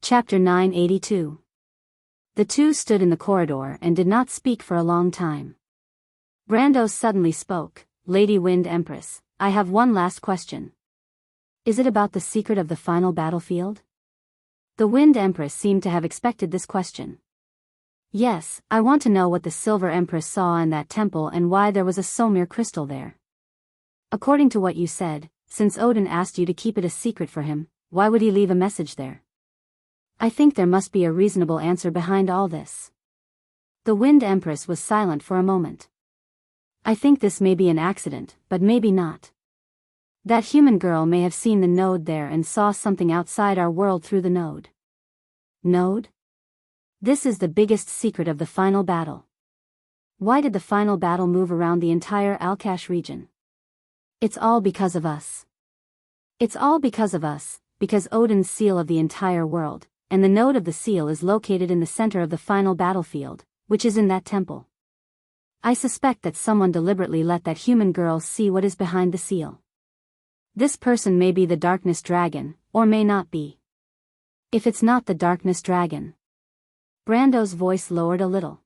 Chapter 982. The two stood in the corridor and did not speak for a long time. Brando suddenly spoke. "Lady Wind Empress, I have one last question. Is it about the secret of the final battlefield?" The Wind Empress seemed to have expected this question. "Yes, I want to know what the Silver Empress saw in that temple and why there was a Somir crystal there. According to what you said, since Odin asked you to keep it a secret for him, why would he leave a message there? I think there must be a reasonable answer behind all this." The Wind Empress was silent for a moment. "I think this may be an accident, but maybe not. That human girl may have seen the node there and saw something outside our world through the node." Node? This is the biggest secret of the final battle. Why did the final battle move around the entire Alkash region? It's all because of us. It's all because of us, because Odin's seal of the entire world, and the node of the seal is located in the center of the final battlefield, which is in that temple. I suspect that someone deliberately let that human girl see what is behind the seal. This person may be the Darkness Dragon, or may not be. If it's not the Darkness Dragon. Brando's voice lowered a little.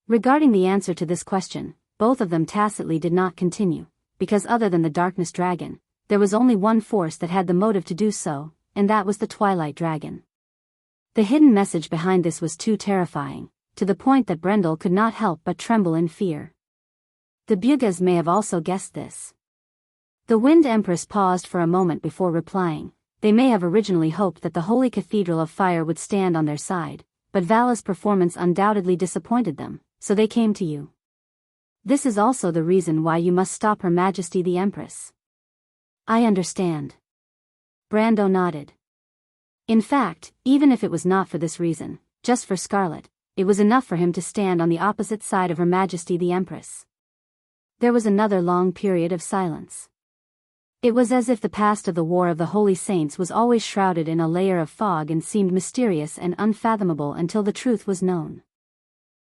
Regarding the answer to this question, both of them tacitly did not continue, because other than the Darkness Dragon, there was only one force that had the motive to do so, and that was the Twilight Dragon. The hidden message behind this was too terrifying, to the point that Brendel could not help but tremble in fear. The Bugas may have also guessed this. The Wind Empress paused for a moment before replying. They may have originally hoped that the Holy Cathedral of Fire would stand on their side, but Vala's performance undoubtedly disappointed them, so they came to you. This is also the reason why you must stop Her Majesty the Empress. I understand. Brando nodded. In fact, even if it was not for this reason, just for Scarlet, it was enough for him to stand on the opposite side of Her Majesty the Empress. There was another long period of silence. It was as if the past of the War of the Holy Saints was always shrouded in a layer of fog and seemed mysterious and unfathomable until the truth was known.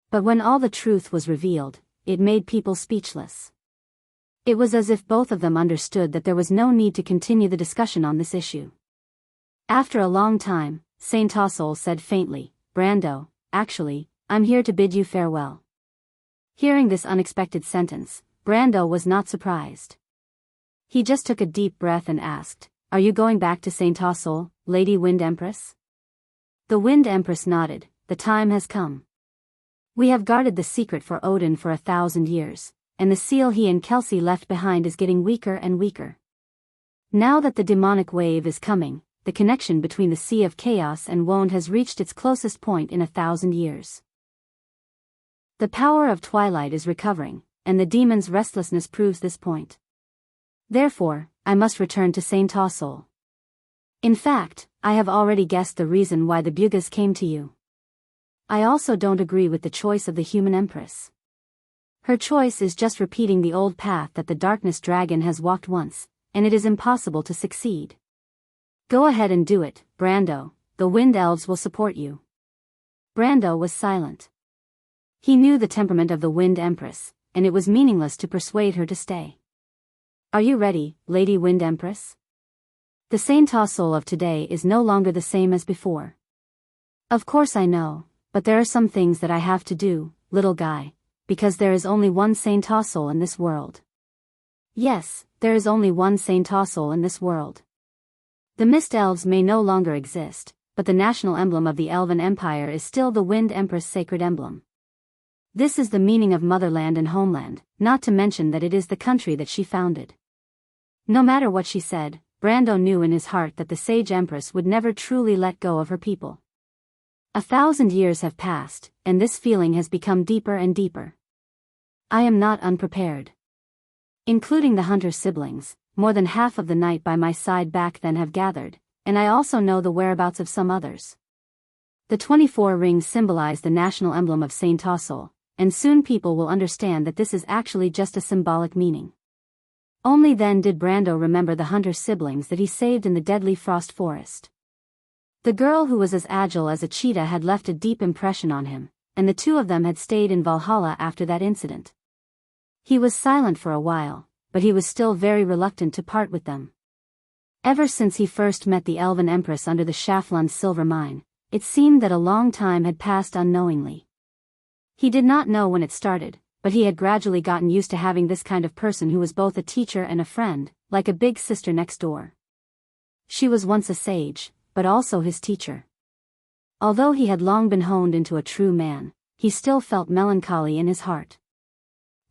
But when all the truth was revealed, it made people speechless. It was as if both of them understood that there was no need to continue the discussion on this issue. After a long time, Saint Tossol said faintly, "Brando, actually, I'm here to bid you farewell." Hearing this unexpected sentence, Brando was not surprised. He just took a deep breath and asked, "Are you going back to Saint Tossol, Lady Wind Empress?" The Wind Empress nodded. "The time has come. We have guarded the secret for Odin for 1,000 years, and the seal he and Kelsey left behind is getting weaker and weaker. Now that the demonic wave is coming, the connection between the Sea of Chaos and Wond has reached its closest point in 1,000 years. The power of Twilight is recovering, and the demon's restlessness proves this point. Therefore, I must return to Saint Tossol. In fact, I have already guessed the reason why the Bugas came to you. I also don't agree with the choice of the human empress. Her choice is just repeating the old path that the Darkness Dragon has walked once, and it is impossible to succeed. Go ahead and do it, Brando, the Wind Elves will support you." Brando was silent. He knew the temperament of the Wind Empress, and it was meaningless to persuade her to stay. "Are you ready, Lady Wind Empress? The Saint Tossol of today is no longer the same as before." "Of course I know, but there are some things that I have to do, little guy, because there is only one Saint Tossol in this world." "Yes, there is only one Saint Tossol in this world. The Mist Elves may no longer exist, but the national emblem of the Elven Empire is still the Wind Empress' sacred emblem. This is the meaning of motherland and homeland, not to mention that it is the country that she founded." No matter what she said, Brando knew in his heart that the Sage Empress would never truly let go of her people. 1,000 years have passed, and this feeling has become deeper and deeper. I am not unprepared. Including the Hunter siblings, more than half of the night by my side back then have gathered, and I also know the whereabouts of some others. The 24 rings symbolize the national emblem of Saint Tossol, and soon people will understand that this is actually just a symbolic meaning. Only then did Brando remember the Hunter siblings that he saved in the deadly Frost Forest. The girl who was as agile as a cheetah had left a deep impression on him, and the two of them had stayed in Valhalla after that incident. He was silent for a while, but he was still very reluctant to part with them. Ever since he first met the Elven Empress under the Shaflund silver mine, it seemed that a long time had passed unknowingly. He did not know when it started, but he had gradually gotten used to having this kind of person who was both a teacher and a friend, like a big sister next door. She was once a sage, but also his teacher. Although he had long been honed into a true man, he still felt melancholy in his heart.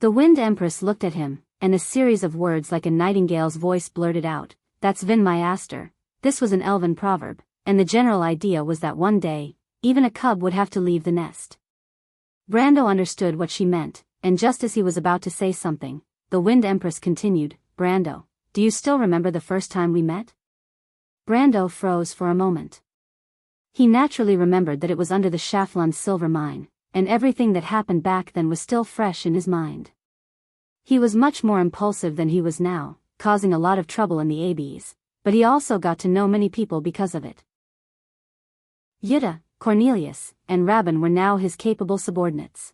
The Wind Empress looked at him, and a series of words like a nightingale's voice blurted out, "That's Vin my Aster." This was an elven proverb, and the general idea was that one day, even a cub would have to leave the nest. Brando understood what she meant, and just as he was about to say something, the Wind Empress continued, "Brando, do you still remember the first time we met?" Brando froze for a moment. He naturally remembered that it was under the Shaflon silver mine, and everything that happened back then was still fresh in his mind. He was much more impulsive than he was now, causing a lot of trouble in the ABs, but he also got to know many people because of it. Jutta, Cornelius, and Rabin were now his capable subordinates.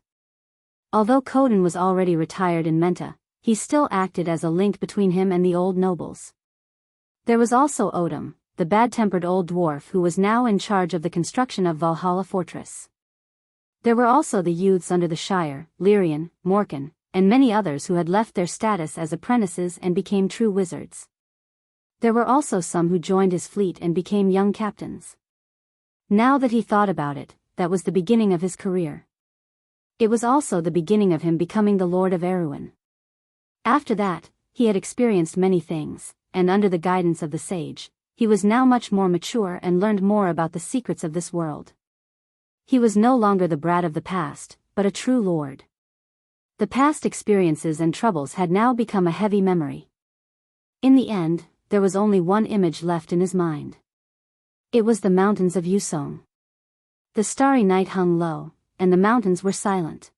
Although Coden was already retired in Menta, he still acted as a link between him and the old nobles. There was also Odom, the bad-tempered old dwarf who was now in charge of the construction of Valhalla Fortress. There were also the youths under the Shire, Lyrian, Morkan, and many others who had left their status as apprentices and became true wizards. There were also some who joined his fleet and became young captains. Now that he thought about it, that was the beginning of his career. It was also the beginning of him becoming the Lord of Erewhon. After that, he had experienced many things, and under the guidance of the sage, he was now much more mature and learned more about the secrets of this world. He was no longer the brat of the past, but a true lord. The past experiences and troubles had now become a heavy memory. In the end, there was only one image left in his mind. It was the mountains of Yusong. The starry night hung low, and the mountains were silent.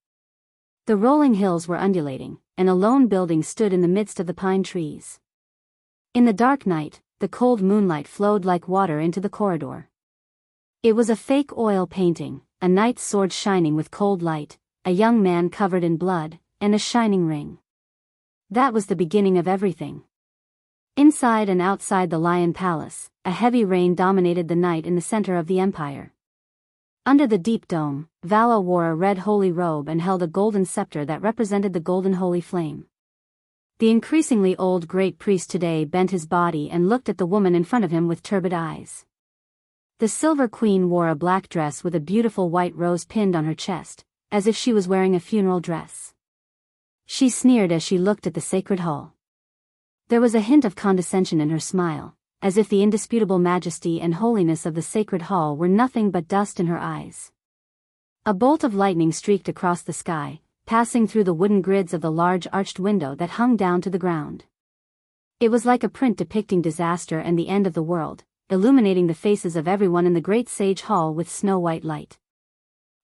The rolling hills were undulating, and a lone building stood in the midst of the pine trees. In the dark night, the cold moonlight flowed like water into the corridor. It was a fake oil painting, a knight's sword shining with cold light, a young man covered in blood, and a shining ring. That was the beginning of everything. Inside and outside the Lion Palace, a heavy rain dominated the night in the center of the empire. Under the deep dome, Vala wore a red holy robe and held a golden scepter that represented the golden holy flame. The increasingly old great priest today bent his body and looked at the woman in front of him with turbid eyes. The Silver Queen wore a black dress with a beautiful white rose pinned on her chest, as if she was wearing a funeral dress. She sneered as she looked at the sacred hall. There was a hint of condescension in her smile, as if the indisputable majesty and holiness of the sacred hall were nothing but dust in her eyes. A bolt of lightning streaked across the sky, passing through the wooden grids of the large arched window that hung down to the ground. It was like a print depicting disaster and the end of the world, illuminating the faces of everyone in the great sage hall with snow-white light.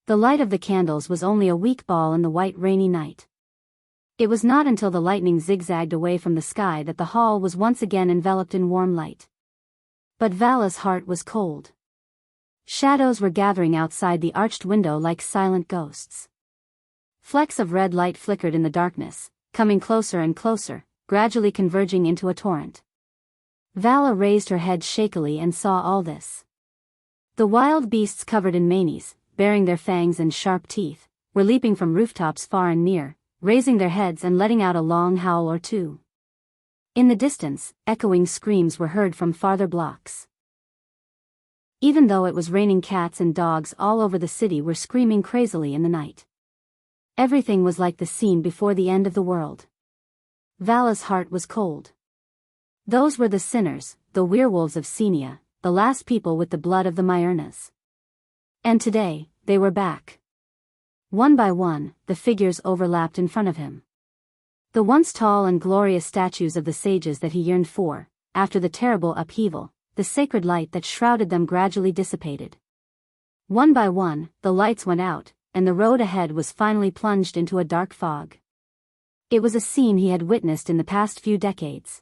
The light of the candles was only a weak ball in the white rainy night. It was not until the lightning zigzagged away from the sky that the hall was once again enveloped in warm light. But Vala's heart was cold. Shadows were gathering outside the arched window like silent ghosts. Flecks of red light flickered in the darkness, coming closer and closer, gradually converging into a torrent. Vala raised her head shakily and saw all this. The wild beasts covered in manes, baring their fangs and sharp teeth, were leaping from rooftops far and near, raising their heads and letting out a long howl or two. In the distance, echoing screams were heard from farther blocks. Even though it was raining, cats and dogs all over the city were screaming crazily in the night. Everything was like the scene before the end of the world. Vala's heart was cold. Those were the sinners, the werewolves of Senia, the last people with the blood of the Myrnas. And today, they were back. One by one, the figures overlapped in front of him. The once tall and glorious statues of the sages that he yearned for, after the terrible upheaval, the sacred light that shrouded them gradually dissipated. One by one, the lights went out, and the road ahead was finally plunged into a dark fog. It was a scene he had witnessed in the past few decades.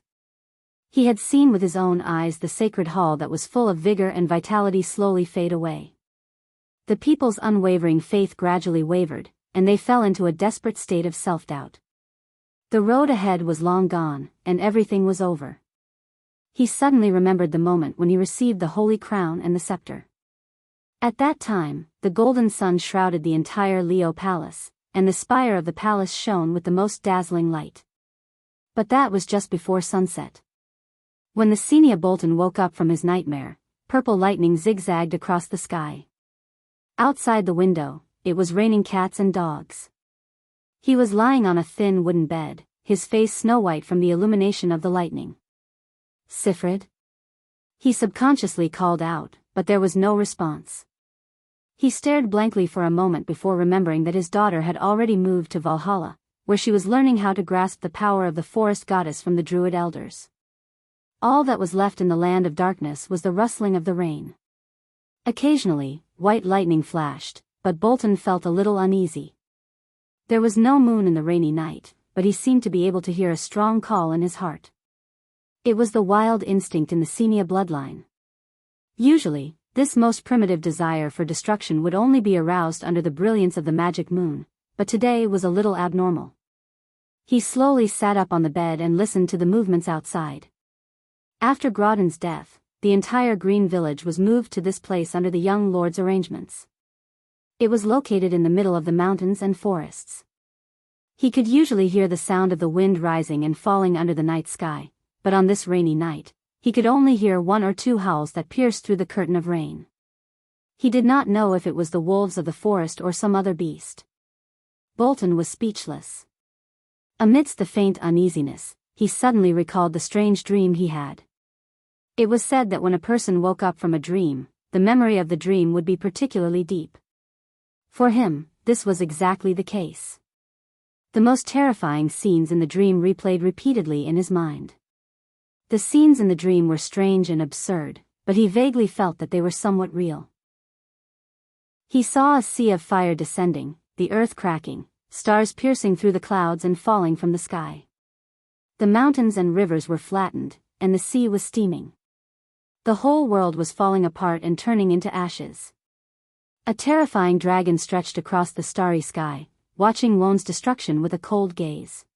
He had seen with his own eyes the sacred hall that was full of vigor and vitality slowly fade away. The people's unwavering faith gradually wavered, and they fell into a desperate state of self-doubt. The road ahead was long gone, and everything was over. He suddenly remembered the moment when he received the holy crown and the scepter. At that time, the golden sun shrouded the entire Leo Palace, and the spire of the palace shone with the most dazzling light. But that was just before sunset. When the Senior Bolton woke up from his nightmare, purple lightning zigzagged across the sky. Outside the window, it was raining cats and dogs. He was lying on a thin wooden bed, his face snow-white from the illumination of the lightning. "Sifrid?" He subconsciously called out, but there was no response. He stared blankly for a moment before remembering that his daughter had already moved to Valhalla, where she was learning how to grasp the power of the forest goddess from the druid elders. All that was left in the land of darkness was the rustling of the rain. Occasionally, white lightning flashed, but Bolton felt a little uneasy. There was no moon in the rainy night, but he seemed to be able to hear a strong call in his heart. It was the wild instinct in the Senior bloodline. Usually, this most primitive desire for destruction would only be aroused under the brilliance of the magic moon, but today was a little abnormal. He slowly sat up on the bed and listened to the movements outside. After Grodin's death, the entire green village was moved to this place under the young lord's arrangements. It was located in the middle of the mountains and forests. He could usually hear the sound of the wind rising and falling under the night sky, but on this rainy night, he could only hear one or two howls that pierced through the curtain of rain. He did not know if it was the wolves of the forest or some other beast. Bolton was speechless. Amidst the faint uneasiness, he suddenly recalled the strange dream he had. It was said that when a person woke up from a dream, the memory of the dream would be particularly deep. For him, this was exactly the case. The most terrifying scenes in the dream replayed repeatedly in his mind. The scenes in the dream were strange and absurd, but he vaguely felt that they were somewhat real. He saw a sea of fire descending, the earth cracking, stars piercing through the clouds and falling from the sky. The mountains and rivers were flattened, and the sea was steaming. The whole world was falling apart and turning into ashes. A terrifying dragon stretched across the starry sky, watching Wone's destruction with a cold gaze.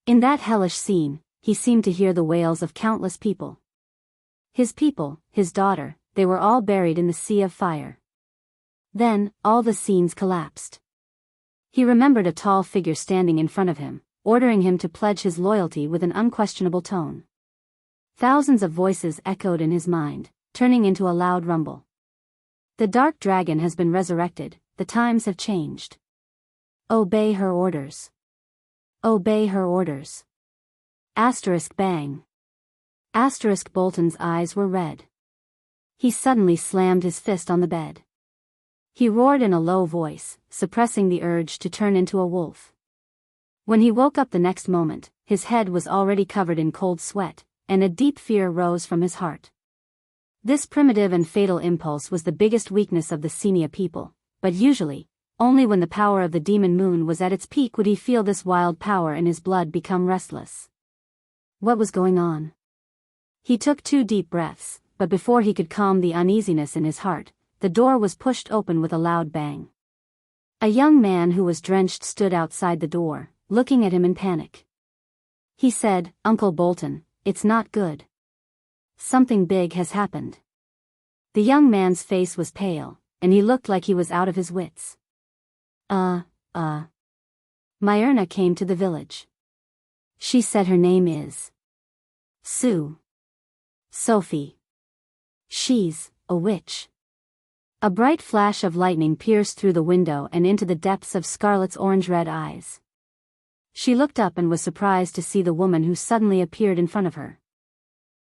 In that hellish scene, he seemed to hear the wails of countless people. His people, his daughter, they were all buried in the sea of fire. Then, all the scenes collapsed. He remembered a tall figure standing in front of him, ordering him to pledge his loyalty with an unquestionable tone. Thousands of voices echoed in his mind, turning into a loud rumble. The dark dragon has been resurrected, the times have changed. Obey her orders. Obey her orders. Asterisk bang. Asterisk Bolton's eyes were red. He suddenly slammed his fist on the bed. He roared in a low voice, suppressing the urge to turn into a wolf. When he woke up the next moment, his head was already covered in cold sweat, and a deep fear rose from his heart. This primitive and fatal impulse was the biggest weakness of the Senior people, but usually, only when the power of the demon moon was at its peak would he feel this wild power in his blood become restless. What was going on? He took 2 deep breaths, but before he could calm the uneasiness in his heart, the door was pushed open with a loud bang. A young man who was drenched stood outside the door, looking at him in panic. He said, "Uncle Bolton, it's not good. Something big has happened." The young man's face was pale, and he looked like he was out of his wits. Myrna came to the village. She said her name is Sue. Sophie. She's a witch. A bright flash of lightning pierced through the window and into the depths of Scarlett's orange-red eyes. She looked up and was surprised to see the woman who suddenly appeared in front of her.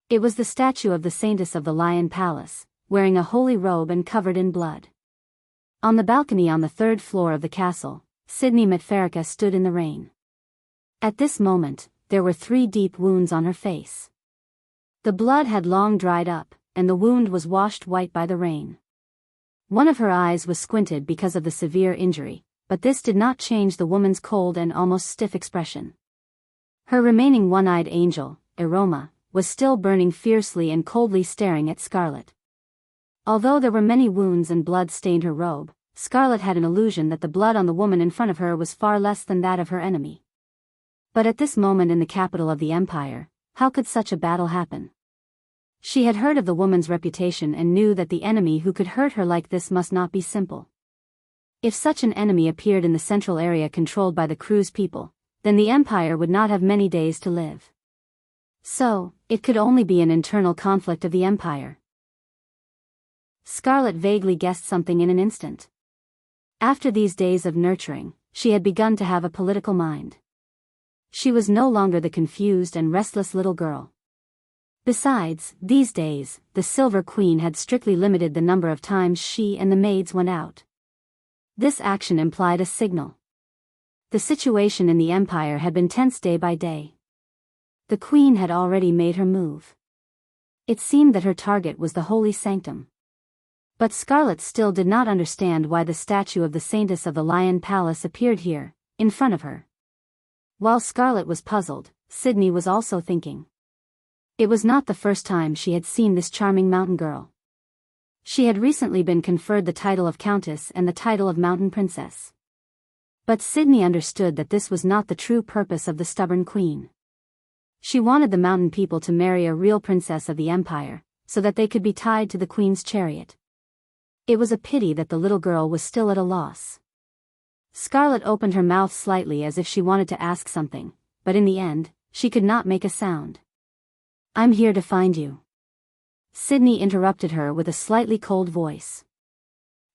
It was the statue of the Saintess of the Lion Palace, wearing a holy robe and covered in blood. On the balcony on the 3rd floor of the castle, Sydney Metferica stood in the rain. At this moment, there were 3 deep wounds on her face. The blood had long dried up, and the wound was washed white by the rain. One of her eyes was squinted because of the severe injury, but this did not change the woman's cold and almost stiff expression. Her remaining one-eyed angel, Aroma, was still burning fiercely and coldly staring at Scarlett. Although there were many wounds and blood stained her robe, Scarlett had an illusion that the blood on the woman in front of her was far less than that of her enemy. But at this moment in the capital of the empire, how could such a battle happen? She had heard of the woman's reputation and knew that the enemy who could hurt her like this must not be simple. If such an enemy appeared in the central area controlled by the crew's people, then the Empire would not have many days to live. So, it could only be an internal conflict of the Empire. Scarlet vaguely guessed something in an instant. After these days of nurturing, she had begun to have a political mind. She was no longer the confused and restless little girl. Besides, these days, the Silver Queen had strictly limited the number of times she and the maids went out. This action implied a signal. The situation in the Empire had been tense day by day. The Queen had already made her move. It seemed that her target was the Holy Sanctum. But Scarlet still did not understand why the statue of the Saintess of the Lion Palace appeared here, in front of her. While Scarlet was puzzled, Sydney was also thinking. It was not the first time she had seen this charming mountain girl. She had recently been conferred the title of Countess and the title of Mountain Princess. But Sydney understood that this was not the true purpose of the stubborn Queen. She wanted the mountain people to marry a real princess of the Empire, so that they could be tied to the Queen's chariot. It was a pity that the little girl was still at a loss. Scarlet opened her mouth slightly as if she wanted to ask something, but in the end, she could not make a sound. "I'm here to find you." Sydney interrupted her with a slightly cold voice.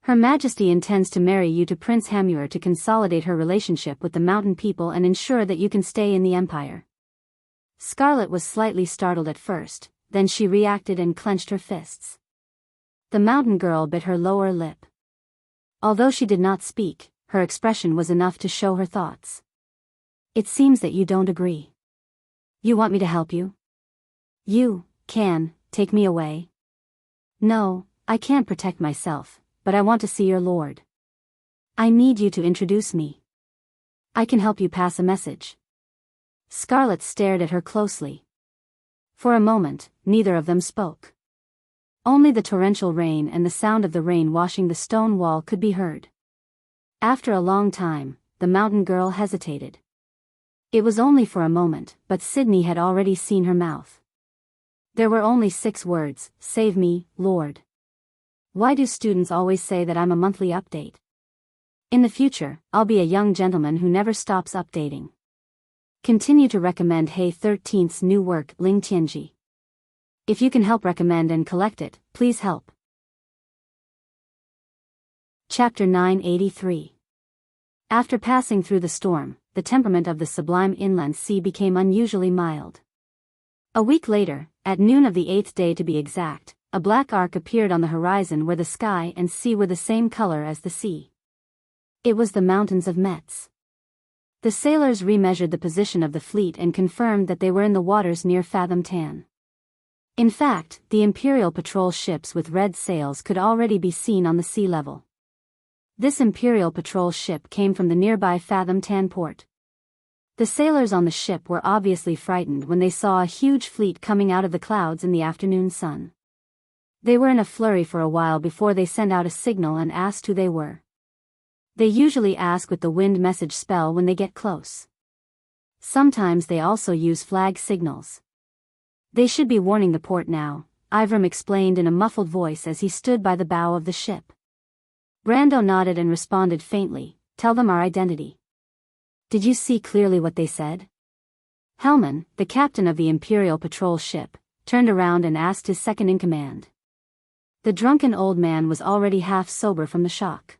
"Her Majesty intends to marry you to Prince Hamur to consolidate her relationship with the mountain people and ensure that you can stay in the Empire." Scarlet was slightly startled at first, then she reacted and clenched her fists. The mountain girl bit her lower lip. Although she did not speak, her expression was enough to show her thoughts. "It seems that you don't agree. You want me to help you? You can take me away?" "No, I can't protect myself, but I want to see your lord. I need you to introduce me. I can help you pass a message." Scarlet stared at her closely. For a moment, neither of them spoke. Only the torrential rain and the sound of the rain washing the stone wall could be heard. After a long time, the mountain girl hesitated. It was only for a moment, but Sydney had already seen her mouth. There were only 6 words: "Save me, Lord." Why do students always say that I'm a monthly update? In the future, I'll be a young gentleman who never stops updating. Continue to recommend Hey 13th's new work, Ling Tianji. If you can help recommend and collect it, please help. Chapter 983. After passing through the storm, the temperament of the sublime inland sea became unusually mild. A week later, at noon of the 8th day to be exact, a black arc appeared on the horizon where the sky and sea were the same color as the sea. It was the mountains of Metz. The sailors remeasured the position of the fleet and confirmed that they were in the waters near Fathom Tan. In fact, the Imperial patrol ships with red sails could already be seen on the sea level. This Imperial patrol ship came from the nearby Fathom Tan port. The sailors on the ship were obviously frightened when they saw a huge fleet coming out of the clouds in the afternoon sun. They were in a flurry for a while before they sent out a signal and asked who they were. They usually ask with the wind message spell when they get close. Sometimes they also use flag signals. "They should be warning the port now," Ivram explained in a muffled voice as he stood by the bow of the ship. Brando nodded and responded faintly, "Tell them our identity." "Did you see clearly what they said?" Hellman, the captain of the Imperial patrol ship, turned around and asked his second-in-command. The drunken old man was already half sober from the shock.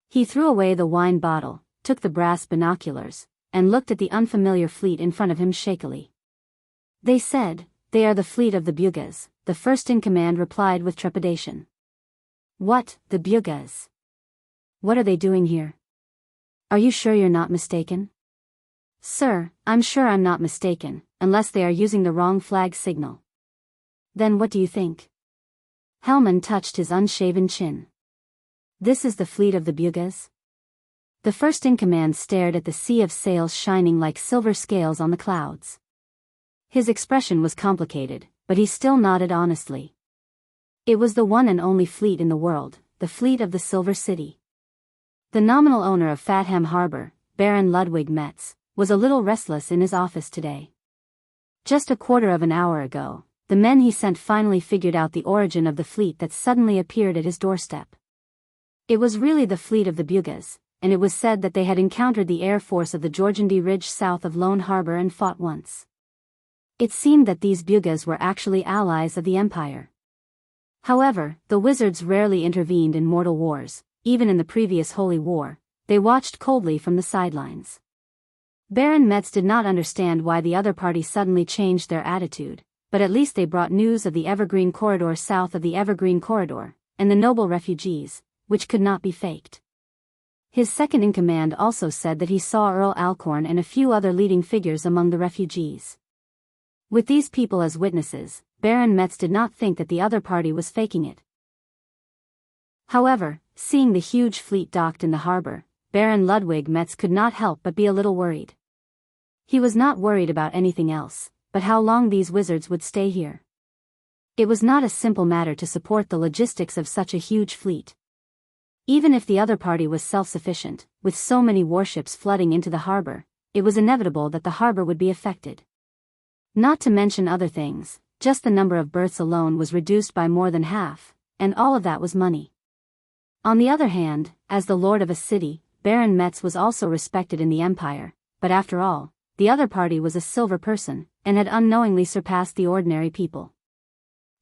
He threw away the wine bottle, took the brass binoculars, and looked at the unfamiliar fleet in front of him shakily. "They said, they are the fleet of the Bugas," the first-in-command replied with trepidation. "What, the Bugas? What are they doing here? Are you sure you're not mistaken?" "Sir, I'm sure I'm not mistaken, unless they are using the wrong flag signal." "Then what do you think?" Hellman touched his unshaven chin. "This is the fleet of the Bugas?" The first-in-command stared at the sea of sails shining like silver scales on the clouds. His expression was complicated, but he still nodded honestly. It was the one and only fleet in the world, the fleet of the Silver City. The nominal owner of Fatham Harbor, Baron Ludwig Metz, was a little restless in his office today. Just a quarter of an hour ago, the men he sent finally figured out the origin of the fleet that suddenly appeared at his doorstep. It was really the fleet of the Bugas, and it was said that they had encountered the air force of the Georgandy Ridge south of Lone Harbor and fought once. It seemed that these Bugas were actually allies of the Empire. However, the wizards rarely intervened in mortal wars. Even in the previous Holy War, they watched coldly from the sidelines. Baron Metz did not understand why the other party suddenly changed their attitude, but at least they brought news of the Evergreen Corridor south of the Evergreen Corridor, and the noble refugees, which could not be faked. His second-in-command also said that he saw Earl Alcorn and a few other leading figures among the refugees. With these people as witnesses, Baron Metz did not think that the other party was faking it. However, seeing the huge fleet docked in the harbor, Baron Ludwig Metz could not help but be a little worried. He was not worried about anything else, but how long these wizards would stay here. It was not a simple matter to support the logistics of such a huge fleet. Even if the other party was self-sufficient, with so many warships flooding into the harbor, it was inevitable that the harbor would be affected. Not to mention other things, just the number of berths alone was reduced by more than half, and all of that was money. On the other hand, as the lord of a city, Baron Metz was also respected in the empire, but after all, the other party was a silver person, and had unknowingly surpassed the ordinary people.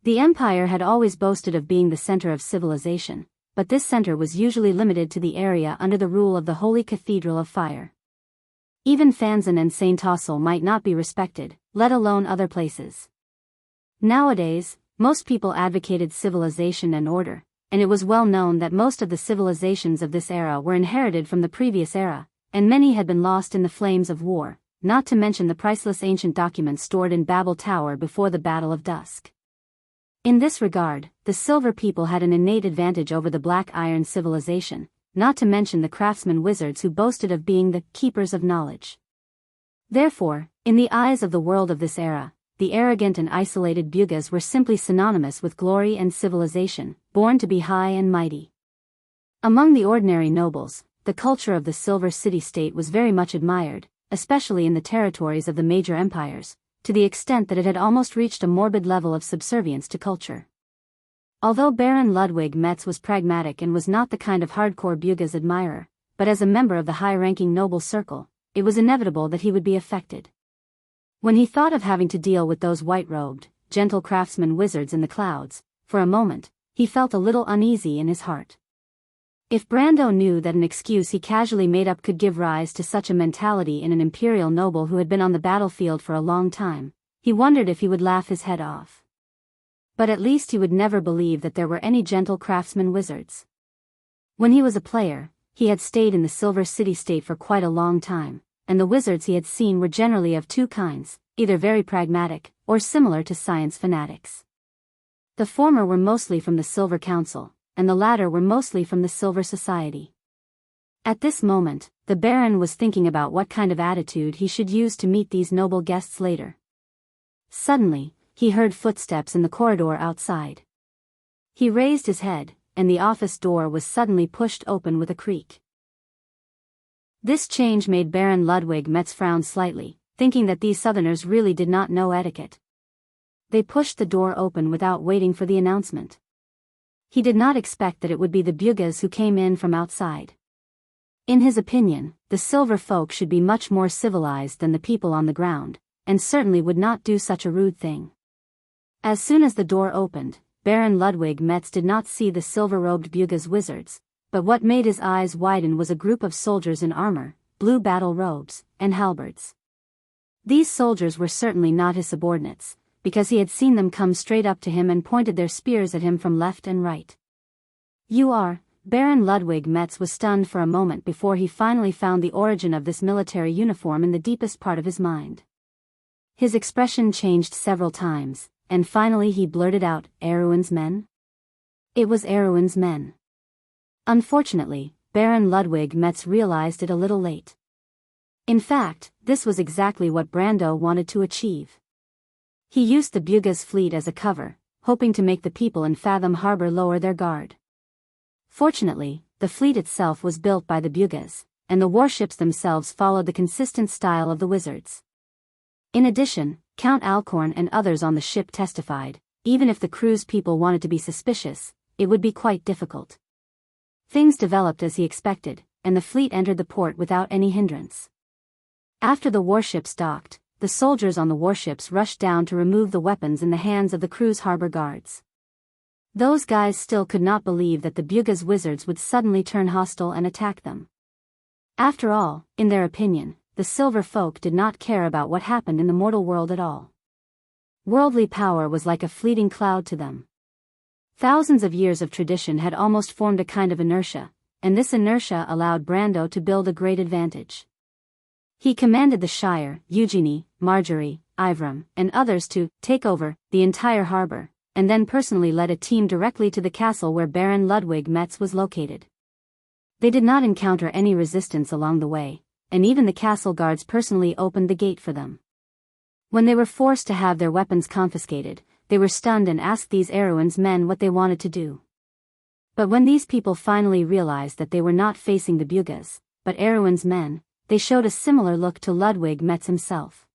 The empire had always boasted of being the center of civilization, but this center was usually limited to the area under the rule of the Holy Cathedral of Fire. Even Fanzan and Saint Tossel might not be respected, let alone other places. Nowadays, most people advocated civilization and order, and it was well known that most of the civilizations of this era were inherited from the previous era, and many had been lost in the flames of war, not to mention the priceless ancient documents stored in Babel Tower before the Battle of Dusk. In this regard, the Silver people had an innate advantage over the Black Iron civilization, not to mention the craftsmen wizards who boasted of being the keepers of knowledge. Therefore, in the eyes of the world of this era, the arrogant and isolated Bugas were simply synonymous with glory and civilization, born to be high and mighty. Among the ordinary nobles, the culture of the Silver City-state was very much admired, especially in the territories of the major empires, to the extent that it had almost reached a morbid level of subservience to culture. Although Baron Ludwig Metz was pragmatic and was not the kind of hardcore Bugas admirer, but as a member of the high-ranking noble circle, it was inevitable that he would be affected. When he thought of having to deal with those white-robed, gentle craftsmen wizards in the clouds, for a moment, he felt a little uneasy in his heart. If Brando knew that an excuse he casually made up could give rise to such a mentality in an imperial noble who had been on the battlefield for a long time, he wondered if he would laugh his head off. But at least he would never believe that there were any gentle craftsmen wizards. When he was a player, he had stayed in the Silver City-state for quite a long time, and the wizards he had seen were generally of two kinds, either very pragmatic, or similar to science fanatics. The former were mostly from the Silver Council, and the latter were mostly from the Silver Society. At this moment, the Baron was thinking about what kind of attitude he should use to meet these noble guests later. Suddenly, he heard footsteps in the corridor outside. He raised his head, and the office door was suddenly pushed open with a creak. This change made Baron Ludwig Metz frown slightly, thinking that these Southerners really did not know etiquette. They pushed the door open without waiting for the announcement. He did not expect that it would be the Bugas who came in from outside. In his opinion, the Silver folk should be much more civilized than the people on the ground, and certainly would not do such a rude thing. As soon as the door opened, Baron Ludwig Metz did not see the silver-robed Bugas wizards, but what made his eyes widen was a group of soldiers in armor, blue battle robes, and halberds. These soldiers were certainly not his subordinates, because he had seen them come straight up to him and pointed their spears at him from left and right. "You are..." Baron Ludwig Metz was stunned for a moment before he finally found the origin of this military uniform in the deepest part of his mind. His expression changed several times, and finally he blurted out, "Erwin's men?" It was Erwin's men. Unfortunately, Baron Ludwig Metz realized it a little late. In fact, this was exactly what Brando wanted to achieve. He used the Bugas fleet as a cover, hoping to make the people in Fathom Harbor lower their guard. Fortunately, the fleet itself was built by the Bugas, and the warships themselves followed the consistent style of the wizards. In addition, Count Alcorn and others on the ship testified, even if the crew's people wanted to be suspicious, it would be quite difficult. Things developed as he expected, and the fleet entered the port without any hindrance. After the warships docked, the soldiers on the warships rushed down to remove the weapons in the hands of the crew's harbor guards. Those guys still could not believe that the Bugha's wizards would suddenly turn hostile and attack them. After all, in their opinion, the Silver Folk did not care about what happened in the mortal world at all. Worldly power was like a fleeting cloud to them. Thousands of years of tradition had almost formed a kind of inertia, and this inertia allowed Brando to build a great advantage. He commanded the Shire, Eugenie, Marjorie, Ivram, and others to take over the entire harbor, and then personally led a team directly to the castle where Baron Ludwig Metz was located. They did not encounter any resistance along the way, and even the castle guards personally opened the gate for them. When they were forced to have their weapons confiscated, they were stunned and asked these Erewhon's men what they wanted to do. But when these people finally realized that they were not facing the Bughas, but Erewhon's men, they showed a similar look to Ludwig Metz himself.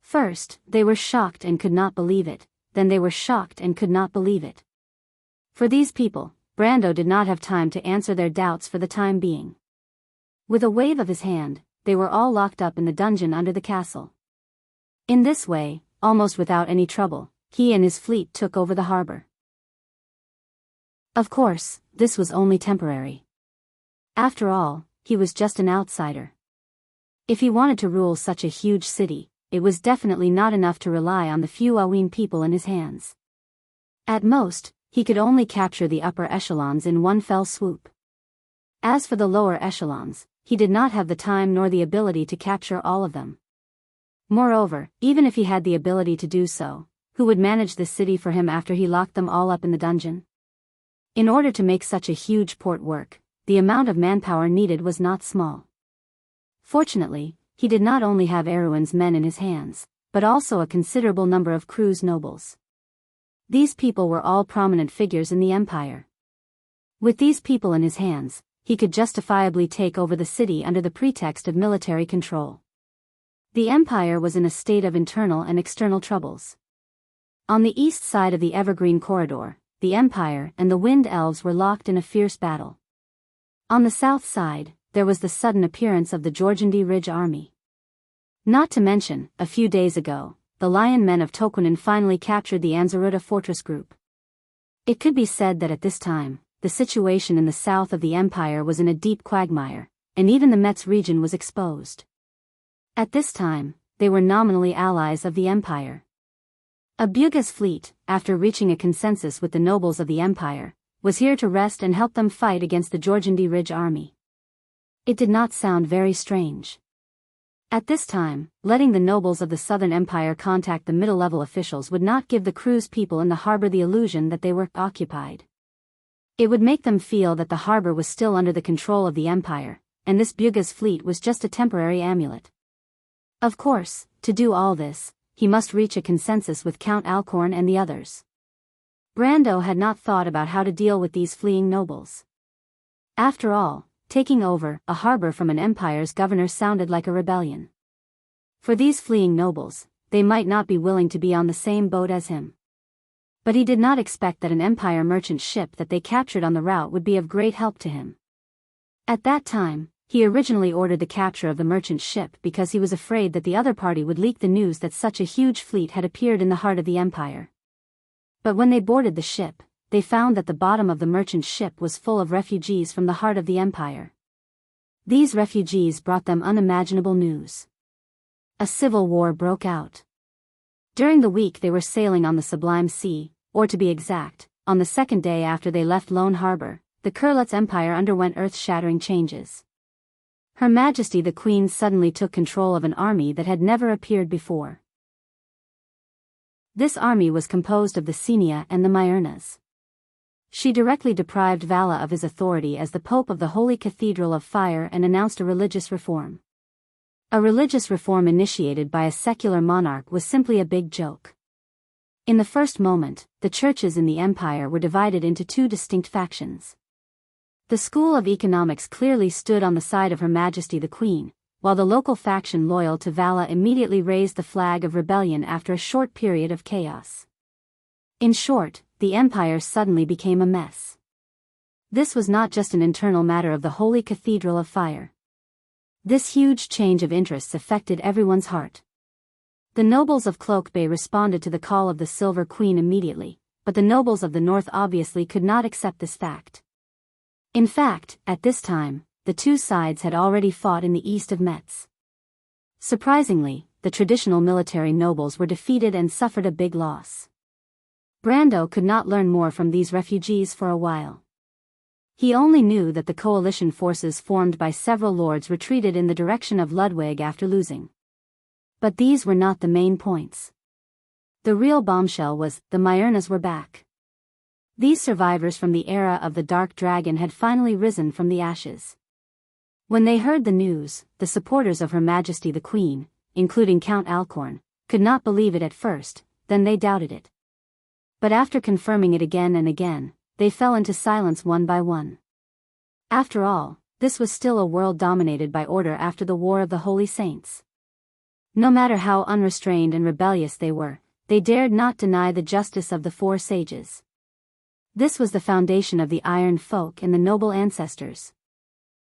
First, they were shocked and could not believe it, then they were shocked and could not believe it. For these people, Brando did not have time to answer their doubts for the time being. With a wave of his hand, they were all locked up in the dungeon under the castle. In this way, almost without any trouble, he and his fleet took over the harbor. Of course, this was only temporary. After all, he was just an outsider. If he wanted to rule such a huge city, it was definitely not enough to rely on the few Awin people in his hands. At most, he could only capture the upper echelons in one fell swoop. As for the lower echelons, he did not have the time nor the ability to capture all of them. Moreover, even if he had the ability to do so, who would manage the city for him after he locked them all up in the dungeon? In order to make such a huge port work, the amount of manpower needed was not small. Fortunately, he did not only have Erewhon's men in his hands, but also a considerable number of crew's nobles. These people were all prominent figures in the empire. With these people in his hands, he could justifiably take over the city under the pretext of military control. The empire was in a state of internal and external troubles. On the east side of the Evergreen Corridor, the empire and the Wind Elves were locked in a fierce battle. On the south side, there was the sudden appearance of the Jorgandi Ridge army. Not to mention, a few days ago, the Lion Men of Tokunin finally captured the Anzaruta fortress group. It could be said that at this time, the situation in the south of the empire was in a deep quagmire, and even the Metz region was exposed. At this time, they were nominally allies of the empire. A Bugha's fleet, after reaching a consensus with the nobles of the empire, was here to rest and help them fight against the Jorgandi Ridge army. It did not sound very strange. At this time, letting the nobles of the Southern Empire contact the middle-level officials would not give the crew's people in the harbor the illusion that they were occupied. It would make them feel that the harbor was still under the control of the empire, and this Bugha's fleet was just a temporary amulet. Of course, to do all this, he must reach a consensus with Count Alcorn and the others. Brando had not thought about how to deal with these fleeing nobles. After all, taking over a harbor from an empire's governor sounded like a rebellion. For these fleeing nobles, they might not be willing to be on the same boat as him. But he did not expect that an empire merchant ship that they captured on the route would be of great help to him. At that time, he originally ordered the capture of the merchant ship because he was afraid that the other party would leak the news that such a huge fleet had appeared in the heart of the empire. But when they boarded the ship, they found that the bottom of the merchant ship was full of refugees from the heart of the empire. These refugees brought them unimaginable news. A civil war broke out. During the week they were sailing on the Sublime Sea, or to be exact, on the second day after they left Lone Harbor, the Kurlutz Empire underwent earth-shattering changes. Her Majesty the Queen suddenly took control of an army that had never appeared before. This army was composed of the Senia and the Myrnas. She directly deprived Vala of his authority as the Pope of the Holy Cathedral of Fire and announced a religious reform. A religious reform initiated by a secular monarch was simply a big joke. In the first moment, the churches in the empire were divided into two distinct factions. The School of Economics clearly stood on the side of Her Majesty the Queen, while the local faction loyal to Vala immediately raised the flag of rebellion after a short period of chaos. In short, the empire suddenly became a mess. This was not just an internal matter of the Holy Cathedral of Fire. This huge change of interests affected everyone's heart. The nobles of Cloak Bay responded to the call of the Silver Queen immediately, but the nobles of the North obviously could not accept this fact. In fact, at this time, the two sides had already fought in the east of Metz. Surprisingly, the traditional military nobles were defeated and suffered a big loss. Brando could not learn more from these refugees for a while. He only knew that the coalition forces formed by several lords retreated in the direction of Ludwig after losing. But these were not the main points. The real bombshell was, the Myrnas were back. These survivors from the era of the Dark Dragon had finally risen from the ashes. When they heard the news, the supporters of Her Majesty the Queen, including Count Alcorn, could not believe it at first, then they doubted it. But after confirming it again and again, they fell into silence one by one. After all, this was still a world dominated by order after the War of the Holy Saints. No matter how unrestrained and rebellious they were, they dared not deny the justice of the four sages. This was the foundation of the Iron Folk and the noble ancestors.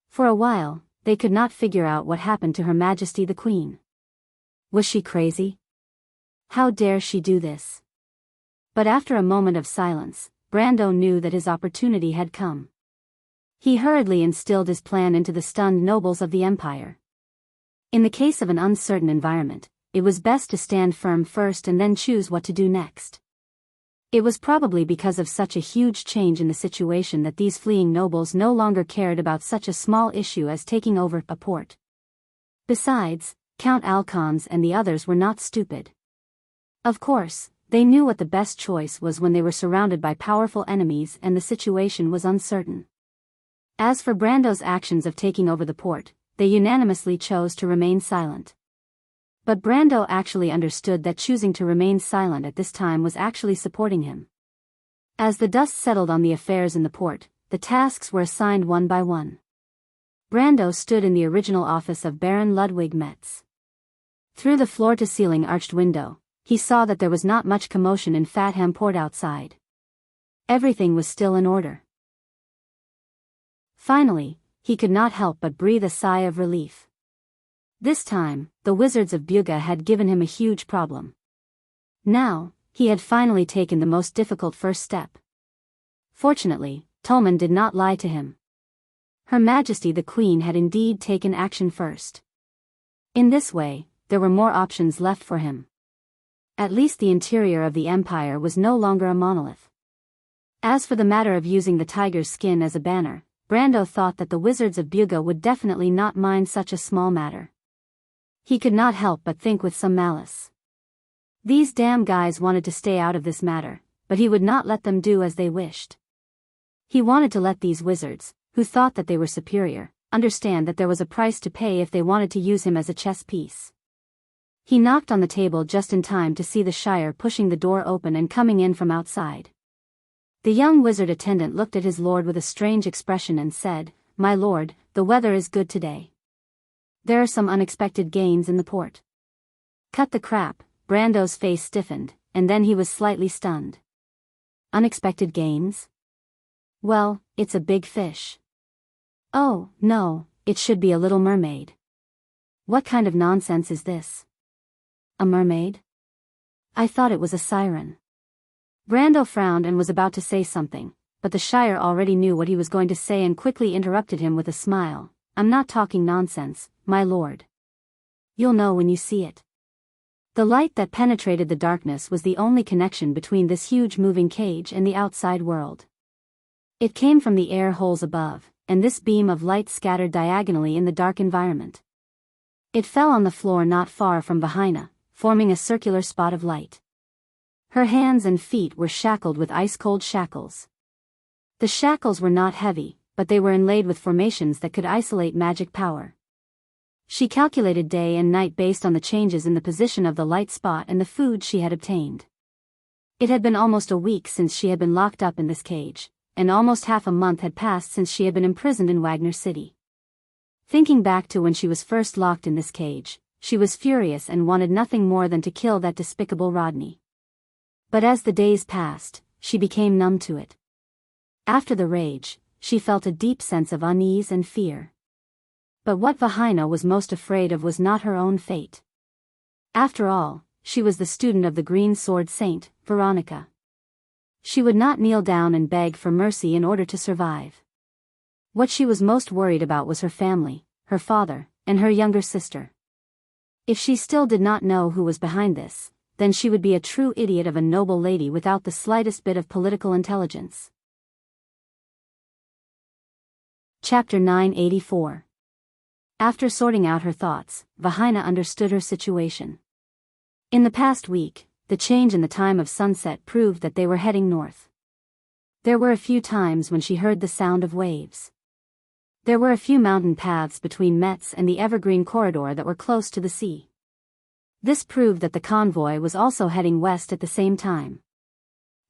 For a while, they could not figure out what happened to Her Majesty the Queen. Was she crazy? How dare she do this? But after a moment of silence, Brando knew that his opportunity had come. He hurriedly instilled his plan into the stunned nobles of the Empire. In the case of an uncertain environment, it was best to stand firm first and then choose what to do next. It was probably because of such a huge change in the situation that these fleeing nobles no longer cared about such a small issue as taking over a port. Besides, Count Alcons and the others were not stupid. Of course, they knew what the best choice was when they were surrounded by powerful enemies and the situation was uncertain. As for Brando's actions of taking over the port, they unanimously chose to remain silent. But Brando actually understood that choosing to remain silent at this time was actually supporting him. As the dust settled on the affairs in the port, the tasks were assigned one by one. Brando stood in the original office of Baron Ludwig Metz. Through the floor-to-ceiling arched window, he saw that there was not much commotion in Fatham Port outside. Everything was still in order. Finally, he could not help but breathe a sigh of relief. This time, the wizards of Buga had given him a huge problem. Now, he had finally taken the most difficult first step. Fortunately, Tolman did not lie to him. Her Majesty the Queen had indeed taken action first. In this way, there were more options left for him. At least the interior of the Empire was no longer a monolith. As for the matter of using the tiger's skin as a banner, Brando thought that the wizards of Buga would definitely not mind such a small matter. He could not help but think with some malice. These damn guys wanted to stay out of this matter, but he would not let them do as they wished. He wanted to let these wizards, who thought that they were superior, understand that there was a price to pay if they wanted to use him as a chess piece. He knocked on the table just in time to see the Shire pushing the door open and coming in from outside. The young wizard attendant looked at his lord with a strange expression and said, "My lord, the weather is good today. There are some unexpected gains in the port." Cut the crap, Brando's face stiffened, and then he was slightly stunned. Unexpected gains? Well, it's a big fish. Oh, no, it should be a little mermaid. What kind of nonsense is this? A mermaid? I thought it was a siren. Brando frowned and was about to say something, but the Shire already knew what he was going to say and quickly interrupted him with a smile. "I'm not talking nonsense, my lord. You'll know when you see it." The light that penetrated the darkness was the only connection between this huge moving cage and the outside world. It came from the air holes above, and this beam of light scattered diagonally in the dark environment. It fell on the floor not far from Vahina, forming a circular spot of light. Her hands and feet were shackled with ice-cold shackles. The shackles were not heavy, but they were inlaid with formations that could isolate magic power. She calculated day and night based on the changes in the position of the light spot and the food she had obtained. It had been almost a week since she had been locked up in this cage, and almost half a month had passed since she had been imprisoned in Wagner City. Thinking back to when she was first locked in this cage, she was furious and wanted nothing more than to kill that despicable Rodney. But as the days passed, she became numb to it. After the rage, she felt a deep sense of unease and fear. But what Vahina was most afraid of was not her own fate. After all, she was the student of the Green Sword Saint, Veronica. She would not kneel down and beg for mercy in order to survive. What she was most worried about was her family, her father, and her younger sister. If she still did not know who was behind this, then she would be a true idiot of a noble lady without the slightest bit of political intelligence. Chapter 984. After sorting out her thoughts, Vahina understood her situation. In the past week, the change in the time of sunset proved that they were heading north. There were a few times when she heard the sound of waves. There were a few mountain paths between Metz and the evergreen corridor that were close to the sea. This proved that the convoy was also heading west at the same time.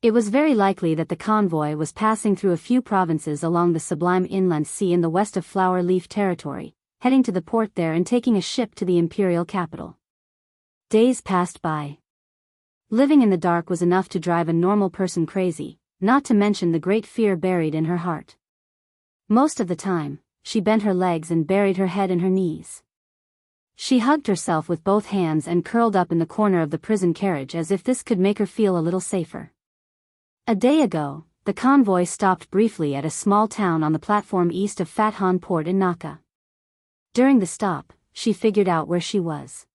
It was very likely that the convoy was passing through a few provinces along the sublime inland sea in the west of Flower Leaf territory, heading to the port there and taking a ship to the imperial capital. Days passed by. Living in the dark was enough to drive a normal person crazy, not to mention the great fear buried in her heart. Most of the time, she bent her legs and buried her head in her knees. She hugged herself with both hands and curled up in the corner of the prison carriage as if this could make her feel a little safer. A day ago, the convoy stopped briefly at a small town on the platform east of Fathan Port in Naka. During the stop, she figured out where she was.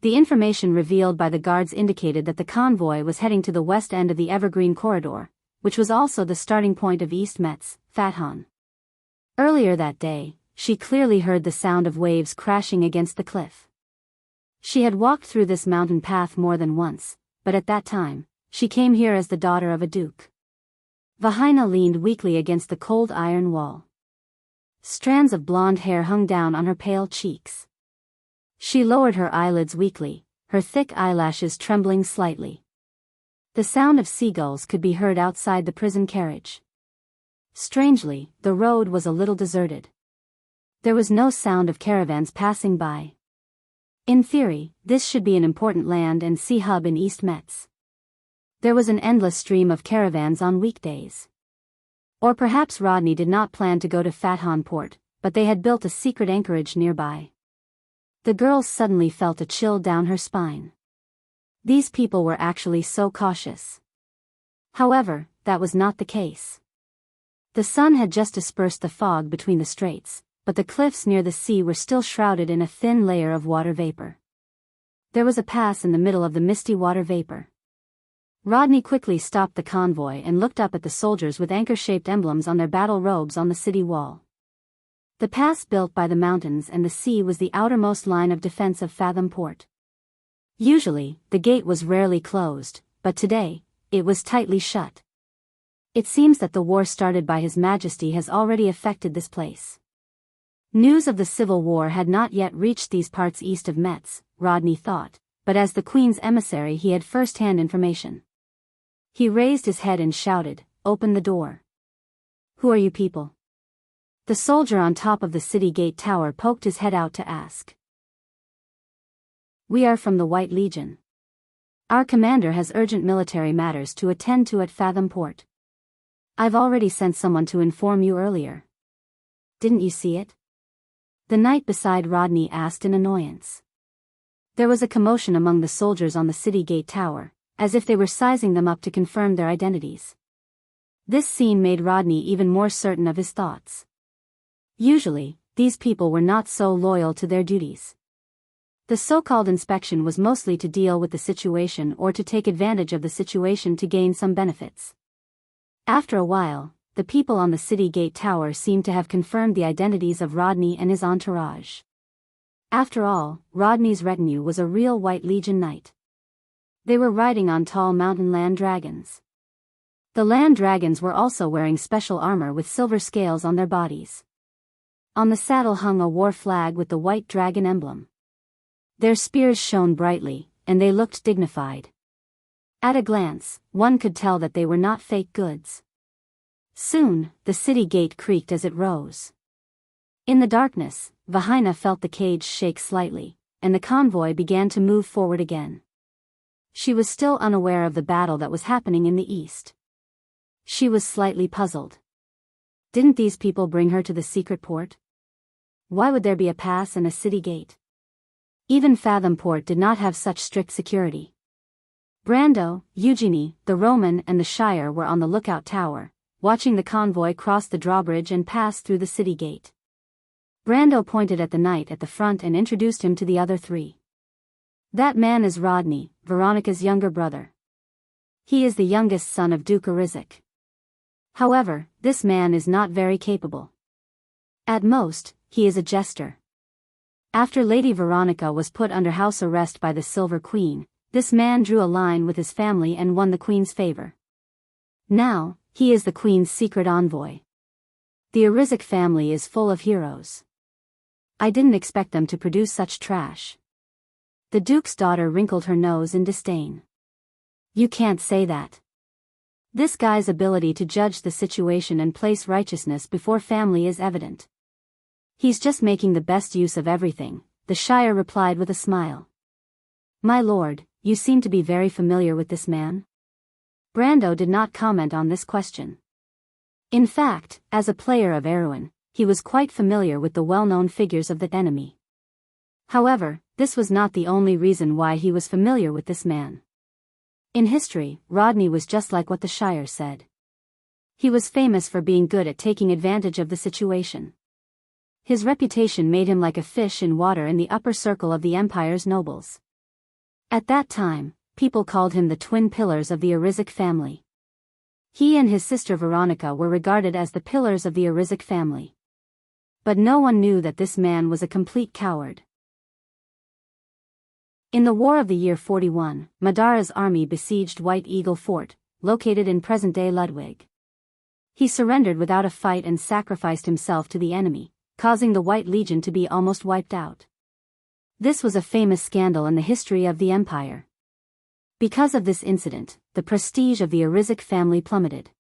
The information revealed by the guards indicated that the convoy was heading to the west end of the Evergreen Corridor, which was also the starting point of East Metz, Fathan. Earlier that day, she clearly heard the sound of waves crashing against the cliff. She had walked through this mountain path more than once, but at that time, she came here as the daughter of a duke. Vahina leaned weakly against the cold iron wall. Strands of blonde hair hung down on her pale cheeks. She lowered her eyelids weakly, her thick eyelashes trembling slightly. The sound of seagulls could be heard outside the prison carriage. Strangely, the road was a little deserted. There was no sound of caravans passing by. In theory, this should be an important land and sea hub in East Metz. There was an endless stream of caravans on weekdays. Or perhaps Rodney did not plan to go to Fathan Port, but they had built a secret anchorage nearby. The girl suddenly felt a chill down her spine. These people were actually so cautious. However, that was not the case. The sun had just dispersed the fog between the straits, but the cliffs near the sea were still shrouded in a thin layer of water vapor. There was a pass in the middle of the misty water vapor. Rodney quickly stopped the convoy and looked up at the soldiers with anchor-shaped emblems on their battle robes on the city wall. The pass built by the mountains and the sea was the outermost line of defense of Fathan Port. Usually, the gate was rarely closed, but today, it was tightly shut. It seems that the war started by His Majesty has already affected this place. News of the civil war had not yet reached these parts east of Metz, Rodney thought, but as the Queen's emissary he had first-hand information. He raised his head and shouted, "Open the door." "Who are you people?" The soldier on top of the city gate tower poked his head out to ask. "We are from the White Legion. Our commander has urgent military matters to attend to at Fathan Port. I've already sent someone to inform you earlier. Didn't you see it?" The knight beside Rodney asked in annoyance. There was a commotion among the soldiers on the city gate tower, as if they were sizing them up to confirm their identities. This scene made Rodney even more certain of his thoughts. Usually, these people were not so loyal to their duties. The so-called inspection was mostly to deal with the situation or to take advantage of the situation to gain some benefits. After a while, the people on the city gate tower seemed to have confirmed the identities of Rodney and his entourage. After all, Rodney's retinue was a real White Legion knight. They were riding on tall mountain land dragons. The land dragons were also wearing special armor with silver scales on their bodies. On the saddle hung a war flag with the white dragon emblem. Their spears shone brightly, and they looked dignified. At a glance, one could tell that they were not fake goods. Soon, the city gate creaked as it rose. In the darkness, Vahina felt the cage shake slightly, and the convoy began to move forward again. She was still unaware of the battle that was happening in the east. She was slightly puzzled. Didn't these people bring her to the secret port? Why would there be a pass and a city gate? Even Fathom Port did not have such strict security. Brando, Eugenie, the Roman and the Shire were on the lookout tower, watching the convoy cross the drawbridge and pass through the city gate. Brando pointed at the knight at the front and introduced him to the other three. That man is Rodney, Veronica's younger brother. He is the youngest son of Duke Arizik. However, this man is not very capable. At most, he is a jester. After Lady Veronica was put under house arrest by the Silver Queen, this man drew a line with his family and won the Queen's favor. Now, he is the Queen's secret envoy. The Arizik family is full of heroes. I didn't expect them to produce such trash. The Duke's daughter wrinkled her nose in disdain. You can't say that. This guy's ability to judge the situation and place righteousness before family is evident. He's just making the best use of everything, the Shire replied with a smile. My lord, you seem to be very familiar with this man? Brando did not comment on this question. In fact, as a player of Erewhon, he was quite familiar with the well-known figures of the enemy. However, this was not the only reason why he was familiar with this man. In history, Rodney was just like what the Shire said. He was famous for being good at taking advantage of the situation. His reputation made him like a fish in water in the upper circle of the Empire's nobles. At that time, people called him the twin pillars of the Arizik family. He and his sister Veronica were regarded as the pillars of the Arizik family. But no one knew that this man was a complete coward. In the War of the Year 41, Madara's army besieged White Eagle Fort, located in present-day Ludwig. He surrendered without a fight and sacrificed himself to the enemy, causing the White Legion to be almost wiped out. This was a famous scandal in the history of the Empire. Because of this incident, the prestige of the Arizik family plummeted.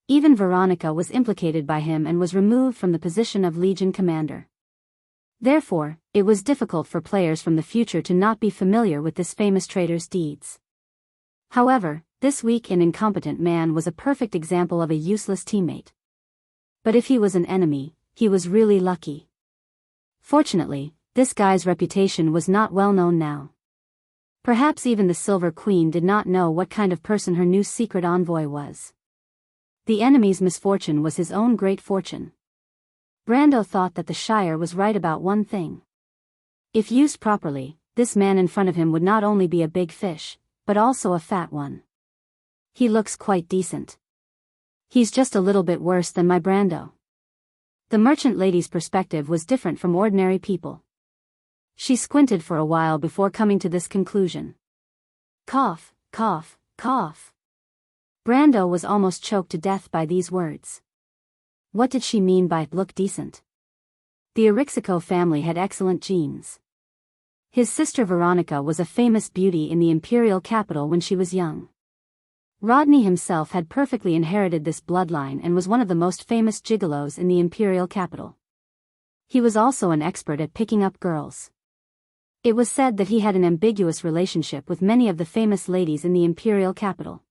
Even Veronica was implicated by him and was removed from the position of Legion commander. Therefore, it was difficult for players from the future to not be familiar with this famous traitor's deeds. However, this weak and incompetent man was a perfect example of a useless teammate. But if he was an enemy, he was really lucky. Fortunately, this guy's reputation was not well known now. Perhaps even the Silver Queen did not know what kind of person her new secret envoy was. The enemy's misfortune was his own great fortune. Brando thought that the Shire was right about one thing. If used properly, this man in front of him would not only be a big fish, but also a fat one. He looks quite decent. He's just a little bit worse than my Brando. The merchant lady's perspective was different from ordinary people. She squinted for a while before coming to this conclusion. Cough, cough, cough. Brando was almost choked to death by these words. What did she mean by look decent? The Arixico family had excellent genes. His sister Veronica was a famous beauty in the imperial capital when she was young. Rodney himself had perfectly inherited this bloodline and was one of the most famous gigolos in the imperial capital. He was also an expert at picking up girls. It was said that he had an ambiguous relationship with many of the famous ladies in the imperial capital.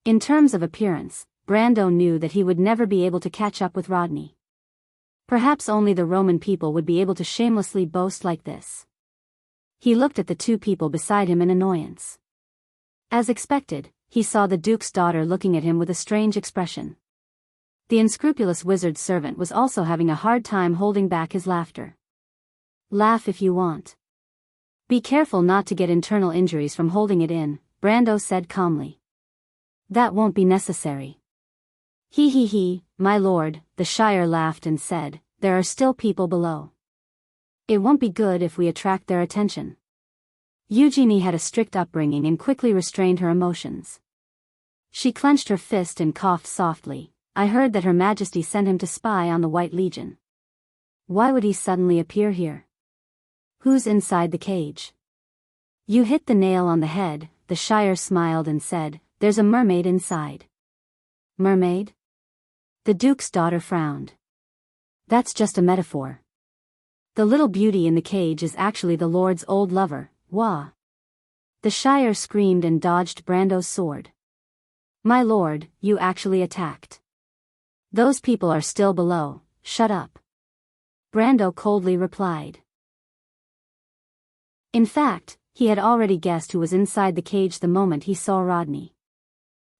In terms of appearance, Brando knew that he would never be able to catch up with Rodney. Perhaps only the Roman people would be able to shamelessly boast like this. He looked at the two people beside him in annoyance. As expected, he saw the Duke's daughter looking at him with a strange expression. The unscrupulous wizard servant was also having a hard time holding back his laughter. Laugh if you want. Be careful not to get internal injuries from holding it in, Brando said calmly. That won't be necessary. He, my lord, the Shire laughed and said, there are still people below. It won't be good if we attract their attention. Eugenie had a strict upbringing and quickly restrained her emotions. She clenched her fist and coughed softly. I heard that Her Majesty sent him to spy on the White Legion. Why would he suddenly appear here? Who's inside the cage? You hit the nail on the head, the Shire smiled and said, there's a mermaid inside. Mermaid? The Duke's daughter frowned. That's just a metaphor. The little beauty in the cage is actually the Lord's old lover, wah. The Shire screamed and dodged Brando's sword. My lord, you actually attacked. Those people are still below, shut up. Brando coldly replied. In fact, he had already guessed who was inside the cage the moment he saw Rodney.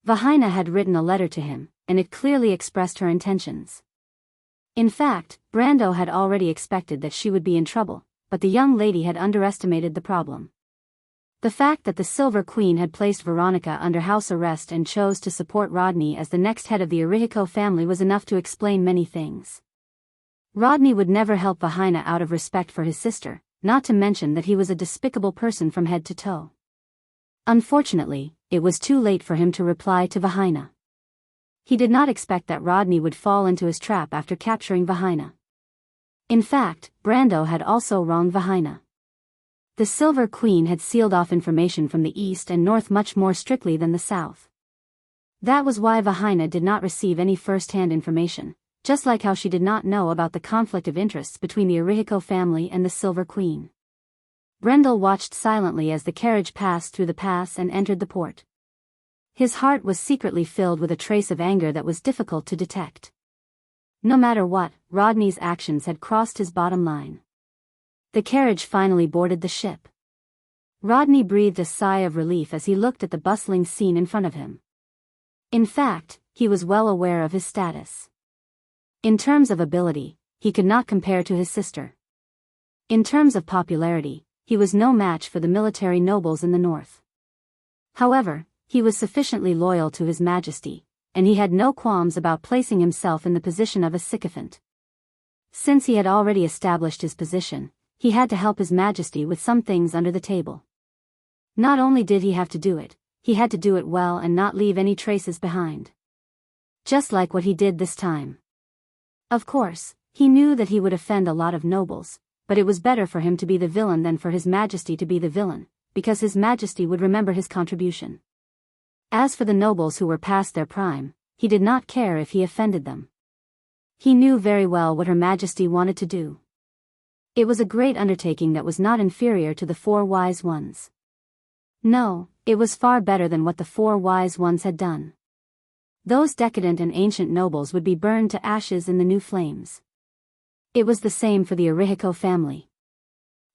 Vahina had written a letter to him, and it clearly expressed her intentions. In fact, Brando had already expected that she would be in trouble, but the young lady had underestimated the problem. The fact that the Silver Queen had placed Veronica under house arrest and chose to support Rodney as the next head of the Errico family was enough to explain many things. Rodney would never help Vahina out of respect for his sister, not to mention that he was a despicable person from head to toe. Unfortunately, it was too late for him to reply to Vahina. He did not expect that Rodney would fall into his trap after capturing Vahina. In fact, Brando had also wronged Vahina. The Silver Queen had sealed off information from the east and north much more strictly than the south. That was why Vahina did not receive any first-hand information, just like how she did not know about the conflict of interests between the Errico family and the Silver Queen. Brendel watched silently as the carriage passed through the pass and entered the port. His heart was secretly filled with a trace of anger that was difficult to detect. No matter what, Rodney's actions had crossed his bottom line. The carriage finally boarded the ship. Rodney breathed a sigh of relief as he looked at the bustling scene in front of him. In fact, he was well aware of his status. In terms of ability, he could not compare to his sister. In terms of popularity, he was no match for the military nobles in the north. However, he was sufficiently loyal to His Majesty, and he had no qualms about placing himself in the position of a sycophant. Since he had already established his position, he had to help His Majesty with some things under the table. Not only did he have to do it, he had to do it well and not leave any traces behind. Just like what he did this time. Of course, he knew that he would offend a lot of nobles, but it was better for him to be the villain than for His Majesty to be the villain, because His Majesty would remember his contribution. As for the nobles who were past their prime, he did not care if he offended them. He knew very well what Her Majesty wanted to do. It was a great undertaking that was not inferior to the 4 wise ones. No, it was far better than what the 4 wise ones had done. Those decadent and ancient nobles would be burned to ashes in the new flames. It was the same for the Errico family.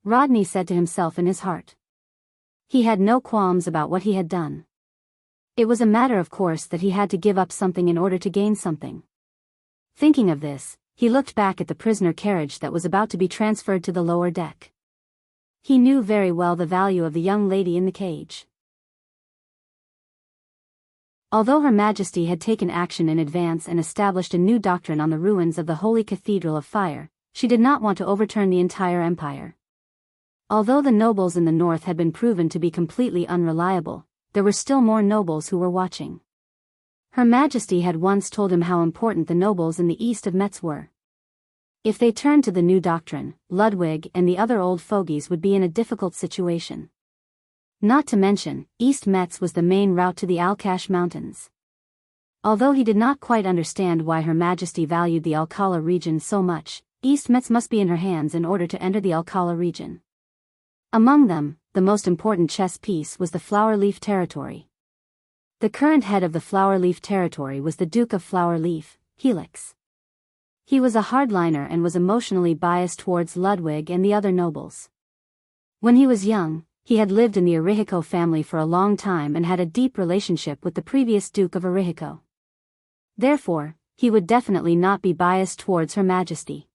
Rodney said to himself in his heart. He had no qualms about what he had done. It was a matter of course that he had to give up something in order to gain something. Thinking of this, he looked back at the prisoner carriage that was about to be transferred to the lower deck. He knew very well the value of the young lady in the cage. Although Her Majesty had taken action in advance and established a new doctrine on the ruins of the Holy Cathedral of Fire, she did not want to overturn the entire empire. Although the nobles in the north had been proven to be completely unreliable, there were still more nobles who were watching. Her Majesty had once told him how important the nobles in the east of Metz were. If they turned to the new doctrine, Ludwig and the other old fogies would be in a difficult situation. Not to mention, East Metz was the main route to the Alcash Mountains. Although he did not quite understand why Her Majesty valued the Alcala region so much, East Metz must be in her hands in order to enter the Alcala region. Among them, the most important chess piece was the Flowerleaf territory. The current head of the Flowerleaf territory was the Duke of Flowerleaf, Helix. He was a hardliner and was emotionally biased towards Ludwig and the other nobles. When he was young, he had lived in the Errico family for a long time and had a deep relationship with the previous Duke of Errico. Therefore, he would definitely not be biased towards Her Majesty.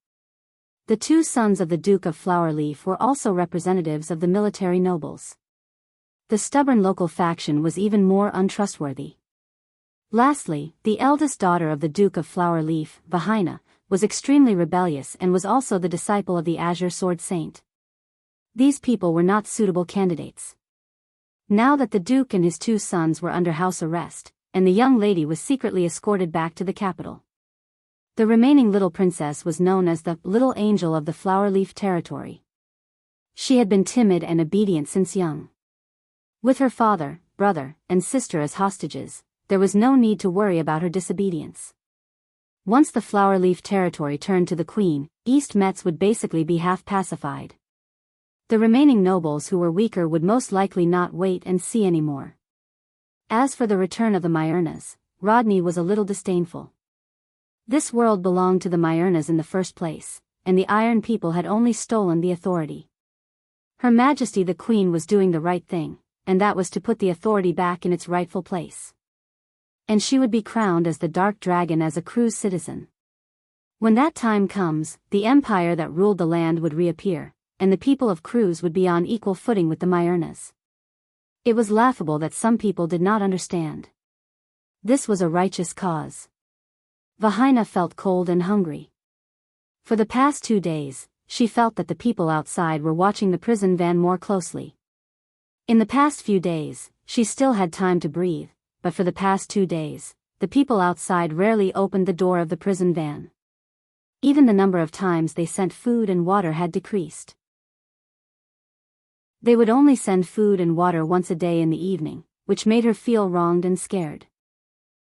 The 2 sons of the Duke of Flowerleaf were also representatives of the military nobles. The stubborn local faction was even more untrustworthy. Lastly, the eldest daughter of the Duke of Flowerleaf, Vahina, was extremely rebellious and was also the disciple of the Azure Sword Saint. These people were not suitable candidates. Now that the Duke and his 2 sons were under house arrest, and the young lady was secretly escorted back to the capital. The remaining little princess was known as the Little Angel of the Flowerleaf territory. She had been timid and obedient since young. With her father, brother, and sister as hostages, there was no need to worry about her disobedience. Once the flower-leaf territory turned to the queen, East Metz would basically be half pacified. The remaining nobles who were weaker would most likely not wait and see anymore. As for the return of the Myrnas, Rodney was a little disdainful. This world belonged to the Myrnas in the first place, and the Iron People had only stolen the authority. Her Majesty the Queen was doing the right thing, and that was to put the authority back in its rightful place. And she would be crowned as the Dark Dragon as a Cruz citizen. When that time comes, the empire that ruled the land would reappear, and the people of Cruz would be on equal footing with the Myrnas. It was laughable that some people did not understand. This was a righteous cause. Vahina felt cold and hungry. For the past 2 days, she felt that the people outside were watching the prison van more closely. In the past few days, she still had time to breathe, but for the past 2 days, the people outside rarely opened the door of the prison van. Even the number of times they sent food and water had decreased. They would only send food and water once a day in the evening, which made her feel wronged and scared.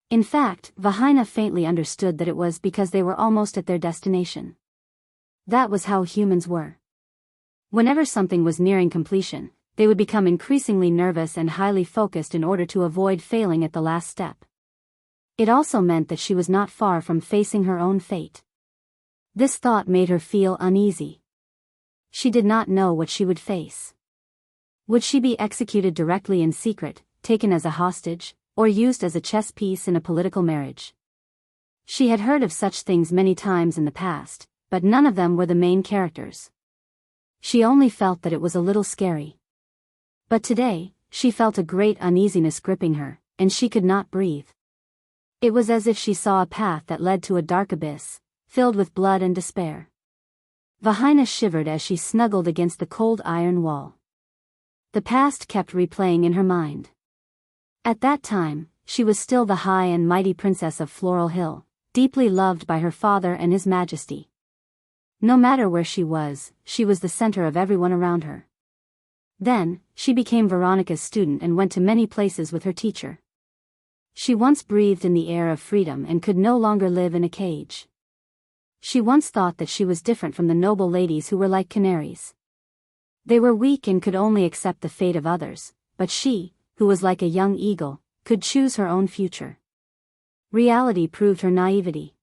In fact, Vahina faintly understood that it was because they were almost at their destination. That was how humans were. Whenever something was nearing completion, they would become increasingly nervous and highly focused in order to avoid failing at the last step. It also meant that she was not far from facing her own fate. This thought made her feel uneasy. She did not know what she would face. Would she be executed directly in secret, taken as a hostage, or used as a chess piece in a political marriage? She had heard of such things many times in the past, but none of them were the main characters. She only felt that it was a little scary. But today, she felt a great uneasiness gripping her, and she could not breathe. It was as if she saw a path that led to a dark abyss, filled with blood and despair. Vahina shivered as she snuggled against the cold iron wall. The past kept replaying in her mind. At that time, she was still the high and mighty princess of Floral Hill, deeply loved by her father and his majesty. No matter where she was the center of everyone around her. Then, she became Veronica's student and went to many places with her teacher. She once breathed in the air of freedom and could no longer live in a cage. She once thought that she was different from the noble ladies who were like canaries. They were weak and could only accept the fate of others, but she, who was like a young eagle, could choose her own future. Reality proved her naivety.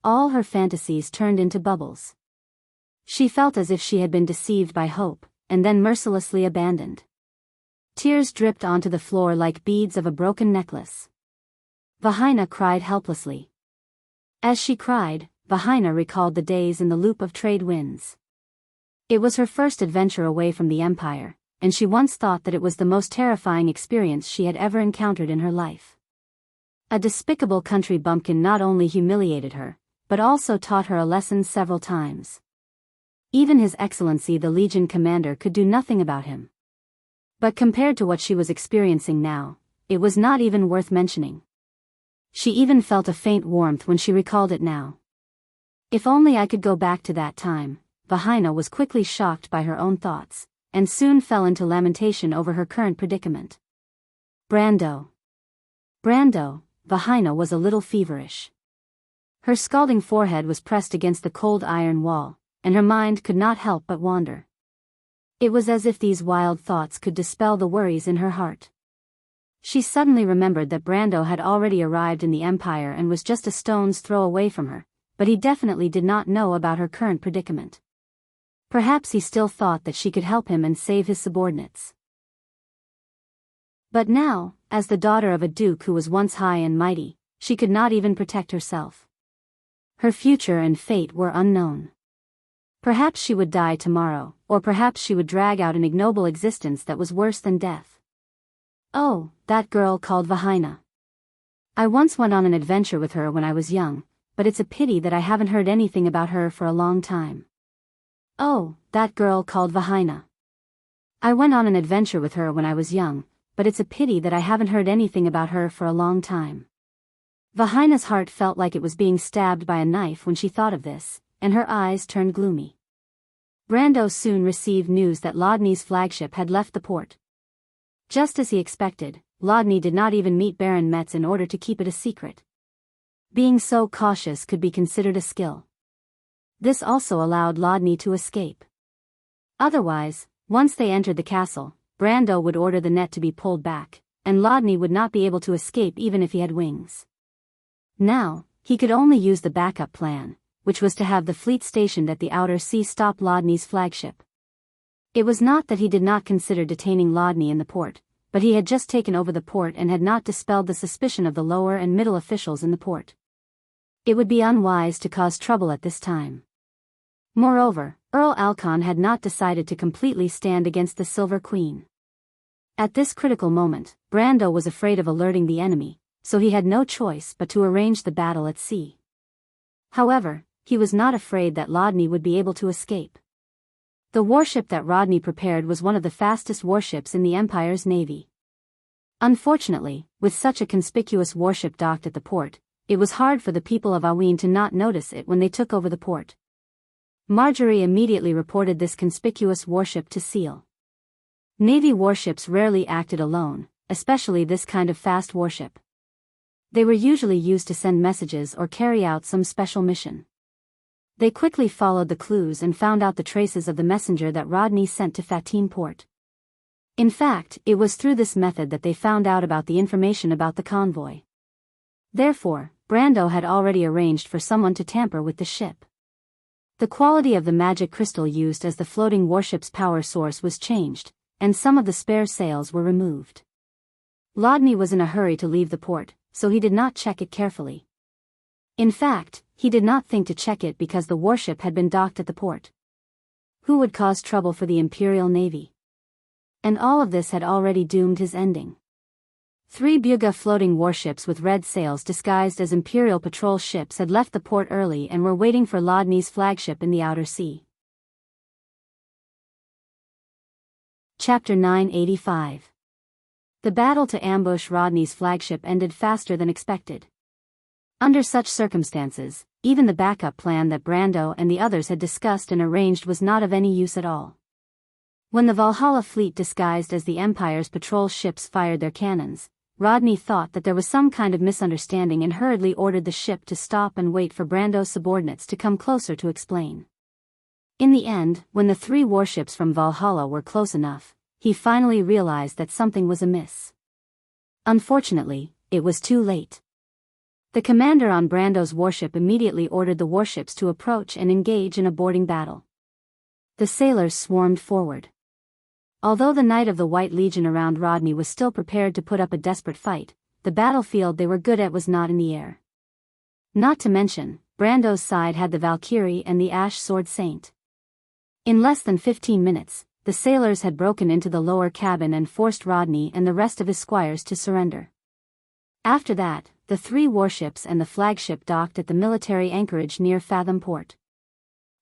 All her fantasies turned into bubbles. She felt as if she had been deceived by hope, and then mercilessly abandoned. Tears dripped onto the floor like beads of a broken necklace. Vahina cried helplessly. As she cried, Vahina recalled the days in the loop of trade winds. It was her first adventure away from the empire, and she once thought that it was the most terrifying experience she had ever encountered in her life. A despicable country bumpkin not only humiliated her, but also taught her a lesson several times. Even His Excellency the Legion commander could do nothing about him. But compared to what she was experiencing now, it was not even worth mentioning. She even felt a faint warmth when she recalled it now. If only I could go back to that time. Vahina was quickly shocked by her own thoughts, and soon fell into lamentation over her current predicament. Brando. Vahina was a little feverish. Her scalding forehead was pressed against the cold iron wall, and her mind could not help but wander. It was as if these wild thoughts could dispel the worries in her heart. She suddenly remembered that Brando had already arrived in the Empire and was just a stone's throw away from her, but he definitely did not know about her current predicament. Perhaps he still thought that she could help him and save his subordinates. But now, as the daughter of a duke who was once high and mighty, she could not even protect herself. Her future and fate were unknown. Perhaps she would die tomorrow, or perhaps she would drag out an ignoble existence that was worse than death. Oh, that girl called Vahina. I once went on an adventure with her when I was young, but it's a pity that I haven't heard anything about her for a long time. Oh, that girl called Vahina. I went on an adventure with her when I was young, but it's a pity that I haven't heard anything about her for a long time. Vahina's heart felt like it was being stabbed by a knife when she thought of this, and her eyes turned gloomy. Brando soon received news that Lodney's flagship had left the port. Just as he expected, Lodney did not even meet Baron Metz in order to keep it a secret. Being so cautious could be considered a skill. This also allowed Lodney to escape. Otherwise, once they entered the castle, Brando would order the net to be pulled back, and Lodney would not be able to escape even if he had wings. Now, he could only use the backup plan, which was to have the fleet stationed at the outer sea stop Lodney's flagship. It was not that he did not consider detaining Lodney in the port, but he had just taken over the port and had not dispelled the suspicion of the lower and middle officials in the port. It would be unwise to cause trouble at this time. Moreover, Earl Alcon had not decided to completely stand against the Silver Queen. At this critical moment, Brando was afraid of alerting the enemy, so he had no choice but to arrange the battle at sea. However, he was not afraid that Lodney would be able to escape. The warship that Rodney prepared was one of the fastest warships in the Empire's navy. Unfortunately, with such a conspicuous warship docked at the port, it was hard for the people of Aween to not notice it when they took over the port. Marjorie immediately reported this conspicuous warship to Seal. Navy warships rarely acted alone, especially this kind of fast warship. They were usually used to send messages or carry out some special mission. They quickly followed the clues and found out the traces of the messenger that Rodney sent to Fatim Port. In fact, it was through this method that they found out about the information about the convoy. Therefore, Brando had already arranged for someone to tamper with the ship. The quality of the magic crystal used as the floating warship's power source was changed, and some of the spare sails were removed. Lodney was in a hurry to leave the port, so he did not check it carefully. In fact, he did not think to check it because the warship had been docked at the port. Who would cause trouble for the Imperial Navy? And all of this had already doomed his ending. 3 Buga floating warships with red sails disguised as Imperial patrol ships had left the port early and were waiting for Lodney's flagship in the outer sea. Chapter 985. The battle to ambush Rodney's flagship ended faster than expected. Under such circumstances, even the backup plan that Brando and the others had discussed and arranged was not of any use at all. When the Valhalla fleet disguised as the Empire's patrol ships fired their cannons, Rodney thought that there was some kind of misunderstanding and hurriedly ordered the ship to stop and wait for Brando's subordinates to come closer to explain. In the end, when the 3 warships from Valhalla were close enough, he finally realized that something was amiss. Unfortunately, it was too late. The commander on Brando's warship immediately ordered the warships to approach and engage in a boarding battle. The sailors swarmed forward. Although the Knight of the White Legion around Rodney was still prepared to put up a desperate fight, the battlefield they were good at was not in the air. Not to mention, Brando's side had the Valkyrie and the Ash Sword Saint. In less than 15 minutes, the sailors had broken into the lower cabin and forced Rodney and the rest of his squires to surrender. After that, the 3 warships and the flagship docked at the military anchorage near Fathom Port.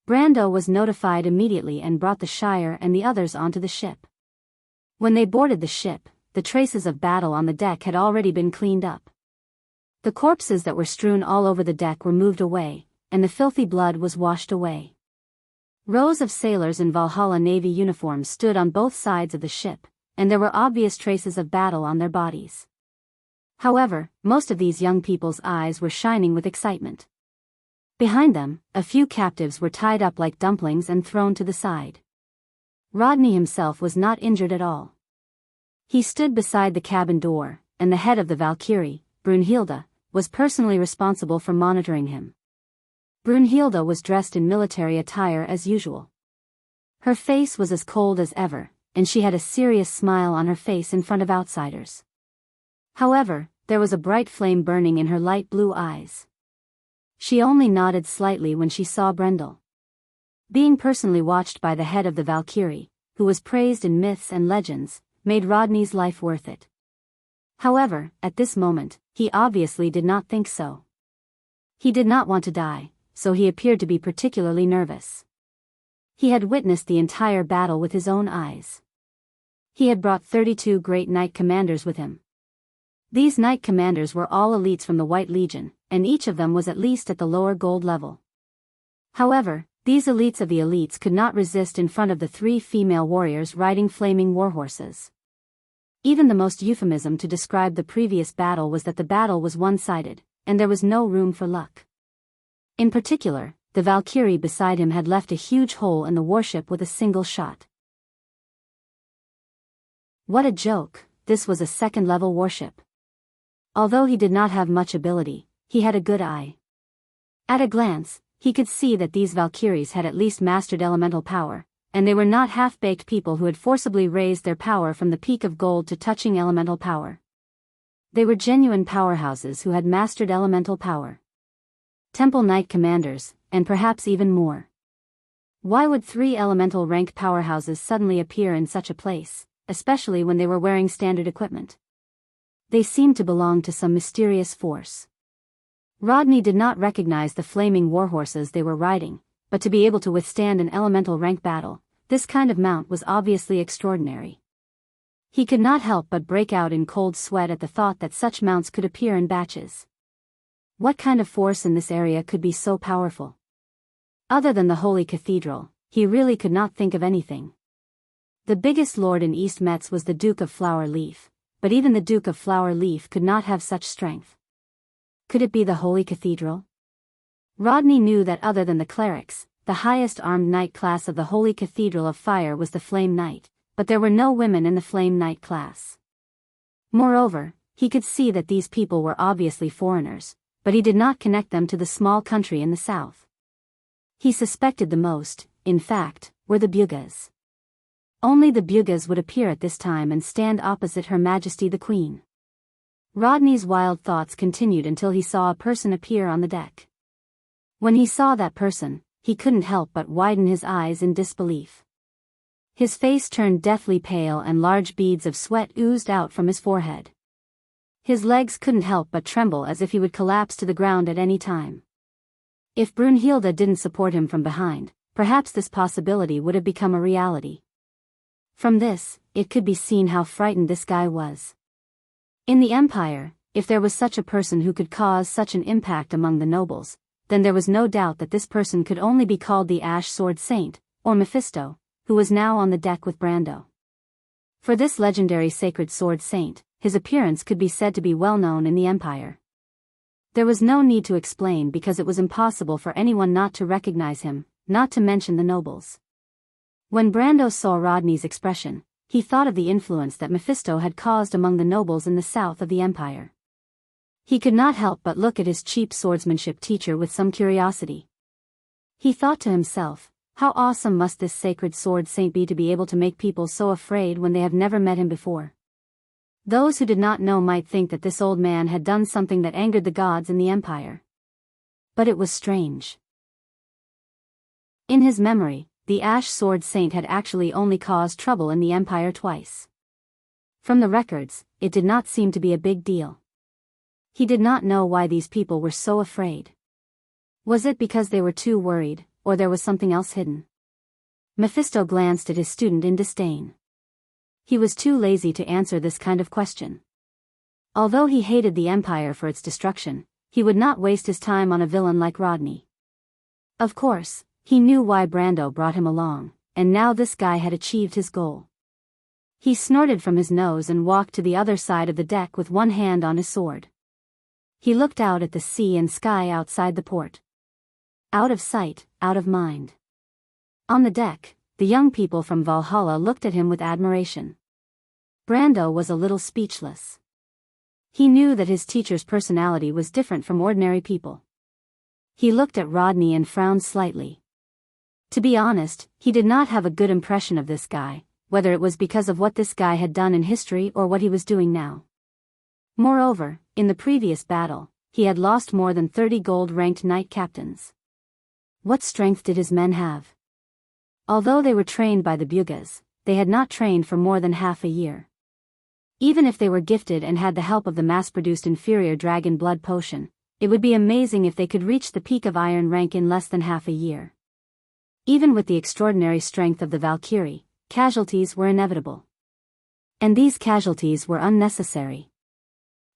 Brando was notified immediately and brought the Shire and the others onto the ship. When they boarded the ship, the traces of battle on the deck had already been cleaned up. The corpses that were strewn all over the deck were moved away, and the filthy blood was washed away. Rows of sailors in Valhalla Navy uniforms stood on both sides of the ship, and there were obvious traces of battle on their bodies. However, most of these young people's eyes were shining with excitement. Behind them, a few captives were tied up like dumplings and thrown to the side. Rodney himself was not injured at all. He stood beside the cabin door, and the head of the Valkyrie, Brunhilde, was personally responsible for monitoring him. Brunhilde was dressed in military attire as usual. Her face was as cold as ever, and she had a serious smile on her face in front of outsiders. However, there was a bright flame burning in her light blue eyes. She only nodded slightly when she saw Brendel. Being personally watched by the head of the Valkyrie, who was praised in myths and legends, made Rodney's life worth it. However, at this moment, he obviously did not think so. He did not want to die, so he appeared to be particularly nervous. He had witnessed the entire battle with his own eyes. He had brought 32 great knight commanders with him. These knight commanders were all elites from the White Legion, and each of them was at least at the lower gold level. However, these elites of the elites could not resist in front of the 3 female warriors riding flaming warhorses. Even the most euphemism to describe the previous battle was that the battle was one-sided, and there was no room for luck. In particular, the Valkyrie beside him had left a huge hole in the warship with a single shot. What a joke, this was a second-level warship. Although he did not have much ability, he had a good eye. At a glance, he could see that these Valkyries had at least mastered elemental power, and they were not half-baked people who had forcibly raised their power from the peak of gold to touching elemental power. They were genuine powerhouses who had mastered elemental power. Temple Knight commanders, and perhaps even more. Why would 3 elemental rank powerhouses suddenly appear in such a place, especially when they were wearing standard equipment? They seemed to belong to some mysterious force. Rodney did not recognize the flaming warhorses they were riding, but to be able to withstand an elemental rank battle, this kind of mount was obviously extraordinary. He could not help but break out in cold sweat at the thought that such mounts could appear in batches. What kind of force in this area could be so powerful? Other than the Holy Cathedral, he really could not think of anything. The biggest lord in East Metz was the Duke of Flower Leaf, but even the Duke of Flower Leaf could not have such strength. Could it be the Holy Cathedral? Rodney knew that other than the clerics, the highest armed knight class of the Holy Cathedral of Fire was the Flame Knight, but there were no women in the Flame Knight class. Moreover, he could see that these people were obviously foreigners, but he did not connect them to the small country in the south. He suspected the most, in fact, were the Bugas. Only the Bugas would appear at this time and stand opposite Her Majesty the Queen. Rodney's wild thoughts continued until he saw a person appear on the deck. When he saw that person, he couldn't help but widen his eyes in disbelief. His face turned deathly pale and large beads of sweat oozed out from his forehead. His legs couldn't help but tremble as if he would collapse to the ground at any time. If Brunhilde didn't support him from behind, perhaps this possibility would have become a reality. From this, it could be seen how frightened this guy was. In the Empire, if there was such a person who could cause such an impact among the nobles, then there was no doubt that this person could only be called the Ash Sword Saint, or Mephisto, who was now on the deck with Brando. For this legendary sacred sword saint, his appearance could be said to be well known in the Empire. There was no need to explain because it was impossible for anyone not to recognize him, not to mention the nobles. When Brando saw Rodney's expression, he thought of the influence that Mephisto had caused among the nobles in the south of the Empire. He could not help but look at his cheap swordsmanship teacher with some curiosity. He thought to himself, how awesome must this sacred sword saint be to be able to make people so afraid when they have never met him before? Those who did not know might think that this old man had done something that angered the gods in the Empire. But it was strange. In his memory, the Ash Sword Saint had actually only caused trouble in the Empire twice. From the records, it did not seem to be a big deal. He did not know why these people were so afraid. Was it because they were too worried, or there was something else hidden? Mephisto glanced at his student in disdain. He was too lazy to answer this kind of question. Although he hated the Empire for its destruction, he would not waste his time on a villain like Rodney. Of course, he knew why Brando brought him along, and now this guy had achieved his goal. He snorted from his nose and walked to the other side of the deck with one hand on his sword. He looked out at the sea and sky outside the port. Out of sight, out of mind. On the deck, the young people from Valhalla looked at him with admiration. Brando was a little speechless. He knew that his teacher's personality was different from ordinary people. He looked at Rodney and frowned slightly. To be honest, he did not have a good impression of this guy, whether it was because of what this guy had done in history or what he was doing now. Moreover, in the previous battle, he had lost more than 30 gold-ranked knight captains. What strength did his men have? Although they were trained by the Bugas, they had not trained for more than half a year. Even if they were gifted and had the help of the mass-produced inferior dragon blood potion, it would be amazing if they could reach the peak of iron rank in less than half a year. Even with the extraordinary strength of the Valkyrie, casualties were inevitable. And these casualties were unnecessary.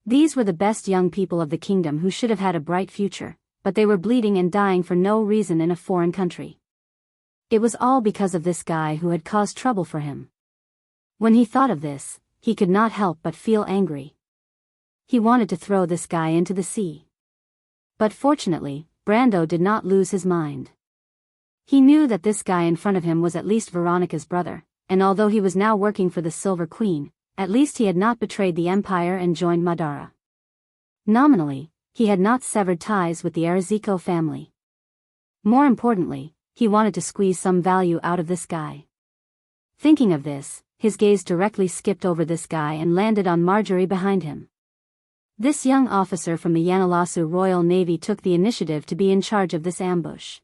These were the best young people of the kingdom who should have had a bright future, but they were bleeding and dying for no reason in a foreign country. It was all because of this guy who had caused trouble for him. When he thought of this, he could not help but feel angry. He wanted to throw this guy into the sea. But fortunately, Brando did not lose his mind. He knew that this guy in front of him was at least Veronica's brother, and although he was now working for the Silver Queen, at least he had not betrayed the Empire and joined Madara. Nominally, he had not severed ties with the Arazico family. More importantly, he wanted to squeeze some value out of this guy. Thinking of this, his gaze directly skipped over this guy and landed on Marjorie behind him. This young officer from the Yanallasu Royal Navy took the initiative to be in charge of this ambush.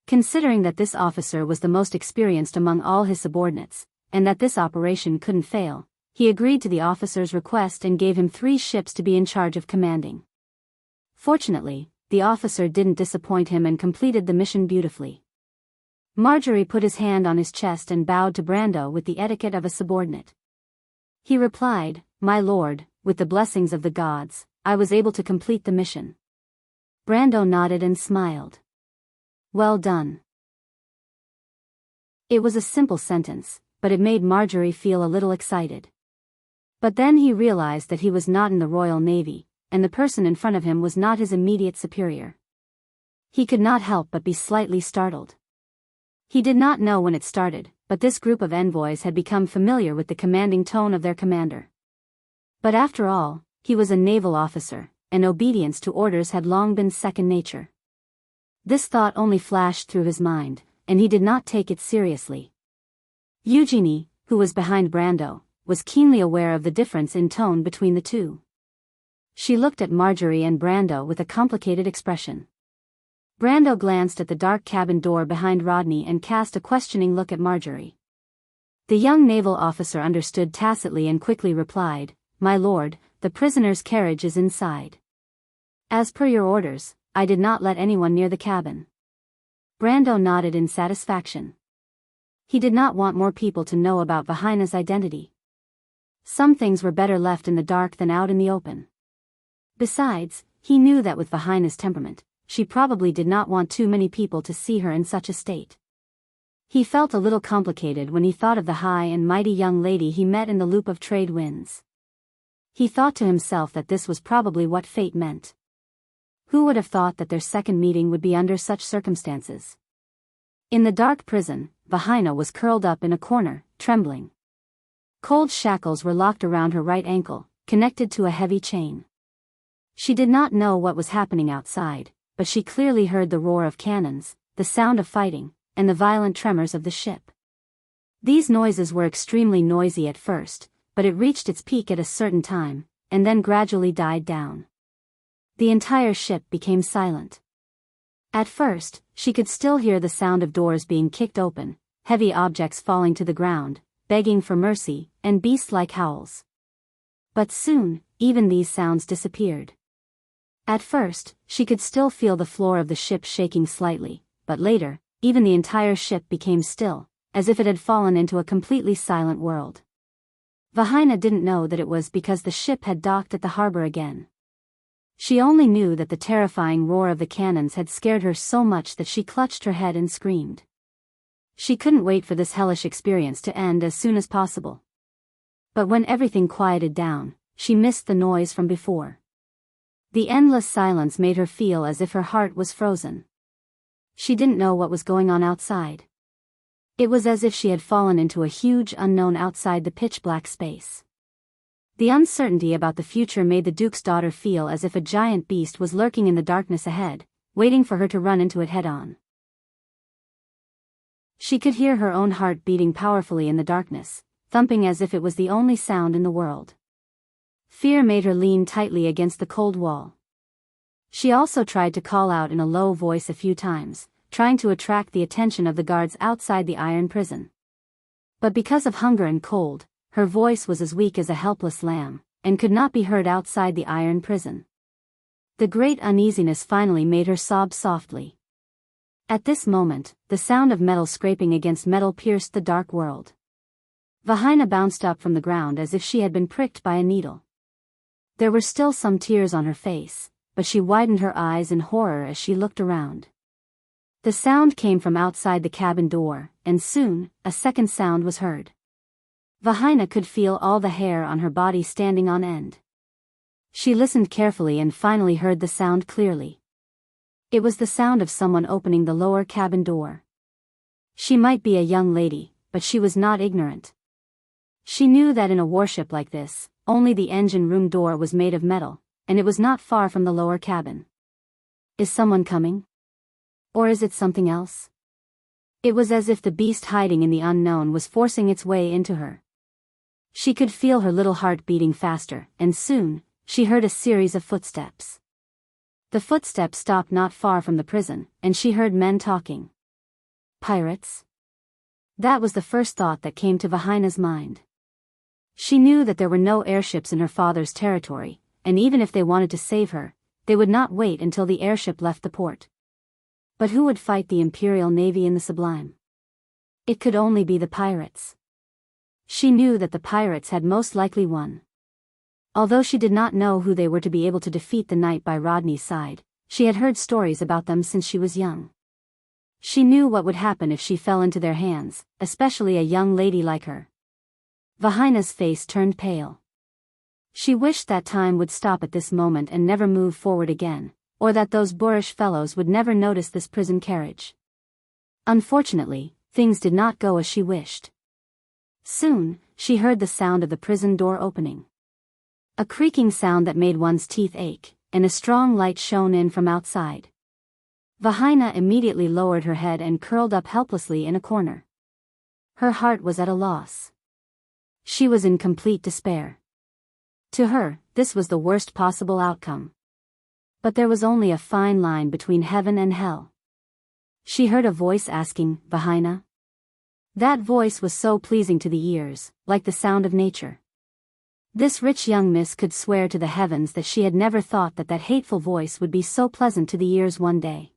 Considering that this officer was the most experienced among all his subordinates, and that this operation couldn't fail, he agreed to the officer's request and gave him 3 ships to be in charge of commanding. Fortunately, the officer didn't disappoint him and completed the mission beautifully. Marjorie put his hand on his chest and bowed to Brando with the etiquette of a subordinate. He replied, "My lord, with the blessings of the gods, I was able to complete the mission." Brando nodded and smiled. "Well done." It was a simple sentence, but it made Marjorie feel a little excited. But then he realized that he was not in the Royal Navy, and the person in front of him was not his immediate superior. He could not help but be slightly startled. He did not know when it started, but this group of envoys had become familiar with the commanding tone of their commander. But after all, he was a naval officer, and obedience to orders had long been second nature. This thought only flashed through his mind, and he did not take it seriously. Eugenie, who was behind Brando, was keenly aware of the difference in tone between the two. She looked at Marjorie and Brando with a complicated expression. Brando glanced at the dark cabin door behind Rodney and cast a questioning look at Marjorie. The young naval officer understood tacitly and quickly replied, "My lord, the prisoner's carriage is inside." "As per your orders, I did not let anyone near the cabin." Brando nodded in satisfaction. He did not want more people to know about Vahina's identity. Some things were better left in the dark than out in the open. Besides, he knew that with Vahina's temperament, she probably did not want too many people to see her in such a state. He felt a little complicated when he thought of the high and mighty young lady he met in the loop of trade winds. He thought to himself that this was probably what fate meant. Who would have thought that their second meeting would be under such circumstances? In the dark prison, Vahina was curled up in a corner, trembling. Cold shackles were locked around her right ankle, connected to a heavy chain. She did not know what was happening outside, but she clearly heard the roar of cannons, the sound of fighting, and the violent tremors of the ship. These noises were extremely noisy at first, but it reached its peak at a certain time, and then gradually died down. The entire ship became silent. At first, she could still hear the sound of doors being kicked open, heavy objects falling to the ground, begging for mercy, and beast-like howls. But soon, even these sounds disappeared. At first, she could still feel the floor of the ship shaking slightly, but later, even the entire ship became still, as if it had fallen into a completely silent world. Vahina didn't know that it was because the ship had docked at the harbor again. She only knew that the terrifying roar of the cannons had scared her so much that she clutched her head and screamed. She couldn't wait for this hellish experience to end as soon as possible. But when everything quieted down, she missed the noise from before. The endless silence made her feel as if her heart was frozen. She didn't know what was going on outside. It was as if she had fallen into a huge unknown outside the pitch-black space. The uncertainty about the future made the Duke's daughter feel as if a giant beast was lurking in the darkness ahead, waiting for her to run into it head-on. She could hear her own heart beating powerfully in the darkness, thumping as if it was the only sound in the world. Fear made her lean tightly against the cold wall. She also tried to call out in a low voice a few times, trying to attract the attention of the guards outside the iron prison. But because of hunger and cold, her voice was as weak as a helpless lamb, and could not be heard outside the iron prison. The great uneasiness finally made her sob softly. At this moment, the sound of metal scraping against metal pierced the dark world. Vahina bounced up from the ground as if she had been pricked by a needle. There were still some tears on her face, but she widened her eyes in horror as she looked around. The sound came from outside the cabin door, and soon, a second sound was heard. Vahina could feel all the hair on her body standing on end. She listened carefully and finally heard the sound clearly. It was the sound of someone opening the lower cabin door. She might be a young lady, but she was not ignorant. She knew that in a warship like this, only the engine room door was made of metal, and it was not far from the lower cabin. Is someone coming? Or is it something else? It was as if the beast hiding in the unknown was forcing its way into her. She could feel her little heart beating faster, and soon, she heard a series of footsteps. The footsteps stopped not far from the prison, and she heard men talking. Pirates? That was the first thought that came to Vahina's mind. She knew that there were no airships in her father's territory, and even if they wanted to save her, they would not wait until the airship left the port. But who would fight the Imperial Navy in the Sublime? It could only be the pirates. She knew that the pirates had most likely won. Although she did not know who they were to be able to defeat the knight by Rodney's side, she had heard stories about them since she was young. She knew what would happen if she fell into their hands, especially a young lady like her. Vahina's face turned pale. She wished that time would stop at this moment and never move forward again, or that those boorish fellows would never notice this prison carriage. Unfortunately, things did not go as she wished. Soon, she heard the sound of the prison door opening. A creaking sound that made one's teeth ache, and a strong light shone in from outside. Vahina immediately lowered her head and curled up helplessly in a corner. Her heart was at a loss. She was in complete despair. To her, this was the worst possible outcome. But there was only a fine line between heaven and hell. She heard a voice asking, "Vahina?" That voice was so pleasing to the ears, like the sound of nature. This rich young miss could swear to the heavens that she had never thought that that hateful voice would be so pleasant to the ears one day.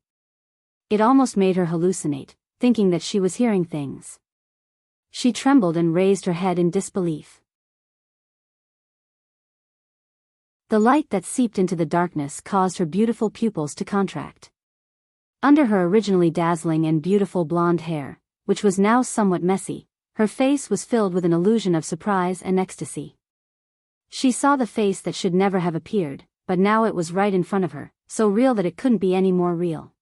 It almost made her hallucinate, thinking that she was hearing things. She trembled and raised her head in disbelief. The light that seeped into the darkness caused her beautiful pupils to contract. Under her originally dazzling and beautiful blonde hair, which was now somewhat messy, her face was filled with an illusion of surprise and ecstasy. She saw the face that should never have appeared, but now it was right in front of her, so real that it couldn't be any more real.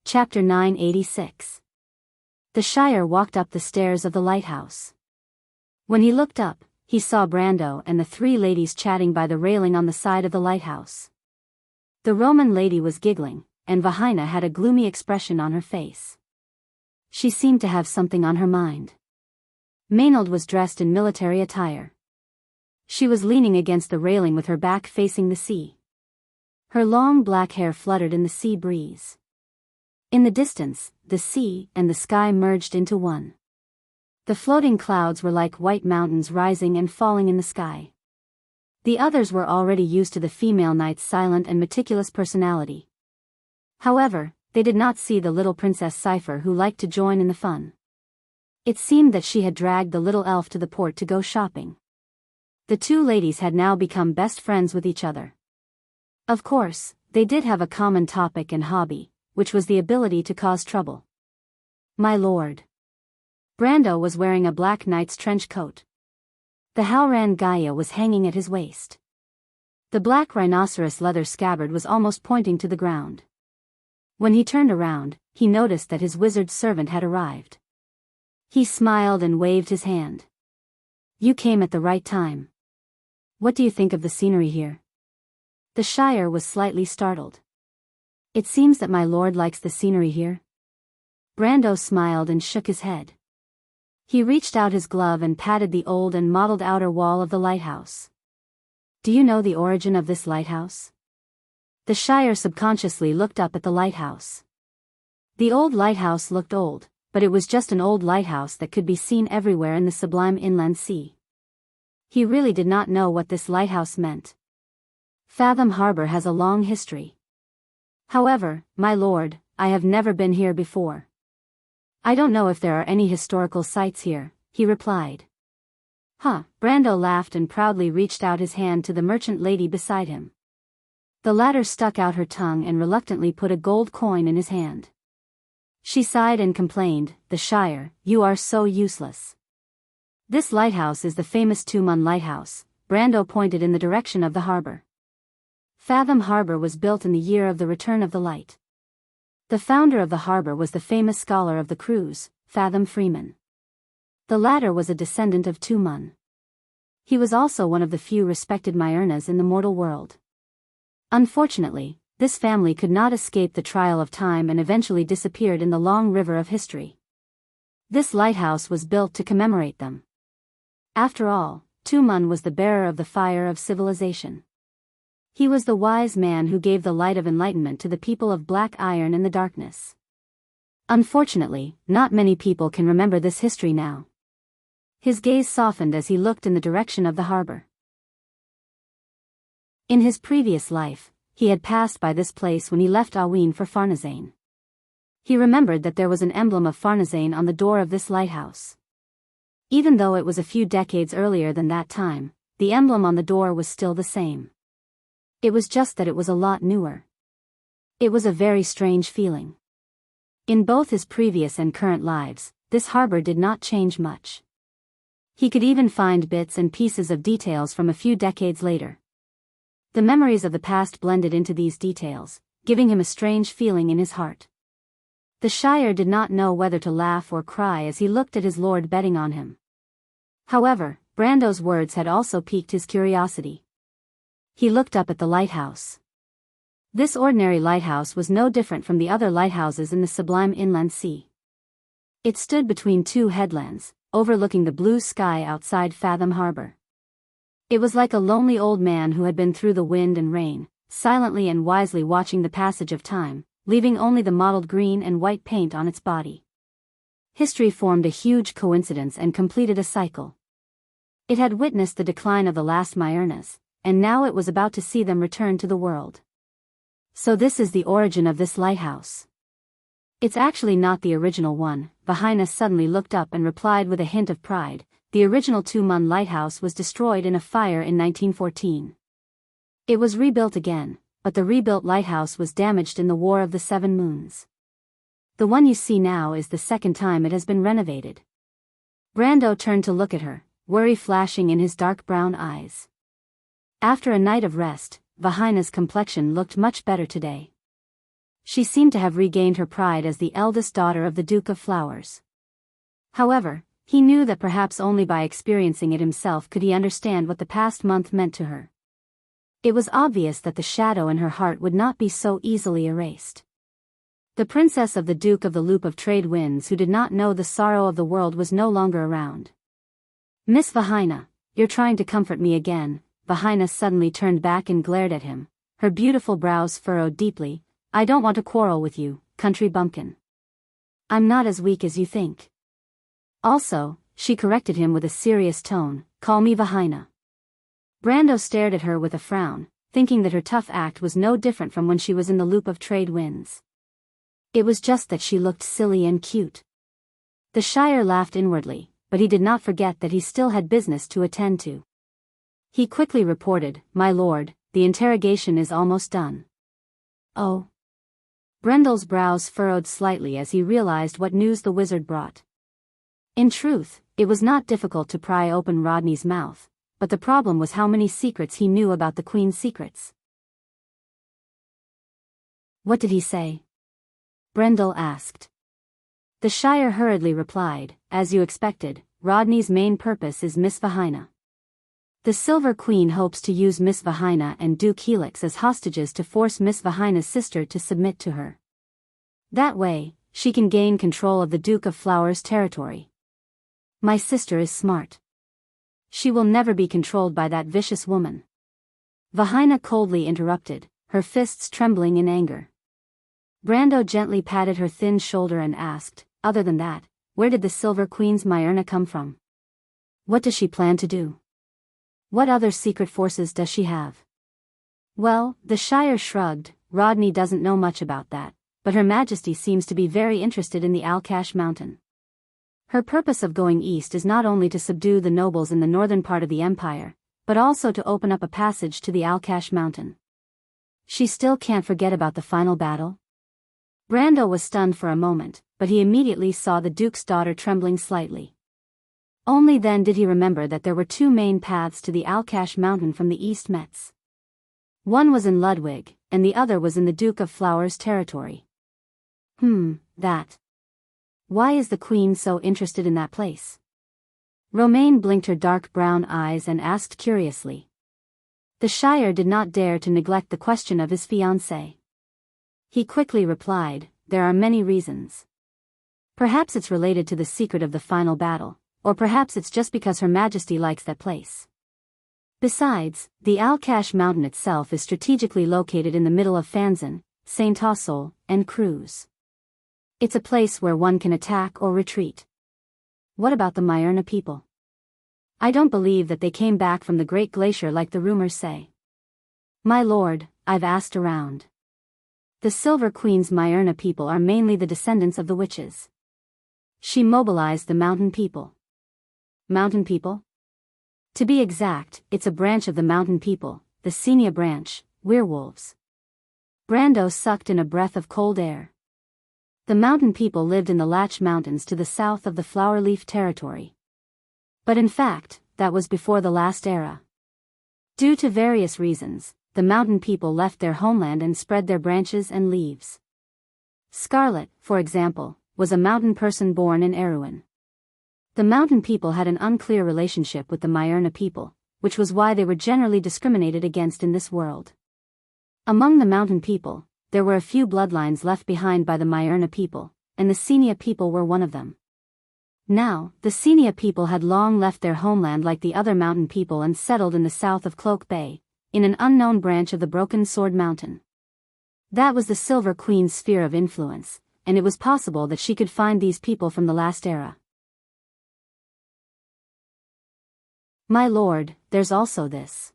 Chapter 986. The Shire walked up the stairs of the lighthouse. When he looked up, he saw Brando and the three ladies chatting by the railing on the side of the lighthouse. The Roman lady was giggling, and Vahina had a gloomy expression on her face. She seemed to have something on her mind. Maynard was dressed in military attire. She was leaning against the railing with her back facing the sea. Her long black hair fluttered in the sea breeze. In the distance, the sea and the sky merged into one. The floating clouds were like white mountains rising and falling in the sky. The others were already used to the female knight's silent and meticulous personality. However, they did not see the little Princess Cypher who liked to join in the fun. It seemed that she had dragged the little elf to the port to go shopping. The two ladies had now become best friends with each other. Of course, they did have a common topic and hobby, which was the ability to cause trouble. My lord. Brando was wearing a black knight's trench coat. The Halran Gaia was hanging at his waist. The black rhinoceros leather scabbard was almost pointing to the ground. When he turned around, he noticed that his wizard servant had arrived. He smiled and waved his hand. You came at the right time. What do you think of the scenery here? The Shire was slightly startled. It seems that my lord likes the scenery here. Brando smiled and shook his head. He reached out his glove and patted the old and mottled outer wall of the lighthouse. Do you know the origin of this lighthouse? The Shire subconsciously looked up at the lighthouse. The old lighthouse looked old, but it was just an old lighthouse that could be seen everywhere in the sublime inland sea. He really did not know what this lighthouse meant. Fathom Harbor has a long history. However, my lord, I have never been here before. I don't know if there are any historical sites here, he replied. Huh, Brando laughed and proudly reached out his hand to the merchant lady beside him. The latter stuck out her tongue and reluctantly put a gold coin in his hand. She sighed and complained, the Shire, you are so useless. This lighthouse is the famous Tumon lighthouse. Brando pointed in the direction of the harbor. Fathom Harbor was built in the year of the return of the light. The founder of the harbor was the famous scholar of the cruise, Fathom Freeman. The latter was a descendant of Tumun. He was also one of the few respected Myrnas in the mortal world. Unfortunately, this family could not escape the trial of time and eventually disappeared in the long river of history. This lighthouse was built to commemorate them. After all, Tumun was the bearer of the fire of civilization. He was the wise man who gave the light of enlightenment to the people of Black Iron in the darkness. Unfortunately, not many people can remember this history now. His gaze softened as he looked in the direction of the harbor. In his previous life, he had passed by this place when he left Aween for Farnazane. He remembered that there was an emblem of Farnazane on the door of this lighthouse. Even though it was a few decades earlier than that time, the emblem on the door was still the same. It was just that it was a lot newer. It was a very strange feeling. In both his previous and current lives, this harbor did not change much. He could even find bits and pieces of details from a few decades later. The memories of the past blended into these details, giving him a strange feeling in his heart. The Shire did not know whether to laugh or cry as he looked at his lord betting on him. However, Brando's words had also piqued his curiosity. He looked up at the lighthouse. This ordinary lighthouse was no different from the other lighthouses in the sublime inland sea. It stood between two headlands, overlooking the blue sky outside Fathom Harbor. It was like a lonely old man who had been through the wind and rain, silently and wisely watching the passage of time, leaving only the mottled green and white paint on its body. History formed a huge coincidence and completed a cycle. It had witnessed the decline of the last Myrnas, and now it was about to see them return to the world. So this is the origin of this lighthouse. It's actually not the original one, Vahina suddenly looked up and replied with a hint of pride. The original Tumun lighthouse was destroyed in a fire in 1914. It was rebuilt again, but the rebuilt lighthouse was damaged in the War of the Seven Moons. The one you see now is the second time it has been renovated. Brando turned to look at her, worry flashing in his dark brown eyes. After a night of rest, Vahina's complexion looked much better today. She seemed to have regained her pride as the eldest daughter of the Duke of Flowers. However, he knew that perhaps only by experiencing it himself could he understand what the past month meant to her. It was obvious that the shadow in her heart would not be so easily erased. The princess of the Duke of the Loop of Trade Winds who did not know the sorrow of the world was no longer around. "Miss Vahina, you're trying to comfort me again." Vahina suddenly turned back and glared at him, her beautiful brows furrowed deeply. "I don't want to quarrel with you, country bumpkin. I'm not as weak as you think. Also," she corrected him with a serious tone, "call me Vahina." Brando stared at her with a frown, thinking that her tough act was no different from when she was in the Loop of Trade Winds. It was just that she looked silly and cute. The Shire laughed inwardly, but he did not forget that he still had business to attend to. He quickly reported, "My lord, the interrogation is almost done." "Oh." Brendel's brows furrowed slightly as he realized what news the wizard brought. In truth, it was not difficult to pry open Rodney's mouth, but the problem was how many secrets he knew about the Queen's secrets. "What did he say?" Brendel asked. The Shire hurriedly replied, "As you expected, Rodney's main purpose is Miss Vahina. The Silver Queen hopes to use Miss Vahina and Duke Helix as hostages to force Miss Vahina's sister to submit to her. That way, she can gain control of the Duke of Flowers' territory. My sister is smart. She will never be controlled by that vicious woman." Vahina coldly interrupted, her fists trembling in anger. Brando gently patted her thin shoulder and asked, "Other than that, where did the Silver Queen's Myrna come from? What does she plan to do? What other secret forces does she have?" "Well," the Shire shrugged, "Rodney doesn't know much about that, but Her Majesty seems to be very interested in the Alkash Mountain. Her purpose of going east is not only to subdue the nobles in the northern part of the empire, but also to open up a passage to the Alkash Mountain. She still can't forget about the final battle?" Brando was stunned for a moment, but he immediately saw the Duke's daughter trembling slightly. Only then did he remember that there were two main paths to the Alkash Mountain from the East Metz. One was in Ludwig, and the other was in the Duke of Flowers' territory. That. Why is the Queen so interested in that place? Romaine blinked her dark brown eyes and asked curiously. The Shire did not dare to neglect the question of his fiancée. He quickly replied, there are many reasons. Perhaps it's related to the secret of the final battle, or perhaps it's just because Her Majesty likes that place. Besides, the Al-Kash mountain itself is strategically located in the middle of Fanzan, Saint-Ossol, and Cruz. It's a place where one can attack or retreat. What about the Myrna people? I don't believe that they came back from the Great Glacier like the rumors say. My lord, I've asked around. The Silver Queen's Myrna people are mainly the descendants of the witches. She mobilized the mountain people. Mountain people? To be exact, it's a branch of the mountain people, the Senia branch, werewolves. Brando sucked in a breath of cold air. The mountain people lived in the Latch Mountains to the south of the Flowerleaf territory. But in fact, that was before the last era. Due to various reasons, the mountain people left their homeland and spread their branches and leaves. Scarlet, for example, was a mountain person born in Erewhon. The mountain people had an unclear relationship with the Myrna people, which was why they were generally discriminated against in this world. Among the mountain people, there were a few bloodlines left behind by the Myrna people, and the Senia people were one of them. Now, the Senia people had long left their homeland like the other mountain people and settled in the south of Cloak Bay, in an unknown branch of the Broken Sword Mountain. That was the Silver Queen's sphere of influence, and it was possible that she could find these people from the last era. My lord, there's also this.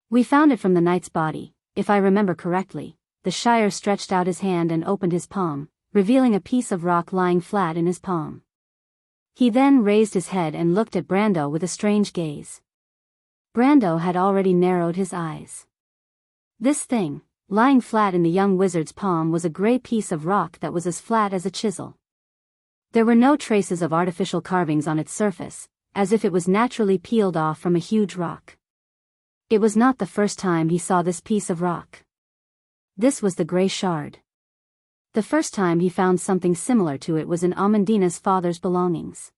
We found it from the knight's body, if I remember correctly. The Shire stretched out his hand and opened his palm, revealing a piece of rock lying flat in his palm. He then raised his head and looked at Brando with a strange gaze. Brando had already narrowed his eyes. This thing, lying flat in the young wizard's palm, was a gray piece of rock that was as flat as a chisel. There were no traces of artificial carvings on its surface, as if it was naturally peeled off from a huge rock. It was not the first time he saw this piece of rock. This was the gray shard. The first time he found something similar to it was in Amandina's father's belongings.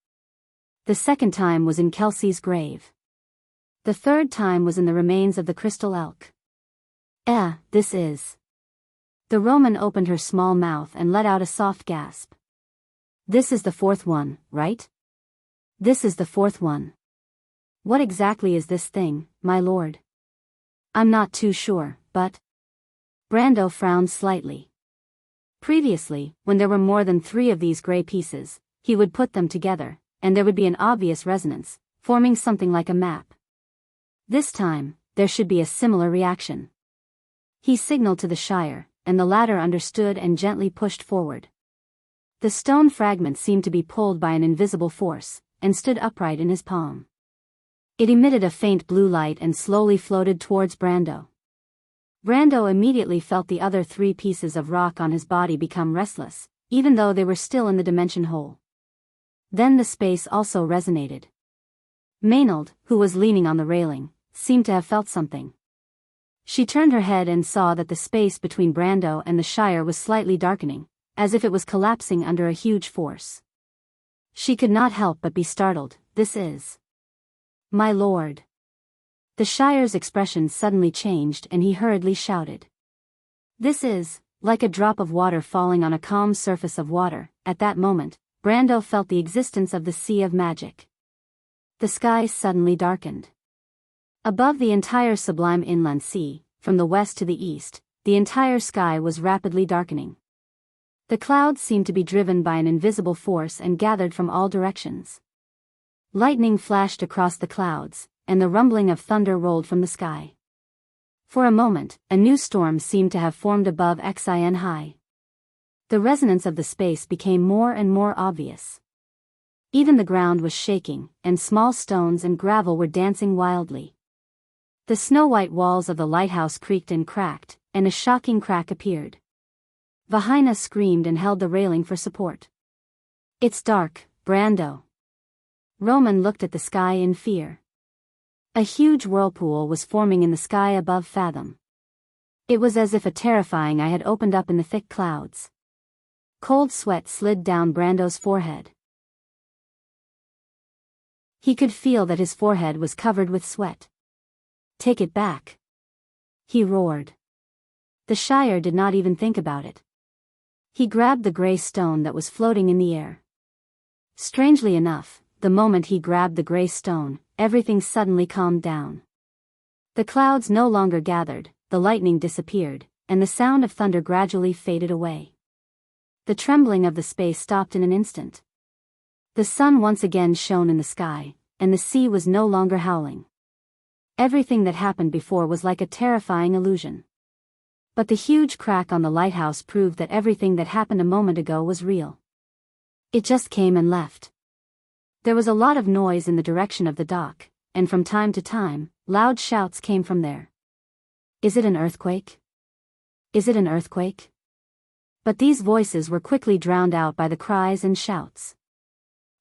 The second time was in Kelsey's grave. The third time was in the remains of the crystal elk. This is. The Roman opened her small mouth and let out a soft gasp. This is the fourth one, right? This is the fourth one. What exactly is this thing, my lord? I'm not too sure, but... Brando frowned slightly. Previously, when there were more than 3 of these gray pieces, he would put them together, and there would be an obvious resonance, forming something like a map. This time, there should be a similar reaction. He signaled to the Shire, and the latter understood and gently pushed forward. The stone fragment seemed to be pulled by an invisible force, and stood upright in his palm. It emitted a faint blue light and slowly floated towards Brando. Brando immediately felt the other 3 pieces of rock on his body become restless, even though they were still in the dimension hole. Then the space also resonated. Maynard, who was leaning on the railing, seemed to have felt something. She turned her head and saw that the space between Brando and the Shire was slightly darkening, as if it was collapsing under a huge force. She could not help but be startled. This is... My lord. The Shire's expression suddenly changed and he hurriedly shouted. This is, like a drop of water falling on a calm surface of water. At that moment, Brando felt the existence of the Sea of Magic. The sky suddenly darkened. Above the entire sublime inland sea, from the west to the east, the entire sky was rapidly darkening. The clouds seemed to be driven by an invisible force and gathered from all directions. Lightning flashed across the clouds, and the rumbling of thunder rolled from the sky. For a moment, a new storm seemed to have formed above Xin High. The resonance of the space became more and more obvious. Even the ground was shaking, and small stones and gravel were dancing wildly. The snow-white walls of the lighthouse creaked and cracked, and a shocking crack appeared. Vahina screamed and held the railing for support. It's dark, Brando. Roman looked at the sky in fear. A huge whirlpool was forming in the sky above Fathom. It was as if a terrifying eye had opened up in the thick clouds. Cold sweat slid down Brando's forehead. He could feel that his forehead was covered with sweat. "Take it back," he roared. The Shire did not even think about it. He grabbed the gray stone that was floating in the air. Strangely enough, the moment he grabbed the gray stone, everything suddenly calmed down. The clouds no longer gathered, the lightning disappeared, and the sound of thunder gradually faded away. The trembling of the space stopped in an instant. The sun once again shone in the sky, and the sea was no longer howling. Everything that happened before was like a terrifying illusion. But the huge crack on the lighthouse proved that everything that happened a moment ago was real. It just came and left. There was a lot of noise in the direction of the dock, and from time to time, loud shouts came from there. "Is it an earthquake? Is it an earthquake?" But these voices were quickly drowned out by the cries and shouts.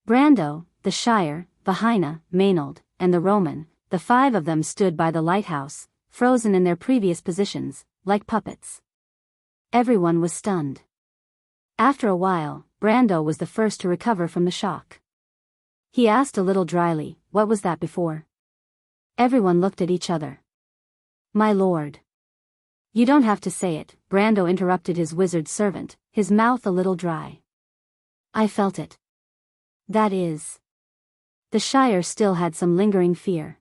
Brando, the Shire, Vahina, Maynard, and the Roman, the 5 of them stood by the lighthouse, frozen in their previous positions, like puppets. Everyone was stunned. After a while, Brando was the first to recover from the shock. He asked a little dryly, "What was that before?" Everyone looked at each other. "My lord." "You don't have to say it," Brando interrupted his wizard servant, his mouth a little dry. "I felt it." "That is." The Shire still had some lingering fear.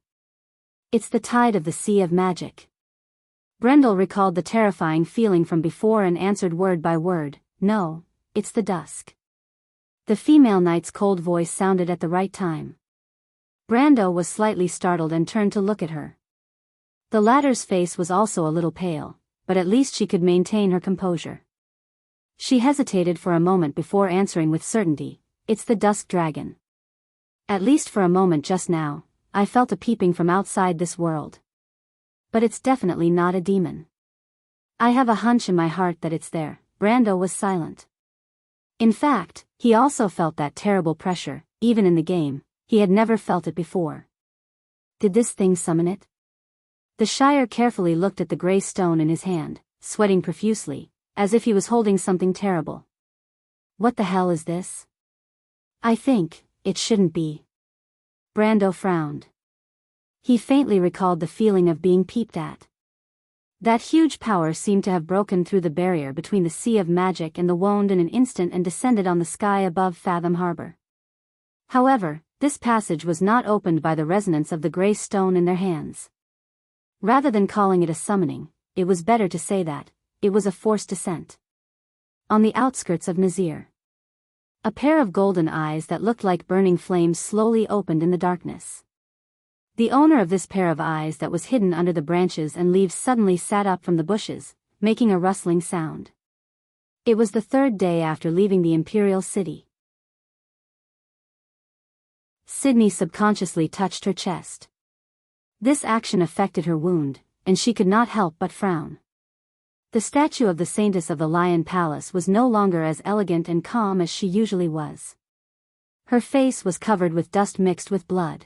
"It's the tide of the Sea of Magic." Brendel recalled the terrifying feeling from before and answered word by word, "No, it's the dusk." The female knight's cold voice sounded at the right time. Brando was slightly startled and turned to look at her. The latter's face was also a little pale, but at least she could maintain her composure. She hesitated for a moment before answering with certainty, "It's the dusk dragon. At least for a moment just now, I felt a peeping from outside this world. But it's definitely not a demon. I have a hunch in my heart that it's there." Brando was silent. In fact, he also felt that terrible pressure, even in the game. He had never felt it before. Did this thing summon it? The Shire carefully looked at the gray stone in his hand, sweating profusely, as if he was holding something terrible. "What the hell is this?" "I think it shouldn't be." Brando frowned. He faintly recalled the feeling of being peeped at. That huge power seemed to have broken through the barrier between the Sea of Magic and the Wand in an instant and descended on the sky above Fathom Harbor. However, this passage was not opened by the resonance of the gray stone in their hands. Rather than calling it a summoning, it was better to say that it was a forced descent. On the outskirts of Nazir, a pair of golden eyes that looked like burning flames slowly opened in the darkness. The owner of this pair of eyes that was hidden under the branches and leaves suddenly sat up from the bushes, making a rustling sound. It was the 3rd day after leaving the Imperial City. Sydney subconsciously touched her chest. This action affected her wound, and she could not help but frown. The statue of the Saintess of the Lion Palace was no longer as elegant and calm as she usually was. Her face was covered with dust mixed with blood.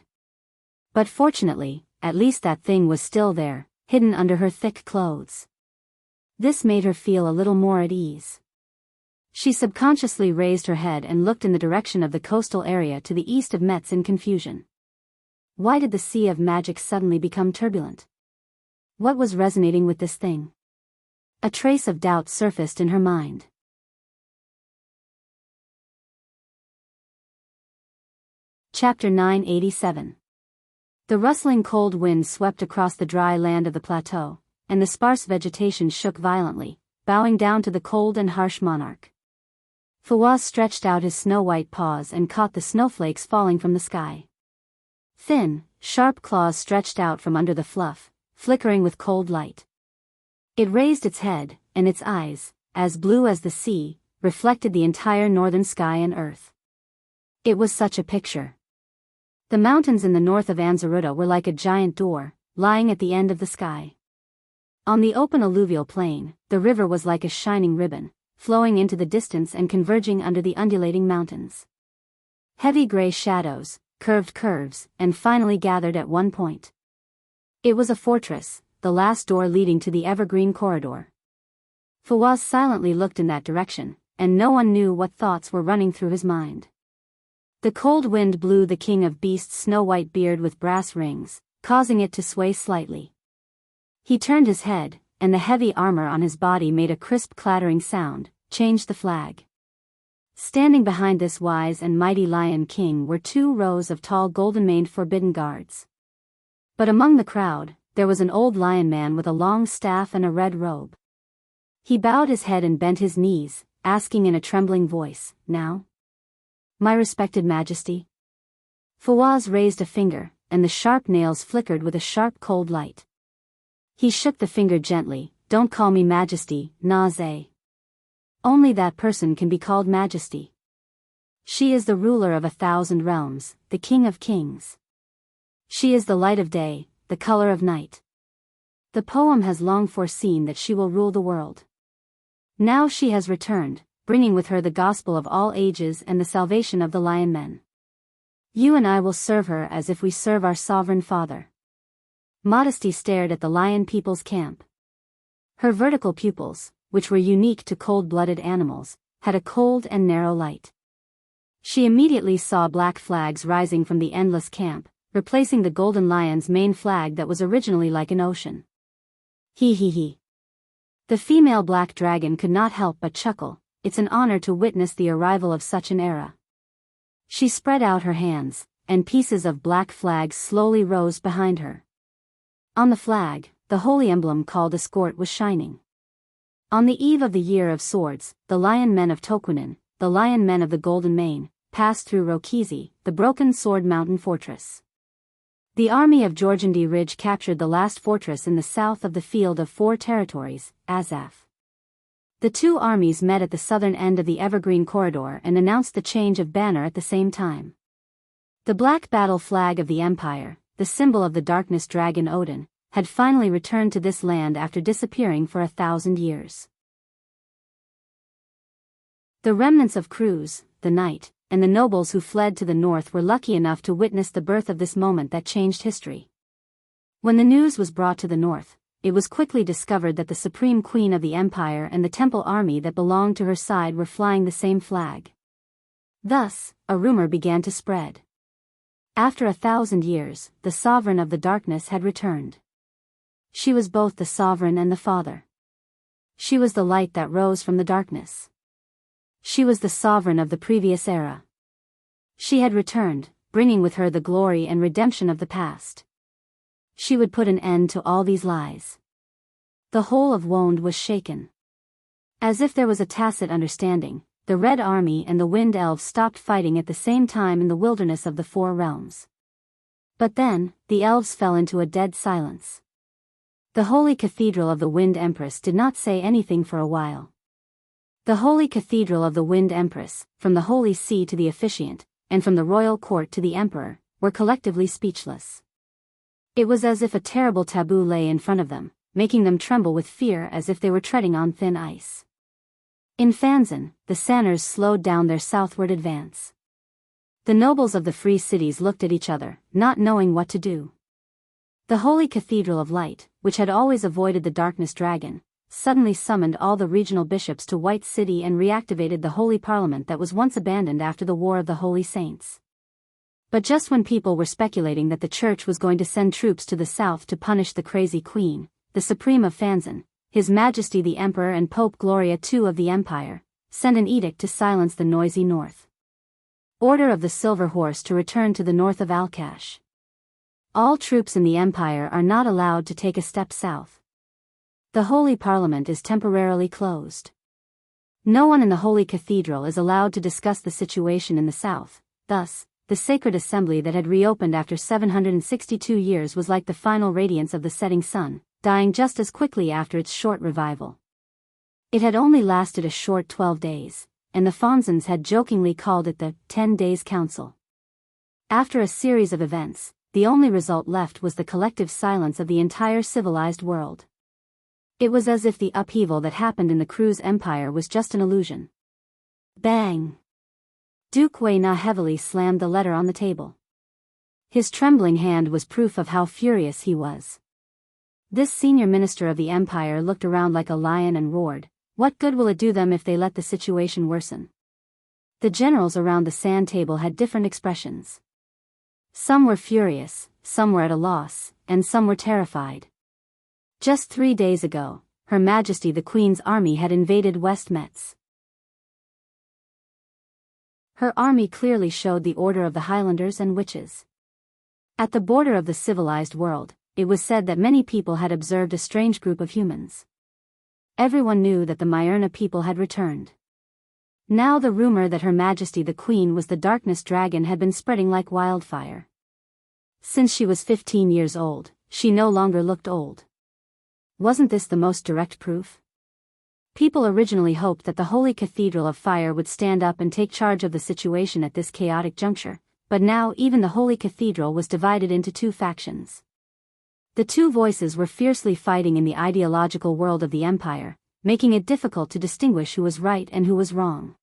But fortunately, at least that thing was still there, hidden under her thick clothes. This made her feel a little more at ease. She subconsciously raised her head and looked in the direction of the coastal area to the east of Metz in confusion. Why did the Sea of Magic suddenly become turbulent? What was resonating with this thing? A trace of doubt surfaced in her mind. Chapter 987. The rustling cold wind swept across the dry land of the plateau, and the sparse vegetation shook violently, bowing down to the cold and harsh monarch. Fawaz stretched out his snow-white paws and caught the snowflakes falling from the sky. Thin, sharp claws stretched out from under the fluff, flickering with cold light. It raised its head, and its eyes, as blue as the sea, reflected the entire northern sky and earth. It was such a picture. The mountains in the north of Anzaruta were like a giant door, lying at the end of the sky. On the open alluvial plain, the river was like a shining ribbon, flowing into the distance and converging under the undulating mountains. Heavy gray shadows, curved curves, and finally gathered at one point. It was a fortress, the the last door leading to the evergreen corridor. Fawaz silently looked in that direction, and no one knew what thoughts were running through his mind. The cold wind blew the king of beasts' snow-white beard with brass rings, causing it to sway slightly. He turned his head, and the heavy armor on his body made a crisp clattering sound, changed the flag. Standing behind this wise and mighty Lion King were 2 rows of tall golden-maned forbidden guards. But among the crowd, there was an old lion man with a long staff and a red robe. He bowed his head and bent his knees, asking in a trembling voice, "Now? My respected Majesty?" Fawaz raised a finger, and the sharp nails flickered with a sharp cold light. He shook the finger gently. "Don't call me Majesty, Naze. Only that person can be called Majesty. She is the ruler of 1,000 realms, the King of Kings. She is the light of day, the color of night. The poem has long foreseen that she will rule the world. Now she has returned, bringing with her the gospel of all ages and the salvation of the lion men. You and I will serve her as if we serve our sovereign father." Modesty stared at the lion people's camp. Her vertical pupils, which were unique to cold-blooded animals, had a cold and narrow light. She immediately saw black flags rising from the endless camp, replacing the golden lion's main flag that was originally like an ocean. He. The female black dragon could not help but chuckle. It's an honor to witness the arrival of such an era. She spread out her hands, and pieces of black flags slowly rose behind her. On the flag, the holy emblem called escort was shining. On the eve of the Year of Swords, the lion men of Tokunin, the lion men of the Golden Mane, passed through Rokizi, the broken sword mountain fortress. The army of Jorgandi Ridge captured the last fortress in the south of the Field of Four Territories, Azaf. The 2 armies met at the southern end of the Evergreen Corridor and announced the change of banner at the same time. The black battle flag of the Empire, the symbol of the darkness dragon Odin, had finally returned to this land after disappearing for 1,000 years. The remnants of Cruz, the knight, and the nobles who fled to the north were lucky enough to witness the birth of this moment that changed history. When the news was brought to the north, it was quickly discovered that the supreme queen of the empire and the temple army that belonged to her side were flying the same flag. Thus, a rumor began to spread. After 1,000 years, the sovereign of the darkness had returned. She was both the sovereign and the father. She was the light that rose from the darkness. She was the sovereign of the previous era. She had returned, bringing with her the glory and redemption of the past. She would put an end to all these lies. The whole of Wonde was shaken. As if there was a tacit understanding, the Red Army and the Wind Elves stopped fighting at the same time in the wilderness of the 4 realms. But then, the elves fell into a dead silence. The Holy Cathedral of the Wind Empress did not say anything for a while. The Holy Cathedral of the Wind Empress, from the Holy See to the officiant, and from the royal court to the emperor, were collectively speechless. It was as if a terrible taboo lay in front of them, making them tremble with fear as if they were treading on thin ice. In Fanzan, the Sanners slowed down their southward advance. The nobles of the free cities looked at each other, not knowing what to do. The Holy Cathedral of Light, which had always avoided the Darkness Dragon, suddenly summoned all the regional bishops to White City and reactivated the Holy Parliament that was once abandoned after the War of the Holy Saints. But just when people were speculating that the Church was going to send troops to the south to punish the crazy Queen, the Supreme of Fanzan, His Majesty the Emperor and Pope Gloria II of the Empire, sent an edict to silence the noisy north. Order of the Silver Horse to return to the north of Alkash. All troops in the Empire are not allowed to take a step south. The Holy Parliament is temporarily closed. No one in the Holy Cathedral is allowed to discuss the situation in the south. Thus, the sacred assembly that had reopened after 762 years was like the final radiance of the setting sun, dying just as quickly after its short revival. It had only lasted a short 12 days, and the Fonzans had jokingly called it the 10 Days Council. After a series of events, the only result left was the collective silence of the entire civilized world. It was as if the upheaval that happened in the Cruz Empire was just an illusion. Bang! Duke Wei Na heavily slammed the letter on the table. His trembling hand was proof of how furious he was. This senior minister of the empire looked around like a lion and roared, "What good will it do them if they let the situation worsen?" The generals around the sand table had different expressions. Some were furious, some were at a loss, and some were terrified. Just 3 days ago, Her Majesty the Queen's army had invaded West Metz. Her army clearly showed the order of the Highlanders and witches. At the border of the civilized world, it was said that many people had observed a strange group of humans. Everyone knew that the Myrna people had returned. Now the rumor that Her Majesty the Queen was the Darkness Dragon had been spreading like wildfire. Since she was 15 years old, she no longer looked old. Wasn't this the most direct proof? People originally hoped that the Holy Cathedral of Fire would stand up and take charge of the situation at this chaotic juncture, but now even the Holy Cathedral was divided into 2 factions. The 2 voices were fiercely fighting in the ideological world of the empire, making it difficult to distinguish who was right and who was wrong.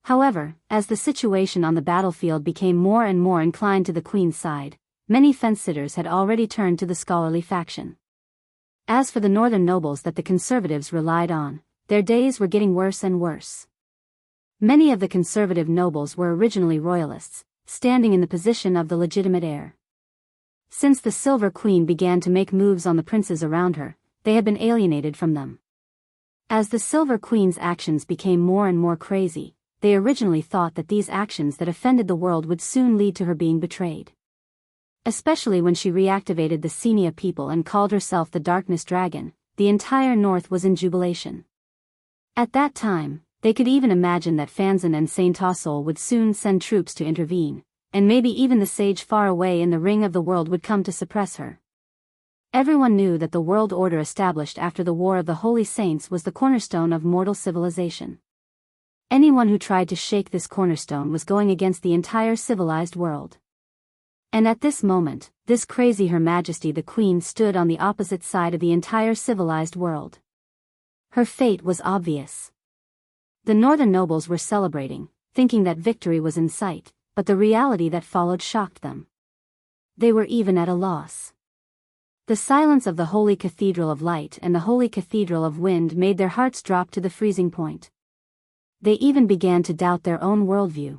However, as the situation on the battlefield became more and more inclined to the Queen's side, many fence-sitters had already turned to the scholarly faction. As for the northern nobles that the conservatives relied on, their days were getting worse and worse. Many of the conservative nobles were originally royalists, standing in the position of the legitimate heir. Since the Silver Queen began to make moves on the princes around her, they had been alienated from them. As the Silver Queen's actions became more and more crazy, they originally thought that these actions that offended the world would soon lead to her being betrayed. Especially when she reactivated the Senia people and called herself the Darkness Dragon, the entire north was in jubilation. At that time, they could even imagine that Fanzan and Saint Tossol would soon send troops to intervene, and maybe even the sage far away in the ring of the world would come to suppress her. Everyone knew that the world order established after the War of the Holy Saints was the cornerstone of mortal civilization. Anyone who tried to shake this cornerstone was going against the entire civilized world. And at this moment, this crazy Her Majesty the Queen stood on the opposite side of the entire civilized world. Her fate was obvious. The northern nobles were celebrating, thinking that victory was in sight, but the reality that followed shocked them. They were even at a loss. The silence of the Holy Cathedral of Light and the Holy Cathedral of Wind made their hearts drop to the freezing point. They even began to doubt their own worldview.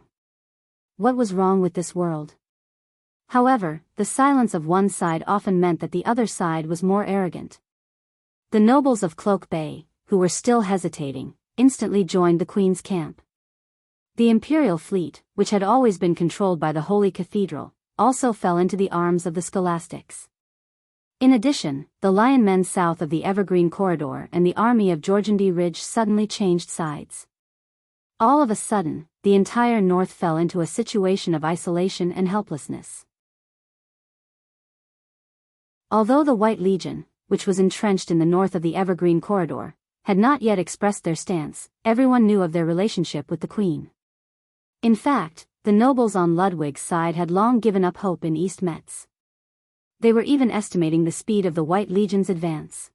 What was wrong with this world? However, the silence of one side often meant that the other side was more arrogant. The nobles of Cloak Bay, who were still hesitating, instantly joined the Queen's camp. The imperial fleet, which had always been controlled by the Holy Cathedral, also fell into the arms of the scholastics. In addition, the Lion Men south of the Evergreen Corridor and the army of Jorgendy Ridge suddenly changed sides. All of a sudden, the entire north fell into a situation of isolation and helplessness. Although the White Legion, which was entrenched in the north of the Evergreen Corridor, had not yet expressed their stance, everyone knew of their relationship with the Queen. In fact, the nobles on Ludwig's side had long given up hope in East Metz. They were even estimating the speed of the White Legion's advance.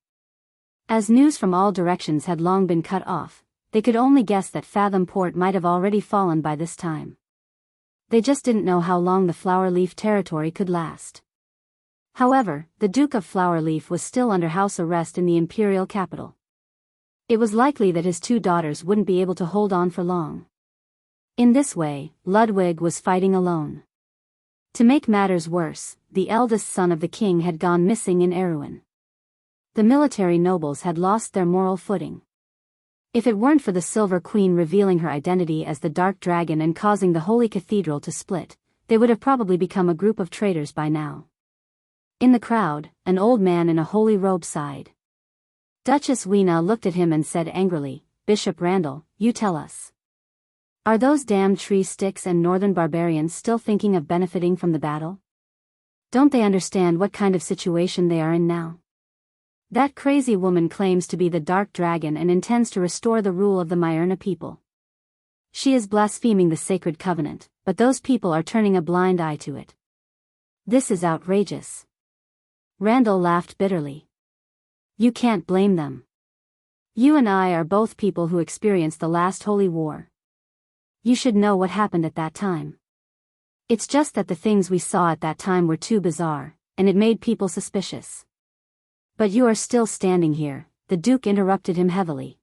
As news from all directions had long been cut off, they could only guess that Fathom Port might have already fallen by this time. They just didn't know how long the Flowerleaf territory could last. However, the Duke of Flowerleaf was still under house arrest in the imperial capital. It was likely that his 2 daughters wouldn't be able to hold on for long. In this way, Ludwig was fighting alone. To make matters worse, the eldest son of the king had gone missing in Erewhon. The military nobles had lost their moral footing. If it weren't for the Silver Queen revealing her identity as the Dark Dragon and causing the Holy Cathedral to split, they would have probably become a group of traitors by now. In the crowd, an old man in a holy robe sighed. Duchess Weena looked at him and said angrily, "Bishop Randall, you tell us. Are those damned tree sticks and northern barbarians still thinking of benefiting from the battle? Don't they understand what kind of situation they are in now? That crazy woman claims to be the Dark Dragon and intends to restore the rule of the Myrna people. She is blaspheming the sacred covenant, but those people are turning a blind eye to it. This is outrageous." Randall laughed bitterly. "You can't blame them. You and I are both people who experienced the last holy war. You should know what happened at that time. It's just that the things we saw at that time were too bizarre, and it made people suspicious. But you are still standing here, the Duke interrupted him heavily.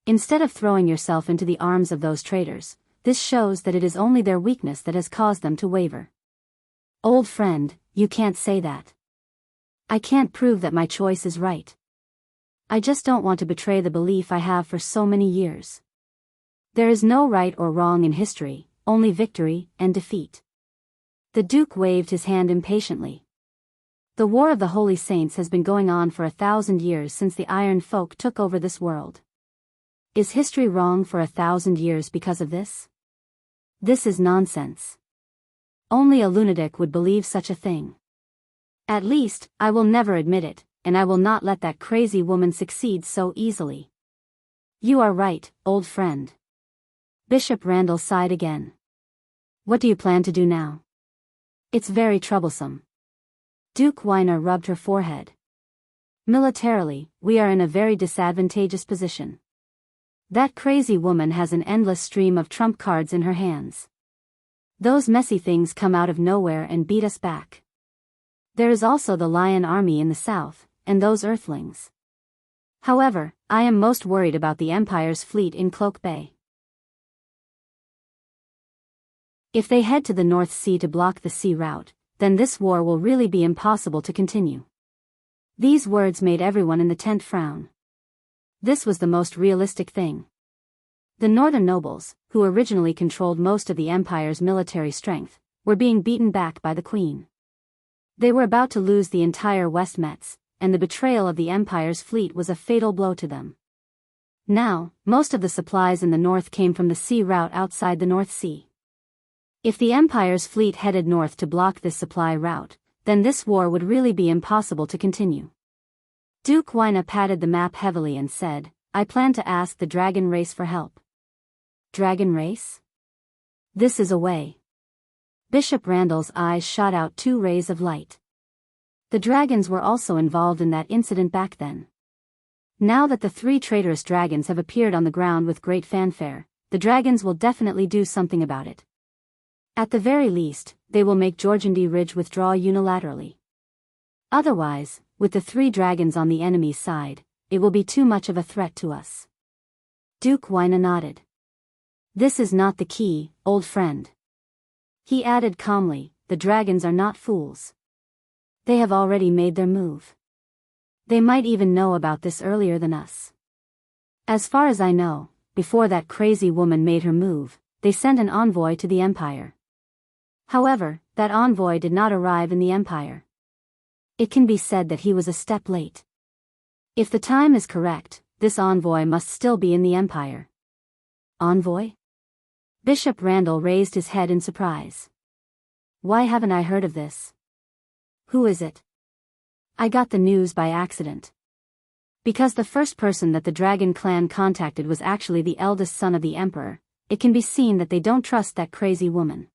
Instead of throwing yourself into the arms of those traitors, this shows that it is only their weakness that has caused them to waver. Old friend, you can't say that. I can't prove that my choice is right. I just don't want to betray the belief I have for so many years. There is no right or wrong in history, only victory and defeat. The Duke waved his hand impatiently. The War of the Holy Saints has been going on for 1,000 years since the Iron Folk took over this world. Is history wrong for 1,000 years because of this? This is nonsense. Only a lunatic would believe such a thing. At least, I will never admit it, and I will not let that crazy woman succeed so easily. You are right, old friend. Bishop Randall sighed again. What do you plan to do now? It's very troublesome. Duke Weiner rubbed her forehead. Militarily, we are in a very disadvantageous position. That crazy woman has an endless stream of trump cards in her hands. Those messy things come out of nowhere and beat us back. There is also the Lion Army in the south, and those Earthlings. However, I am most worried about the Empire's fleet in Cloak Bay. If they head to the North Sea to block the sea route, then this war will really be impossible to continue. These words made everyone in the tent frown. This was the most realistic thing. The northern nobles, who originally controlled most of the Empire's military strength, were being beaten back by the Queen. They were about to lose the entire West Metz, and the betrayal of the Empire's fleet was a fatal blow to them. Now, most of the supplies in the north came from the sea route outside the North Sea. If the Empire's fleet headed north to block this supply route, then this war would really be impossible to continue. Duke Weiner patted the map heavily and said, I plan to ask the dragon race for help. Dragon race? This is a way. Bishop Randall's eyes shot out 2 rays of light. The dragons were also involved in that incident back then. Now that the 3 traitorous dragons have appeared on the ground with great fanfare, the dragons will definitely do something about it. At the very least, they will make Georgandy Ridge withdraw unilaterally. Otherwise, with the 3 dragons on the enemy's side, it will be too much of a threat to us. Duke Weiner nodded. This is not the key, old friend. He added calmly, the dragons are not fools. They have already made their move. They might even know about this earlier than us. As far as I know, before that crazy woman made her move, they sent an envoy to the Empire. However, that envoy did not arrive in the Empire. It can be said that he was a step late. If the time is correct, this envoy must still be in the Empire. Envoy? Bishop Randall raised his head in surprise. Why haven't I heard of this? Who is it? I got the news by accident. Because the first person that the Dragon clan contacted was actually the eldest son of the Emperor, it can be seen that they don't trust that crazy woman.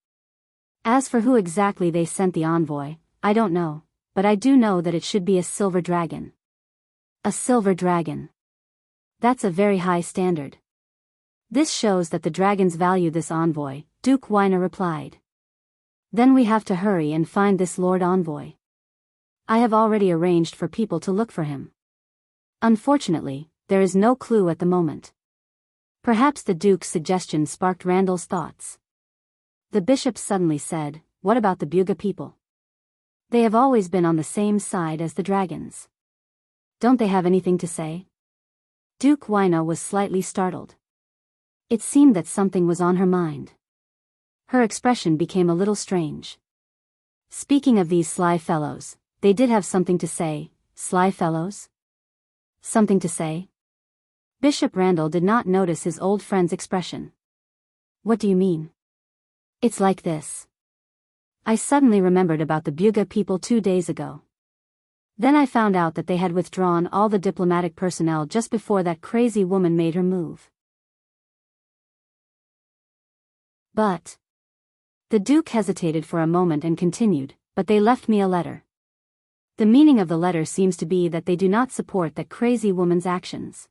As for who exactly they sent the envoy, I don't know, but I do know that it should be a silver dragon. A silver dragon. That's a very high standard. This shows that the dragons value this envoy, Duke Weiner replied. Then we have to hurry and find this Lord Envoy. I have already arranged for people to look for him. Unfortunately, there is no clue at the moment. Perhaps the Duke's suggestion sparked Randall's thoughts. The bishop suddenly said, what about the Buga people? They have always been on the same side as the dragons. Don't they have anything to say? Duke Weiner was slightly startled. It seemed that something was on her mind. Her expression became a little strange. Speaking of these sly fellows, they did have something to say. Sly fellows? Something to say? Bishop Randall did not notice his old friend's expression. What do you mean? It's like this. I suddenly remembered about the Buga people 2 days ago. Then I found out that they had withdrawn all the diplomatic personnel just before that crazy woman made her move. But... The Duke hesitated for a moment and continued, but they left me a letter. The meaning of the letter seems to be that they do not support that crazy woman's actions.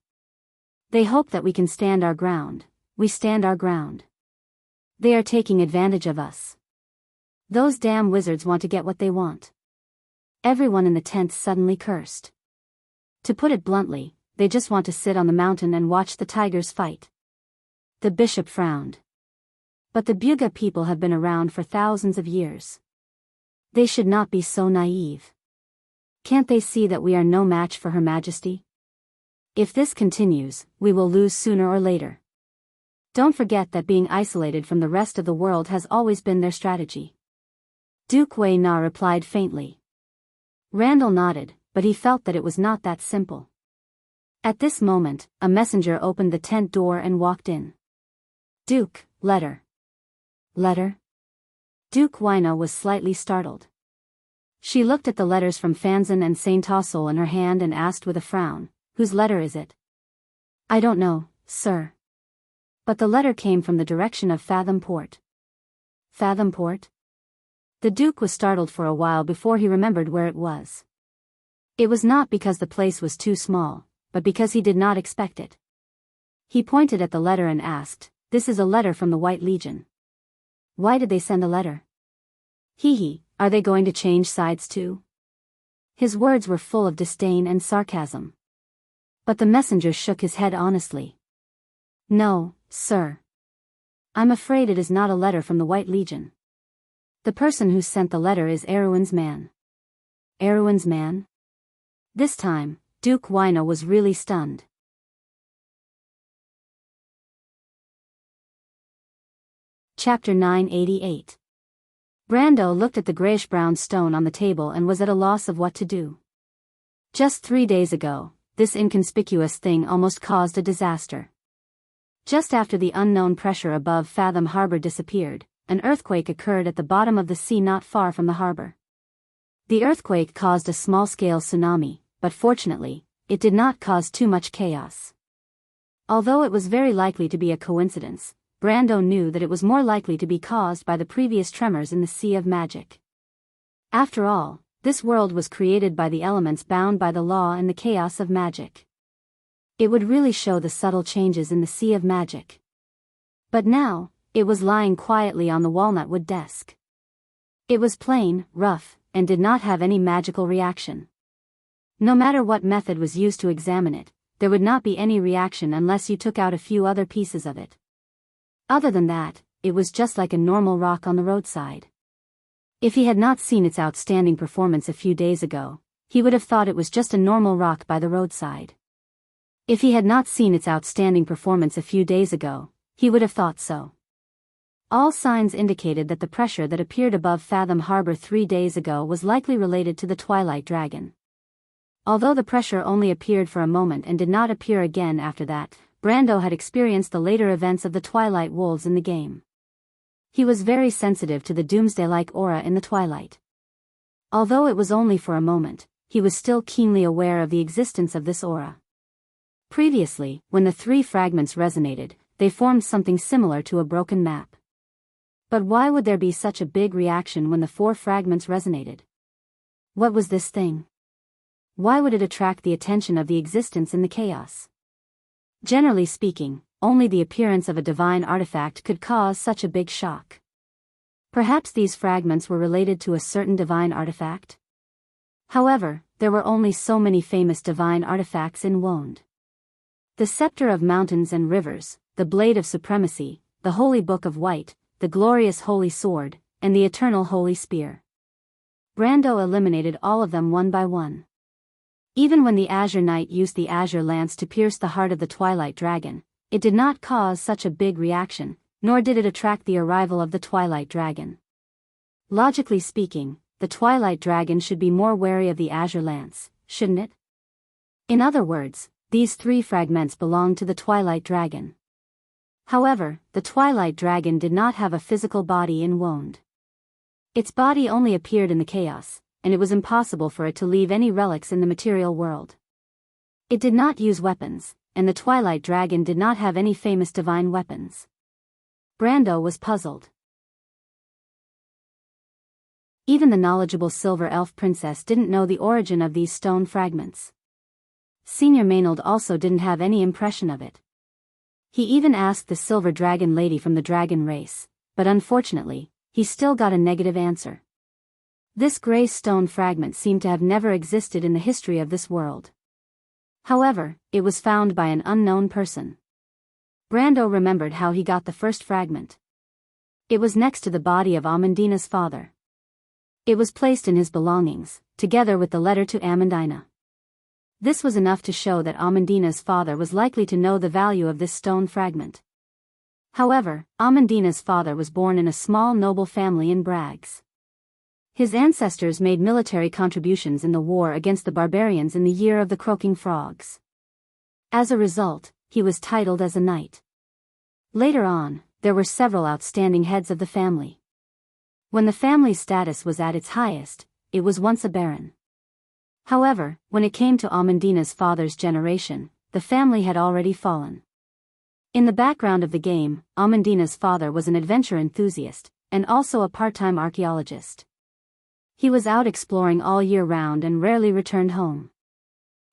They hope that we can stand our ground. We stand our ground. They are taking advantage of us. Those damn wizards want to get what they want. Everyone in the tent suddenly cursed. To put it bluntly, they just want to sit on the mountain and watch the tigers fight. The bishop frowned. But the Buga people have been around for thousands of years. They should not be so naive. Can't they see that we are no match for Her Majesty? If this continues, we will lose sooner or later. Don't forget that being isolated from the rest of the world has always been their strategy. Duke Wei Na replied faintly. Randall nodded, but he felt that it was not that simple. At this moment, a messenger opened the tent door and walked in. Duke, letter. Letter? Duke Wina was slightly startled. She looked at the letters from Fanzan and Saint Tossel in her hand and asked with a frown, whose letter is it? I don't know, sir. But the letter came from the direction of Fathom Port. Fathom Port? The Duke was startled for a while before he remembered where it was. It was not because the place was too small, but because he did not expect it. He pointed at the letter and asked, "This is a letter from the White Legion. Why did they send a letter? Hee, are they going to change sides too?" His words were full of disdain and sarcasm. But the messenger shook his head honestly. No, sir. I'm afraid it is not a letter from the White Legion. The person who sent the letter is Erwin's man. Erwin's man? This time, Duke Wina was really stunned. Chapter 988. Brando looked at the grayish-brown stone on the table and was at a loss of what to do. Just 3 days ago, this inconspicuous thing almost caused a disaster. Just after the unknown pressure above Fathom Harbor disappeared, an earthquake occurred at the bottom of the sea not far from the harbor. The earthquake caused a small-scale tsunami, but fortunately, it did not cause too much chaos. Although it was very likely to be a coincidence, Brando knew that it was more likely to be caused by the previous tremors in the Sea of Magic. After all, this world was created by the elements bound by the law and the chaos of magic. It would really show the subtle changes in the Sea of Magic. But now, it was lying quietly on the walnut-wood desk. It was plain, rough, and did not have any magical reaction. No matter what method was used to examine it, there would not be any reaction unless you took out a few other pieces of it. Other than that, it was just like a normal rock on the roadside. If he had not seen its outstanding performance a few days ago, he would have thought it was just a normal rock by the roadside. If he had not seen its outstanding performance a few days ago, he would have thought so. All signs indicated that the pressure that appeared above Fathom Harbor 3 days ago was likely related to the Twilight Dragon. Although the pressure only appeared for a moment and did not appear again after that, Brando had experienced the later events of the Twilight Wolves in the game. He was very sensitive to the doomsday-like aura in the twilight. Although it was only for a moment, he was still keenly aware of the existence of this aura. Previously, when the 3 fragments resonated, they formed something similar to a broken map. But why would there be such a big reaction when the 4 fragments resonated? What was this thing? Why would it attract the attention of the existence in the chaos? Generally speaking, only the appearance of a divine artifact could cause such a big shock. Perhaps these fragments were related to a certain divine artifact? However, there were only so many famous divine artifacts in Wonde. The Scepter of Mountains and Rivers, the Blade of Supremacy, the Holy Book of White, the Glorious Holy Sword, and the Eternal Holy Spear. Brando eliminated all of them one by one. Even when the Azure Knight used the Azure Lance to pierce the heart of the Twilight Dragon, it did not cause such a big reaction, nor did it attract the arrival of the Twilight Dragon. Logically speaking, the Twilight Dragon should be more wary of the Azure Lance, shouldn't it? In other words, these 3 fragments belonged to the Twilight Dragon. However, the Twilight Dragon did not have a physical body in Wonde. Its body only appeared in the chaos, and it was impossible for it to leave any relics in the material world. It did not use weapons, and the Twilight Dragon did not have any famous divine weapons. Brando was puzzled. Even the knowledgeable Silver Elf Princess didn't know the origin of these stone fragments. Senior Maynard also didn't have any impression of it. He even asked the Silver Dragon Lady from the dragon race, but unfortunately, he still got a negative answer. This gray stone fragment seemed to have never existed in the history of this world. However, it was found by an unknown person. Brando remembered how he got the first fragment. It was next to the body of Amandina's father. It was placed in his belongings, together with the letter to Amandina. This was enough to show that Amandina's father was likely to know the value of this stone fragment. However, Amandina's father was born in a small noble family in Brags. His ancestors made military contributions in the war against the barbarians in the Year of the Croaking Frogs. As a result, he was titled as a knight. Later on, there were several outstanding heads of the family. When the family's status was at its highest, it was once a baron. However, when it came to Amandina's father's generation, the family had already fallen. In the background of the game, Amandina's father was an adventure enthusiast, and also a part-time archaeologist. He was out exploring all year round and rarely returned home.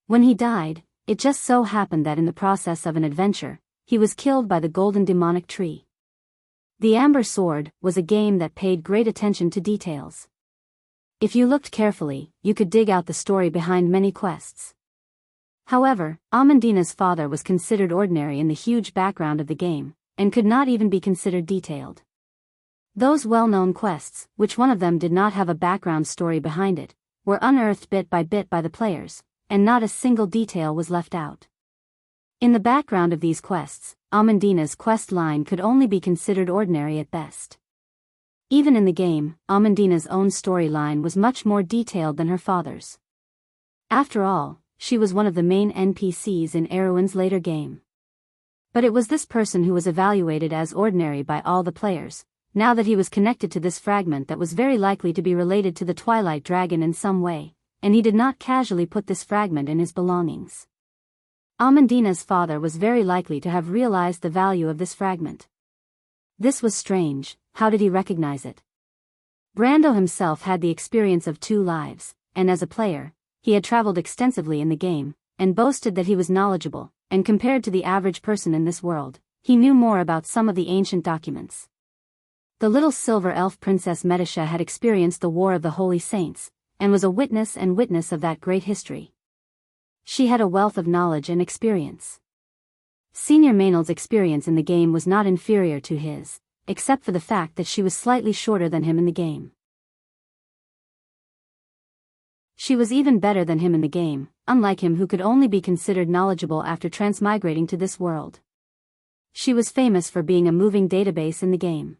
When he died, it just so happened that in the process of an adventure, he was killed by the golden demonic tree. The Amber Sword was a game that paid great attention to details. If you looked carefully, you could dig out the story behind many quests. However, Amandina's father was considered ordinary in the huge background of the game, and could not even be considered detailed. Those well-known quests, which one of them did not have a background story behind it, were unearthed bit by the players, and not a single detail was left out. In the background of these quests, Amandina's quest line could only be considered ordinary at best. Even in the game, Amandina's own storyline was much more detailed than her father's. After all, she was one of the main NPCs in Erwin's later game. But it was this person who was evaluated as ordinary by all the players, now that he was connected to this fragment that was very likely to be related to the Twilight Dragon in some way, and he did not casually put this fragment in his belongings. Amandina's father was very likely to have realized the value of this fragment. This was strange. How did he recognize it? Brando himself had the experience of 2 lives, and as a player, he had traveled extensively in the game, and boasted that he was knowledgeable, and compared to the average person in this world, he knew more about some of the ancient documents. The little silver elf Princess Medisha had experienced the War of the Holy Saints, and was a witness of that great history. She had a wealth of knowledge and experience. Senior Maynard's experience in the game was not inferior to his, except for the fact that she was slightly shorter than him in the game. She was even better than him in the game, unlike him who could only be considered knowledgeable after transmigrating to this world. She was famous for being a moving database in the game.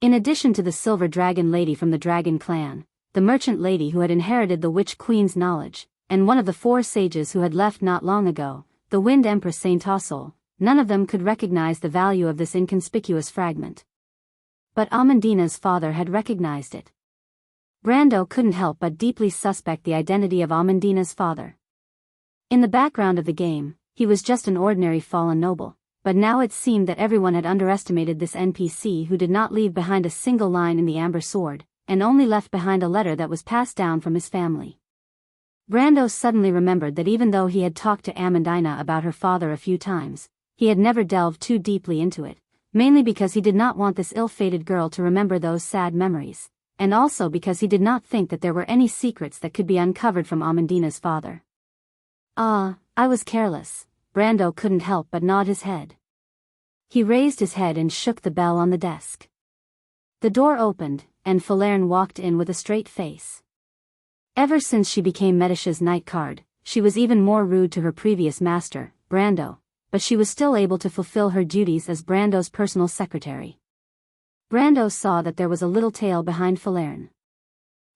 In addition to the Silver Dragon Lady from the Dragon Clan, the Merchant Lady who had inherited the Witch Queen's knowledge, and one of the 4 sages who had left not long ago, the Wind Empress Saint Ossol, none of them could recognize the value of this inconspicuous fragment. But Amandina's father had recognized it. Brando couldn't help but deeply suspect the identity of Amandina's father. In the background of the game, he was just an ordinary fallen noble, but now it seemed that everyone had underestimated this NPC who did not leave behind a single line in the Amber Sword, and only left behind a letter that was passed down from his family. Brando suddenly remembered that even though he had talked to Amandina about her father a few times, he had never delved too deeply into it, mainly because he did not want this ill-fated girl to remember those sad memories, and also because he did not think that there were any secrets that could be uncovered from Amandina's father. I was careless. Brando couldn't help but nod his head. He raised his head and shook the bell on the desk. The door opened, and Falerne walked in with a straight face. Ever since she became Medisha's night guard, she was even more rude to her previous master, Brando, but she was still able to fulfill her duties as Brando's personal secretary. Brando saw that there was a little tale behind Falerne.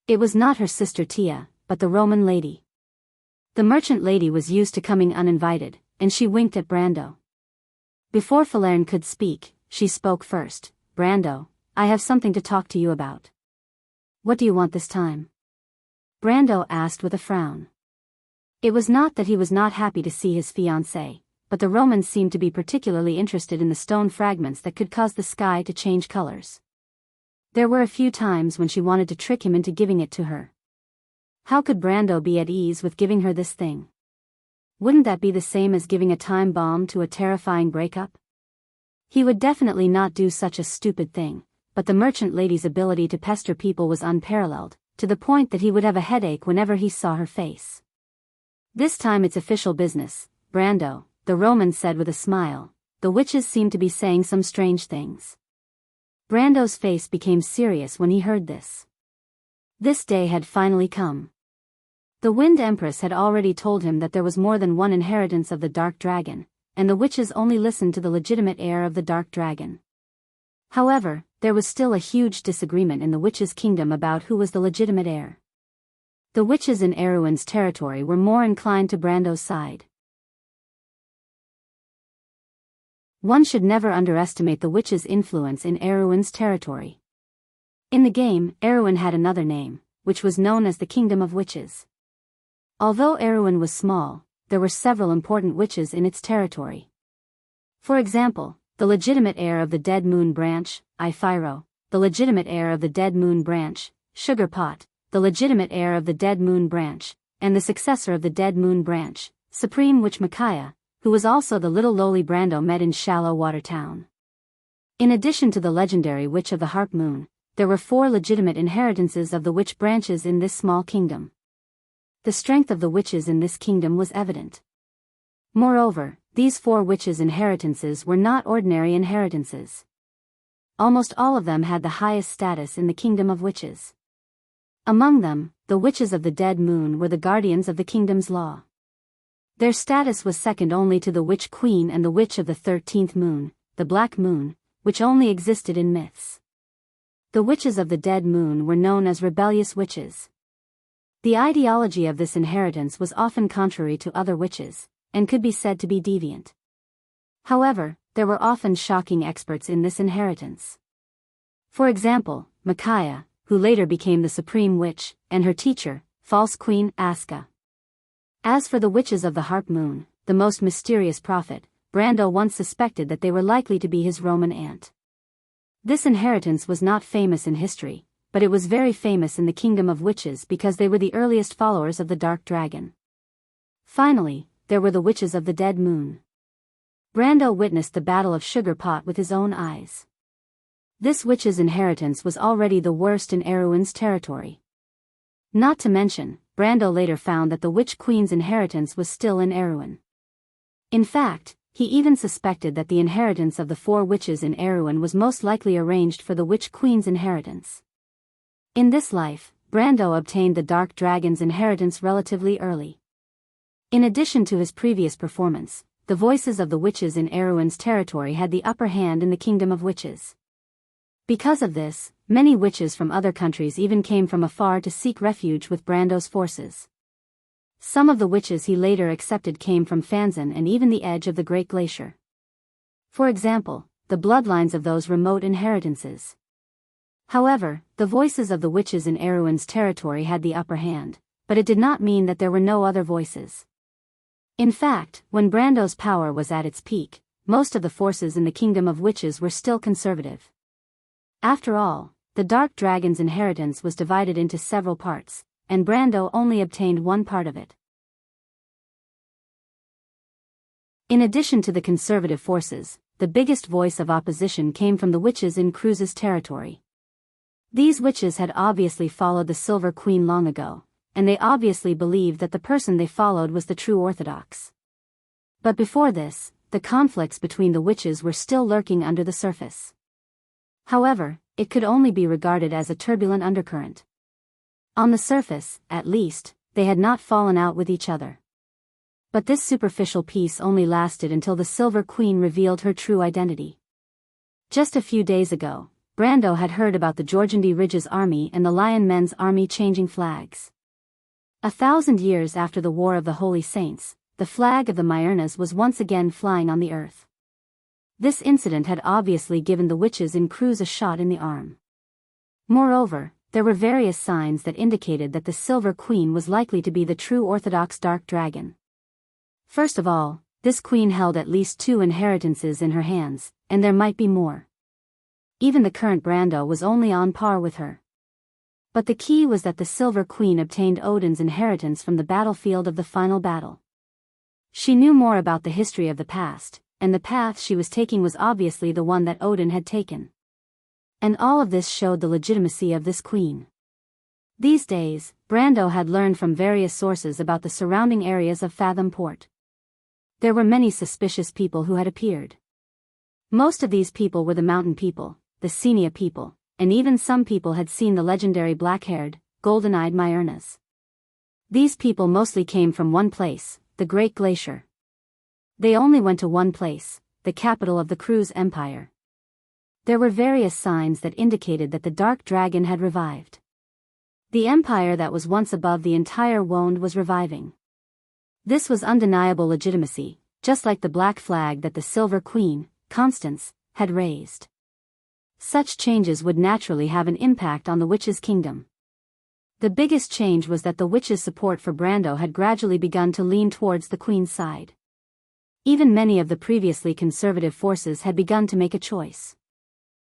It was not her sister Tia, but the Roman lady. The merchant lady was used to coming uninvited, and she winked at Brando. Before Falerne could speak, she spoke first. Brando, I have something to talk to you about. What do you want this time? Brando asked with a frown. It was not that he was not happy to see his fiancée, but the Romans seemed to be particularly interested in the stone fragments that could cause the sky to change colors. There were a few times when she wanted to trick him into giving it to her. How could Brando be at ease with giving her this thing? Wouldn't that be the same as giving a time bomb to a terrifying breakup? He would definitely not do such a stupid thing, but the merchant lady's ability to pester people was unparalleled, to the point that he would have a headache whenever he saw her face. This time it's official business, Brando, the Roman said with a smile. The witches seem to be saying some strange things. Brando's face became serious when he heard this. This day had finally come. The Wind Empress had already told him that there was more than one inheritance of the Dark Dragon, and the witches only listened to the legitimate heir of the Dark Dragon. However, there was still a huge disagreement in the witches' kingdom about who was the legitimate heir. The witches in Erewhon's territory were more inclined to Brando's side. One should never underestimate the witches' influence in Erewhon's territory. In the game, Erewhon had another name, which was known as the Kingdom of Witches. Although Erewhon was small, there were several important witches in its territory. For example, the legitimate heir of the Dead Moon Branch, Iphyro, the legitimate heir of the Dead Moon Branch, Sugarpot, the legitimate heir of the Dead Moon Branch, and the successor of the Dead Moon Branch, Supreme Witch Micaiah, who was also the little lowly Brando met in Shallow Water Town. In addition to the legendary Witch of the Harp Moon, there were 4 legitimate inheritances of the witch branches in this small kingdom. The strength of the witches in this kingdom was evident. Moreover, these 4 witches' inheritances were not ordinary inheritances. Almost all of them had the highest status in the Kingdom of Witches. Among them, the witches of the Dead Moon were the guardians of the kingdom's law. Their status was second only to the Witch Queen and the Witch of the 13th Moon, the Black Moon, which only existed in myths. The witches of the Dead Moon were known as rebellious witches. The ideology of this inheritance was often contrary to other witches, and could be said to be deviant. However, there were often shocking experts in this inheritance. For example, Micaiah, who later became the Supreme Witch, and her teacher, False Queen Aska. As for the witches of the Harp Moon, the most mysterious prophet, Brando once suspected that they were likely to be his Roman aunt. This inheritance was not famous in history, but it was very famous in the Kingdom of Witches because they were the earliest followers of the Dark Dragon. Finally, there were the witches of the Dead Moon. Brando witnessed the Battle of Sugarpot with his own eyes. This witch's inheritance was already the worst in Erewhon's territory. Not to mention, Brando later found that the Witch Queen's inheritance was still in Erewhon. In fact, he even suspected that the inheritance of the 4 witches in Erewhon was most likely arranged for the Witch Queen's inheritance. In this life, Brando obtained the Dark Dragon's inheritance relatively early. In addition to his previous performance, the voices of the witches in Erewhon's territory had the upper hand in the Kingdom of Witches. Because of this, many witches from other countries even came from afar to seek refuge with Brando's forces. Some of the witches he later accepted came from Fanzan and even the edge of the Great Glacier. For example, the bloodlines of those remote inheritances. However, the voices of the witches in Erewhon's territory had the upper hand, but it did not mean that there were no other voices. In fact, when Brando's power was at its peak, most of the forces in the Kingdom of Witches were still conservative. After all, the Dark Dragon's inheritance was divided into several parts, and Brando only obtained one part of it. In addition to the conservative forces, the biggest voice of opposition came from the witches in Cruz's territory. These witches had obviously followed the Silver Queen long ago, and they obviously believed that the person they followed was the true Orthodox. But before this, the conflicts between the witches were still lurking under the surface. However, it could only be regarded as a turbulent undercurrent. On the surface, at least, they had not fallen out with each other. But this superficial peace only lasted until the Silver Queen revealed her true identity. Just a few days ago, Brando had heard about the Jorgandi Ridge's army and the Lion Men's army changing flags. 1,000 years after the War of the Holy Saints, the flag of the Myrnas was once again flying on the earth. This incident had obviously given the witches in Cruz a shot in the arm. Moreover, there were various signs that indicated that the Silver Queen was likely to be the true Orthodox Dark Dragon. First of all, this queen held at least 2 inheritances in her hands, and there might be more. Even the current Brando was only on par with her. But the key was that the Silver Queen obtained Odin's inheritance from the battlefield of the final battle. She knew more about the history of the past, and the path she was taking was obviously the one that Odin had taken. And all of this showed the legitimacy of this queen. These days, Brando had learned from various sources about the surrounding areas of Fathom Port. There were many suspicious people who had appeared. Most of these people were the mountain people, the Senia people, and even some people had seen the legendary black-haired, golden-eyed Myrnas. These people mostly came from one place, the Great Glacier. They only went to one place, the capital of the Cruz Empire. There were various signs that indicated that the Dark Dragon had revived. The empire that was once above the entire world was reviving. This was undeniable legitimacy, just like the black flag that the Silver Queen, Constance, had raised. Such changes would naturally have an impact on the witches' kingdom. The biggest change was that the witches' support for Brando had gradually begun to lean towards the Queen's side. Even many of the previously conservative forces had begun to make a choice.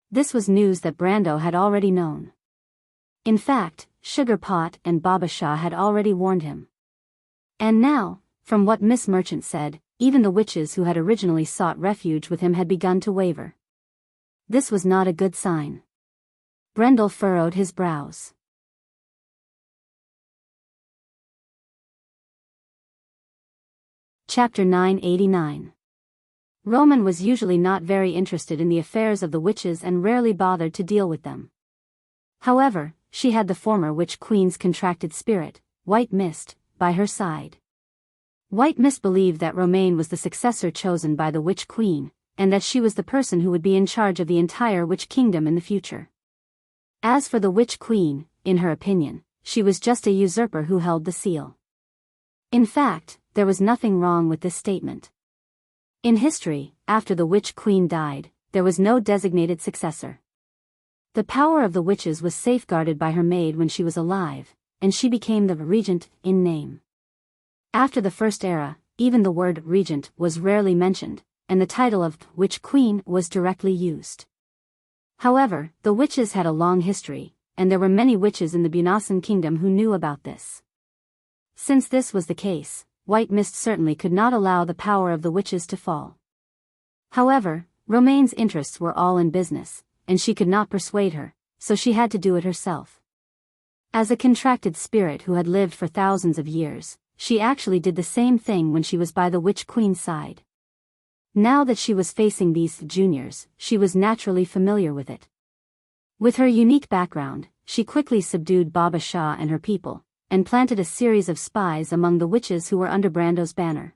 This was news that Brando had already known. In fact, Sugar Pot and Baba Shah had already warned him. And now, from what Miss Merchant said, even the witches who had originally sought refuge with him had begun to waver. This was not a good sign. Brendel furrowed his brows. Chapter 989. Roman was usually not very interested in the affairs of the witches and rarely bothered to deal with them. However, she had the former witch queen's contracted spirit, White Mist, by her side. White Mist believed that Romaine was the successor chosen by the witch queen, and that she was the person who would be in charge of the entire witch kingdom in the future. As for the witch queen, in her opinion, she was just a usurper who held the seal. In fact, there was nothing wrong with this statement. In history, after the witch queen died, there was no designated successor. The power of the witches was safeguarded by her maid when she was alive, and she became the regent in name. After the First Era, even the word regent was rarely mentioned, and the title of witch queen was directly used. However, the witches had a long history, and there were many witches in the Bunasan kingdom who knew about this. Since this was the case, White Mist certainly could not allow the power of the witches to fall. However, Romaine's interests were all in business, and she could not persuade her, so she had to do it herself. As a contracted spirit who had lived for thousands of years, she actually did the same thing when she was by the witch queen's side. Now that she was facing these juniors, she was naturally familiar with it. With her unique background, she quickly subdued Baba Shah and her people, and planted a series of spies among the witches who were under Brando's banner.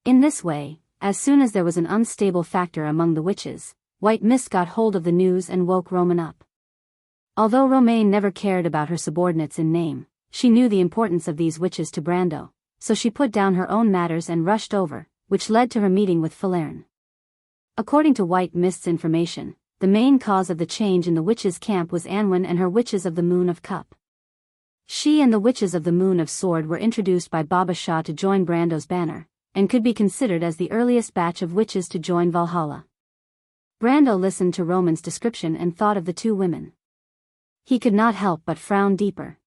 In this way, as soon as there was an unstable factor among the witches, White Mist got hold of the news and woke Roman up. Although Romaine never cared about her subordinates in name, she knew the importance of these witches to Brando, so she put down her own matters and rushed over, which led to her meeting with Falerne. According to White Mist's information, the main cause of the change in the witches' camp was Anwen and her witches of the Moon of Cup. She and the witches of the Moon of Sword were introduced by Baba Shah to join Brando's banner, and could be considered as the earliest batch of witches to join Valhalla. Brando listened to Roman's description and thought of the two women. He could not help but frown deeper.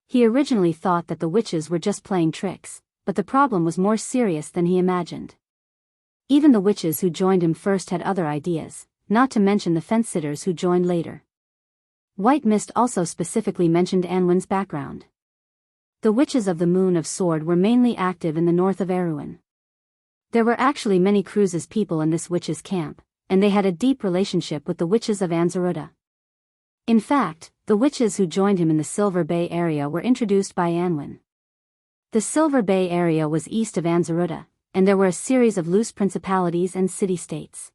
He originally thought that the witches were just playing tricks, but the problem was more serious than he imagined. Even the witches who joined him first had other ideas, not to mention the fence-sitters who joined later. White Mist also specifically mentioned Anwen's background. The witches of the Moon of Sword were mainly active in the north of Erewhon. There were actually many Cruz's people in this witches' camp, and they had a deep relationship with the witches of Anzaruda. In fact, the witches who joined him in the Silver Bay area were introduced by Anwen. The Silver Bay area was east of Anzaruda, and there were a series of loose principalities and city-states.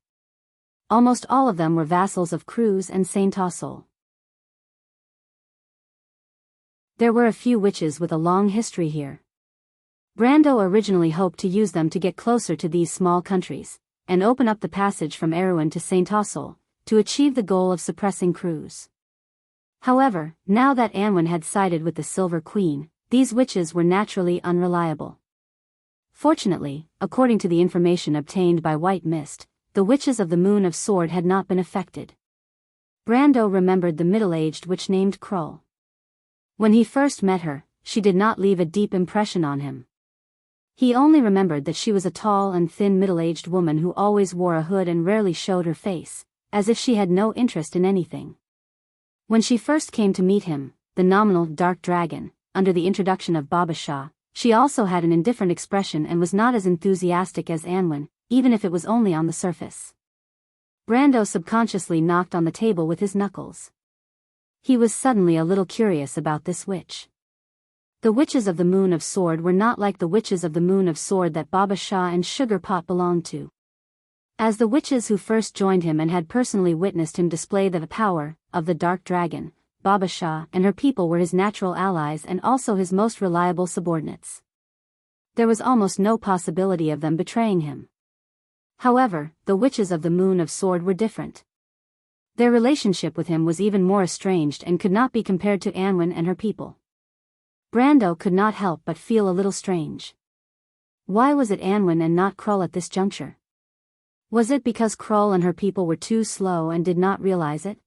Almost all of them were vassals of Cruz and Saint Tassol. There were a few witches with a long history here. Brando originally hoped to use them to get closer to these small countries, and open up the passage from Erewhon to Saint Tassol, to achieve the goal of suppressing Cruz. However, now that Anwen had sided with the Silver Queen, these witches were naturally unreliable. Fortunately, according to the information obtained by White Mist, the witches of the Moon of Sword had not been affected. Brando remembered the middle-aged witch named Krull. When he first met her, she did not leave a deep impression on him. He only remembered that she was a tall and thin middle-aged woman who always wore a hood and rarely showed her face, as if she had no interest in anything. When she first came to meet him, the nominal dark dragon, under the introduction of Baba Shah, she also had an indifferent expression and was not as enthusiastic as Anwen, even if it was only on the surface. Brando subconsciously knocked on the table with his knuckles. He was suddenly a little curious about this witch. The witches of the Moon of Sword were not like the witches of the Moon of Sword that Baba Shah and Sugar Pot belonged to. As the witches who first joined him and had personally witnessed him display the power of the Dark Dragon, Baba Shah and her people were his natural allies and also his most reliable subordinates. There was almost no possibility of them betraying him. However, the witches of the Moon of Sword were different. Their relationship with him was even more estranged and could not be compared to Anwen and her people. Brando could not help but feel a little strange. Why was it Anwen and not Krull at this juncture? Was it because Krull and her people were too slow and did not realize it?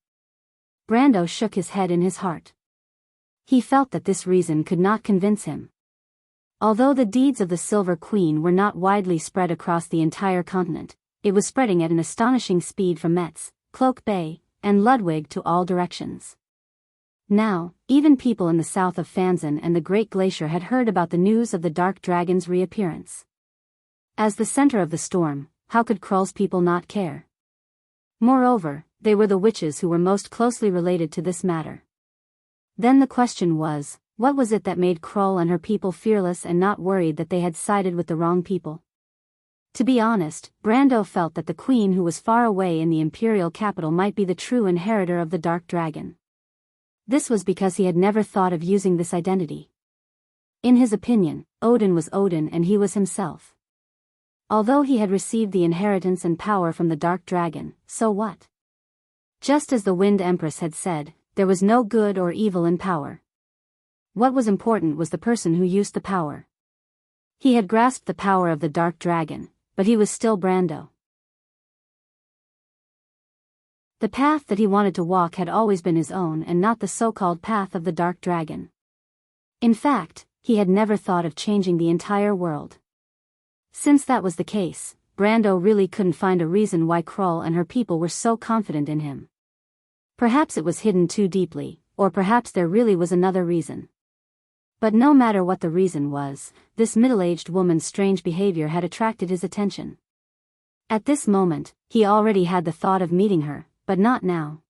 Brando shook his head in his heart. He felt that this reason could not convince him. Although the deeds of the Silver Queen were not widely spread across the entire continent, it was spreading at an astonishing speed from Metz, Cloak Bay, and Ludwig to all directions. Now, even people in the south of Fanzan and the Great Glacier had heard about the news of the Dark Dragon's reappearance. As the center of the storm, how could Krull's people not care? Moreover, they were the witches who were most closely related to this matter. Then the question was, what was it that made Krull and her people fearless and not worried that they had sided with the wrong people? To be honest, Brando felt that the queen who was far away in the imperial capital might be the true inheritor of the Dark Dragon. This was because he had never thought of using this identity. In his opinion, Odin was Odin and he was himself. Although he had received the inheritance and power from the Dark Dragon, so what? Just as the Wind Empress had said, there was no good or evil in power. What was important was the person who used the power. He had grasped the power of the Dark Dragon, but he was still Brando. The path that he wanted to walk had always been his own and not the so-called path of the Dark Dragon. In fact, he had never thought of changing the entire world. Since that was the case, Brando really couldn't find a reason why Krull and her people were so confident in him. Perhaps it was hidden too deeply, or perhaps there really was another reason. But no matter what the reason was, this middle-aged woman's strange behavior had attracted his attention. At this moment, he already had the thought of meeting her, but not now.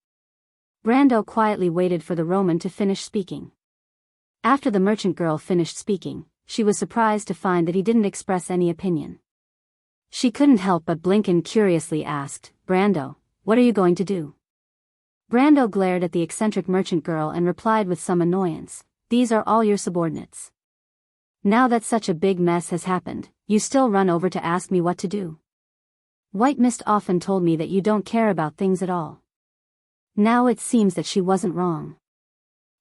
Brando quietly waited for the Roman to finish speaking. After the merchant girl finished speaking, she was surprised to find that he didn't express any opinion. She couldn't help but blink and curiously asked, "Brando, what are you going to do?" Brando glared at the eccentric merchant girl and replied with some annoyance, "These are all your subordinates. Now that such a big mess has happened, you still run over to ask me what to do. White Mist often told me that you don't care about things at all." Now it seems that she wasn't wrong.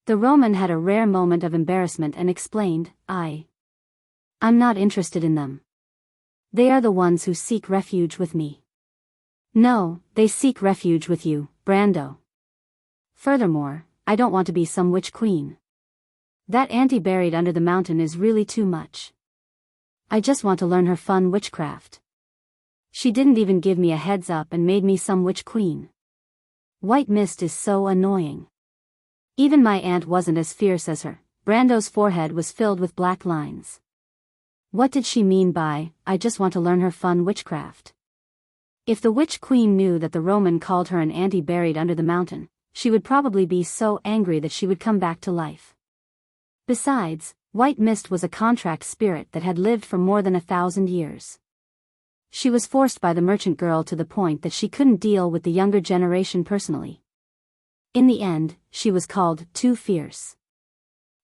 The Roman had a rare moment of embarrassment and explained, I'm not interested in them. They are the ones who seek refuge with me. No, they seek refuge with you, Brando. Furthermore, I don't want to be some witch queen. That auntie buried under the mountain is really too much. I just want to learn her fun witchcraft. She didn't even give me a heads up and made me some witch queen. White Mist is so annoying. Even my aunt wasn't as fierce as her. Brando's forehead was filled with black lines. What did she mean by, I just want to learn her fun witchcraft? If the witch queen knew that the Roman called her an auntie buried under the mountain, she would probably be so angry that she would come back to life. Besides, White Mist was a contract spirit that had lived for more than 1,000 years. She was forced by the merchant girl to the point that she couldn't deal with the younger generation personally. In the end, she was called too fierce.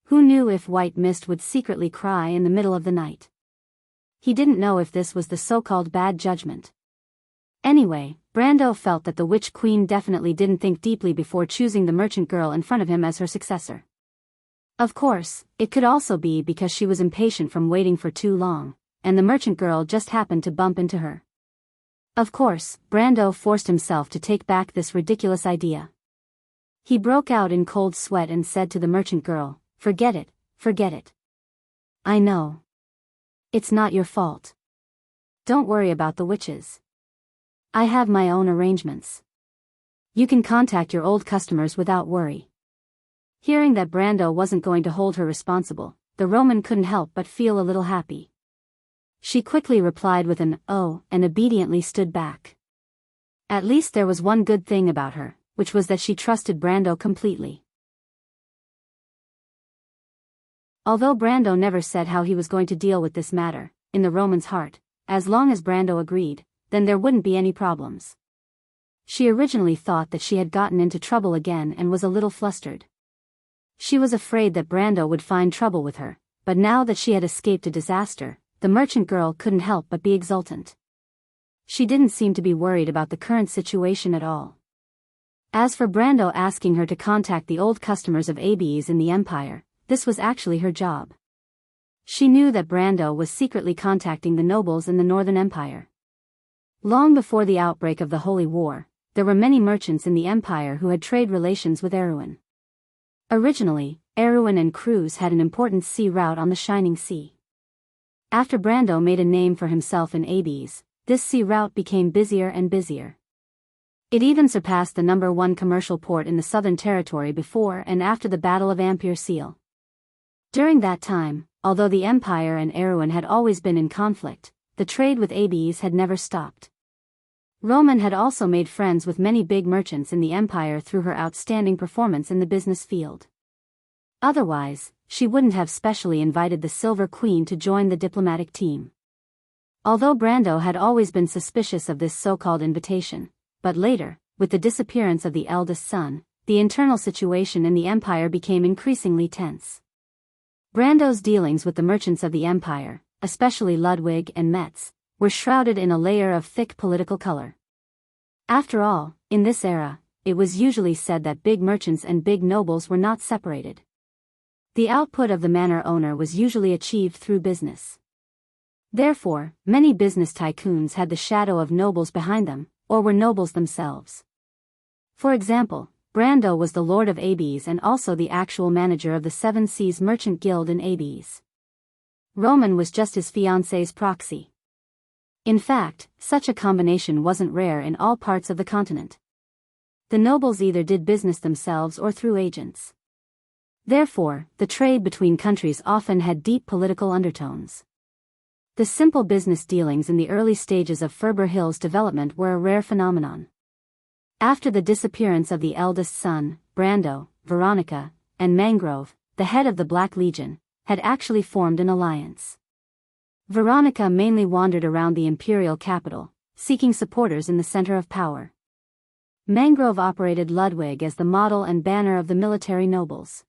Who knew if White Mist would secretly cry in the middle of the night? He didn't know if this was the so-called bad judgment. Anyway, Brando felt that the witch queen definitely didn't think deeply before choosing the merchant girl in front of him as her successor. Of course, it could also be because she was impatient from waiting for too long, and the merchant girl just happened to bump into her. Of course, Brando forced himself to take back this ridiculous idea. He broke out in cold sweat and said to the merchant girl, forget it, forget it. I know. It's not your fault. Don't worry about the witches. I have my own arrangements. You can contact your old customers without worry. Hearing that Brando wasn't going to hold her responsible, the Roman couldn't help but feel a little happy. She quickly replied with an "oh" and obediently stood back. At least there was one good thing about her, which was that she trusted Brando completely. Although Brando never said how he was going to deal with this matter, in the Roman's heart, as long as Brando agreed, then there wouldn't be any problems. She originally thought that she had gotten into trouble again and was a little flustered. She was afraid that Brando would find trouble with her, but now that she had escaped a disaster, the merchant girl couldn't help but be exultant. She didn't seem to be worried about the current situation at all. As for Brando asking her to contact the old customers of ABs in the Empire, this was actually her job. She knew that Brando was secretly contacting the nobles in the Northern Empire. Long before the outbreak of the Holy War, there were many merchants in the Empire who had trade relations with Erewhon. Originally, Erewhon and Cruz had an important sea route on the Shining Sea. After Brando made a name for himself in ABs, this sea route became busier and busier. It even surpassed the #1 commercial port in the Southern Territory before and after the Battle of Ampere Seal. During that time, although the Empire and Erewhon had always been in conflict, the trade with ABs had never stopped. Roman had also made friends with many big merchants in the Empire through her outstanding performance in the business field. Otherwise, she wouldn't have specially invited the Silver Queen to join the diplomatic team. Although Brando had always been suspicious of this so-called invitation, but later, with the disappearance of the eldest son, the internal situation in the Empire became increasingly tense. Brando's dealings with the merchants of the Empire, especially Ludwig and Metz, were shrouded in a layer of thick political color. After all, in this era, it was usually said that big merchants and big nobles were not separated. The output of the manor owner was usually achieved through business. Therefore, many business tycoons had the shadow of nobles behind them, or were nobles themselves. For example, Brando was the Lord of ABs and also the actual manager of the Seven Seas Merchant Guild in ABs. Roman was just his fiancée's proxy. In fact, such a combination wasn't rare in all parts of the continent. The nobles either did business themselves or through agents. Therefore, the trade between countries often had deep political undertones. The simple business dealings in the early stages of Ferber Hill's development were a rare phenomenon. After the disappearance of the eldest son, Brando, Veronica, and Mangrove, the head of the Black Legion, had actually formed an alliance. Veronica mainly wandered around the imperial capital, seeking supporters in the center of power. Mangrove operated Ludwig as the model and banner of the military nobles.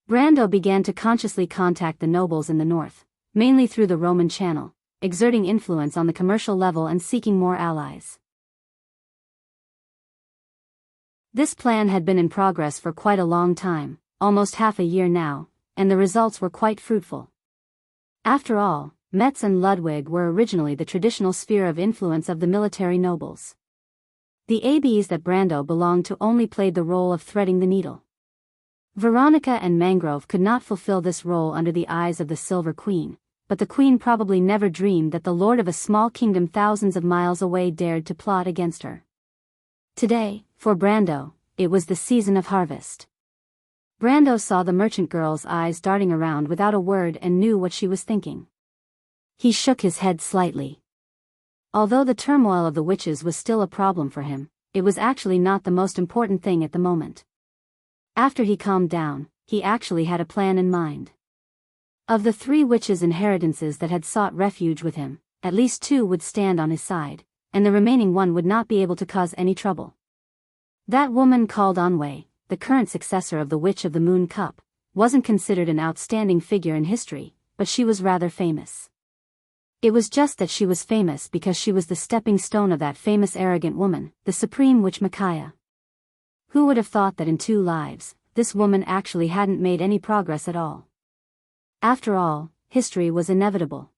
Brando began to consciously contact the nobles in the north, mainly through the Roman channel, exerting influence on the commercial level and seeking more allies. This plan had been in progress for quite a long time, almost half a year now, and the results were quite fruitful. After all, Metz and Ludwig were originally the traditional sphere of influence of the military nobles. The ABs that Brando belonged to only played the role of threading the needle. Veronica and Mangrove could not fulfill this role under the eyes of the Silver Queen, but the Queen probably never dreamed that the lord of a small kingdom thousands of miles away dared to plot against her. Today, for Brando, it was the season of harvest. Brando saw the merchant girl's eyes darting around without a word and knew what she was thinking. He shook his head slightly. Although the turmoil of the witches was still a problem for him, it was actually not the most important thing at the moment. After he calmed down, he actually had a plan in mind. Of the 3 witches' inheritances that had sought refuge with him, at least 2 would stand on his side, and the remaining 1 would not be able to cause any trouble. That woman called Anwei, the current successor of the Witch of the Moon Cup, wasn't considered an outstanding figure in history, but she was rather famous. It was just that she was famous because she was the stepping stone of that famous arrogant woman, the Supreme Witch Micaiah. Who would have thought that in 2 lives, this woman actually hadn't made any progress at all? After all, history was inevitable.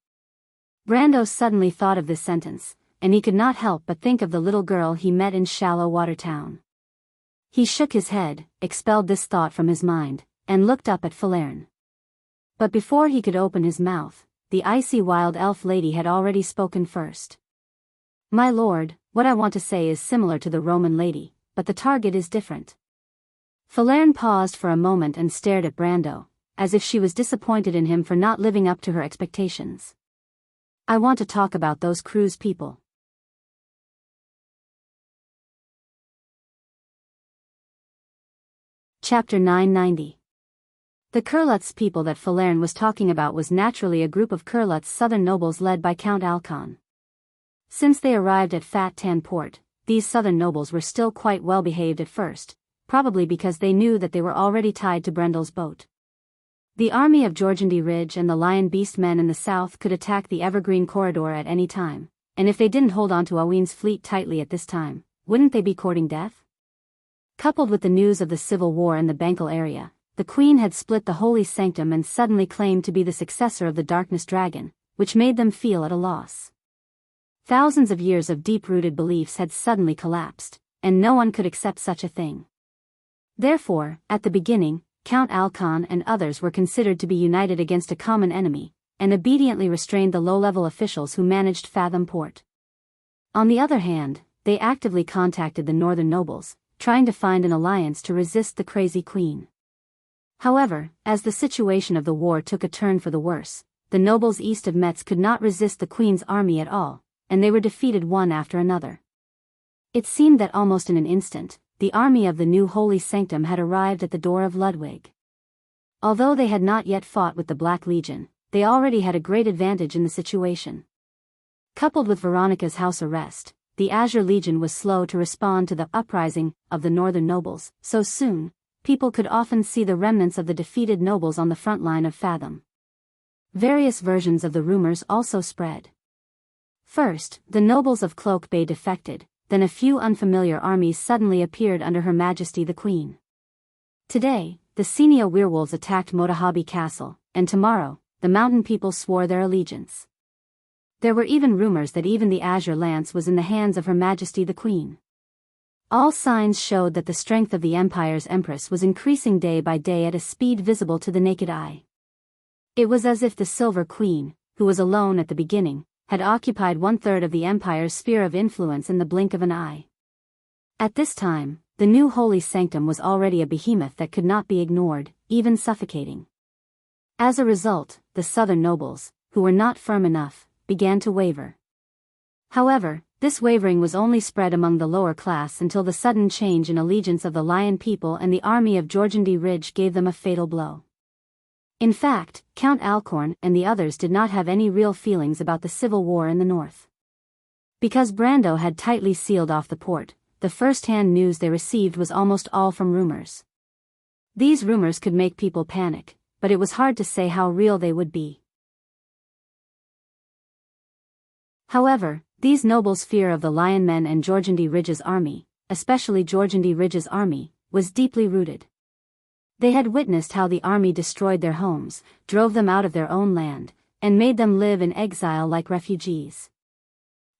Brando suddenly thought of this sentence, and he could not help but think of the little girl he met in Shallow Water Town. He shook his head, expelled this thought from his mind, and looked up at Falerne. But before he could open his mouth, the icy wild elf lady had already spoken first. "My lord, what I want to say is similar to the Roman lady, but the target is different. Falerne paused for a moment and stared at Brando, as if she was disappointed in him for not living up to her expectations. I want to talk about those cruise people. Chapter 990. The Kurlutz people that Falerne was talking about was naturally a group of Kurlutz southern nobles led by Count Alcon. Since they arrived at Fat Tan Port, these southern nobles were still quite well behaved at first, probably because they knew that they were already tied to Brendel's boat. The army of Jorgendy Ridge and the Lion Beast men in the south could attack the Evergreen Corridor at any time, and if they didn't hold on to Owain's fleet tightly at this time, wouldn't they be courting death? Coupled with the news of the civil war in the Bankel area, the Queen had split the Holy Sanctum and suddenly claimed to be the successor of the Darkness Dragon, which made them feel at a loss. Thousands of years of deep-rooted beliefs had suddenly collapsed, and no one could accept such a thing. Therefore, at the beginning, Count Alcon and others were considered to be united against a common enemy, and obediently restrained the low-level officials who managed Fathom Port. On the other hand, they actively contacted the northern nobles, trying to find an alliance to resist the crazy Queen. However, as the situation of the war took a turn for the worse, the nobles east of Metz could not resist the Queen's army at all, and they were defeated one after another. It seemed that almost in an instant, the army of the new Holy Sanctum had arrived at the door of Ludwig. Although they had not yet fought with the Black Legion, they already had a great advantage in the situation. Coupled with Veronica's house arrest, the Azure Legion was slow to respond to the uprising of the northern nobles. So soon, people could often see the remnants of the defeated nobles on the front line of Fathom. Various versions of the rumors also spread. First, the nobles of Cloak Bay defected, then a few unfamiliar armies suddenly appeared under Her Majesty the Queen. Today, the Senia werewolves attacked Motahabi Castle, and tomorrow, the mountain people swore their allegiance. There were even rumors that even the Azure Lance was in the hands of Her Majesty the Queen. All signs showed that the strength of the Empire's Empress was increasing day by day at a speed visible to the naked eye. It was as if the Silver Queen, who was alone at the beginning, had occupied 1/3 of the Empire's sphere of influence in the blink of an eye. At this time, the new Holy Sanctum was already a behemoth that could not be ignored, even suffocating. As a result, the southern nobles, who were not firm enough, began to waver. However, this wavering was only spread among the lower class until the sudden change in allegiance of the Lion people and the army of Jorgendy Ridge gave them a fatal blow. In fact, Count Alcorn and the others did not have any real feelings about the civil war in the north. Because Brando had tightly sealed off the port, the first-hand news they received was almost all from rumors. These rumors could make people panic, but it was hard to say how real they would be. However, these nobles' fear of the Lion men and Jorgendy Ridge's army, especially Jorgendy Ridge's army, was deeply rooted. They had witnessed how the army destroyed their homes, drove them out of their own land, and made them live in exile like refugees.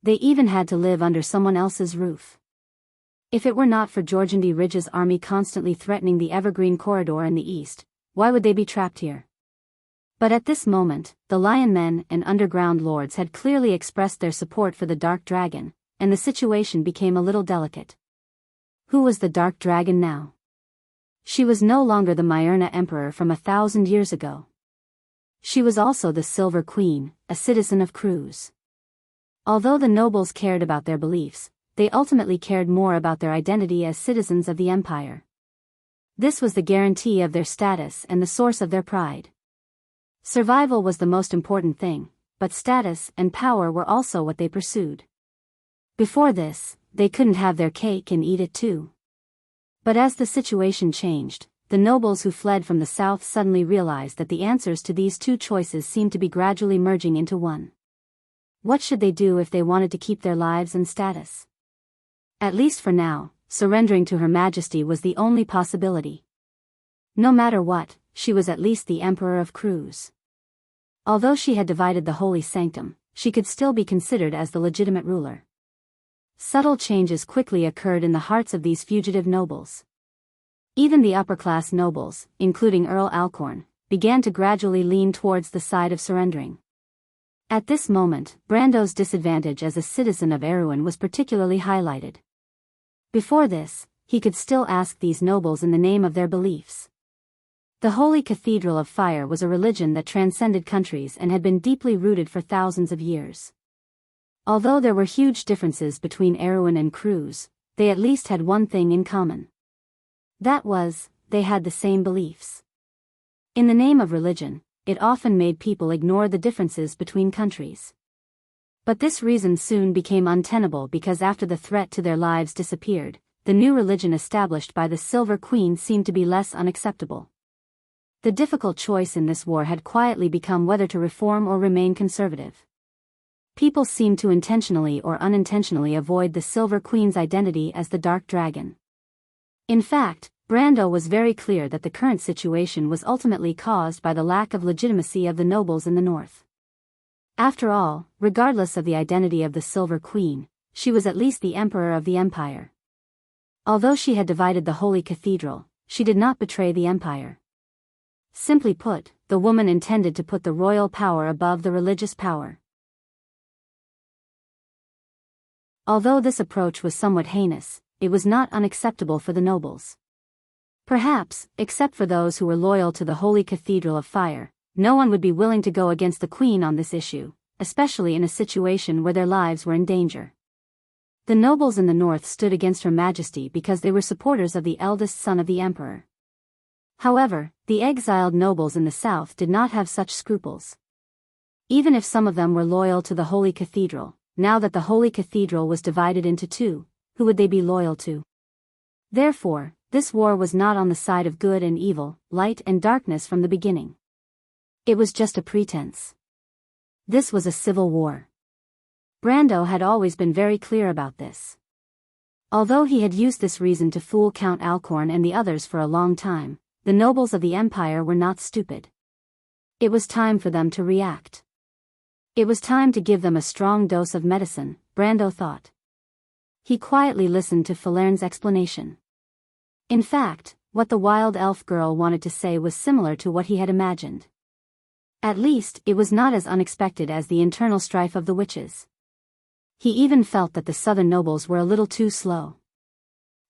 They even had to live under someone else's roof. If it were not for Jorgendy Ridge's army constantly threatening the Evergreen Corridor in the east, why would they be trapped here? But at this moment, the Lion men and underground lords had clearly expressed their support for the Dark Dragon, and the situation became a little delicate. Who was the Dark Dragon now? She was no longer the Myrna Emperor from 1,000 years ago. She was also the Silver Queen, a citizen of Cruz. Although the nobles cared about their beliefs, they ultimately cared more about their identity as citizens of the Empire. This was the guarantee of their status and the source of their pride. Survival was the most important thing, but status and power were also what they pursued. Before this, they couldn't have their cake and eat it too. But as the situation changed, the nobles who fled from the south suddenly realized that the answers to these two choices seemed to be gradually merging into one. What should they do if they wanted to keep their lives and status? At least for now, surrendering to Her Majesty was the only possibility. No matter what, she was at least the Emperor of Cruz. Although she had divided the Holy Sanctum, she could still be considered as the legitimate ruler. Subtle changes quickly occurred in the hearts of these fugitive nobles. Even the upper-class nobles, including Earl Alcorn, began to gradually lean towards the side of surrendering. At this moment, Brando's disadvantage as a citizen of Erewhon was particularly highlighted. Before this, he could still ask these nobles in the name of their beliefs. The Holy Cathedral of Fire was a religion that transcended countries and had been deeply rooted for thousands of years. Although there were huge differences between Erewhon and Cruz, they at least had one thing in common. That was, they had the same beliefs. In the name of religion, it often made people ignore the differences between countries. But this reason soon became untenable because after the threat to their lives disappeared, the new religion established by the Silver Queen seemed to be less unacceptable. The difficult choice in this war had quietly become whether to reform or remain conservative. People seemed to intentionally or unintentionally avoid the Silver Queen's identity as the Dark Dragon. In fact, Brando was very clear that the current situation was ultimately caused by the lack of legitimacy of the nobles in the north. After all, regardless of the identity of the Silver Queen, she was at least the emperor of the empire. Although she had divided the Holy Cathedral, she did not betray the empire. Simply put, the woman intended to put the royal power above the religious power. Although this approach was somewhat heinous, it was not unacceptable for the nobles. Perhaps, except for those who were loyal to the Holy Cathedral of Fire, no one would be willing to go against the Queen on this issue, especially in a situation where their lives were in danger. The nobles in the north stood against Her Majesty because they were supporters of the eldest son of the emperor. However, the exiled nobles in the south did not have such scruples. Even if some of them were loyal to the Holy Cathedral, now that the Holy Cathedral was divided into two, who would they be loyal to? Therefore, this war was not on the side of good and evil, light and darkness from the beginning. It was just a pretense. This was a civil war. Brando had always been very clear about this. Although he had used this reason to fool Count Alcorn and the others for a long time, the nobles of the empire were not stupid. It was time for them to react. It was time to give them a strong dose of medicine, Brando thought. He quietly listened to Falern's explanation. In fact, what the wild elf girl wanted to say was similar to what he had imagined. At least, it was not as unexpected as the internal strife of the witches. He even felt that the southern nobles were a little too slow.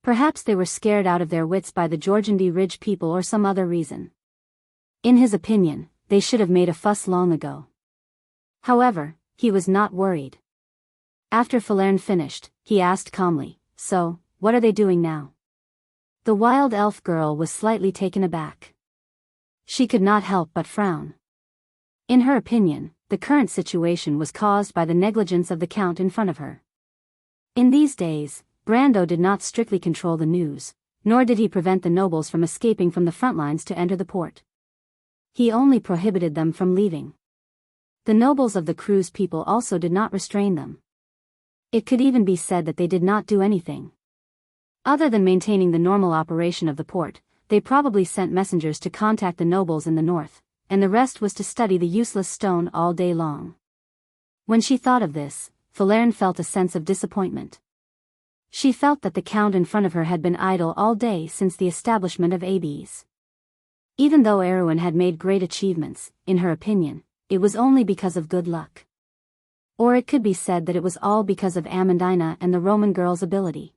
Perhaps they were scared out of their wits by the Jorgandi Ridge people or some other reason. In his opinion, they should have made a fuss long ago. However, he was not worried. After Falern finished, he asked calmly, "So, what are they doing now?" The wild elf girl was slightly taken aback. She could not help but frown. In her opinion, the current situation was caused by the negligence of the Count in front of her. In these days, Brando did not strictly control the news, nor did he prevent the nobles from escaping from the front lines to enter the port. He only prohibited them from leaving. The nobles of the Cruz people also did not restrain them. It could even be said that they did not do anything. Other than maintaining the normal operation of the port, they probably sent messengers to contact the nobles in the north, and the rest was to study the useless stone all day long. When she thought of this, Falern felt a sense of disappointment. She felt that the Count in front of her had been idle all day since the establishment of ABs. Even though Erewhon had made great achievements, in her opinion, it was only because of good luck. Or it could be said that it was all because of Amandina and the Roman girl's ability.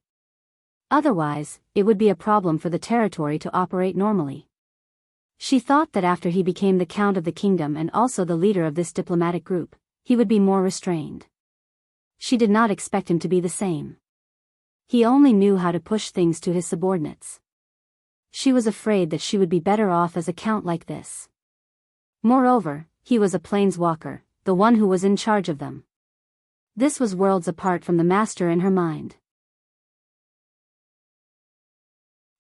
Otherwise, it would be a problem for the territory to operate normally. She thought that after he became the Count of the kingdom and also the leader of this diplomatic group, he would be more restrained. She did not expect him to be the same. He only knew how to push things to his subordinates. She was afraid that she would be better off as a count like this. Moreover, he was a planeswalker, the one who was in charge of them. This was worlds apart from the master in her mind.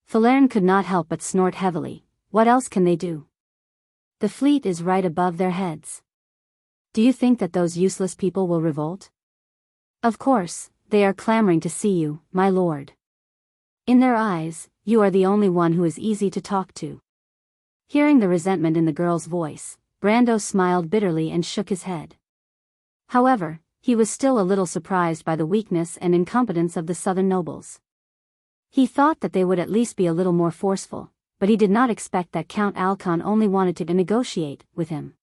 Falern could not help but snort heavily. What else can they do? The fleet is right above their heads. Do you think that those useless people will revolt? Of course, they are clamoring to see you, my lord. In their eyes, you are the only one who is easy to talk to. Hearing the resentment in the girl's voice, Brando smiled bitterly and shook his head. However, he was still a little surprised by the weakness and incompetence of the southern nobles. He thought that they would at least be a little more forceful, but he did not expect that Count Alcon only wanted to negotiate with him.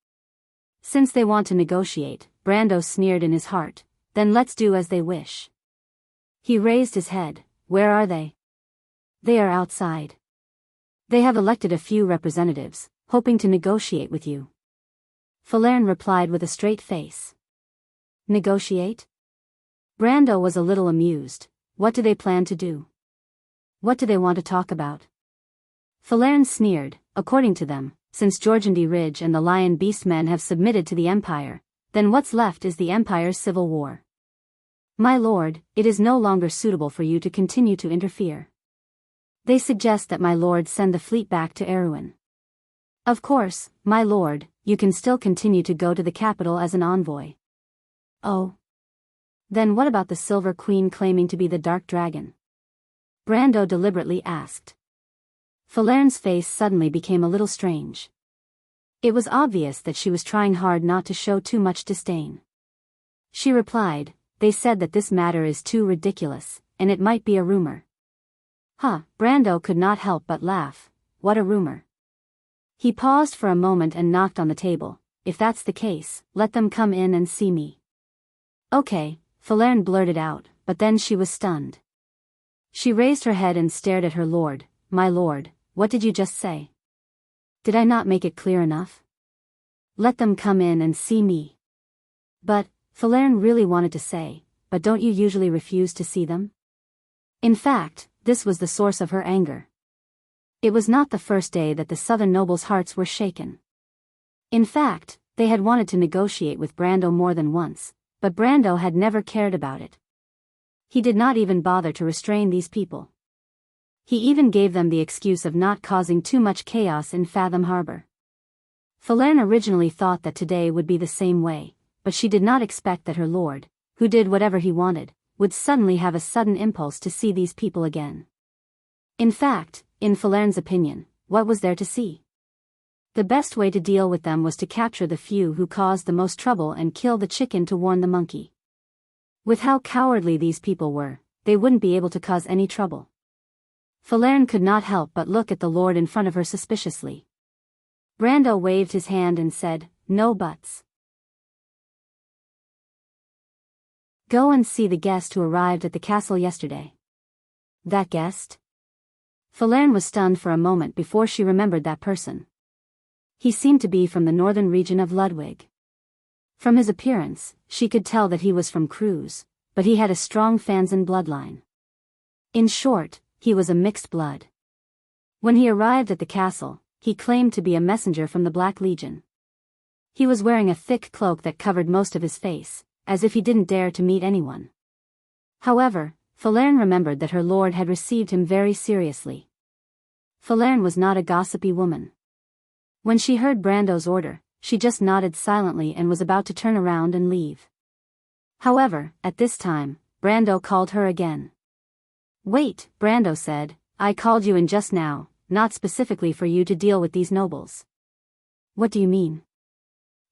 Since they want to negotiate, Brando sneered in his heart, then let's do as they wish. He raised his head. Where are they? They are outside. They have elected a few representatives, hoping to negotiate with you. Falern replied with a straight face. Negotiate? Brando was a little amused. What do they plan to do? What do they want to talk about? Falern sneered. According to them, since Jorgendy Ridge and the Lion Beast men have submitted to the Empire, then what's left is the Empire's civil war. My lord, it is no longer suitable for you to continue to interfere. They suggest that my lord send the fleet back to Erewhon. Of course, my lord, you can still continue to go to the capital as an envoy. Oh. Then what about the Silver Queen claiming to be the Dark Dragon? Brando deliberately asked. Falern's face suddenly became a little strange. It was obvious that she was trying hard not to show too much disdain. She replied, they said that this matter is too ridiculous, and it might be a rumor. Brando could not help but laugh. What a rumor. He paused for a moment and knocked on the table. If that's the case, let them come in and see me. Okay, Falern blurted out, but then she was stunned. She raised her head and stared at her lord. My lord, what did you just say? Did I not make it clear enough? Let them come in and see me. But, Falern really wanted to say, but don't you usually refuse to see them? In fact, this was the source of her anger. It was not the first day that the southern nobles' hearts were shaken. In fact, they had wanted to negotiate with Brando more than once, but Brando had never cared about it. He did not even bother to restrain these people. He even gave them the excuse of not causing too much chaos in Fathom Harbor. Falern originally thought that today would be the same way, but she did not expect that her lord, who did whatever he wanted, would suddenly have a sudden impulse to see these people again. In fact, in Falern's opinion, what was there to see? The best way to deal with them was to capture the few who caused the most trouble and kill the chicken to warn the monkey. With how cowardly these people were, they wouldn't be able to cause any trouble. Falern could not help but look at the lord in front of her suspiciously. Brando waved his hand and said, no buts. Go and see the guest who arrived at the castle yesterday. That guest? Falern was stunned for a moment before she remembered that person. He seemed to be from the northern region of Ludwig. From his appearance, she could tell that he was from Cruz, but he had a strong Fanzan bloodline. In short, he was a mixed blood. When he arrived at the castle, he claimed to be a messenger from the Black Legion. He was wearing a thick cloak that covered most of his face, as if he didn't dare to meet anyone. However, Falern remembered that her lord had received him very seriously. Falern was not a gossipy woman. When she heard Brando's order, she just nodded silently and was about to turn around and leave. However, at this time, Brando called her again. Wait, Brando said, I called you in just now, not specifically for you to deal with these nobles. What do you mean?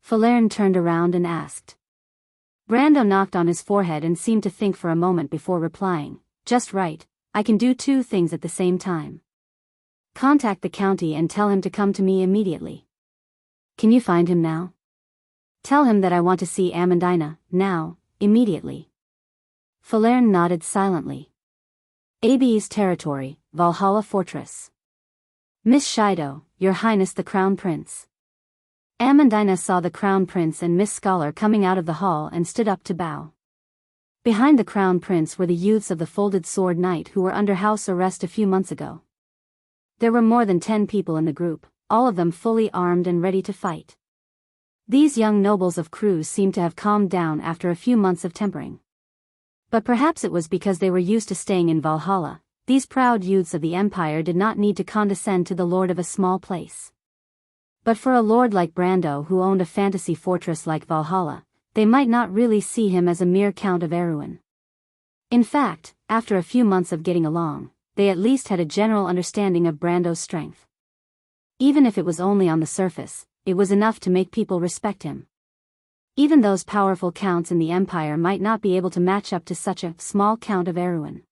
Falern turned around and asked. Brando knocked on his forehead and seemed to think for a moment before replying, just right, I can do two things at the same time. Contact the county and tell him to come to me immediately. Can you find him now? Tell him that I want to see Amandina, now, immediately. Falern nodded silently. AB's territory, Valhalla Fortress. Miss Shido, Your Highness the Crown Prince. Amandina saw the Crown Prince and Miss Scholar coming out of the hall and stood up to bow. Behind the Crown Prince were the youths of the Folded Sword Knight who were under house arrest a few months ago. There were more than 10 people in the group, all of them fully armed and ready to fight. These young nobles of Cruz seemed to have calmed down after a few months of tempering. But perhaps it was because they were used to staying in Valhalla. These proud youths of the Empire did not need to condescend to the lord of a small place. But for a lord like Brando who owned a fantasy fortress like Valhalla, they might not really see him as a mere Count of Erewhon. In fact, after a few months of getting along, they at least had a general understanding of Brando's strength. Even if it was only on the surface, it was enough to make people respect him. Even those powerful counts in the Empire might not be able to match up to such a small Count of Erewhon.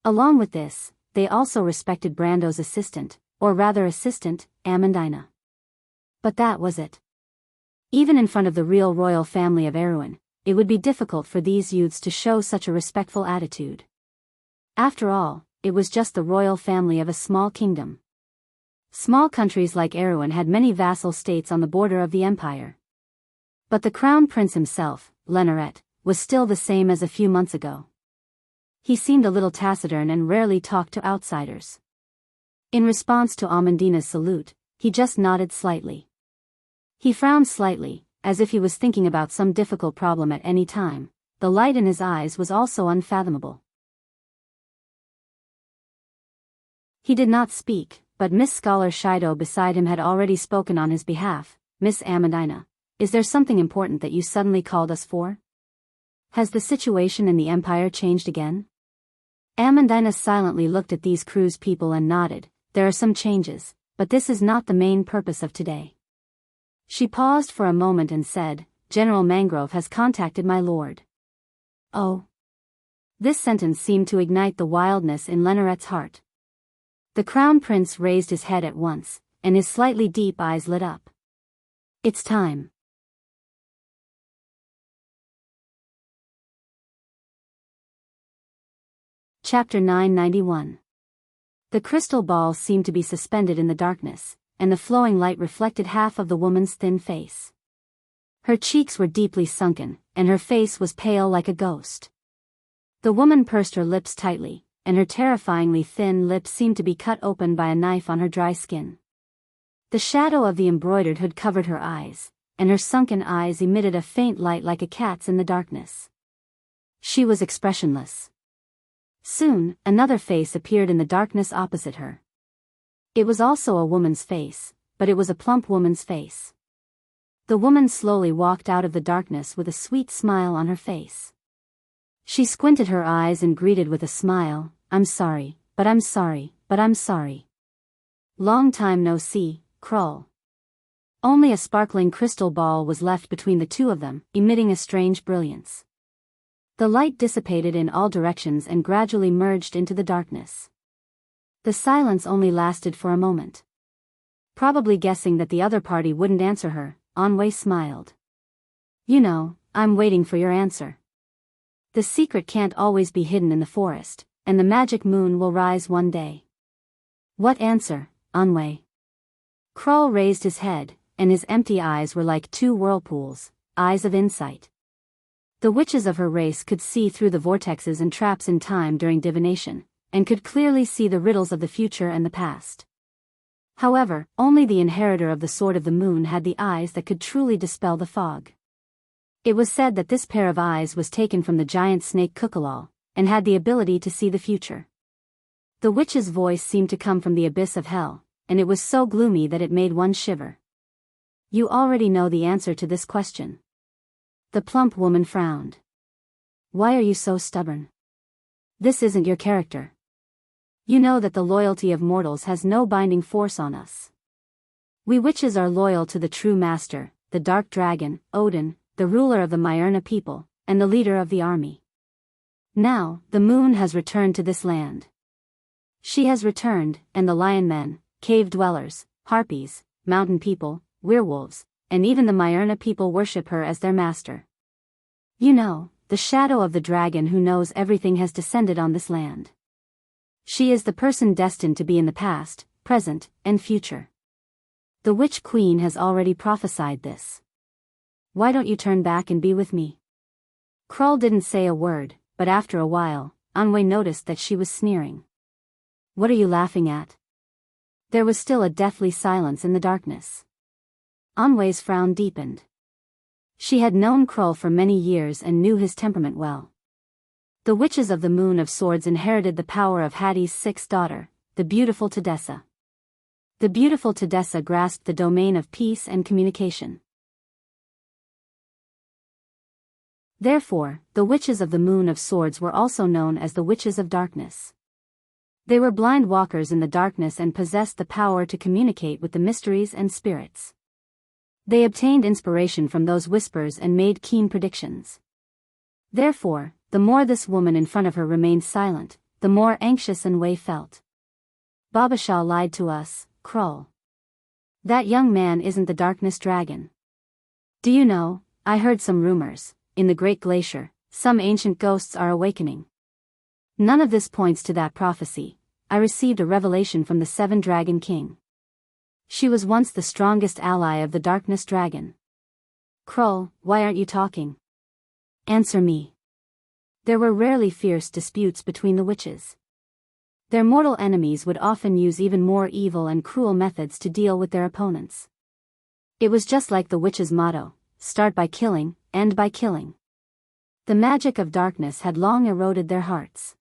Along with this, they also respected Brando's assistant, or rather assistant, Amandina. But that was it. Even in front of the real royal family of Erewhon, it would be difficult for these youths to show such a respectful attitude. After all, it was just the royal family of a small kingdom. Small countries like Erewhon had many vassal states on the border of the empire. But the crown prince himself, Leneret, was still the same as a few months ago. He seemed a little taciturn and rarely talked to outsiders. In response to Amandina's salute, he just nodded slightly. He frowned slightly, as if he was thinking about some difficult problem at any time. The light in his eyes was also unfathomable. He did not speak, but Miss Scholar Shido beside him had already spoken on his behalf. Miss Amandina, is there something important that you suddenly called us for? Has the situation in the Empire changed again? Amandina silently looked at these cruise people and nodded. There are some changes, but this is not the main purpose of today. She paused for a moment and said, General Mangrove has contacted my lord. Oh. This sentence seemed to ignite the wildness in Leneret's heart. The crown prince raised his head at once, and his slightly deep eyes lit up. It's time. Chapter 991. The crystal ball seemed to be suspended in the darkness, and the flowing light reflected half of the woman's thin face. Her cheeks were deeply sunken, and her face was pale like a ghost. The woman pursed her lips tightly, and her terrifyingly thin lips seemed to be cut open by a knife on her dry skin. The shadow of the embroidered hood covered her eyes, and her sunken eyes emitted a faint light like a cat's in the darkness. She was expressionless. Soon, another face appeared in the darkness opposite her. It was also a woman's face, but it was a plump woman's face. The woman slowly walked out of the darkness with a sweet smile on her face. She squinted her eyes and greeted with a smile, I'm sorry, but I'm sorry, but I'm sorry. Long time no see, Krull. Only a sparkling crystal ball was left between the two of them, emitting a strange brilliance. The light dissipated in all directions and gradually merged into the darkness. The silence only lasted for a moment. Probably guessing that the other party wouldn't answer her, Anwei smiled. You know, I'm waiting for your answer. The secret can't always be hidden in the forest, and the magic moon will rise one day. What answer, Anwei? Krull raised his head, and his empty eyes were like two whirlpools, eyes of insight. The witches of her race could see through the vortexes and traps in time during divination, and could clearly see the riddles of the future and the past. However, only the inheritor of the Sword of the Moon had the eyes that could truly dispel the fog. It was said that this pair of eyes was taken from the giant snake Kukulal, and had the ability to see the future. The witch's voice seemed to come from the abyss of hell, and it was so gloomy that it made one shiver. You already know the answer to this question. The plump woman frowned. Why are you so stubborn? This isn't your character. You know that the loyalty of mortals has no binding force on us. We witches are loyal to the true master, the dark dragon, Odin, the ruler of the Myrna people, and the leader of the army. Now, the moon has returned to this land. She has returned, and the lion men, cave dwellers, harpies, mountain people, werewolves, and even the Myrna people worship her as their master. You know, the shadow of the dragon who knows everything has descended on this land. She is the person destined to be in the past, present, and future. The Witch Queen has already prophesied this. Why don't you turn back and be with me? Krull didn't say a word, but after a while, Anwei noticed that she was sneering. What are you laughing at? There was still a deathly silence in the darkness. Anwei's frown deepened. She had known Krull for many years and knew his temperament well. The witches of the Moon of Swords inherited the power of Hattie's sixth daughter, the beautiful Tedessa. The beautiful Tedessa grasped the domain of peace and communication. Therefore, the witches of the Moon of Swords were also known as the Witches of Darkness. They were blind walkers in the darkness and possessed the power to communicate with the mysteries and spirits. They obtained inspiration from those whispers and made keen predictions. Therefore, the more this woman in front of her remained silent, the more anxious Anwei felt. Babasha lied to us, Krull. That young man isn't the darkness dragon. Do you know, I heard some rumors. In the Great Glacier, some ancient ghosts are awakening. None of this points to that prophecy. I received a revelation from the Seven Dragon King. She was once the strongest ally of the Darkness Dragon. Krull, why aren't you talking? Answer me. There were rarely fierce disputes between the witches. Their mortal enemies would often use even more evil and cruel methods to deal with their opponents. It was just like the witches' motto, start by killing, end by killing. The magic of darkness had long eroded their hearts.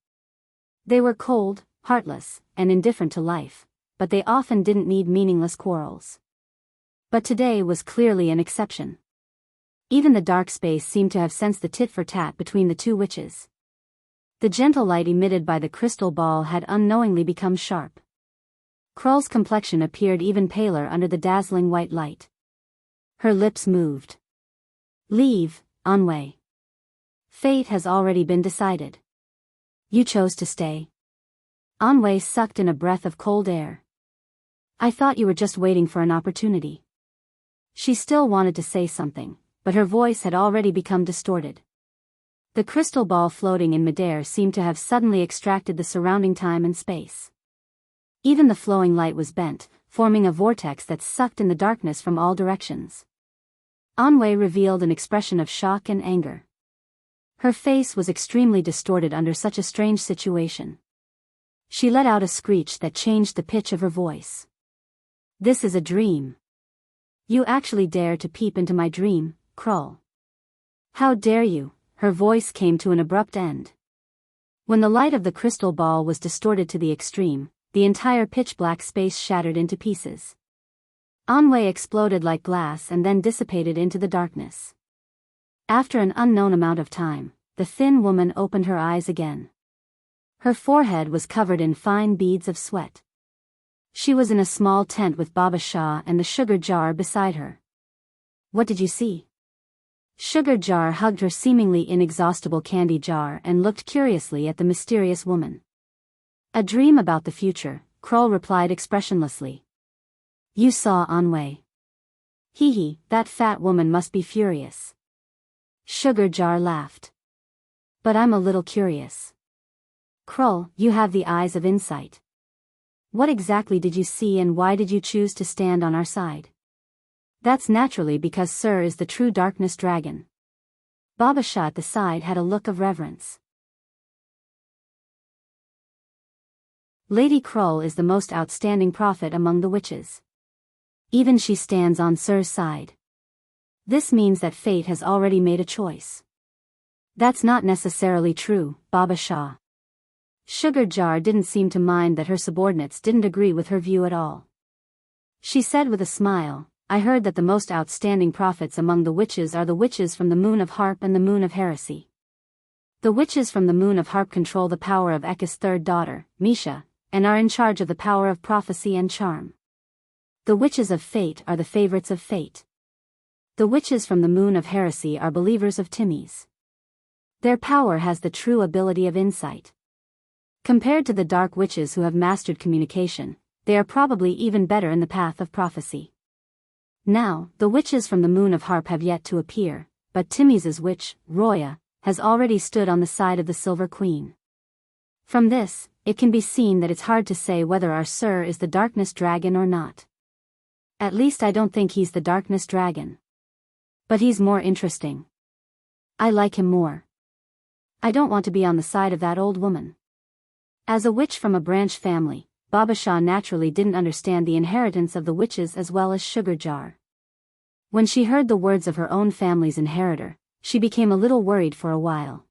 They were cold, heartless, and indifferent to life, but they often didn't need meaningless quarrels. But today was clearly an exception. Even the dark space seemed to have sensed the tit-for-tat between the two witches. The gentle light emitted by the crystal ball had unknowingly become sharp. Krull's complexion appeared even paler under the dazzling white light. Her lips moved. Leave, Anwei. Fate has already been decided. You chose to stay. Anwei sucked in a breath of cold air. I thought you were just waiting for an opportunity. She still wanted to say something, but her voice had already become distorted. The crystal ball floating in midair seemed to have suddenly extracted the surrounding time and space. Even the flowing light was bent, forming a vortex that sucked in the darkness from all directions. Anwei revealed an expression of shock and anger. Her face was extremely distorted under such a strange situation. She let out a screech that changed the pitch of her voice. This is a dream. You actually dare to peep into my dream, Krull. How dare you? Her voice came to an abrupt end. When the light of the crystal ball was distorted to the extreme, the entire pitch-black space shattered into pieces. Anwei exploded like glass and then dissipated into the darkness. After an unknown amount of time, the thin woman opened her eyes again. Her forehead was covered in fine beads of sweat. She was in a small tent with Baba Shah and the sugar jar beside her. What did you see? Sugar Jar hugged her seemingly inexhaustible candy jar and looked curiously at the mysterious woman. A dream about the future, Krull replied expressionlessly. You saw Anwei. Hee, that fat woman must be furious. Sugar Jar laughed. But I'm a little curious. Krull, you have the eyes of insight. What exactly did you see and why did you choose to stand on our side? That's naturally because Sir is the true Darkness Dragon. Baba Shah at the side had a look of reverence. Lady Krull is the most outstanding prophet among the witches. Even she stands on Sir's side. This means that fate has already made a choice. That's not necessarily true, Baba Shah. Sugar Jar didn't seem to mind that her subordinates didn't agree with her view at all. She said with a smile, I heard that the most outstanding prophets among the witches are the witches from the Moon of Harp and the Moon of Heresy. The witches from the Moon of Harp control the power of Ekka's third daughter, Misha, and are in charge of the power of prophecy and charm. The witches of fate are the favorites of fate. The witches from the Moon of Heresy are believers of Timmy's. Their power has the true ability of insight. Compared to the dark witches who have mastered communication, they are probably even better in the path of prophecy. Now, the witches from the Moon of Harp have yet to appear, but Timmy's witch, Roya, has already stood on the side of the Silver Queen. From this, it can be seen that it's hard to say whether our Sir is the Darkness Dragon or not. At least I don't think he's the Darkness Dragon. But he's more interesting. I like him more. I don't want to be on the side of that old woman. As a witch from a branch family, Baba Shah naturally didn't understand the inheritance of the witches as well as Sugar Jar. When she heard the words of her own family's inheritor, she became a little worried for a while.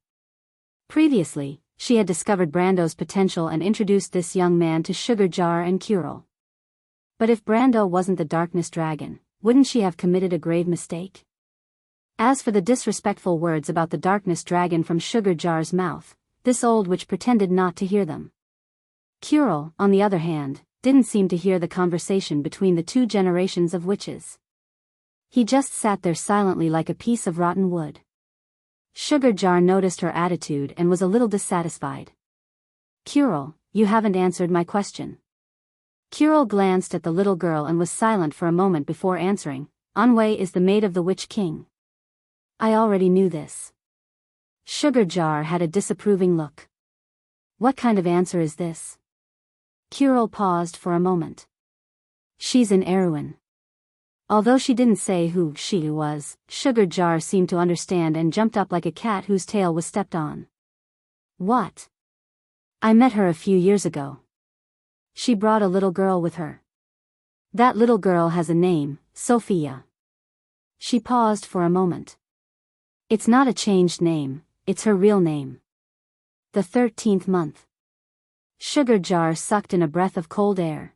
Previously, she had discovered Brando's potential and introduced this young man to Sugar Jar and Krull. But if Brando wasn't the Darkness Dragon, wouldn't she have committed a grave mistake? As for the disrespectful words about the Darkness Dragon from Sugar Jar's mouth, this old witch pretended not to hear them. Krull, on the other hand, didn't seem to hear the conversation between the two generations of witches. He just sat there silently like a piece of rotten wood. Sugar Jar noticed her attitude and was a little dissatisfied. Krull, you haven't answered my question. Krull glanced at the little girl and was silent for a moment before answering, Anwei is the maid of the Witch King. I already knew this. Sugar Jar had a disapproving look. What kind of answer is this? Kirill paused for a moment. She's an Erewhon. Although she didn't say who she was, Sugar Jar seemed to understand and jumped up like a cat whose tail was stepped on. What? I met her a few years ago. She brought a little girl with her. That little girl has a name, Sophia. She paused for a moment. It's not a changed name, it's her real name. The 13th month. Sugar Jar sucked in a breath of cold air.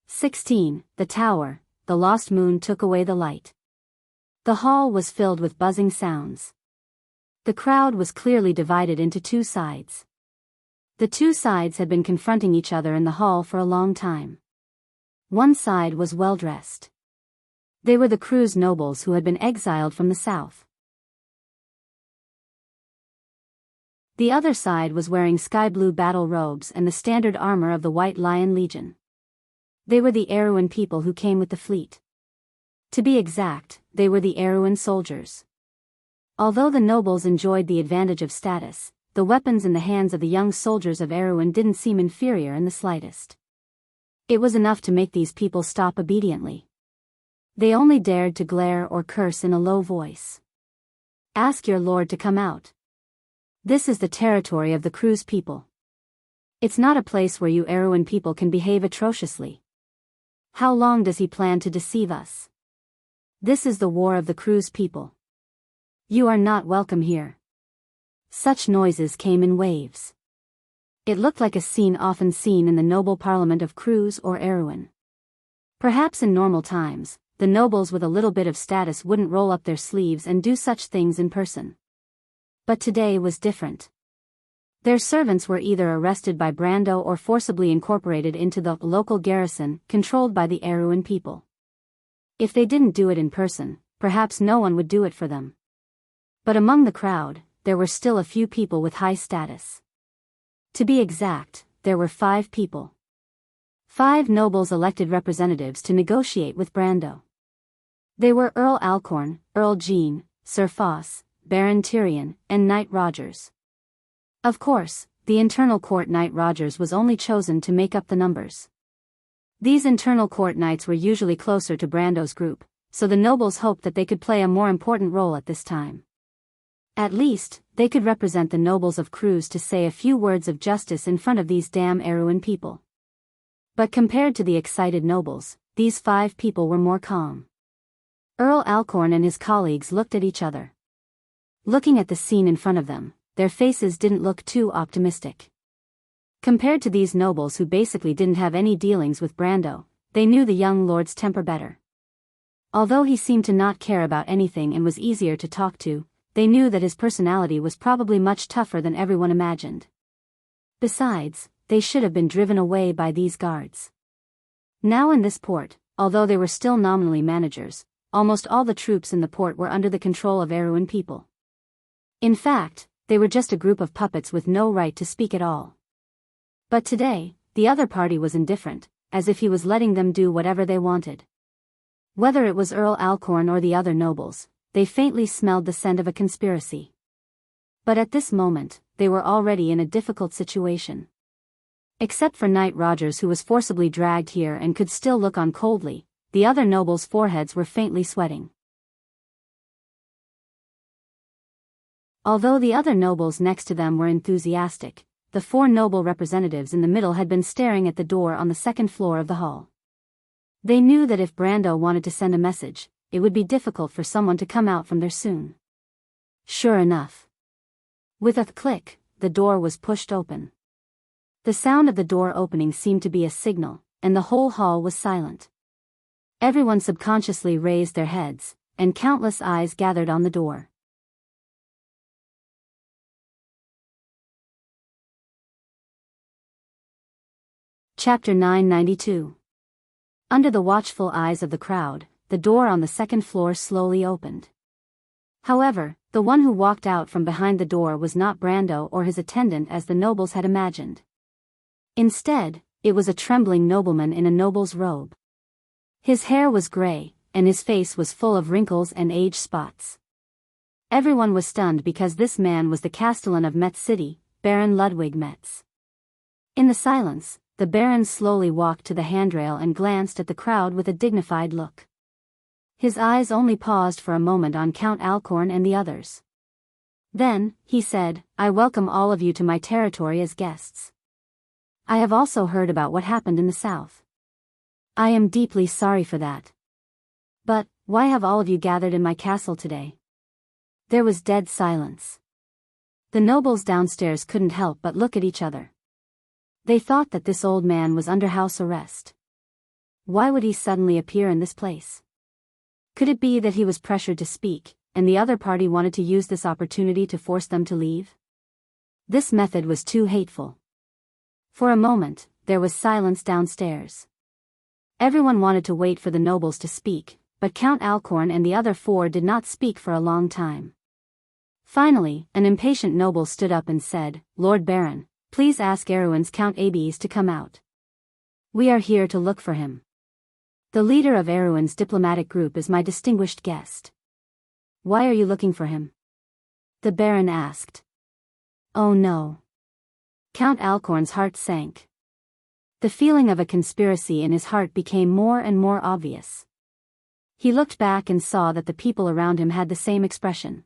16. The tower, the lost moon took away the light. The hall was filled with buzzing sounds. The crowd was clearly divided into two sides. The two sides had been confronting each other in the hall for a long time. One side was well-dressed. They were the crew's nobles who had been exiled from the south. The other side was wearing sky-blue battle robes and the standard armor of the White Lion Legion. They were the Erewhon people who came with the fleet. To be exact, they were the Erewhon soldiers. Although the nobles enjoyed the advantage of status, the weapons in the hands of the young soldiers of Erewhon didn't seem inferior in the slightest. It was enough to make these people stop obediently. They only dared to glare or curse in a low voice. Ask your lord to come out. This is the territory of the crew's people. It's not a place where you Erewhon people can behave atrociously. How long does he plan to deceive us? This is the war of the crew's people. You are not welcome here. Such noises came in waves. It looked like a scene often seen in the noble parliament of crews or Erewhon. Perhaps in normal times, the nobles with a little bit of status wouldn't roll up their sleeves and do such things in person. But today was different. Their servants were either arrested by Brando or forcibly incorporated into the local garrison, controlled by the Erewhon people. If they didn't do it in person, perhaps no one would do it for them. But among the crowd, there were still a few people with high status. To be exact, there were 5 people. 5 nobles elected representatives to negotiate with Brando. They were Earl Alcorn, Earl Jean, Sir Foss, Baron Tyrion, and Knight Rogers. Of course, the internal court Knight Rogers was only chosen to make up the numbers. These internal court knights were usually closer to Brando's group, so the nobles hoped that they could play a more important role at this time. At least, they could represent the nobles of crews to say a few words of justice in front of these damn Erewhon people. But compared to the excited nobles, these 5 people were more calm. Earl Alcorn and his colleagues looked at each other. Looking at the scene in front of them, their faces didn't look too optimistic. Compared to these nobles who basically didn't have any dealings with Brando, they knew the young lord's temper better. Although he seemed to not care about anything and was easier to talk to, they knew that his personality was probably much tougher than everyone imagined. Besides, they should have been driven away by these guards. Now in this port, although they were still nominally managers, almost all the troops in the port were under the control of Erewhon people. In fact, they were just a group of puppets with no right to speak at all. But today, the other party was indifferent, as if he was letting them do whatever they wanted. Whether it was Earl Alcorn or the other nobles, they faintly smelled the scent of a conspiracy. But at this moment, they were already in a difficult situation. Except for Knight Rogers, who was forcibly dragged here and could still look on coldly, the other nobles' foreheads were faintly sweating. Although the other nobles next to them were enthusiastic, the 4 noble representatives in the middle had been staring at the door on the 2nd floor of the hall. They knew that if Brando wanted to send a message, it would be difficult for someone to come out from there soon. Sure enough. With a click, the door was pushed open. The sound of the door opening seemed to be a signal, and the whole hall was silent. Everyone subconsciously raised their heads, and countless eyes gathered on the door. Chapter 992. Under the watchful eyes of the crowd, the door on the 2nd floor slowly opened. However, the one who walked out from behind the door was not Brando or his attendant as the nobles had imagined. Instead, it was a trembling nobleman in a noble's robe. His hair was gray, and his face was full of wrinkles and age spots. Everyone was stunned because this man was the Castellan of Metz City, Baron Ludwig Metz. In the silence, the Baron slowly walked to the handrail and glanced at the crowd with a dignified look. His eyes only paused for a moment on Count Alcorn and the others. Then, he said, "I welcome all of you to my territory as guests. I have also heard about what happened in the south. I am deeply sorry for that. But, why have all of you gathered in my castle today?" There was dead silence. The nobles downstairs couldn't help but look at each other. They thought that this old man was under house arrest. Why would he suddenly appear in this place? Could it be that he was pressured to speak, and the other party wanted to use this opportunity to force them to leave? This method was too hateful. For a moment, there was silence downstairs. Everyone wanted to wait for the nobles to speak, but Count Alcorn and the other four did not speak for a long time. Finally, an impatient noble stood up and said, "Lord Baron, please ask Erewhon's Count Abes to come out. We are here to look for him. The leader of Erewhon's diplomatic group is my distinguished guest." "Why are you looking for him?" the Baron asked. "Oh no." Count Alcorn's heart sank. The feeling of a conspiracy in his heart became more and more obvious. He looked back and saw that the people around him had the same expression.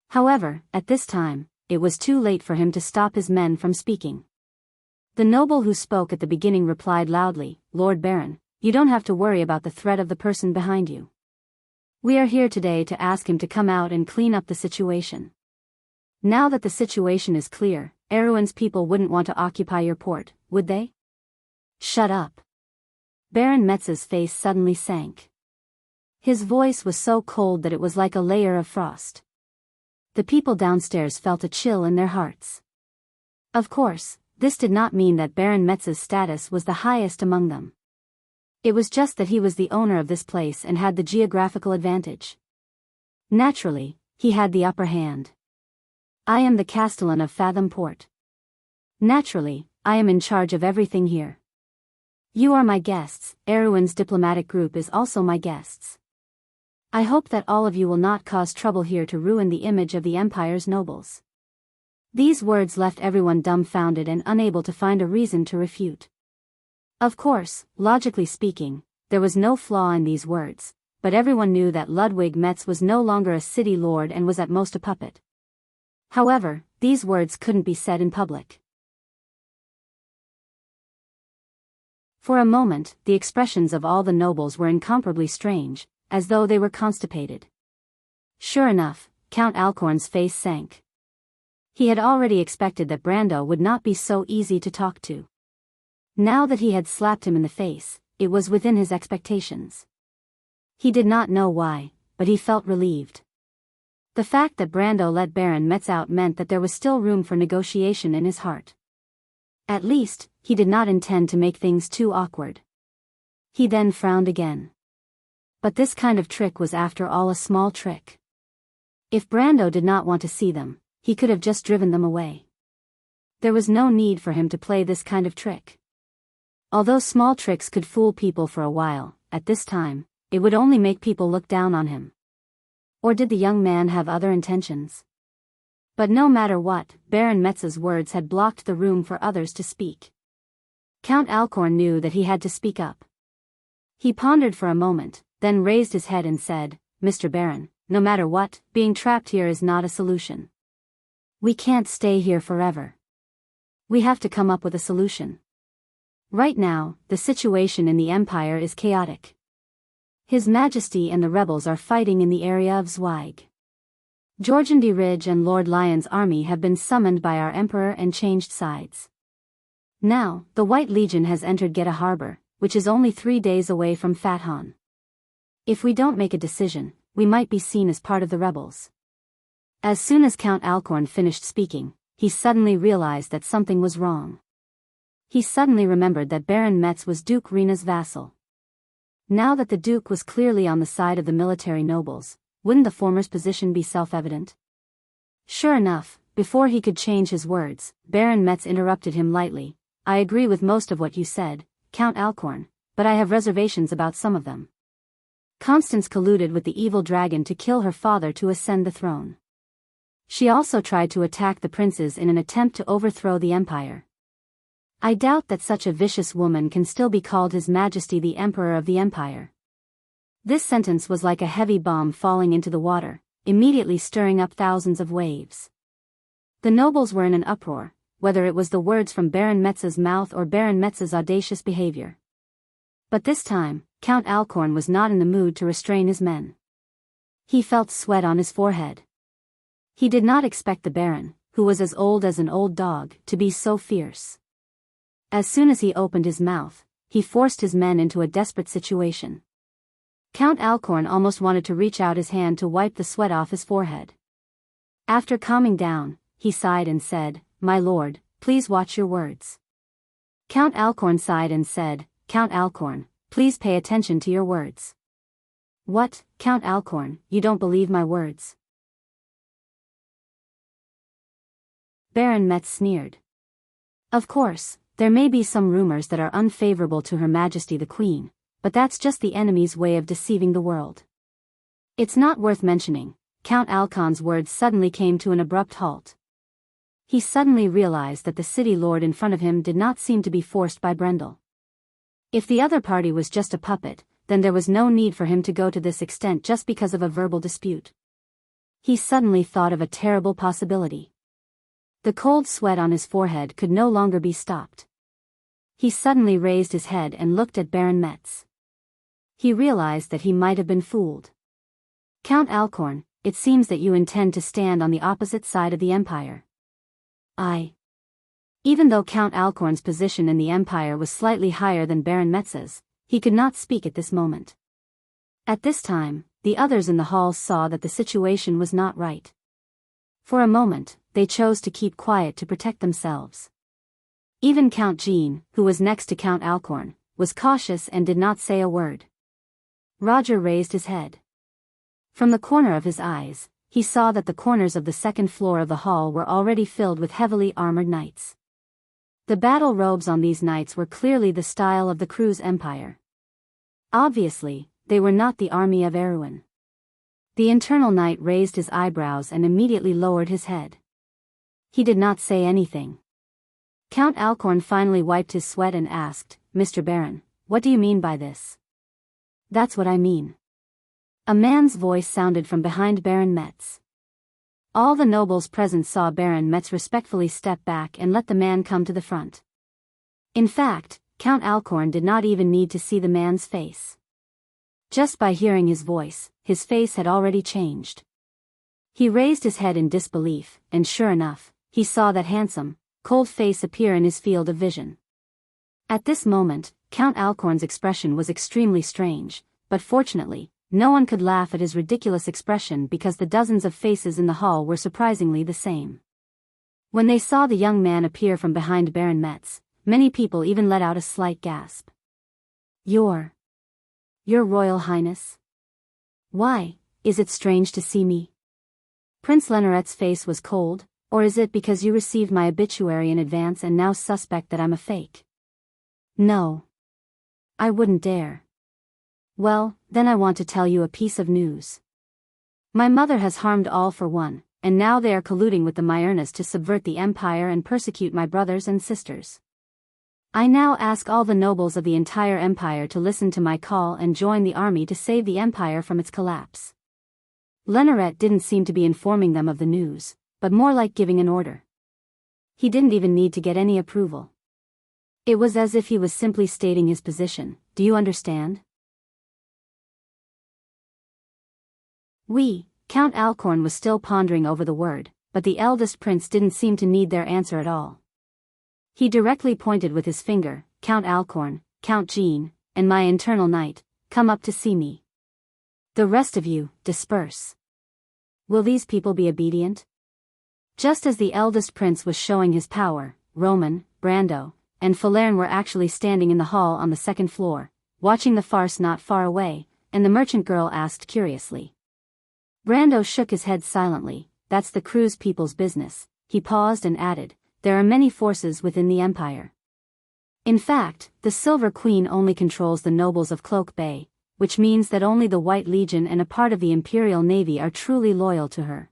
However, at this time, it was too late for him to stop his men from speaking. The noble who spoke at the beginning replied loudly, "Lord Baron, you don't have to worry about the threat of the person behind you. We are here today to ask him to come out and clean up the situation. Now that the situation is clear, Erewhon's people wouldn't want to occupy your port, would they?" "Shut up." Baron Metz's face suddenly sank. His voice was so cold that it was like a layer of frost. The people downstairs felt a chill in their hearts. Of course, this did not mean that Baron Metz's status was the highest among them. It was just that he was the owner of this place and had the geographical advantage. Naturally, he had the upper hand. "I am the Castellan of Fathom Port. Naturally, I am in charge of everything here. You are my guests, Erewhon's diplomatic group is also my guests. I hope that all of you will not cause trouble here to ruin the image of the Empire's nobles." These words left everyone dumbfounded and unable to find a reason to refute. Of course, logically speaking, there was no flaw in these words, but everyone knew that Ludwig Metz was no longer a city lord and was at most a puppet. However, these words couldn't be said in public. For a moment, the expressions of all the nobles were incomparably strange, as though they were constipated. Sure enough, Count Alcorn's face sank. He had already expected that Brando would not be so easy to talk to. Now that he had slapped him in the face, it was within his expectations. He did not know why, but he felt relieved. The fact that Brando let Baron Metz out meant that there was still room for negotiation in his heart. At least, he did not intend to make things too awkward. He then frowned again. But this kind of trick was after all a small trick. If Brando did not want to see them, he could have just driven them away. There was no need for him to play this kind of trick. Although small tricks could fool people for a while, at this time, it would only make people look down on him. Or did the young man have other intentions? But no matter what, Baron Metz's words had blocked the room for others to speak. Count Alcorn knew that he had to speak up. He pondered for a moment, then raised his head and said, "Mr. Baron, no matter what, being trapped here is not a solution. We can't stay here forever. We have to come up with a solution. Right now, the situation in the Empire is chaotic. His Majesty and the rebels are fighting in the area of Zweig. Jorgendy Ridge and Lord Lyon's army have been summoned by our Emperor and changed sides. Now, the White Legion has entered Geta Harbor, which is only 3 days away from Fathon. If we don't make a decision, we might be seen as part of the rebels." As soon as Count Alcorn finished speaking, he suddenly realized that something was wrong. He suddenly remembered that Baron Metz was Duke Rena's vassal. Now that the Duke was clearly on the side of the military nobles, wouldn't the former's position be self-evident? Sure enough, before he could change his words, Baron Metz interrupted him lightly. "I agree with most of what you said, Count Alcorn, but I have reservations about some of them. Constance colluded with the evil dragon to kill her father to ascend the throne. She also tried to attack the princes in an attempt to overthrow the Empire. I doubt that such a vicious woman can still be called His Majesty the Emperor of the Empire. This sentence was like a heavy bomb falling into the water, immediately stirring up thousands of waves. The nobles were in an uproar, whether it was the words from Baron Metz's mouth or Baron Metz's audacious behavior. But this time, Count Alcorn was not in the mood to restrain his men. He felt sweat on his forehead. He did not expect the Baron, who was as old as an old dog, to be so fierce. As soon as he opened his mouth, he forced his men into a desperate situation. Count Alcorn almost wanted to reach out his hand to wipe the sweat off his forehead. After calming down, he sighed and said, "My lord, please watch your words." Count Alcorn sighed and said, "Count Alcorn, please pay attention to your words." "What, Count Alcorn, you don't believe my words?" Baron Metz sneered. "Of course, there may be some rumors that are unfavorable to Her Majesty the Queen, but that's just the enemy's way of deceiving the world." "It's not worth mentioning." Count Alcorn's words suddenly came to an abrupt halt. He suddenly realized that the city lord in front of him did not seem to be forced by Brendel. If the other party was just a puppet, then there was no need for him to go to this extent just because of a verbal dispute. He suddenly thought of a terrible possibility. The cold sweat on his forehead could no longer be stopped. He suddenly raised his head and looked at Baron Metz. He realized that he might have been fooled. "Count Alcorn, it seems that you intend to stand on the opposite side of the Empire." Even though Count Alcorn's position in the Empire was slightly higher than Baron Metz's, he could not speak at this moment. At this time, the others in the hall saw that the situation was not right. For a moment, they chose to keep quiet to protect themselves. Even Count Jean, who was next to Count Alcorn, was cautious and did not say a word. Roger raised his head. From the corner of his eyes, he saw that the corners of the second floor of the hall were already filled with heavily armored knights. The battle robes on these knights were clearly the style of the Cruz Empire. Obviously, they were not the army of Erewhon. The internal knight raised his eyebrows and immediately lowered his head. He did not say anything. Count Alcorn finally wiped his sweat and asked, "Mr. Baron, what do you mean by this?" "That's what I mean." A man's voice sounded from behind Baron Metz. All the nobles present saw Baron Metz respectfully step back and let the man come to the front. In fact, Count Alcorn did not even need to see the man's face. Just by hearing his voice, his face had already changed. He raised his head in disbelief, and sure enough, he saw that handsome, cold face appear in his field of vision. At this moment, Count Alcorn's expression was extremely strange, but fortunately, no one could laugh at his ridiculous expression because the dozens of faces in the hall were surprisingly the same. When they saw the young man appear from behind Baron Metz, many people even let out a slight gasp. Your Royal Highness? Why, is it strange to see me?" Prince Lenneret's face was cold, "Or is it because you received my obituary in advance and now suspect that I'm a fake?" "No. I wouldn't dare." "Well, then I want to tell you a piece of news. My mother has harmed all for one, and now they are colluding with the Myrnas to subvert the empire and persecute my brothers and sisters. I now ask all the nobles of the entire empire to listen to my call and join the army to save the empire from its collapse." Lenneret didn't seem to be informing them of the news, but more like giving an order. He didn't even need to get any approval. It was as if he was simply stating his position. "Do you understand?" Count Alcorn was still pondering over the word, but the eldest prince didn't seem to need their answer at all. He directly pointed with his finger, "Count Alcorn, Count Jean, and my internal knight, come up to see me. The rest of you, disperse." Will these people be obedient? Just as the eldest prince was showing his power, Roman, Brando, and Falerne were actually standing in the hall on the second floor, watching the farce not far away, and the merchant girl asked curiously. Brando shook his head silently. "That's the Cruz people's business." He paused and added, "There are many forces within the empire. In fact, the Silver Queen only controls the nobles of Cloak Bay, which means that only the White Legion and a part of the Imperial Navy are truly loyal to her.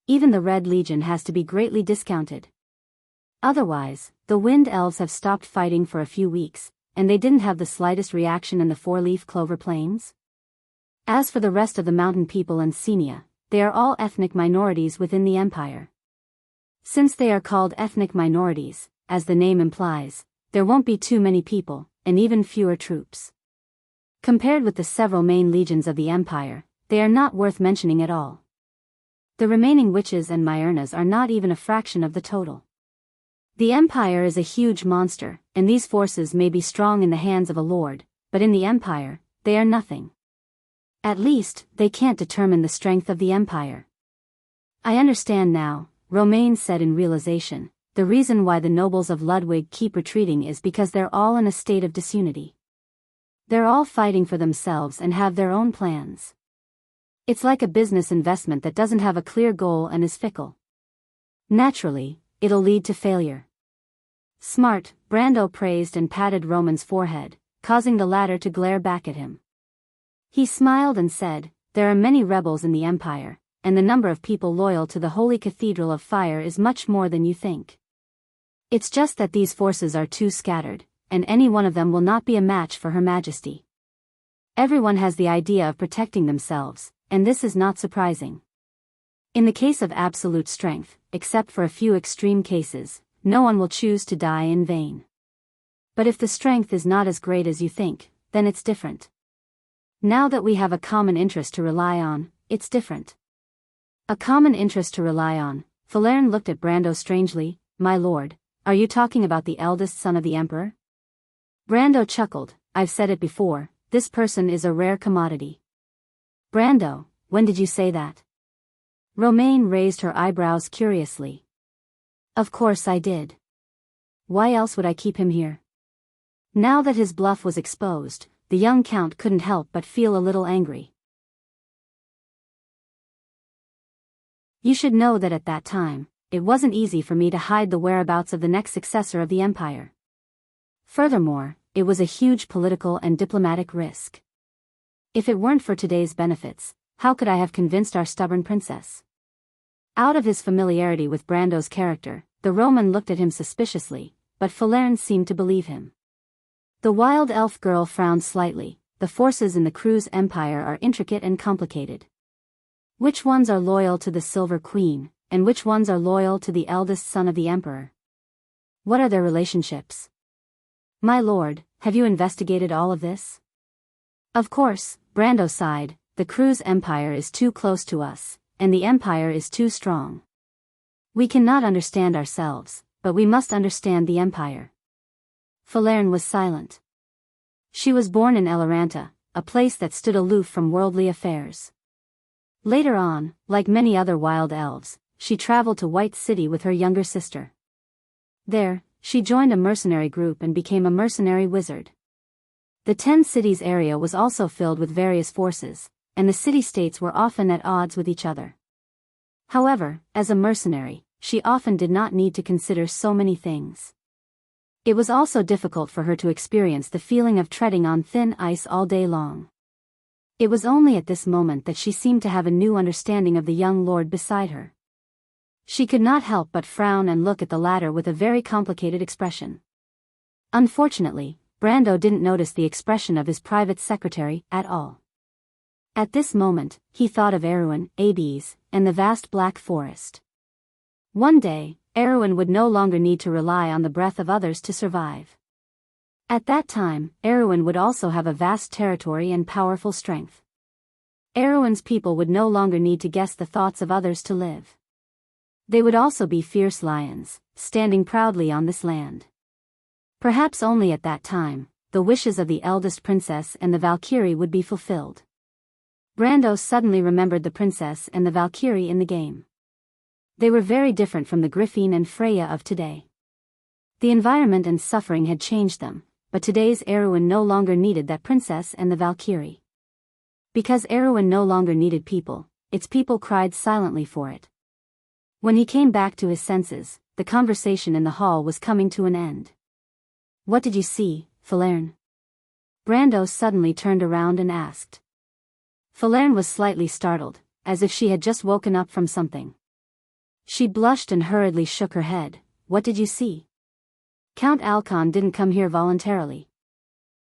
Even the Red Legion has to be greatly discounted. Otherwise, the wind elves have stopped fighting for a few weeks, and they didn't have the slightest reaction in the four-leaf clover plains. As for the rest of the mountain people and Senia, they are all ethnic minorities within the empire. Since they are called ethnic minorities, as the name implies, there won't be too many people, and even fewer troops. Compared with the several main legions of the empire, they are not worth mentioning at all. The remaining witches and Myrnas are not even a fraction of the total. The empire is a huge monster, and these forces may be strong in the hands of a lord, but in the empire, they are nothing. At least, they can't determine the strength of the empire. I understand now, Romain said in realization. The reason why the nobles of Ludwig keep retreating is because they're all in a state of disunity. They're all fighting for themselves and have their own plans. It's like a business investment that doesn't have a clear goal and is fickle. Naturally, it'll lead to failure. Smart, Brando praised and patted Roman's forehead, causing the latter to glare back at him. He smiled and said, "There are many rebels in the empire, and the number of people loyal to the Holy Cathedral of Fire is much more than you think. It's just that these forces are too scattered, and any one of them will not be a match for Her Majesty. Everyone has the idea of protecting themselves, and this is not surprising. In the case of absolute strength, except for a few extreme cases, no one will choose to die in vain. But if the strength is not as great as you think, then it's different. Now that we have a common interest to rely on, it's different." A common interest to rely on. Falern looked at Brando strangely. "My lord, are you talking about the eldest son of the emperor?" Brando chuckled. "I've said it before, this person is a rare commodity." "Brando, when did you say that?" Romain raised her eyebrows curiously. "Of course I did. Why else would I keep him here?" Now that his bluff was exposed, the young count couldn't help but feel a little angry. "You should know that at that time, it wasn't easy for me to hide the whereabouts of the next successor of the empire. Furthermore, it was a huge political and diplomatic risk. If it weren't for today's benefits, how could I have convinced our stubborn princess?" Out of his familiarity with Brando's character, the Roman looked at him suspiciously, but Falern seemed to believe him. The wild elf girl frowned slightly. "The forces in the Cruz Empire are intricate and complicated. Which ones are loyal to the Silver Queen, and which ones are loyal to the eldest son of the emperor? What are their relationships? My lord, have you investigated all of this?" "Of course," Brando sighed, "the Cruz Empire is too close to us, and the empire is too strong. We cannot understand ourselves, but we must understand the empire." Falern was silent. She was born in Eloranta, a place that stood aloof from worldly affairs. Later on, like many other wild elves, she traveled to White City with her younger sister. There, she joined a mercenary group and became a mercenary wizard. The 10 cities area was also filled with various forces, and the city-states were often at odds with each other. However, as a mercenary, she often did not need to consider so many things. It was also difficult for her to experience the feeling of treading on thin ice all day long. It was only at this moment that she seemed to have a new understanding of the young lord beside her. She could not help but frown and look at the latter with a very complicated expression. Unfortunately, Brando didn't notice the expression of his private secretary at all. At this moment, he thought of Erwin, Hades, and the vast black forest. One day, Erwin would no longer need to rely on the breath of others to survive. At that time, Erwin would also have a vast territory and powerful strength. Erwin's people would no longer need to guess the thoughts of others to live. They would also be fierce lions, standing proudly on this land. Perhaps only at that time, the wishes of the eldest princess and the Valkyrie would be fulfilled. Brando suddenly remembered the princess and the Valkyrie in the game. They were very different from the Griffin and Freya of today. The environment and suffering had changed them, but today's Erwin no longer needed that princess and the Valkyrie. Because Erwin no longer needed people, its people cried silently for it. When he came back to his senses, the conversation in the hall was coming to an end. "What did you see, Falern?" Brando suddenly turned around and asked. Falern was slightly startled, as if she had just woken up from something. She blushed and hurriedly shook her head. what did you see? Count Alcon didn't come here voluntarily.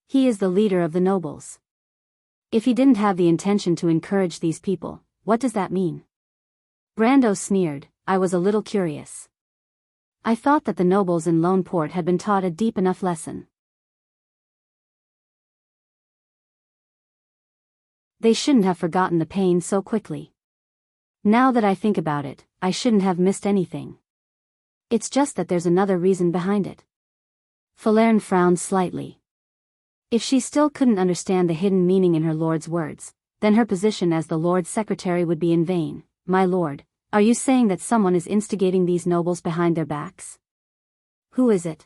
He is the leader of the nobles. If he didn't have the intention to encourage these people, what does that mean? Brando sneered. I was a little curious. I thought that the nobles in Lone Port had been taught a deep enough lesson. They shouldn't have forgotten the pain so quickly. Now that I think about it, I shouldn't have missed anything. It's just that there's another reason behind it. Falerne frowned slightly. If she still couldn't understand the hidden meaning in her lord's words, then her position as the lord's secretary would be in vain. My lord, are you saying that someone is instigating these nobles behind their backs? Who is it?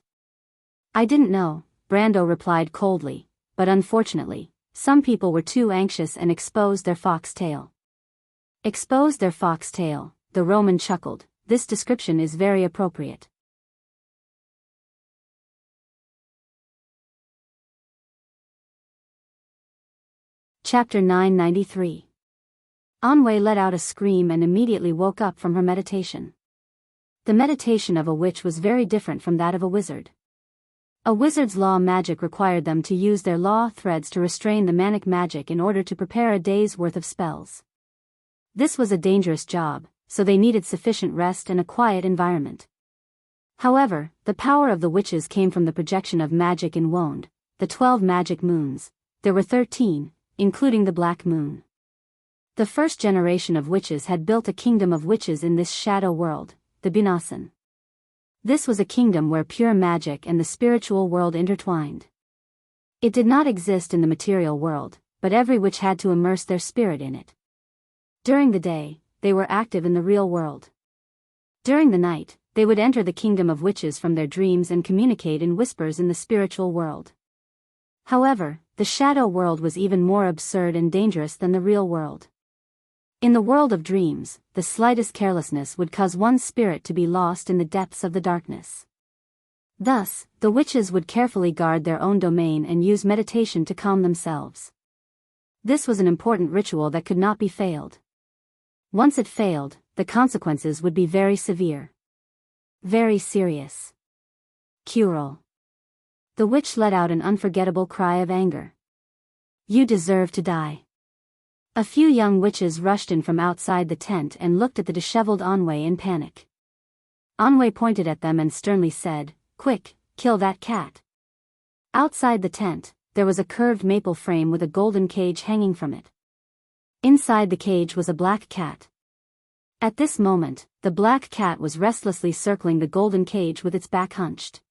I didn't know, Brando replied coldly, but unfortunately, some people were too anxious and exposed their fox tail. Exposed their fox tail, the Roman chuckled. This description is very appropriate. Chapter 993. Anwe let out a scream and immediately woke up from her meditation. The meditation of a witch was very different from that of a wizard. A wizard's law magic required them to use their law threads to restrain the manic magic in order to prepare a day's worth of spells. This was a dangerous job, so they needed sufficient rest and a quiet environment. However, the power of the witches came from the projection of magic in Wonde, the 12 magic moons. There were 13, including the Black Moon. The first generation of witches had built a kingdom of witches in this shadow world, the Binasan. This was a kingdom where pure magic and the spiritual world intertwined. It did not exist in the material world, but every witch had to immerse their spirit in it. During the day, they were active in the real world. During the night, they would enter the kingdom of witches from their dreams and communicate in whispers in the spiritual world. However, the shadow world was even more absurd and dangerous than the real world. In the world of dreams, the slightest carelessness would cause one's spirit to be lost in the depths of the darkness. Thus, the witches would carefully guard their own domain and use meditation to calm themselves. This was an important ritual that could not be failed. Once it failed, the consequences would be very severe. Very serious. Curel. The witch let out an unforgettable cry of anger. You deserve to die. A few young witches rushed in from outside the tent and looked at the disheveled Anwe in panic. Anwe pointed at them and sternly said, Quick, kill that cat. Outside the tent, there was a curved maple frame with a golden cage hanging from it. Inside the cage was a black cat. At this moment, the black cat was restlessly circling the golden cage with its back hunched.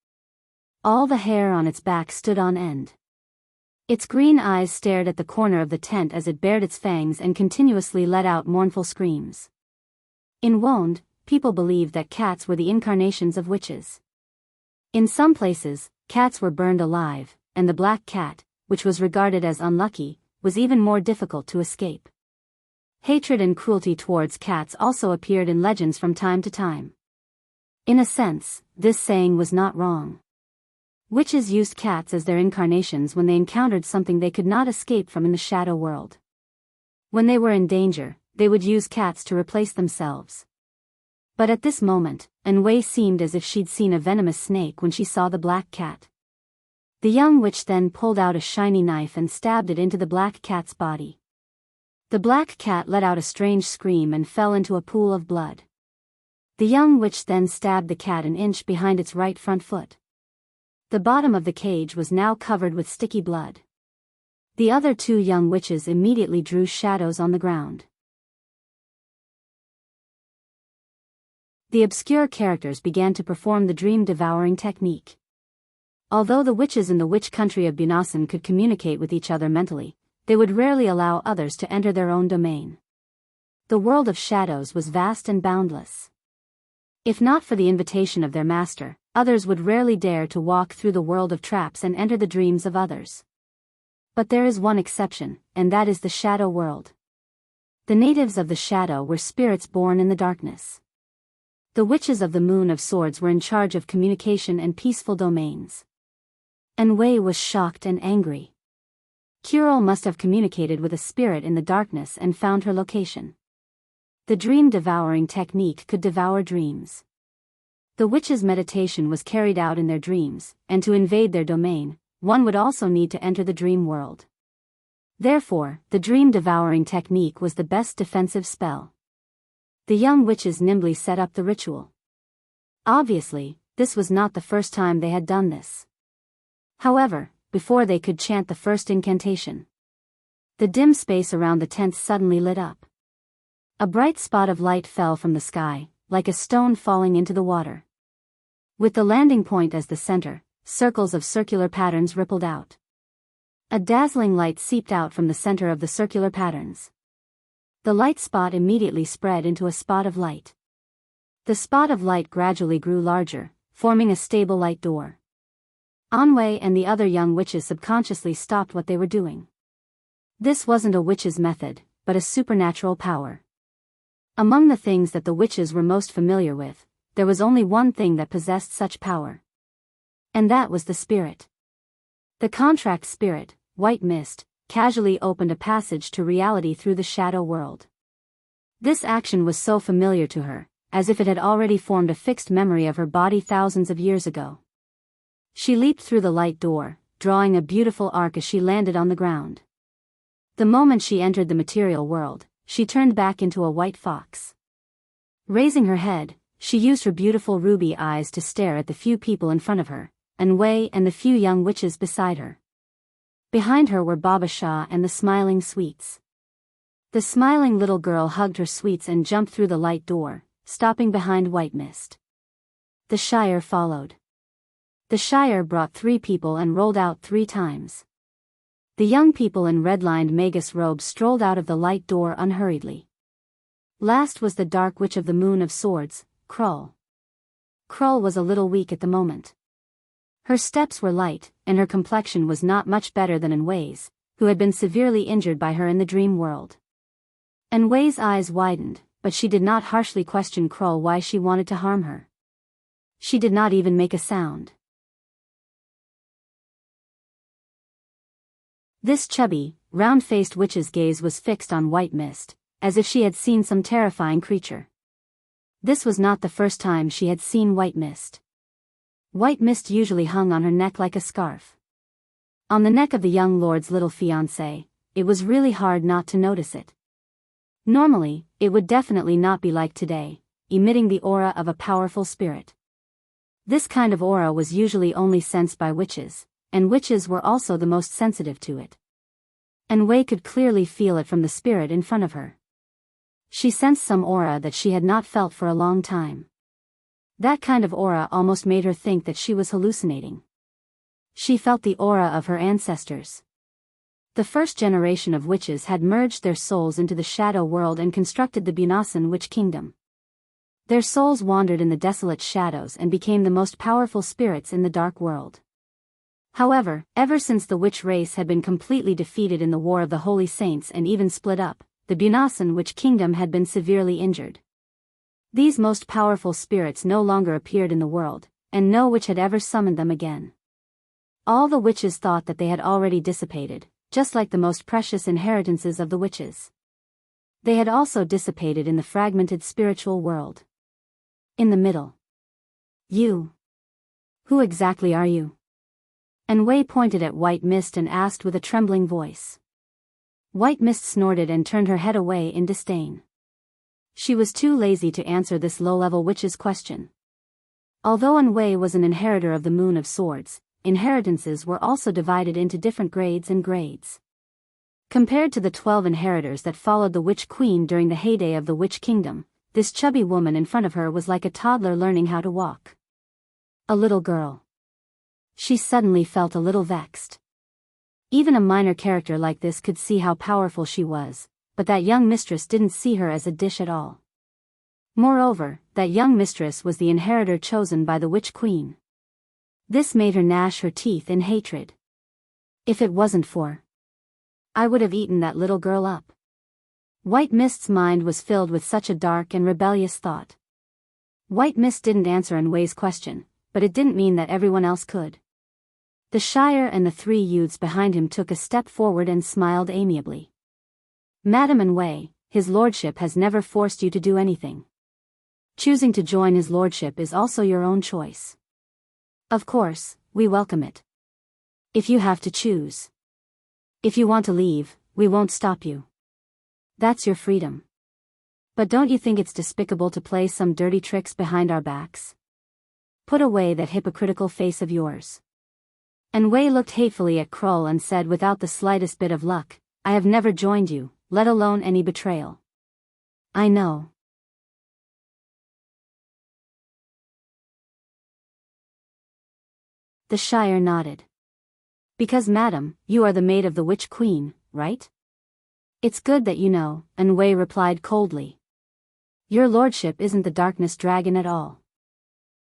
All the hair on its back stood on end. Its green eyes stared at the corner of the tent as it bared its fangs and continuously let out mournful screams. In Wonde, people believed that cats were the incarnations of witches. In some places, cats were burned alive, and the black cat, which was regarded as unlucky, was even more difficult to escape. Hatred and cruelty towards cats also appeared in legends from time to time. In a sense, this saying was not wrong. Witches used cats as their incarnations when they encountered something they could not escape from in the shadow world. When they were in danger, they would use cats to replace themselves. But at this moment, Anwe seemed as if she'd seen a venomous snake when she saw the black cat. The young witch then pulled out a shiny knife and stabbed it into the black cat's body. The black cat let out a strange scream and fell into a pool of blood. The young witch then stabbed the cat an inch behind its right front foot. The bottom of the cage was now covered with sticky blood. The other two young witches immediately drew shadows on the ground. The obscure characters began to perform the dream-devouring technique. Although the witches in the witch country of Binasan could communicate with each other mentally, they would rarely allow others to enter their own domain. The world of shadows was vast and boundless. If not for the invitation of their master, others would rarely dare to walk through the world of traps and enter the dreams of others. But there is one exception, and that is the shadow world. The natives of the shadow were spirits born in the darkness. The witches of the Moon of Swords were in charge of communication and peaceful domains. Anwe was shocked and angry. Curel must have communicated with a spirit in the darkness and found her location. The dream-devouring technique could devour dreams. The witches' meditation was carried out in their dreams, and to invade their domain, one would also need to enter the dream world. Therefore, the dream-devouring technique was the best defensive spell. The young witches nimbly set up the ritual. Obviously, this was not the first time they had done this. However, before they could chant the first incantation, the dim space around the tent suddenly lit up. A bright spot of light fell from the sky, like a stone falling into the water. With the landing point as the center, circles of circular patterns rippled out. A dazzling light seeped out from the center of the circular patterns. The light spot immediately spread into a spot of light. The spot of light gradually grew larger, forming a stable light door. Anwei and the other young witches subconsciously stopped what they were doing. This wasn't a witch's method, but a supernatural power. Among the things that the witches were most familiar with, there was only one thing that possessed such power. And that was the spirit. The contract spirit, White Mist, casually opened a passage to reality through the shadow world. This action was so familiar to her, as if it had already formed a fixed memory of her body thousands of years ago. She leaped through the light door, drawing a beautiful arc as she landed on the ground. The moment she entered the material world, she turned back into a white fox. Raising her head, she used her beautiful ruby eyes to stare at the few people in front of her, Anwei and the few young witches beside her. Behind her were Baba Shah and the smiling sweets. The smiling little girl hugged her sweets and jumped through the light door, stopping behind White Mist. The Shire followed. The Shire brought 3 people and rolled out 3 times. The young people in red-lined magus robes strolled out of the light door unhurriedly. Last was the dark witch of the Moon of Swords, Krull. Krull was a little weak at the moment. Her steps were light, and her complexion was not much better than Anwei's, who had been severely injured by her in the dream world. Anwei's eyes widened, but she did not harshly question Krull why she wanted to harm her. She did not even make a sound. This chubby, round-faced witch's gaze was fixed on White Mist, as if she had seen some terrifying creature. This was not the first time she had seen White Mist. White Mist usually hung on her neck like a scarf. On the neck of the young lord's little fiancé, it was really hard not to notice it. Normally, it would definitely not be like today, emitting the aura of a powerful spirit. This kind of aura was usually only sensed by witches, and witches were also the most sensitive to it. Anwei could clearly feel it from the spirit in front of her. She sensed some aura that she had not felt for a long time. That kind of aura almost made her think that she was hallucinating. She felt the aura of her ancestors. The first generation of witches had merged their souls into the shadow world and constructed the Bunasan Witch Kingdom. Their souls wandered in the desolate shadows and became the most powerful spirits in the dark world. However, ever since the witch race had been completely defeated in the War of the Holy Saints and even split up, the Bunasan Witch Kingdom had been severely injured. These most powerful spirits no longer appeared in the world, and no witch had ever summoned them again. All the witches thought that they had already dissipated, just like the most precious inheritances of the witches. They had also dissipated in the fragmented spiritual world. In the middle. You. Who exactly are you? Anwei pointed at White Mist and asked with a trembling voice. White Mist snorted and turned her head away in disdain. She was too lazy to answer this low-level witch's question. Although Anwei was an inheritor of the Moon of Swords, inheritances were also divided into different grades and grades. Compared to the 12 inheritors that followed the Witch Queen during the heyday of the Witch Kingdom, this chubby woman in front of her was like a toddler learning how to walk. A little girl. She suddenly felt a little vexed. Even a minor character like this could see how powerful she was, but that young mistress didn't see her as a dish at all. Moreover, that young mistress was the inheritor chosen by the Witch Queen. This made her gnash her teeth in hatred. If it wasn't for, I would have eaten that little girl up. White Mist's mind was filled with such a dark and rebellious thought. White Mist didn't answer Anwei's question, but it didn't mean that everyone else could. The Shire and the 3 youths behind him took a step forward and smiled amiably. Madam Anwei, his lordship has never forced you to do anything. Choosing to join his lordship is also your own choice. Of course, we welcome it. If you have to choose. If you want to leave, we won't stop you. That's your freedom. But don't you think it's despicable to play some dirty tricks behind our backs? Put away that hypocritical face of yours. And Wei looked hatefully at Kroll and said without the slightest bit of luck, I have never joined you, let alone any betrayal. I know. The Shire nodded. Because madam, you are the maid of the Witch Queen, right? It's good that you know, and Wei replied coldly. Your lordship isn't the darkness dragon at all.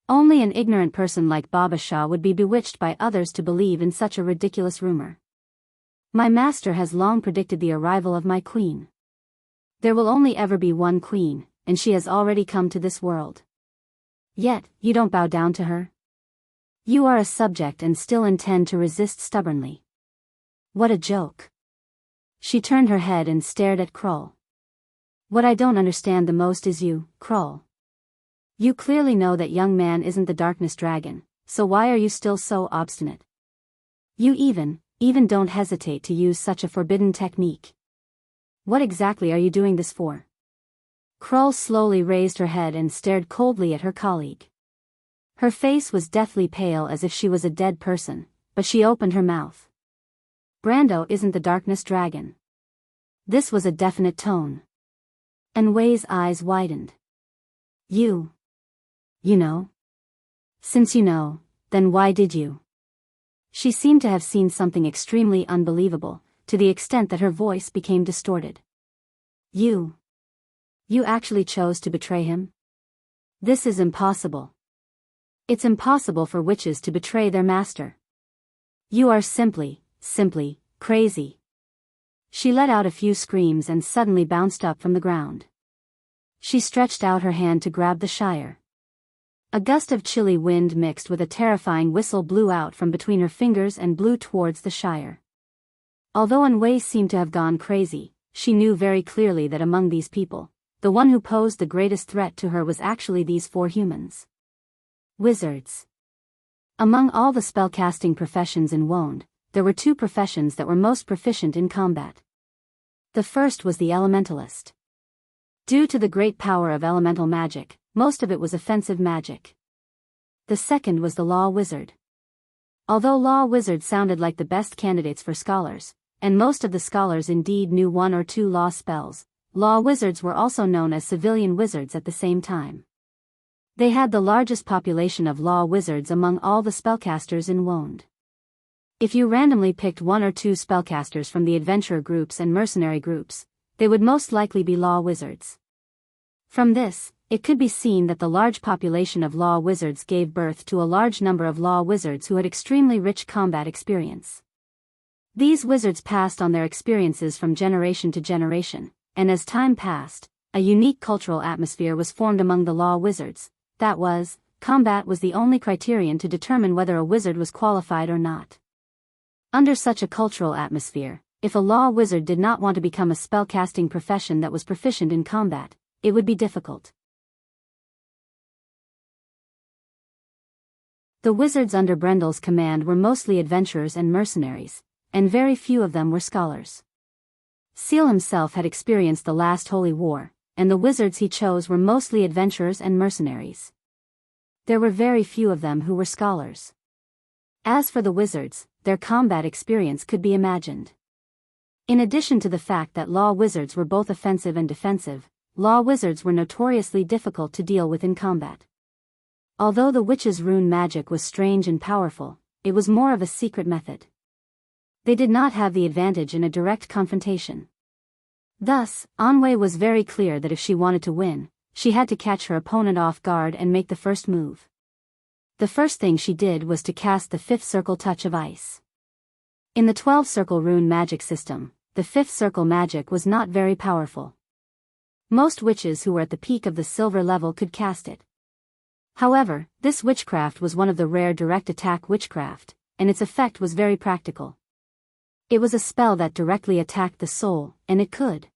Only an ignorant person like Baba Shah would be bewitched by others to believe in such a ridiculous rumor. My master has long predicted the arrival of my queen. There will only ever be one queen, and she has already come to this world. Yet, you don't bow down to her? You are a subject and still intend to resist stubbornly. What a joke. She turned her head and stared at Kroll. What I don't understand the most is you, Kroll. You clearly know that young man isn't the darkness dragon, so why are you still so obstinate? You even don't hesitate to use such a forbidden technique. What exactly are you doing this for? Kroll slowly raised her head and stared coldly at her colleague. Her face was deathly pale as if she was a dead person, but she opened her mouth. Brando isn't the darkness dragon. This was a definite tone. And Wei's eyes widened. You know? Since you know, then why did you? She seemed to have seen something extremely unbelievable, to the extent that her voice became distorted. You actually chose to betray him? This is impossible. It's impossible for witches to betray their master. You are simply crazy. She let out a few screams and suddenly bounced up from the ground. She stretched out her hand to grab the Shire. A gust of chilly wind mixed with a terrifying whistle blew out from between her fingers and blew towards the Shire. Although Wei seemed to have gone crazy, she knew very clearly that among these people, the one who posed the greatest threat to her was actually these 4 humans. Wizards. Among all the spellcasting professions in Wonde, there were 2 professions that were most proficient in combat. The first was the elementalist. Due to the great power of elemental magic, most of it was offensive magic. The second was the law wizard. Although law wizards sounded like the best candidates for scholars, and most of the scholars indeed knew 1 or 2 law spells, law wizards were also known as civilian wizards at the same time. They had the largest population of law wizards among all the spellcasters in Wonde. If you randomly picked 1 or 2 spellcasters from the adventurer groups and mercenary groups, they would most likely be law wizards. From this, it could be seen that the large population of law wizards gave birth to a large number of law wizards who had extremely rich combat experience. These wizards passed on their experiences from generation to generation, and as time passed, a unique cultural atmosphere was formed among the law wizards. That was, combat was the only criterion to determine whether a wizard was qualified or not. Under such a cultural atmosphere, if a law wizard did not want to become a spellcasting profession that was proficient in combat, it would be difficult. The wizards under Brendel's command were mostly adventurers and mercenaries, and very few of them were scholars. Seal himself had experienced the last holy war, and the wizards he chose were mostly adventurers and mercenaries. There were very few of them who were scholars. As for the wizards, their combat experience could be imagined. In addition to the fact that law wizards were both offensive and defensive, law wizards were notoriously difficult to deal with in combat. Although the witch's rune magic was strange and powerful, it was more of a secret method. They did not have the advantage in a direct confrontation. Thus, Anwei was very clear that if she wanted to win, she had to catch her opponent off guard and make the first move. The first thing she did was to cast the 5th circle touch of ice. In the 12-circle rune magic system, the 5th circle magic was not very powerful. Most witches who were at the peak of the silver level could cast it. However, this witchcraft was one of the rare direct attack witchcraft, and its effect was very practical. It was a spell that directly attacked the soul, and it could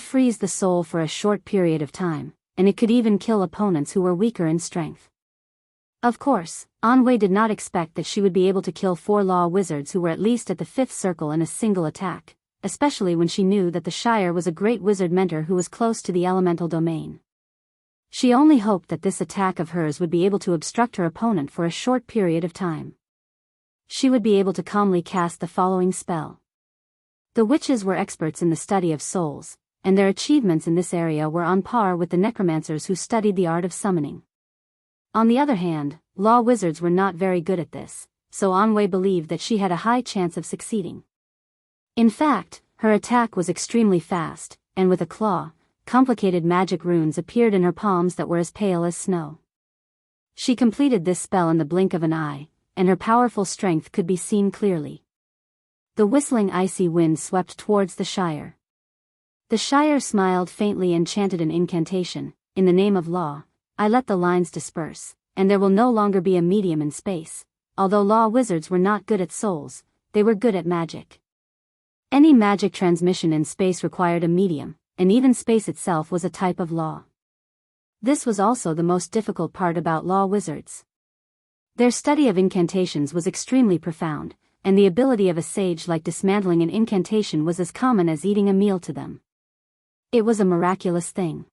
freeze the soul for a short period of time, and it could even kill opponents who were weaker in strength. Of course, Anwei did not expect that she would be able to kill 4 law wizards who were at least at the 5th circle in a single attack, especially when she knew that the Shire was a great wizard mentor who was close to the elemental domain. She only hoped that this attack of hers would be able to obstruct her opponent for a short period of time. She would be able to calmly cast the following spell. The witches were experts in the study of souls, and their achievements in this area were on par with the necromancers who studied the art of summoning. On the other hand, law wizards were not very good at this, so Anwei believed that she had a high chance of succeeding. In fact, her attack was extremely fast, and with a claw, complicated magic runes appeared in her palms that were as pale as snow. She completed this spell in the blink of an eye, and her powerful strength could be seen clearly. The whistling icy wind swept towards the Shire. The Shire smiled faintly and chanted an incantation, "In the name of law, I let the lines disperse, and there will no longer be a medium in space." Although law wizards were not good at souls, they were good at magic. Any magic transmission in space required a medium, and even space itself was a type of law. This was also the most difficult part about law wizards. Their study of incantations was extremely profound, and the ability of a sage like dismantling an incantation was as common as eating a meal to them. It was a miraculous thing.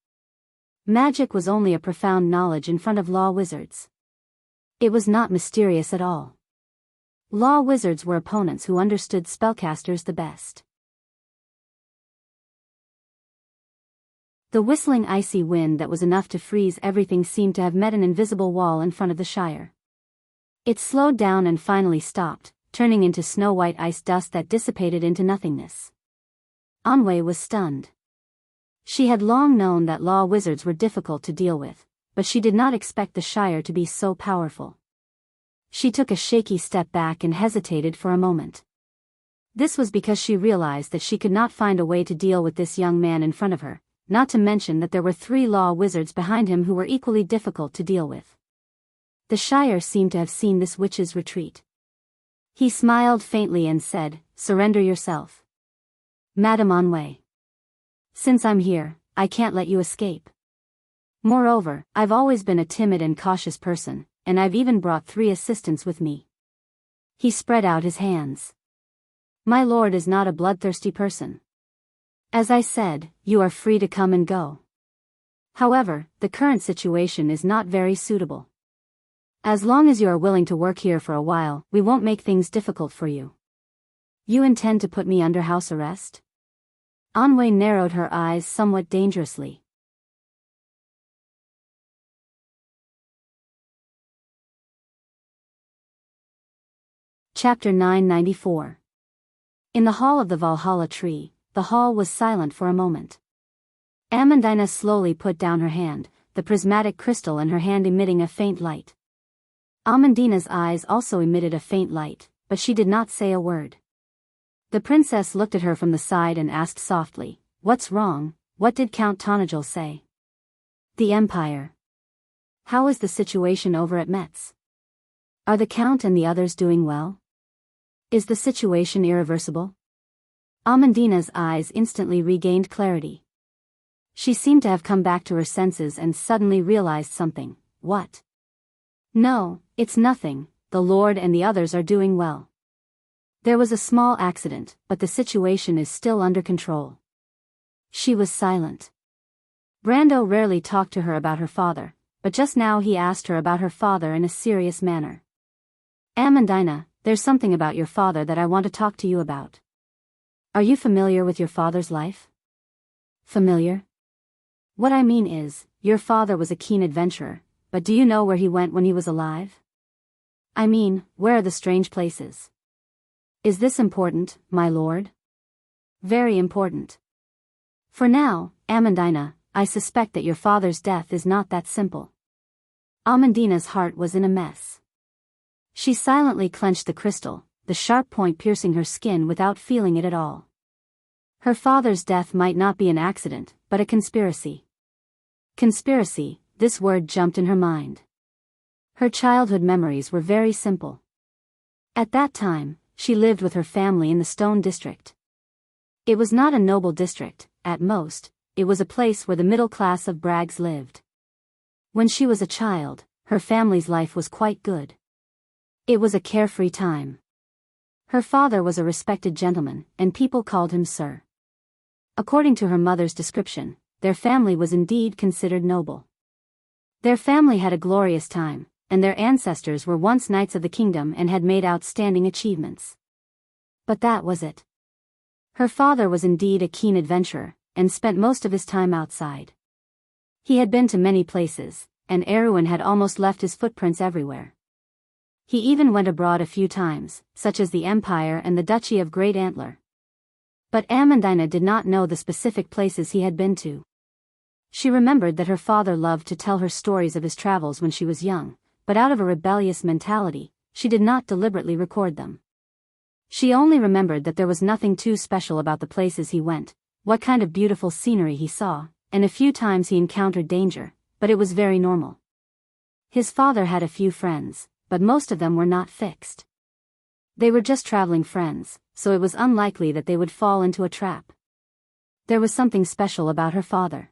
Magic was only a profound knowledge in front of law wizards. It was not mysterious at all. Law wizards were opponents who understood spellcasters the best. The whistling icy wind that was enough to freeze everything seemed to have met an invisible wall in front of the Shire. It slowed down and finally stopped, turning into snow-white ice dust that dissipated into nothingness. Anwei was stunned. She had long known that law wizards were difficult to deal with, but she did not expect the Shire to be so powerful. She took a shaky step back and hesitated for a moment. This was because she realized that she could not find a way to deal with this young man in front of her, not to mention that there were 3 law wizards behind him who were equally difficult to deal with. The Shire seemed to have seen this witch's retreat. He smiled faintly and said, "Surrender yourself. Madame Anwei. Since I'm here, I can't let you escape. Moreover, I've always been a timid and cautious person, and I've even brought 3 assistants with me." He spread out his hands. "My lord is not a bloodthirsty person. As I said, you are free to come and go. However, the current situation is not very suitable. As long as you are willing to work here for a while, we won't make things difficult for you. You intend to put me under house arrest?" Anwei narrowed her eyes somewhat dangerously. Chapter 994. In the hall of the Valhalla tree, the hall was silent for a moment. Amandina slowly put down her hand, the prismatic crystal in her hand emitting a faint light. Amandina's eyes also emitted a faint light, but she did not say a word. The princess looked at her from the side and asked softly, "What's wrong? What did Count Tonajul say?" "The Empire. How is the situation over at Metz? Are the Count and the others doing well? Is the situation irreversible?" Amandina's eyes instantly regained clarity. She seemed to have come back to her senses and suddenly realized something. "What?" "No, it's nothing, the Lord and the others are doing well. There was a small accident, but the situation is still under control." She was silent. Brando rarely talked to her about her father, but just now he asked her about her father in a serious manner. "Amandina, there's something about your father that I want to talk to you about. Are you familiar with your father's life?" "Familiar? What I mean is, your father was a keen adventurer, but do you know where he went when he was alive? I mean, where are the strange places? Is this important, my lord?" "Very important. For now, Amandina, I suspect that your father's death is not that simple." Amandina's heart was in a mess. She silently clenched the crystal, the sharp point piercing her skin without feeling it at all. Her father's death might not be an accident, but a conspiracy. Conspiracy, this word jumped in her mind. Her childhood memories were very simple. At that time, she lived with her family in the Stone District. It was not a noble district, at most, it was a place where the middle class of Braggs lived. When she was a child, her family's life was quite good. It was a carefree time. Her father was a respected gentleman, and people called him Sir. According to her mother's description, their family was indeed considered noble. Their family had a glorious time, and their ancestors were once knights of the kingdom and had made outstanding achievements. But that was it. Her father was indeed a keen adventurer, and spent most of his time outside. He had been to many places, and Erwin had almost left his footprints everywhere. He even went abroad a few times, such as the Empire and the Duchy of Great Antler. But Amandina did not know the specific places he had been to. She remembered that her father loved to tell her stories of his travels when she was young, but out of a rebellious mentality, she did not deliberately record them. She only remembered that there was nothing too special about the places he went, what kind of beautiful scenery he saw, and a few times he encountered danger, but it was very normal. His father had a few friends, but most of them were not fixed. They were just traveling friends, so it was unlikely that they would fall into a trap. There was something special about her father.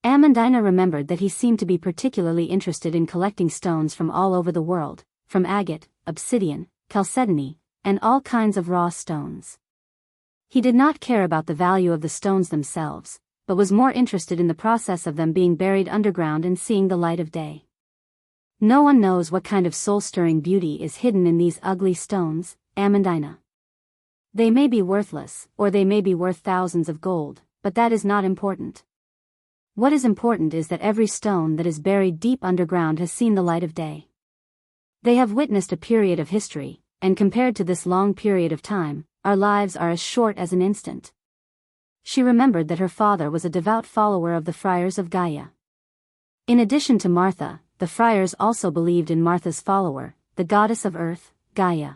Amandina remembered that he seemed to be particularly interested in collecting stones from all over the world, from agate, obsidian, chalcedony, and all kinds of raw stones. He did not care about the value of the stones themselves, but was more interested in the process of them being buried underground and seeing the light of day. No one knows what kind of soul-stirring beauty is hidden in these ugly stones, Amandina. They may be worthless, or they may be worth thousands of gold, but that is not important. What is important is that every stone that is buried deep underground has seen the light of day. They have witnessed a period of history, and compared to this long period of time, our lives are as short as an instant. She remembered that her father was a devout follower of the friars of Gaia. In addition to Martha, the friars also believed in Martha's follower, the goddess of earth, Gaia.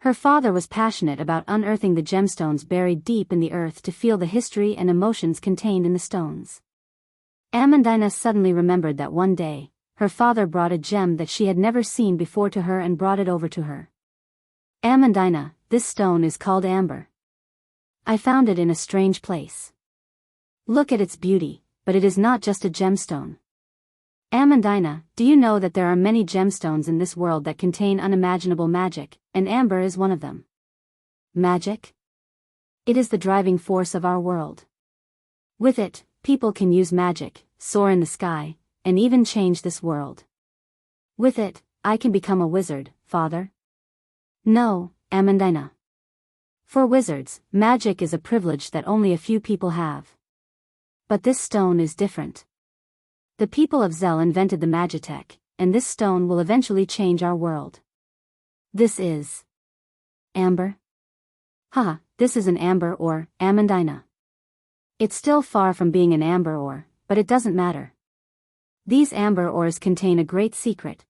Her father was passionate about unearthing the gemstones buried deep in the earth to feel the history and emotions contained in the stones. Amandina suddenly remembered that one day, her father brought a gem that she had never seen before to her and brought it over to her. Amandina, this stone is called amber. I found it in a strange place. Look at its beauty, but it is not just a gemstone. Amandina, do you know that there are many gemstones in this world that contain unimaginable magic, and amber is one of them? Magic? It is the driving force of our world. With it, people can use magic, soar in the sky, and even change this world. With it, I can become a wizard, father. No, Amandina. For wizards, magic is a privilege that only a few people have. But this stone is different. The people of Zell invented the Magitech, and this stone will eventually change our world. This is amber? Haha, this is an amber ore, Amandina. It's still far from being an amber ore, but it doesn't matter. These amber ores contain a great secret.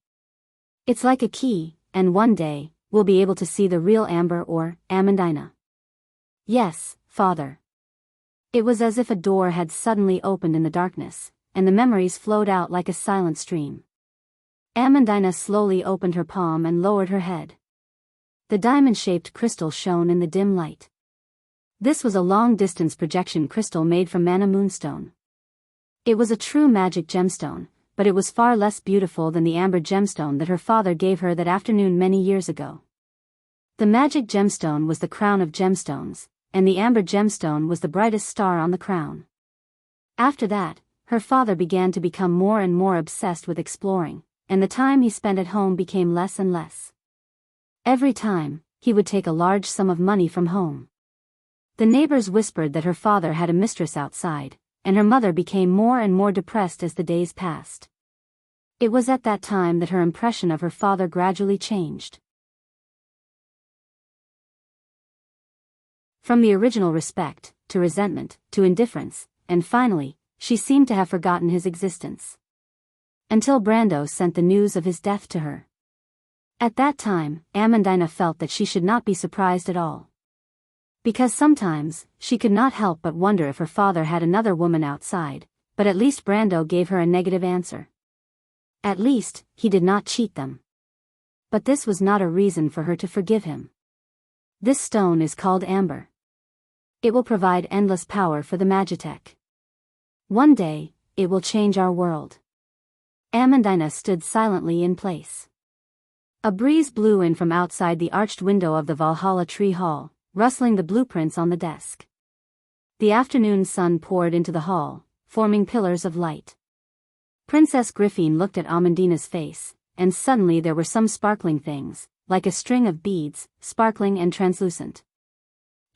It's like a key, and one day, we'll be able to see the real amber ore, Amandina. Yes, father. It was as if a door had suddenly opened in the darkness, and the memories flowed out like a silent stream. Amandina slowly opened her palm and lowered her head. The diamond-shaped crystal shone in the dim light. This was a long-distance projection crystal made from mana moonstone. It was a true magic gemstone, but it was far less beautiful than the amber gemstone that her father gave her that afternoon many years ago. The magic gemstone was the crown of gemstones, and the amber gemstone was the brightest star on the crown. After that, her father began to become more and more obsessed with exploring, and the time he spent at home became less and less. Every time, he would take a large sum of money from home. The neighbors whispered that her father had a mistress outside, and her mother became more and more depressed as the days passed. It was at that time that her impression of her father gradually changed. From the original respect, to resentment, to indifference, and finally, she seemed to have forgotten his existence. Until Brando sent the news of his death to her. At that time, Amandina felt that she should not be surprised at all. Because sometimes, she could not help but wonder if her father had another woman outside, but at least Brando gave her a negative answer. At least, he did not cheat them. But this was not a reason for her to forgive him. This stone is called amber. It will provide endless power for the Magitech. One day, it will change our world. Amandina stood silently in place. A breeze blew in from outside the arched window of the Valhalla Tree Hall, rustling the blueprints on the desk. The afternoon sun poured into the hall, forming pillars of light. Princess Griffin looked at Amandina's face, and suddenly there were some sparkling things, like a string of beads, sparkling and translucent.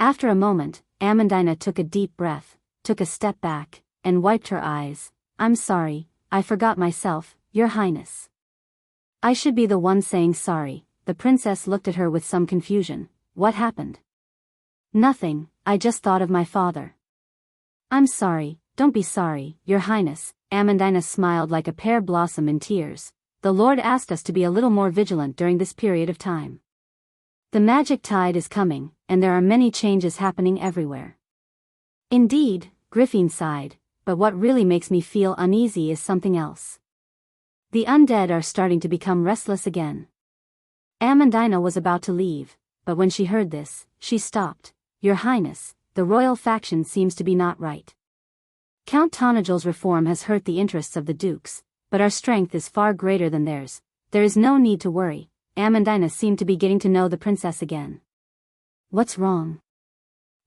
After a moment, Amandina took a deep breath, took a step back, and wiped her eyes. "I'm sorry, I forgot myself, Your Highness." "I should be the one saying sorry." The princess looked at her with some confusion. "What happened?" "Nothing, I just thought of my father." "I'm sorry, don't be sorry, Your Highness." Amandina smiled like a pear blossom in tears. "The Lord asked us to be a little more vigilant during this period of time. The magic tide is coming, and there are many changes happening everywhere." "Indeed," Griffin sighed, "but what really makes me feel uneasy is something else. The undead are starting to become restless again." Amandina was about to leave, but when she heard this, she stopped. "Your Highness, the royal faction seems to be not right. Count Tanajal's reform has hurt the interests of the dukes, but our strength is far greater than theirs. There is no need to worry." Amandina seemed to be getting to know the princess again. "What's wrong?"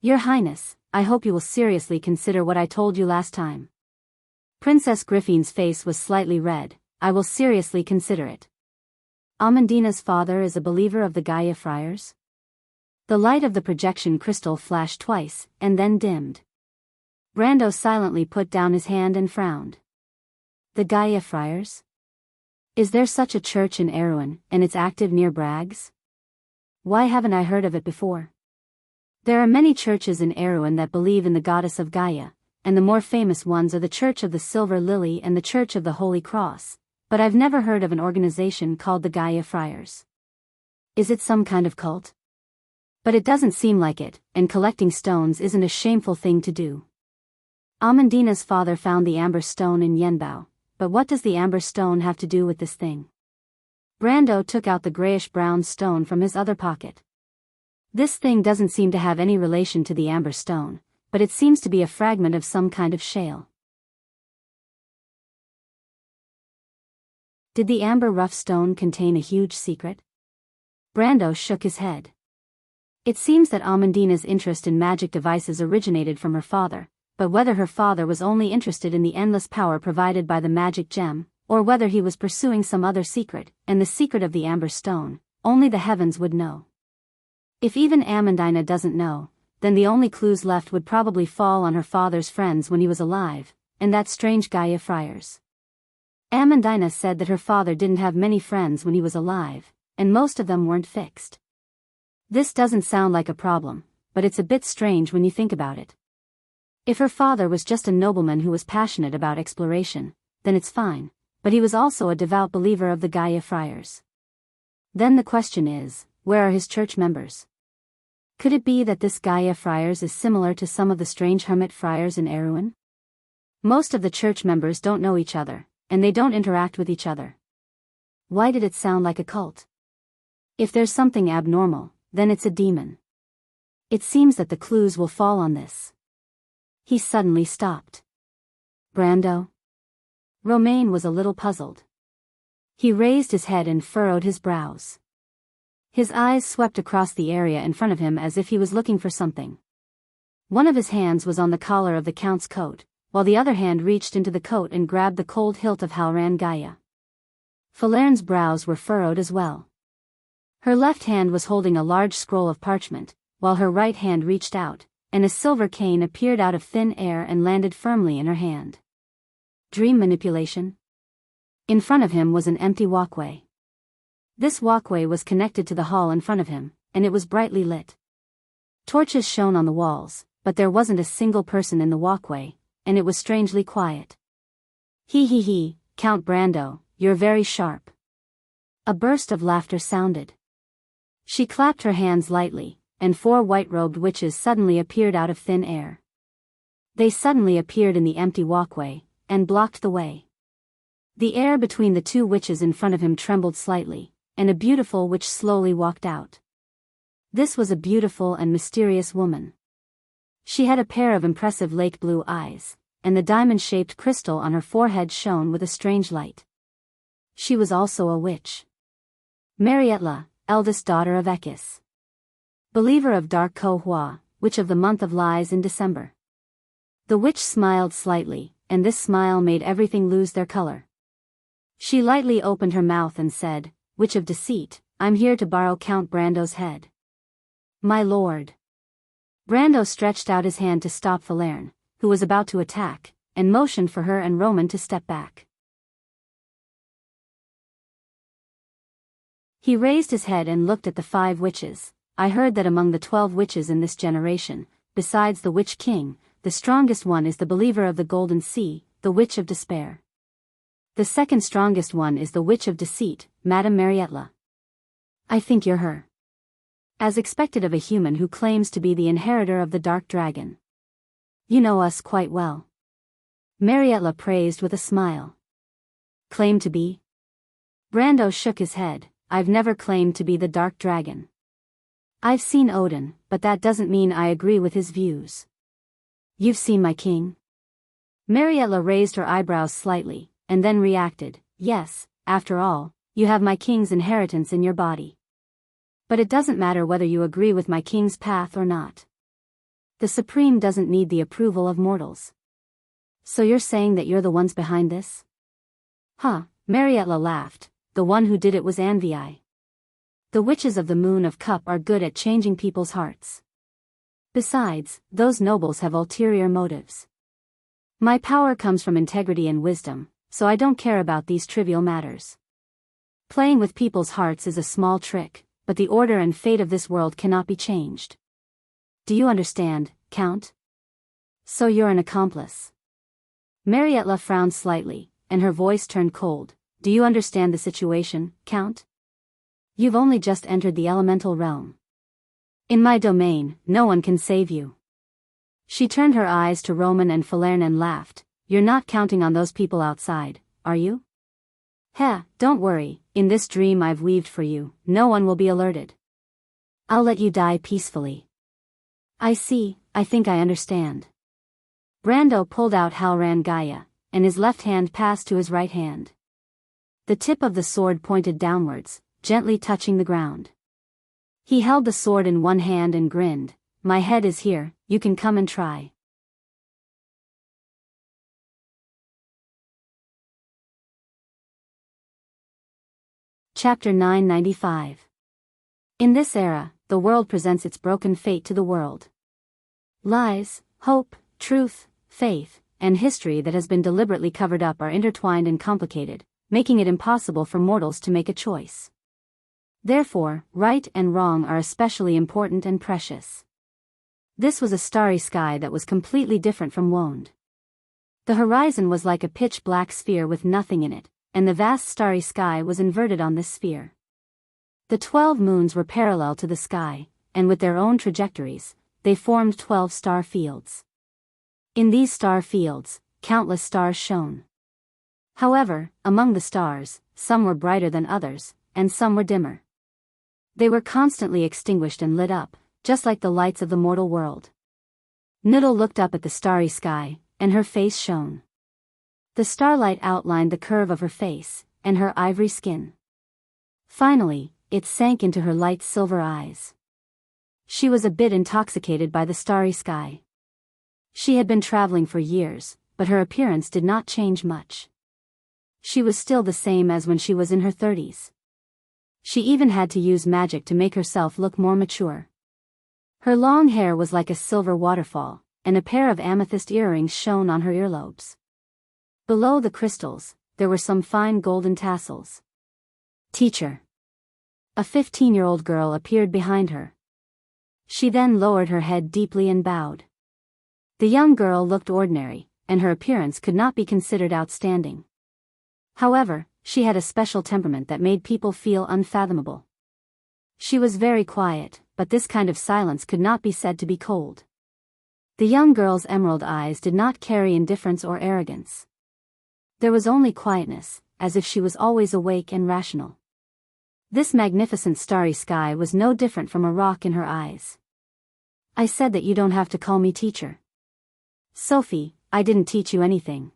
"Your Highness, I hope you will seriously consider what I told you last time." Princess Griffin's face was slightly red. "I will seriously consider it." "Amandina's father is a believer of the Gaia Friars?" The light of the projection crystal flashed twice, and then dimmed. Brando silently put down his hand and frowned. "The Gaia Friars? Is there such a church in Erewhon, and it's active near Bragg's? Why haven't I heard of it before?" "There are many churches in Erewhon that believe in the goddess of Gaia, and the more famous ones are the Church of the Silver Lily and the Church of the Holy Cross, but I've never heard of an organization called the Gaia Friars." "Is it some kind of cult?" "But it doesn't seem like it, and collecting stones isn't a shameful thing to do." "Amandina's father found the amber stone in Yenbao, but what does the amber stone have to do with this thing?" Brando took out the grayish-brown stone from his other pocket. "This thing doesn't seem to have any relation to the amber stone, but it seems to be a fragment of some kind of shale." Did the amber rough stone contain a huge secret? Brando shook his head. It seems that Amandina's interest in magic devices originated from her father, but whether her father was only interested in the endless power provided by the magic gem, or whether he was pursuing some other secret, and the secret of the amber stone, only the heavens would know. If even Amandina doesn't know, then the only clues left would probably fall on her father's friends when he was alive, and that strange Gaia Friars. Amandina said that her father didn't have many friends when he was alive, and most of them weren't fixed. This doesn't sound like a problem, but it's a bit strange when you think about it. If her father was just a nobleman who was passionate about exploration, then it's fine, but he was also a devout believer of the Gaia Friars. Then the question is, where are his church members? Could it be that this Gaia Friars is similar to some of the strange hermit friars in Erewhon? Most of the church members don't know each other, and they don't interact with each other. Why did it sound like a cult? If there's something abnormal, then it's a demon. It seems that the clues will fall on this. He suddenly stopped. "Brando?" Romain was a little puzzled. He raised his head and furrowed his brows. His eyes swept across the area in front of him as if he was looking for something. One of his hands was on the collar of the Count's coat, while the other hand reached into the coat and grabbed the cold hilt of Halran Gaia. Falern's brows were furrowed as well. Her left hand was holding a large scroll of parchment, while her right hand reached out, and a silver cane appeared out of thin air and landed firmly in her hand. Dream manipulation? In front of him was an empty walkway. This walkway was connected to the hall in front of him, and it was brightly lit. Torches shone on the walls, but there wasn't a single person in the walkway, and it was strangely quiet. He, Count Brando, you're very sharp." A burst of laughter sounded. She clapped her hands lightly, and 4 white-robed witches suddenly appeared out of thin air. They suddenly appeared in the empty walkway, and blocked the way. The air between the 2 witches in front of him trembled slightly, and a beautiful witch slowly walked out. This was a beautiful and mysterious woman. She had a pair of impressive lake blue eyes, and the diamond-shaped crystal on her forehead shone with a strange light. She was also a witch. Marietla, eldest daughter of Ekis. Believer of Dark Ko-Hua, witch of the month of lies in December. The witch smiled slightly, and this smile made everything lose their color. She lightly opened her mouth and said, "Witch of deceit, I'm here to borrow Count Brando's head." "My lord." Brando stretched out his hand to stop Falerne, who was about to attack, and motioned for her and Roman to step back. He raised his head and looked at the 5 witches. "I heard that among the 12 witches in this generation, besides the Witch King, the strongest one is the Believer of the Golden Sea, the Witch of Despair. The second strongest one is the Witch of Deceit, Madame Marietla. I think you're her." As expected of a human who claims to be the inheritor of the Dark Dragon. "You know us quite well." Marietla praised with a smile. "Claim to be?" Brando shook his head. "I've never claimed to be the Dark Dragon. I've seen Odin, but that doesn't mean I agree with his views." "You've seen my king?" Marietla raised her eyebrows slightly, and then reacted, "Yes, after all, you have my king's inheritance in your body. But it doesn't matter whether you agree with my king's path or not. The Supreme doesn't need the approval of mortals." "So you're saying that you're the ones behind this?" "Huh," Marietla laughed. "The one who did it was Anvi. The witches of the Moon of Cup are good at changing people's hearts. Besides, those nobles have ulterior motives. My power comes from integrity and wisdom, so I don't care about these trivial matters. Playing with people's hearts is a small trick, but the order and fate of this world cannot be changed. Do you understand, Count? So you're an accomplice." Marietla frowned slightly, and her voice turned cold. "Do you understand the situation, Count? You've only just entered the elemental realm. In my domain, no one can save you." She turned her eyes to Roman and Falerne and laughed. "You're not counting on those people outside, are you?" "Heh, don't worry, in this dream I've weaved for you, no one will be alerted. I'll let you die peacefully." "I see, I think I understand." Brando pulled out Halran Gaia, and his left hand passed to his right hand. The tip of the sword pointed downwards, gently touching the ground. He held the sword in one hand and grinned. "My head is here, you can come and try." Chapter 995. In this era, the world presents its broken fate to the world. Lies, hope, truth, faith, and history that has been deliberately covered up are intertwined and complicated, making it impossible for mortals to make a choice. Therefore, right and wrong are especially important and precious. This was a starry sky that was completely different from Wonde. The horizon was like a pitch-black sphere with nothing in it, and the vast starry sky was inverted on this sphere. The 12 moons were parallel to the sky, and with their own trajectories, they formed 12 star fields. In these star fields, countless stars shone. However, among the stars, some were brighter than others, and some were dimmer. They were constantly extinguished and lit up, just like the lights of the mortal world. Noodle looked up at the starry sky, and her face shone. The starlight outlined the curve of her face, and her ivory skin. Finally, it sank into her light silver eyes. She was a bit intoxicated by the starry sky. She had been traveling for years, but her appearance did not change much. She was still the same as when she was in her 30s. She even had to use magic to make herself look more mature. Her long hair was like a silver waterfall, and a pair of amethyst earrings shone on her earlobes. Below the crystals, there were some fine golden tassels. "Teacher." A 15-year-old girl appeared behind her. She then lowered her head deeply and bowed. The young girl looked ordinary, and her appearance could not be considered outstanding. However, she had a special temperament that made people feel unfathomable. She was very quiet, but this kind of silence could not be said to be cold. The young girl's emerald eyes did not carry indifference or arrogance. There was only quietness, as if she was always awake and rational. This magnificent starry sky was no different from a rock in her eyes. I said that you don't have to call me teacher. Sophie, I didn't teach you anything.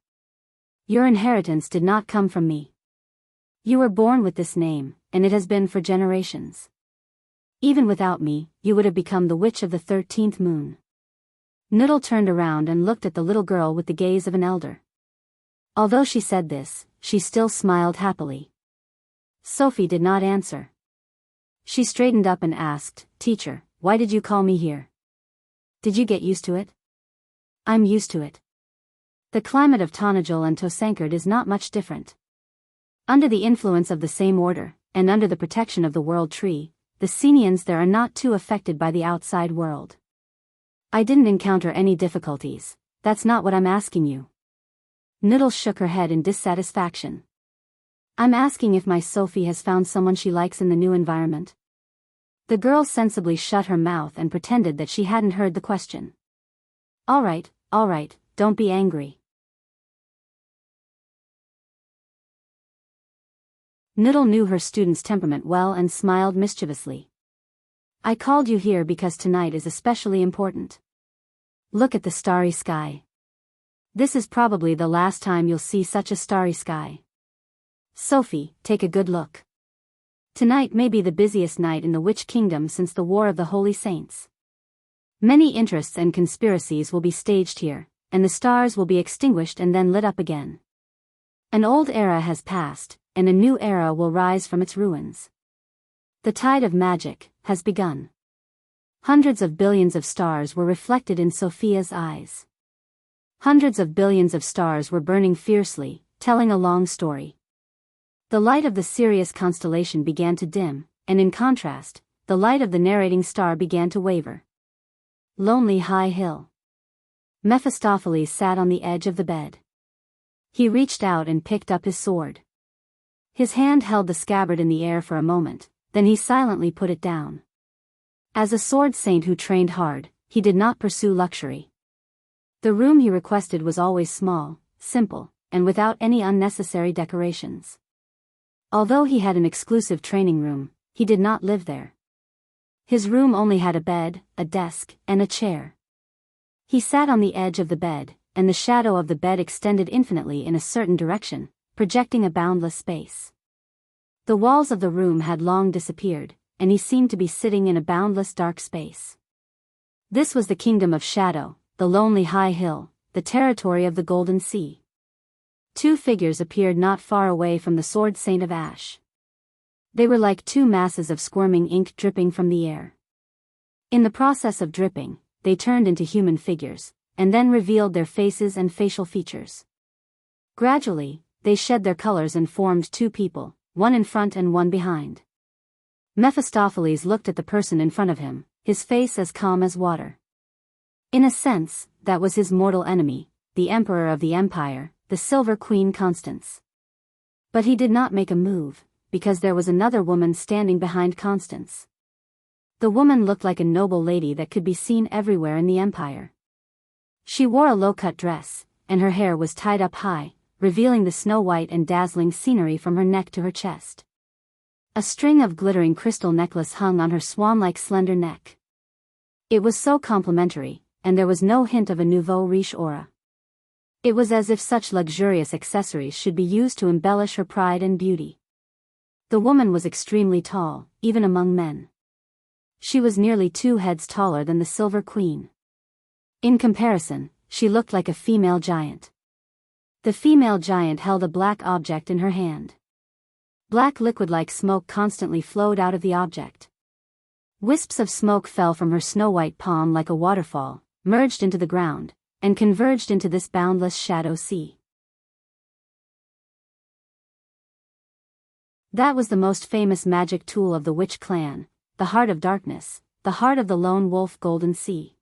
Your inheritance did not come from me. You were born with this name, and it has been for generations. Even without me, you would have become the witch of the 13th moon. Noodle turned around and looked at the little girl with the gaze of an elder. Although she said this, she still smiled happily. Sophie did not answer. She straightened up and asked, Teacher, why did you call me here? Did you get used to it? I'm used to it. The climate of Tonajul and Tosankard is not much different. Under the influence of the same order, and under the protection of the World Tree, the Senians there are not too affected by the outside world. I didn't encounter any difficulties, that's not what I'm asking you. Noodle shook her head in dissatisfaction. I'm asking if my Sophie has found someone she likes in the new environment. The girl sensibly shut her mouth and pretended that she hadn't heard the question. All right, don't be angry. Noodle knew her student's temperament well and smiled mischievously. I called you here because tonight is especially important. Look at the starry sky. This is probably the last time you'll see such a starry sky. Sophie, take a good look. Tonight may be the busiest night in the Witch Kingdom since the War of the Holy Saints. Many interests and conspiracies will be staged here, and the stars will be extinguished and then lit up again. An old era has passed, and a new era will rise from its ruins. The tide of magic has begun. Hundreds of billions of stars were reflected in Sophia's eyes. Hundreds of billions of stars were burning fiercely, telling a long story. The light of the Sirius constellation began to dim, and in contrast, the light of the narrating star began to waver. Lonely High Hill. Mephistopheles sat on the edge of the bed. He reached out and picked up his sword. His hand held the scabbard in the air for a moment, then he silently put it down. As a sword saint who trained hard, he did not pursue luxury. The room he requested was always small, simple, and without any unnecessary decorations. Although he had an exclusive training room, he did not live there. His room only had a bed, a desk, and a chair. He sat on the edge of the bed, and the shadow of the bed extended infinitely in a certain direction, projecting a boundless space. The walls of the room had long disappeared, and he seemed to be sitting in a boundless dark space. This was the kingdom of shadow, the lonely high hill, the territory of the golden sea. Two figures appeared not far away from the sword saint of ash. They were like two masses of squirming ink dripping from the air. In the process of dripping, they turned into human figures, and then revealed their faces and facial features. Gradually, they shed their colors and formed two people, one in front and one behind. Mephistopheles looked at the person in front of him, his face as calm as water. In a sense, that was his mortal enemy, the Emperor of the Empire, the Silver Queen Constance. But he did not make a move, because there was another woman standing behind Constance. The woman looked like a noble lady that could be seen everywhere in the Empire. She wore a low-cut dress, and her hair was tied up high, revealing the snow-white and dazzling scenery from her neck to her chest. A string of glittering crystal necklace hung on her swan-like slender neck. It was so complimentary, and there was no hint of a nouveau riche aura. It was as if such luxurious accessories should be used to embellish her pride and beauty. The woman was extremely tall, even among men. She was nearly 2 heads taller than the Silver Queen. In comparison, she looked like a female giant. The female giant held a black object in her hand. Black liquid-like smoke constantly flowed out of the object. Wisps of smoke fell from her snow-white palm like a waterfall, merged into the ground, and converged into this boundless shadow sea. That was the most famous magic tool of the witch clan, the Heart of Darkness, the heart of the lone wolf Golden Sea.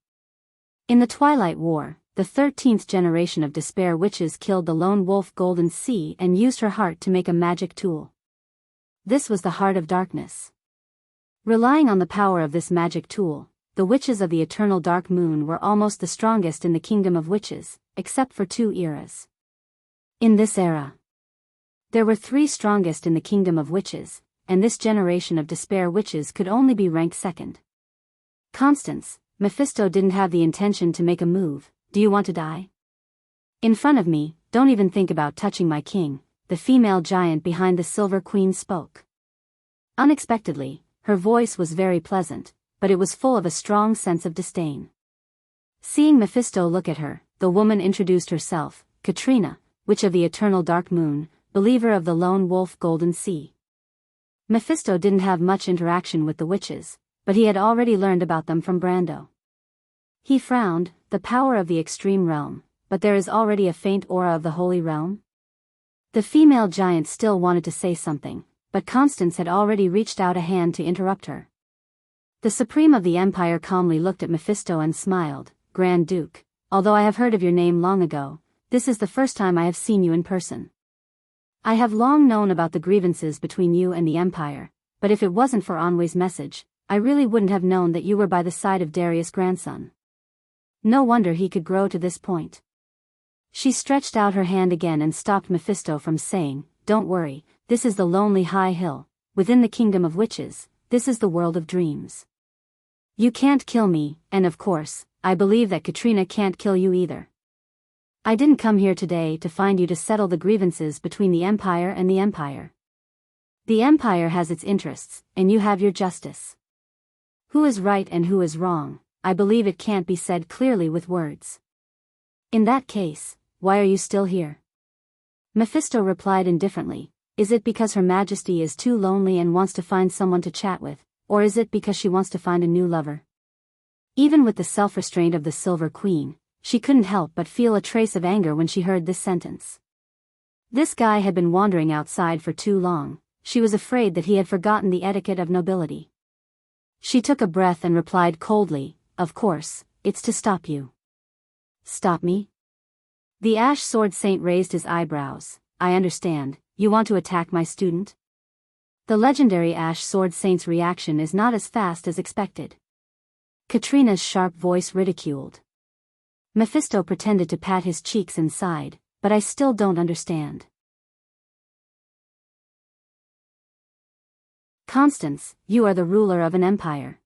In the Twilight War, the 13th generation of Despair witches killed the lone wolf Golden Sea and used her heart to make a magic tool. This was the Heart of Darkness. Relying on the power of this magic tool, the witches of the Eternal Dark Moon were almost the strongest in the Kingdom of Witches, except for 2 eras. In this era, there were 3 strongest in the Kingdom of Witches, and this generation of Despair witches could only be ranked second. Constance, Mephisto didn't have the intention to make a move. Do you want to die? In front of me, don't even think about touching my king, the female giant behind the Silver Queen spoke. Unexpectedly, her voice was very pleasant, but it was full of a strong sense of disdain. Seeing Mephisto look at her, the woman introduced herself, Katrina, Witch of the Eternal Dark Moon, believer of the Lone Wolf Golden Sea. Mephisto didn't have much interaction with the witches, but he had already learned about them from Brando. He frowned, the power of the extreme realm, but there is already a faint aura of the holy realm? The female giant still wanted to say something, but Constance had already reached out a hand to interrupt her. The Supreme of the Empire calmly looked at Mephisto and smiled. Grand Duke, although I have heard of your name long ago, this is the first time I have seen you in person. I have long known about the grievances between you and the Empire, but if it wasn't for Anwe's message, I really wouldn't have known that you were by the side of Darius' grandson. No wonder he could grow to this point. She stretched out her hand again and stopped Mephisto from saying, Don't worry, this is the lonely high hill, within the kingdom of witches, this is the world of dreams. You can't kill me, and of course, I believe that Katrina can't kill you either. I didn't come here today to find you to settle the grievances between the Empire and the Empire. The Empire has its interests, and you have your justice. Who is right and who is wrong, I believe it can't be said clearly with words. In that case, why are you still here? Mephisto replied indifferently, Is it because Her Majesty is too lonely and wants to find someone to chat with, or is it because she wants to find a new lover? Even with the self-restraint of the Silver Queen, she couldn't help but feel a trace of anger when she heard this sentence. This guy had been wandering outside for too long, she was afraid that he had forgotten the etiquette of nobility. She took a breath and replied coldly, Of course, it's to stop you. Stop me? The Ash Sword Saint raised his eyebrows. I understand, you want to attack my student? The legendary Ash Sword Saint's reaction is not as fast as expected. Katrina's sharp voice ridiculed. Mephisto pretended to pat his cheeks and sighed, but I still don't understand. Constance, you are the ruler of an empire.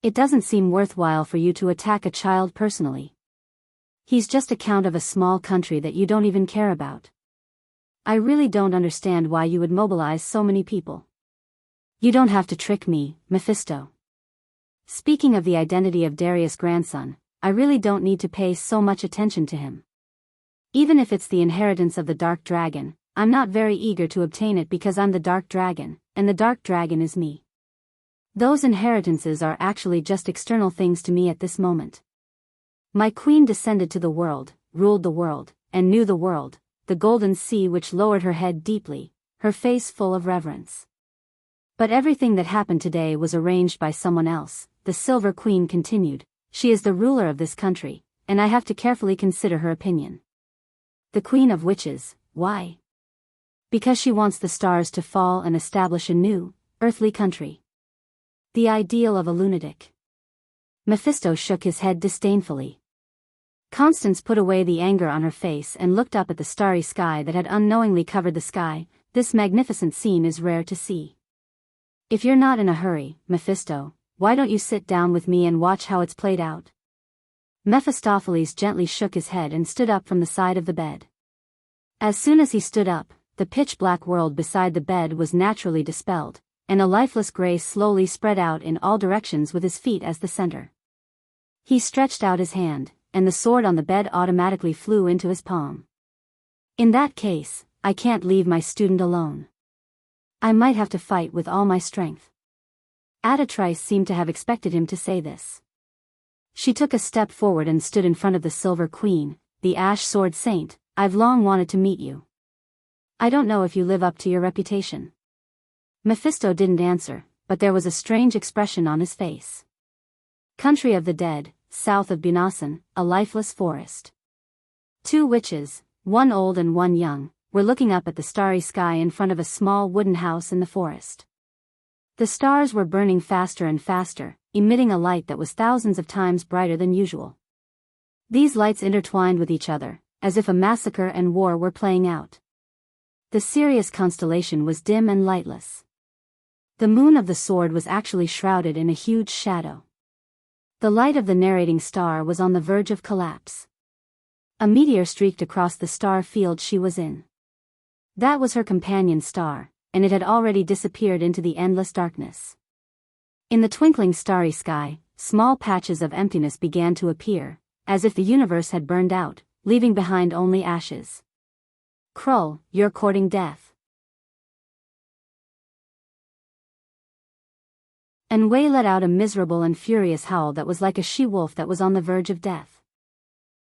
It doesn't seem worthwhile for you to attack a child personally. He's just a count of a small country that you don't even care about. I really don't understand why you would mobilize so many people. You don't have to trick me, Mephisto. Speaking of the identity of Darius' grandson, I really don't need to pay so much attention to him. Even if it's the inheritance of the Dark Dragon, I'm not very eager to obtain it because I'm the Dark Dragon, and the Dark Dragon is me. Those inheritances are actually just external things to me at this moment. My queen descended to the world, ruled the world, and knew the world, the Golden Sea which lowered her head deeply, her face full of reverence. But everything that happened today was arranged by someone else, the Silver Queen continued. She is the ruler of this country, and I have to carefully consider her opinion. The Queen of Witches, why? Because she wants the stars to fall and establish a new, earthly country. The ideal of a lunatic. Mephisto shook his head disdainfully. Constance put away the anger on her face and looked up at the starry sky that had unknowingly covered the sky. This magnificent scene is rare to see. If you're not in a hurry, Mephisto, why don't you sit down with me and watch how it's played out? Mephistopheles gently shook his head and stood up from the side of the bed. As soon as he stood up, the pitch-black world beside the bed was naturally dispelled, and a lifeless gray slowly spread out in all directions with his feet as the center. He stretched out his hand, and the sword on the bed automatically flew into his palm. In that case, I can't leave my student alone. I might have to fight with all my strength. Adatrice seemed to have expected him to say this. She took a step forward and stood in front of the Silver Queen, the Ash Sword Saint. I've long wanted to meet you. I don't know if you live up to your reputation. Mephisto didn't answer, but there was a strange expression on his face. Country of the dead, south of Bunasan, a lifeless forest. Two witches, one old and one young, were looking up at the starry sky in front of a small wooden house in the forest. The stars were burning faster and faster, emitting a light that was thousands of times brighter than usual. These lights intertwined with each other, as if a massacre and war were playing out. The Sirius constellation was dim and lightless. The moon of the sword was actually shrouded in a huge shadow. The light of the narrating star was on the verge of collapse. A meteor streaked across the star field she was in. That was her companion star, and it had already disappeared into the endless darkness. In the twinkling starry sky, small patches of emptiness began to appear, as if the universe had burned out, leaving behind only ashes. Krull, you're courting death. And Wei let out a miserable and furious howl that was like a she-wolf that was on the verge of death.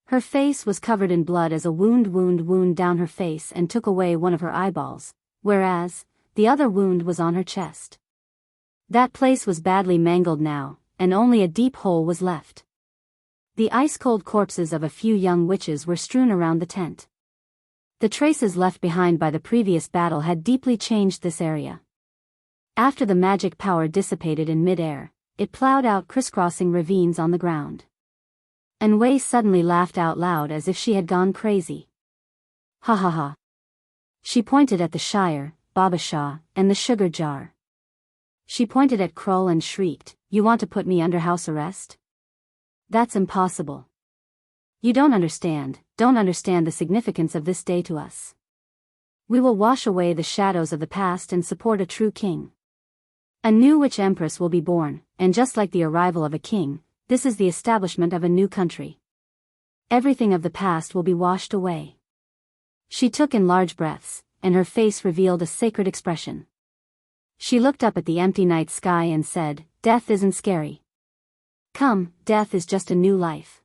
Her face was covered in blood as a wound down her face and took away one of her eyeballs, whereas the other wound was on her chest. That place was badly mangled now, and only a deep hole was left. The ice-cold corpses of a few young witches were strewn around the tent. The traces left behind by the previous battle had deeply changed this area. After the magic power dissipated in mid-air, it plowed out crisscrossing ravines on the ground. And Wei suddenly laughed out loud as if she had gone crazy. Ha ha ha. She pointed at the Shire, Babasha, and the sugar jar. She pointed at Krull and shrieked, "You want to put me under house arrest? That's impossible. You don't understand the significance of this day to us. We will wash away the shadows of the past and support a true king. A new witch empress will be born, and just like the arrival of a king, this is the establishment of a new country. Everything of the past will be washed away." She took in large breaths, and her face revealed a sacred expression. She looked up at the empty night sky and said, "Death isn't scary. Come, death is just a new life.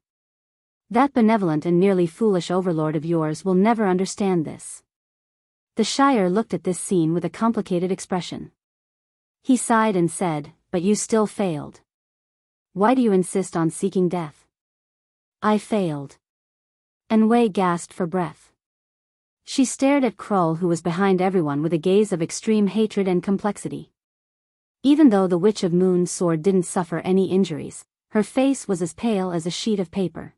That benevolent and nearly foolish overlord of yours will never understand this." The Shire looked at this scene with a complicated expression. He sighed and said, "But you still failed. Why do you insist on seeking death?" "I failed." And Wei gasped for breath. She stared at Krull, who was behind everyone, with a gaze of extreme hatred and complexity. Even though the Witch of Moon's sword didn't suffer any injuries, her face was as pale as a sheet of paper.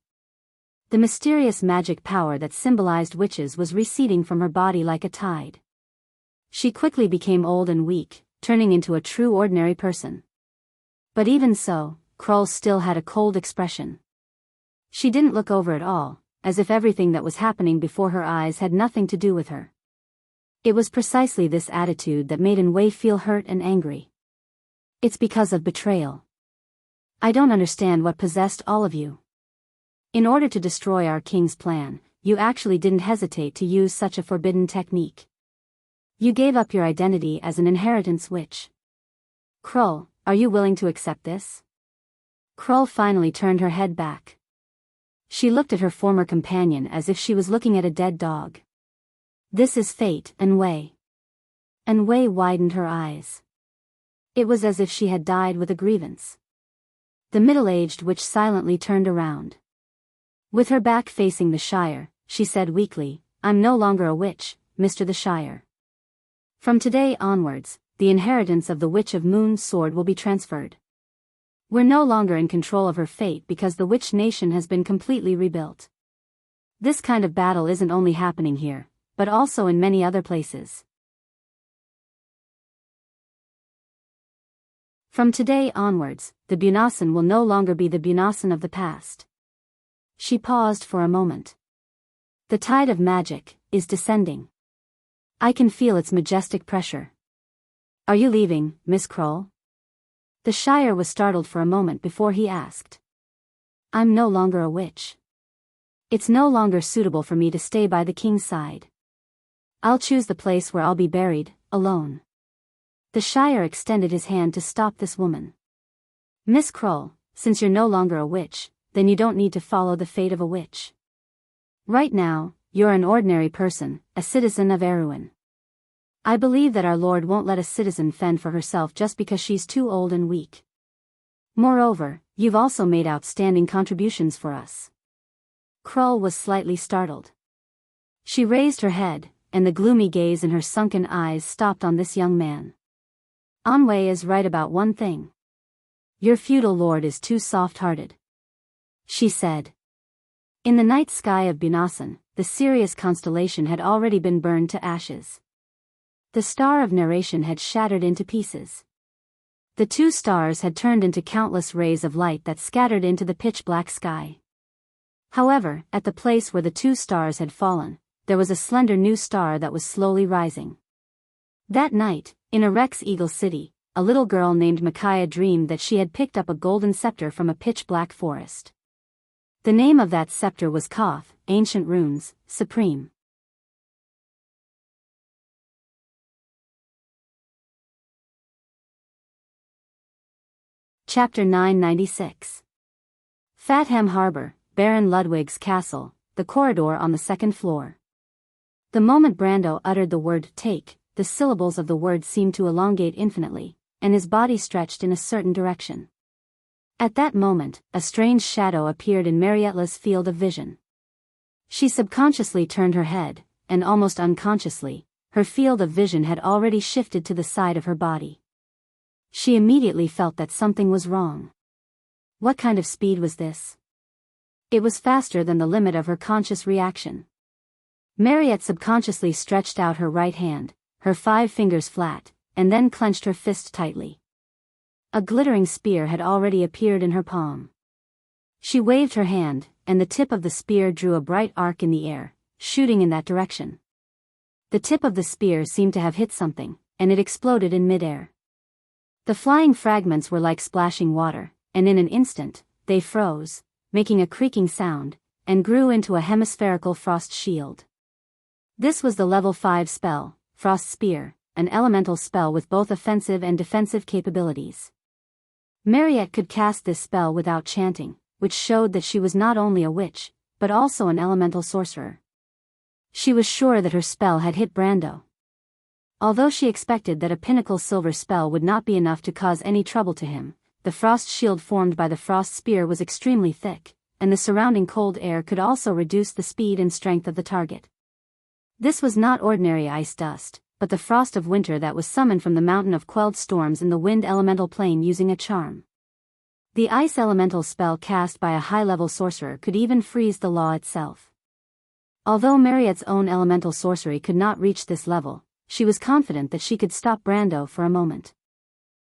The mysterious magic power that symbolized witches was receding from her body like a tide. She quickly became old and weak, turning into a true ordinary person. But even so, Krull still had a cold expression. She didn't look over at all, as if everything that was happening before her eyes had nothing to do with her. It was precisely this attitude that made Wei feel hurt and angry. "It's because of betrayal. I don't understand what possessed all of you. In order to destroy our king's plan, you actually didn't hesitate to use such a forbidden technique. You gave up your identity as an inheritance witch. Krull, are you willing to accept this?" Krull finally turned her head back. She looked at her former companion as if she was looking at a dead dog. "This is fate, Wei." And Wei widened her eyes. It was as if she had died with a grievance. The middle-aged witch silently turned around. With her back facing the Shire, she said weakly, "I'm no longer a witch, Mr. the Shire. From today onwards, the inheritance of the Witch of Moon's sword will be transferred. We're no longer in control of her fate because the witch nation has been completely rebuilt. This kind of battle isn't only happening here, but also in many other places. From today onwards, the Bunasan will no longer be the Bunasan of the past." She paused for a moment. "The tide of magic is descending. I can feel its majestic pressure. Are you leaving, Miss Krull?" The Shire was startled for a moment before he asked. "I'm no longer a witch. It's no longer suitable for me to stay by the king's side. I'll choose the place where I'll be buried, alone." The Shire extended his hand to stop this woman. "Miss Krull, since you're no longer a witch, then you don't need to follow the fate of a witch. Right now, you're an ordinary person, a citizen of Erewhon. I believe that our Lord won't let a citizen fend for herself just because she's too old and weak. Moreover, you've also made outstanding contributions for us." Krull was slightly startled. She raised her head, and the gloomy gaze in her sunken eyes stopped on this young man. "Wei is right about one thing. Your feudal lord is too soft-hearted," she said. In the night sky of Bunasan, the Sirius constellation had already been burned to ashes. The star of narration had shattered into pieces. The two stars had turned into countless rays of light that scattered into the pitch-black sky. However, at the place where the two stars had fallen, there was a slender new star that was slowly rising. That night, in Enrich's Eagle City, a little girl named Micaiah dreamed that she had picked up a golden scepter from a pitch-black forest. The name of that scepter was Koth, ancient runes, supreme. Chapter 996. Fathom Harbor, Baron Ludwig's castle, the corridor on the second floor. The moment Brando uttered the word take, the syllables of the word seemed to elongate infinitely, and his body stretched in a certain direction. At that moment, a strange shadow appeared in Mariette's field of vision. She subconsciously turned her head, and almost unconsciously, her field of vision had already shifted to the side of her body. She immediately felt that something was wrong. What kind of speed was this? It was faster than the limit of her conscious reaction. Mariette subconsciously stretched out her right hand, her 5 fingers flat, and then clenched her fist tightly. A glittering spear had already appeared in her palm. She waved her hand, and the tip of the spear drew a bright arc in the air, shooting in that direction. The tip of the spear seemed to have hit something, and it exploded in midair. The flying fragments were like splashing water, and in an instant, they froze, making a creaking sound, and grew into a hemispherical frost shield. This was the level 5 spell, Frost Spear, an elemental spell with both offensive and defensive capabilities. Mariette could cast this spell without chanting, which showed that she was not only a witch, but also an elemental sorcerer. She was sure that her spell had hit Brando. Although she expected that a pinnacle silver spell would not be enough to cause any trouble to him, the frost shield formed by the frost spear was extremely thick, and the surrounding cold air could also reduce the speed and strength of the target. This was not ordinary ice dust, but the frost of winter that was summoned from the mountain of quelled storms in the wind elemental plane using a charm. The ice elemental spell cast by a high-level sorcerer could even freeze the law itself. Although Mariette's own elemental sorcery could not reach this level, she was confident that she could stop Brando for a moment.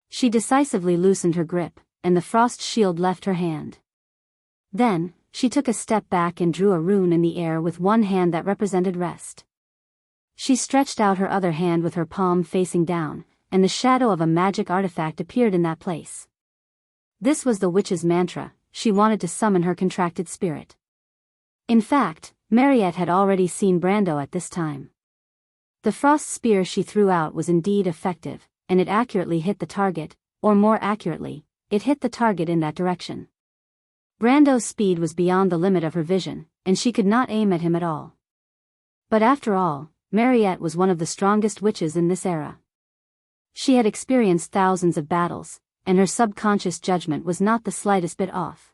She decisively loosened her grip, and the frost shield left her hand. Then, she took a step back and drew a rune in the air with one hand that represented rest. She stretched out her other hand with her palm facing down, and the shadow of a magic artifact appeared in that place. This was the witch's mantra. She wanted to summon her contracted spirit. In fact, Mariette had already seen Brando at this time. The frost spear she threw out was indeed effective, and it accurately hit the target, or more accurately, it hit the target in that direction. Brando's speed was beyond the limit of her vision, and she could not aim at him at all. But after all, Mariette was one of the strongest witches in this era. She had experienced thousands of battles, and her subconscious judgment was not the slightest bit off.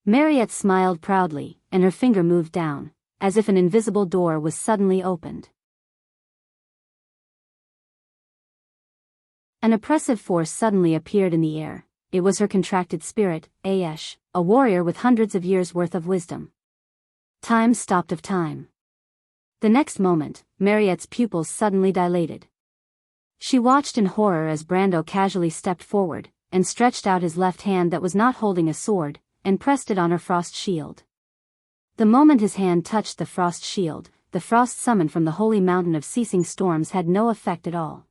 Mariette smiled proudly, and her finger moved down, as if an invisible door was suddenly opened. An oppressive force suddenly appeared in the air. It was her contracted spirit, Aesh, a warrior with hundreds of years' worth of wisdom. Time stopped of time. The next moment, Mariette's pupils suddenly dilated. She watched in horror as Brando casually stepped forward, and stretched out his left hand that was not holding a sword, and pressed it on her frost shield. The moment his hand touched the frost shield, the frost summoned from the holy mountain of ceasing storms had no effect at all.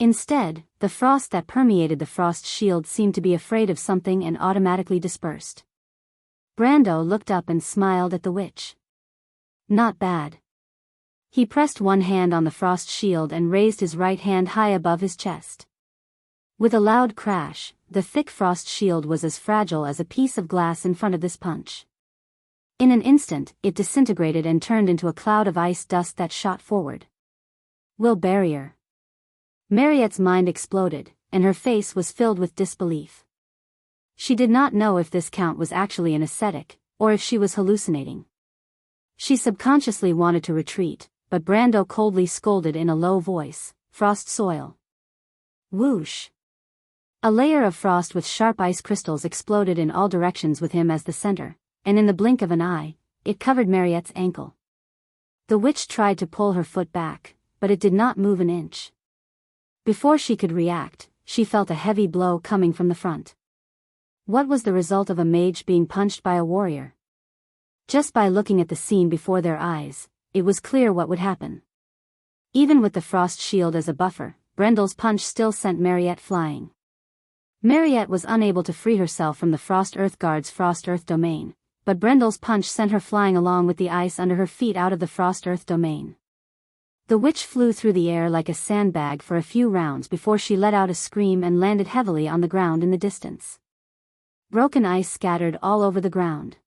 Instead, the frost that permeated the frost shield seemed to be afraid of something and automatically dispersed. Brando looked up and smiled at the witch. Not bad. He pressed one hand on the frost shield and raised his right hand high above his chest. With a loud crash, the thick frost shield was as fragile as a piece of glass in front of this punch. In an instant, it disintegrated and turned into a cloud of ice dust that shot forward. Will barrier. Mariette's mind exploded, and her face was filled with disbelief. She did not know if this count was actually an ascetic, or if she was hallucinating. She subconsciously wanted to retreat, but Brando coldly scolded in a low voice, "Frost soil." Whoosh! A layer of frost with sharp ice crystals exploded in all directions with him as the center, and in the blink of an eye, it covered Mariette's ankle. The witch tried to pull her foot back, but it did not move an inch. Before she could react, she felt a heavy blow coming from the front. What was the result of a mage being punched by a warrior? Just by looking at the scene before their eyes, it was clear what would happen. Even with the frost shield as a buffer, Brendel's punch still sent Mariette flying. Mariette was unable to free herself from the Frost Earth Guard's Frost Earth domain, but Brendel's punch sent her flying along with the ice under her feet out of the Frost Earth domain. The witch flew through the air like a sandbag for a few rounds before she let out a scream and landed heavily on the ground in the distance. Broken ice scattered all over the ground.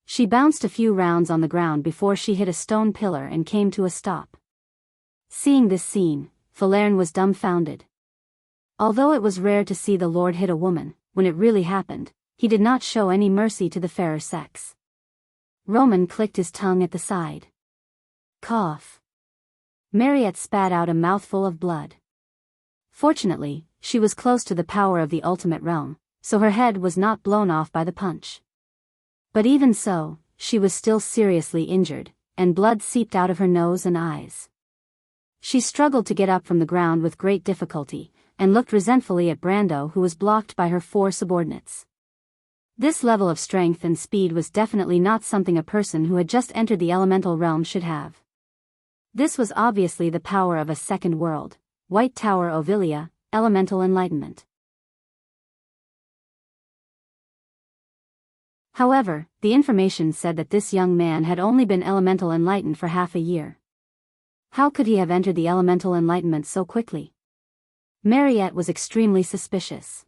She bounced a few rounds on the ground before she hit a stone pillar and came to a stop. Seeing this scene, Falerne was dumbfounded. Although it was rare to see the Lord hit a woman, when it really happened, he did not show any mercy to the fairer sex. Roman clicked his tongue at the side. Cough. Mariette spat out a mouthful of blood. Fortunately, she was close to the power of the ultimate realm, so her head was not blown off by the punch. But even so, she was still seriously injured, and blood seeped out of her nose and eyes. She struggled to get up from the ground with great difficulty, and looked resentfully at Brando, who was blocked by her 4 subordinates. This level of strength and speed was definitely not something a person who had just entered the elemental realm should have. This was obviously the power of a second world, White Tower Ovilia, elemental enlightenment. However, the information said that this young man had only been elemental enlightened for half a year. How could he have entered the elemental enlightenment so quickly? Mariette was extremely suspicious.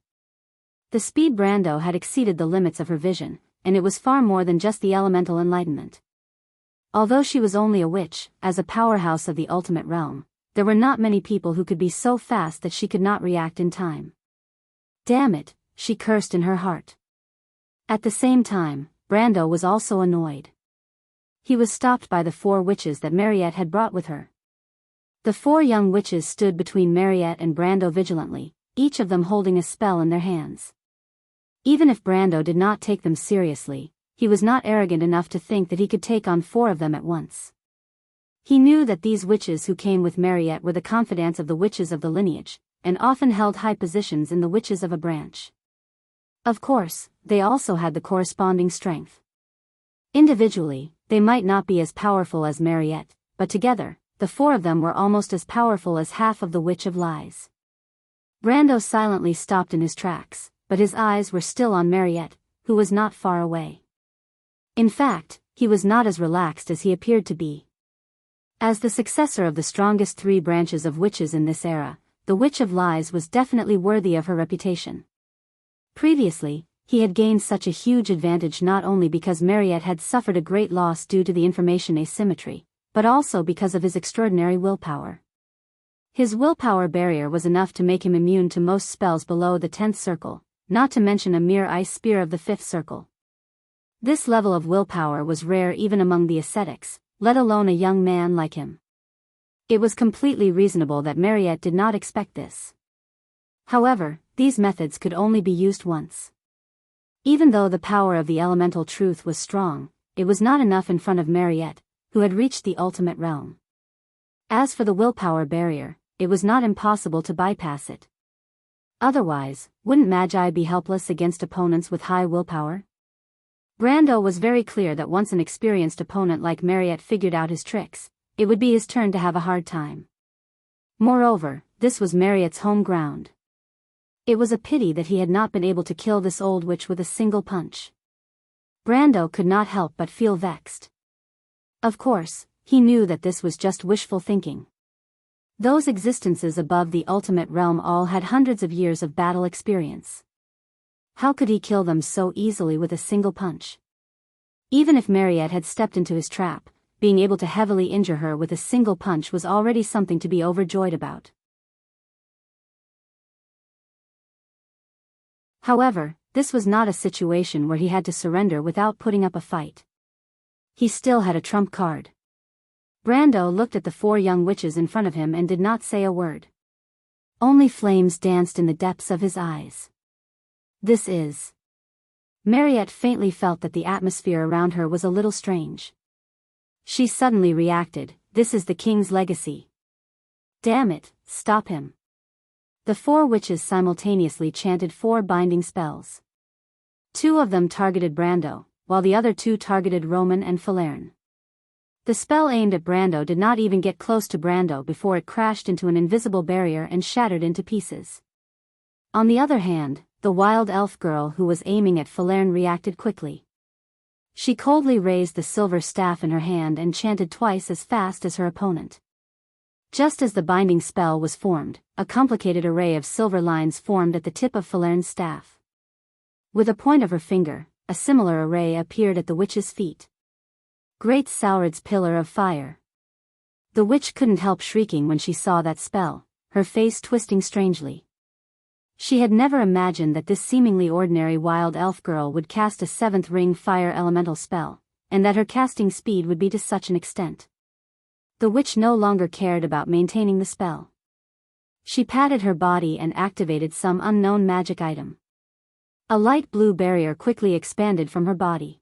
The speed Brando had exceeded the limits of her vision, and it was far more than just the elemental enlightenment. Although she was only a witch, as a powerhouse of the ultimate realm, there were not many people who could be so fast that she could not react in time. Damn it, she cursed in her heart. At the same time, Brando was also annoyed. He was stopped by the 4 witches that Mariette had brought with her. The 4 young witches stood between Mariette and Brando vigilantly, each of them holding a spell in their hands. Even if Brando did not take them seriously, he was not arrogant enough to think that he could take on 4 of them at once. He knew that these witches who came with Mariette were the confidants of the witches of the lineage, and often held high positions in the witches of a branch. Of course, they also had the corresponding strength. Individually, they might not be as powerful as Mariette, but together, the 4 of them were almost as powerful as half of the Witch of Lies. Brando silently stopped in his tracks, but his eyes were still on Mariette, who was not far away. In fact, he was not as relaxed as he appeared to be. As the successor of the strongest 3 branches of witches in this era, the Witch of Lies was definitely worthy of her reputation. Previously, he had gained such a huge advantage not only because Mariette had suffered a great loss due to the information asymmetry, but also because of his extraordinary willpower. His willpower barrier was enough to make him immune to most spells below the 10th circle, not to mention a mere ice spear of the 5th circle. This level of willpower was rare even among the ascetics, let alone a young man like him. It was completely reasonable that Mariette did not expect this. However, these methods could only be used once. Even though the power of the elemental truth was strong, it was not enough in front of Mariette, who had reached the ultimate realm. As for the willpower barrier, it was not impossible to bypass it. Otherwise, wouldn't Magi be helpless against opponents with high willpower? Brando was very clear that once an experienced opponent like Mariette figured out his tricks, it would be his turn to have a hard time. Moreover, this was Mariette's home ground. It was a pity that he had not been able to kill this old witch with a single punch. Brando could not help but feel vexed. Of course, he knew that this was just wishful thinking. Those existences above the ultimate realm all had hundreds of years of battle experience. How could he kill them so easily with a single punch? Even if Mariette had stepped into his trap, being able to heavily injure her with a single punch was already something to be overjoyed about. However, this was not a situation where he had to surrender without putting up a fight. He still had a trump card. Brando looked at the 4 young witches in front of him and did not say a word. Only flames danced in the depths of his eyes. This is... Mariette faintly felt that the atmosphere around her was a little strange. She suddenly reacted, this is the king's legacy. Damn it, stop him. The 4 witches simultaneously chanted 4 binding spells. 2 of them targeted Brando, while the other 2 targeted Roman and Falerne. The spell aimed at Brando did not even get close to Brando before it crashed into an invisible barrier and shattered into pieces. On the other hand, the wild elf girl who was aiming at Falerne reacted quickly. She coldly raised the silver staff in her hand and chanted twice as fast as her opponent. Just as the binding spell was formed, a complicated array of silver lines formed at the tip of Falerne's staff. With a point of her finger, a similar array appeared at the witch's feet. Great Saurid's pillar of fire. The witch couldn't help shrieking when she saw that spell, her face twisting strangely. She had never imagined that this seemingly ordinary wild elf girl would cast a 7th ring fire elemental spell, and that her casting speed would be to such an extent. The witch no longer cared about maintaining the spell. She patted her body and activated some unknown magic item. A light blue barrier quickly expanded from her body.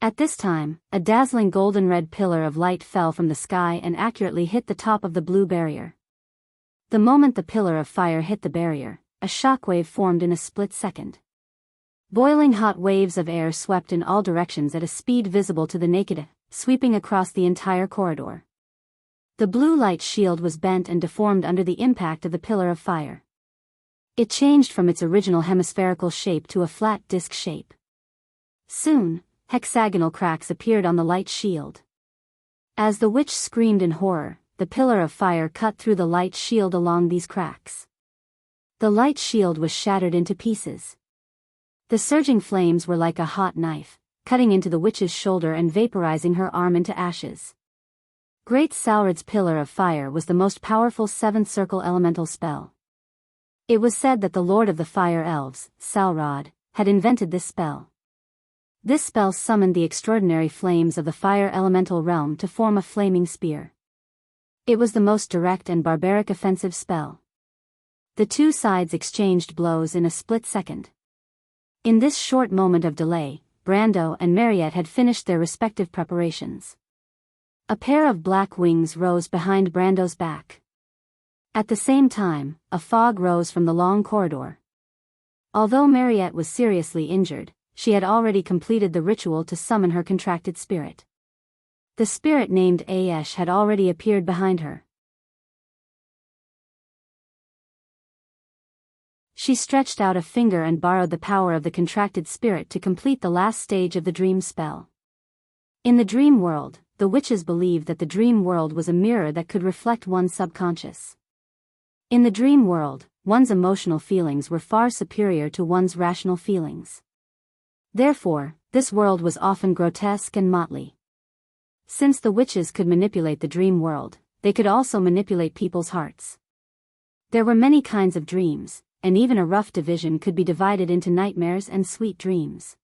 At this time, a dazzling golden-red pillar of light fell from the sky and accurately hit the top of the blue barrier. The moment the pillar of fire hit the barrier, a shockwave formed in a split second. Boiling hot waves of air swept in all directions at a speed visible to the naked eye, sweeping across the entire corridor. The blue light shield was bent and deformed under the impact of the pillar of fire. It changed from its original hemispherical shape to a flat disc shape. Soon, hexagonal cracks appeared on the light shield. As the witch screamed in horror, the pillar of fire cut through the light shield along these cracks. The light shield was shattered into pieces. The surging flames were like a hot knife, cutting into the witch's shoulder and vaporizing her arm into ashes. Great Saurid's pillar of fire was the most powerful 7th circle elemental spell. It was said that the Lord of the Fire Elves, Saurod, had invented this spell. This spell summoned the extraordinary flames of the fire elemental realm to form a flaming spear. It was the most direct and barbaric offensive spell. The 2 sides exchanged blows in a split second. In this short moment of delay, Brando and Mariette had finished their respective preparations. A pair of black wings rose behind Brando's back. At the same time, a fog rose from the long corridor. Although Mariette was seriously injured, she had already completed the ritual to summon her contracted spirit. The spirit named Aesh had already appeared behind her. She stretched out a finger and borrowed the power of the contracted spirit to complete the last stage of the dream spell. In the dream world, the witches believed that the dream world was a mirror that could reflect one's subconscious. In the dream world, one's emotional feelings were far superior to one's rational feelings. Therefore, this world was often grotesque and motley. Since the witches could manipulate the dream world, they could also manipulate people's hearts. There were many kinds of dreams, and even a rough division could be divided into nightmares and sweet dreams.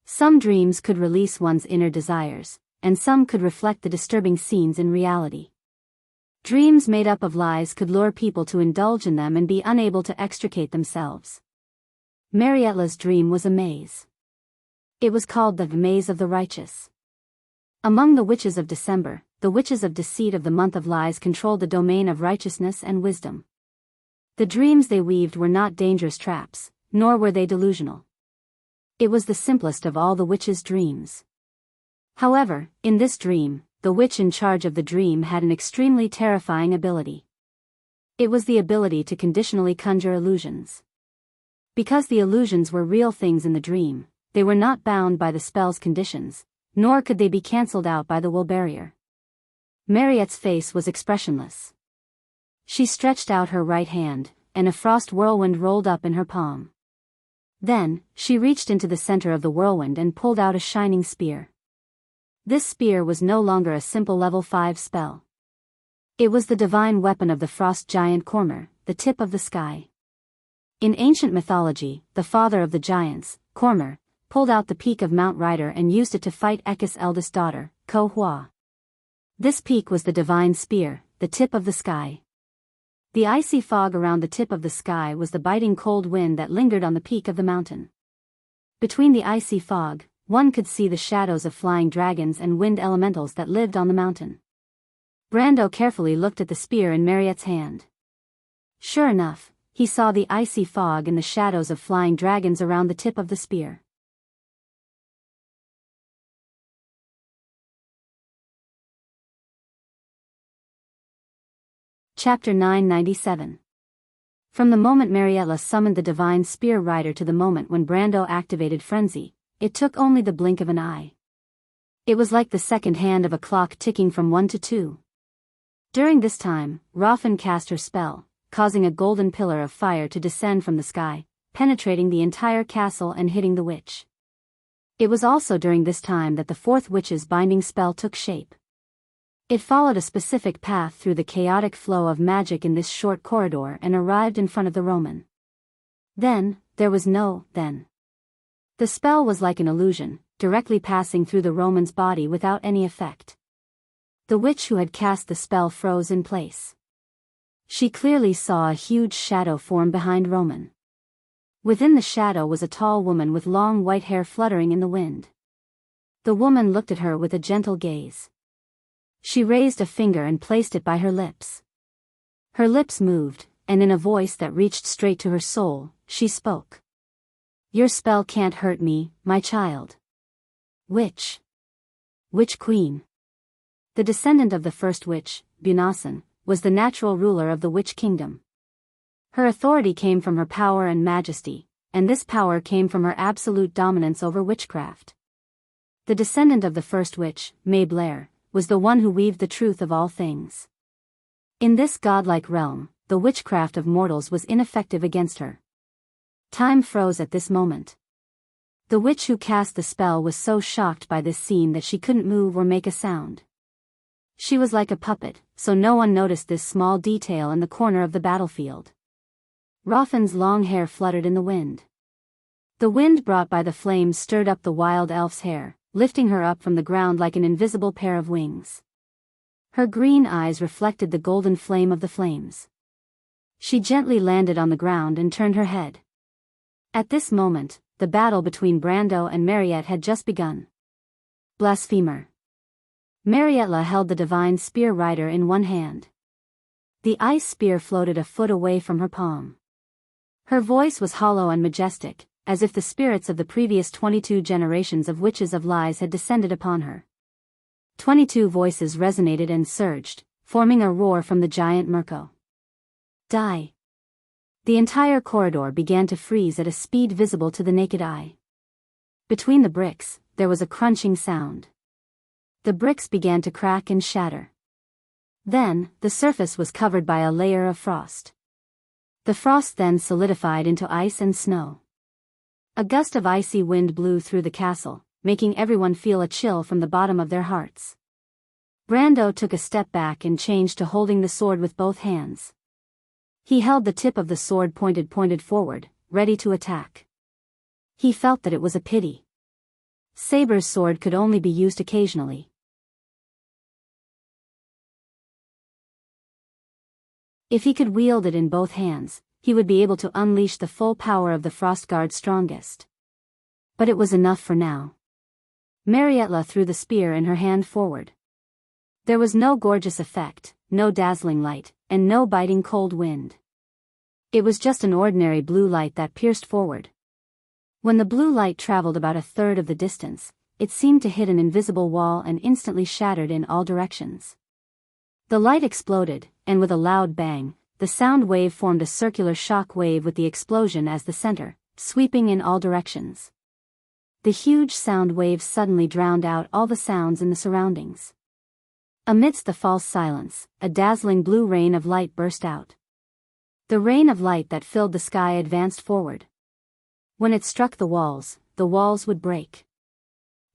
Some dreams could release one's inner desires, and some could reflect the disturbing scenes in reality. Dreams made up of lies could lure people to indulge in them and be unable to extricate themselves. Mariette's dream was a maze. It was called the Maze of the Righteous. Among the witches of December, the witches of deceit of the month of lies controlled the domain of righteousness and wisdom. The dreams they weaved were not dangerous traps, nor were they delusional. It was the simplest of all the witches' dreams. However, in this dream, the witch in charge of the dream had an extremely terrifying ability. It was the ability to conditionally conjure illusions. Because the illusions were real things in the dream, they were not bound by the spell's conditions, nor could they be cancelled out by the will barrier. Mariette's face was expressionless. She stretched out her right hand, and a frost whirlwind rolled up in her palm. Then, she reached into the center of the whirlwind and pulled out a shining spear. This spear was no longer a simple level 5 spell. It was the divine weapon of the frost giant Cormor, the tip of the sky. In ancient mythology, the father of the giants, Cormor, pulled out the peak of Mount Rider and used it to fight Ekka's eldest daughter, Ko-Hua. This peak was the divine spear, the tip of the sky. The icy fog around the tip of the sky was the biting cold wind that lingered on the peak of the mountain. Between the icy fog, one could see the shadows of flying dragons and wind elementals that lived on the mountain. Brando carefully looked at the spear in Mariette's hand. Sure enough, he saw the icy fog and the shadows of flying dragons around the tip of the spear. Chapter 997. From the moment Mariella summoned the divine spear rider to the moment when Brando activated frenzy, it took only the blink of an eye. It was like the second hand of a clock ticking from 1 to 2. During this time, Rafen cast her spell, causing a golden pillar of fire to descend from the sky, penetrating the entire castle and hitting the witch. It was also during this time that the fourth witch's binding spell took shape. It followed a specific path through the chaotic flow of magic in this short corridor and arrived in front of the Roman. Then, there was no then. The spell was like an illusion, directly passing through the Roman's body without any effect. The witch who had cast the spell froze in place. She clearly saw a huge shadow form behind Roman. Within the shadow was a tall woman with long white hair fluttering in the wind. The woman looked at her with a gentle gaze. She raised a finger and placed it by her lips. Her lips moved, and in a voice that reached straight to her soul, she spoke. "Your spell can't hurt me, my child." Witch. Witch Queen. The descendant of the first witch, Bunasan, was the natural ruler of the witch kingdom. Her authority came from her power and majesty, and this power came from her absolute dominance over witchcraft. The descendant of the first witch, May Blair, was the one who weaved the truth of all things. In this godlike realm, the witchcraft of mortals was ineffective against her. Time froze at this moment. The witch who cast the spell was so shocked by this scene that she couldn't move or make a sound. She was like a puppet, so no one noticed this small detail in the corner of the battlefield. Rafen's long hair fluttered in the wind. The wind brought by the flames stirred up the wild elf's hair, lifting her up from the ground like an invisible pair of wings. Her green eyes reflected the golden flame of the flames. She gently landed on the ground and turned her head. At this moment, the battle between Brando and Mariette had just begun. Blasphemer. Marietta held the divine spear rider in one hand. The ice spear floated a foot away from her palm. Her voice was hollow and majestic, as if the spirits of the previous 22 generations of witches of lies had descended upon her. 22 voices resonated and surged, forming a roar from the giant Mirko. Die. The entire corridor began to freeze at a speed visible to the naked eye. Between the bricks, there was a crunching sound. The bricks began to crack and shatter. Then, the surface was covered by a layer of frost. The frost then solidified into ice and snow. A gust of icy wind blew through the castle, making everyone feel a chill from the bottom of their hearts. Brando took a step back and changed to holding the sword with both hands. He held the tip of the sword pointed forward, ready to attack. He felt that it was a pity. Saber's sword could only be used occasionally. If he could wield it in both hands, he would be able to unleash the full power of the Frostguard's strongest. But it was enough for now. Marietta threw the spear in her hand forward. There was no gorgeous effect, no dazzling light, and no biting cold wind. It was just an ordinary blue light that pierced forward. When the blue light traveled about a third of the distance, it seemed to hit an invisible wall and instantly shattered in all directions. The light exploded, and with a loud bang, the sound wave formed a circular shock wave with the explosion as the center, sweeping in all directions. The huge sound wave suddenly drowned out all the sounds in the surroundings. Amidst the false silence, a dazzling blue rain of light burst out. The rain of light that filled the sky advanced forward. When it struck the walls would break.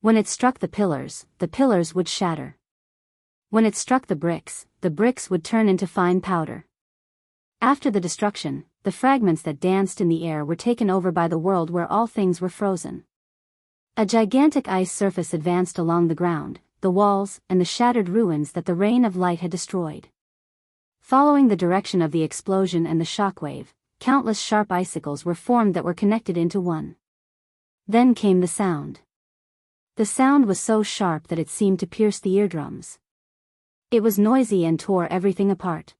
When it struck the pillars would shatter. When it struck the bricks would turn into fine powder. After the destruction, the fragments that danced in the air were taken over by the world where all things were frozen. A gigantic ice surface advanced along the ground, the walls, and the shattered ruins that the rain of light had destroyed. Following the direction of the explosion and the shockwave, countless sharp icicles were formed that were connected into one. Then came the sound. The sound was so sharp that it seemed to pierce the eardrums. It was noisy and tore everything apart.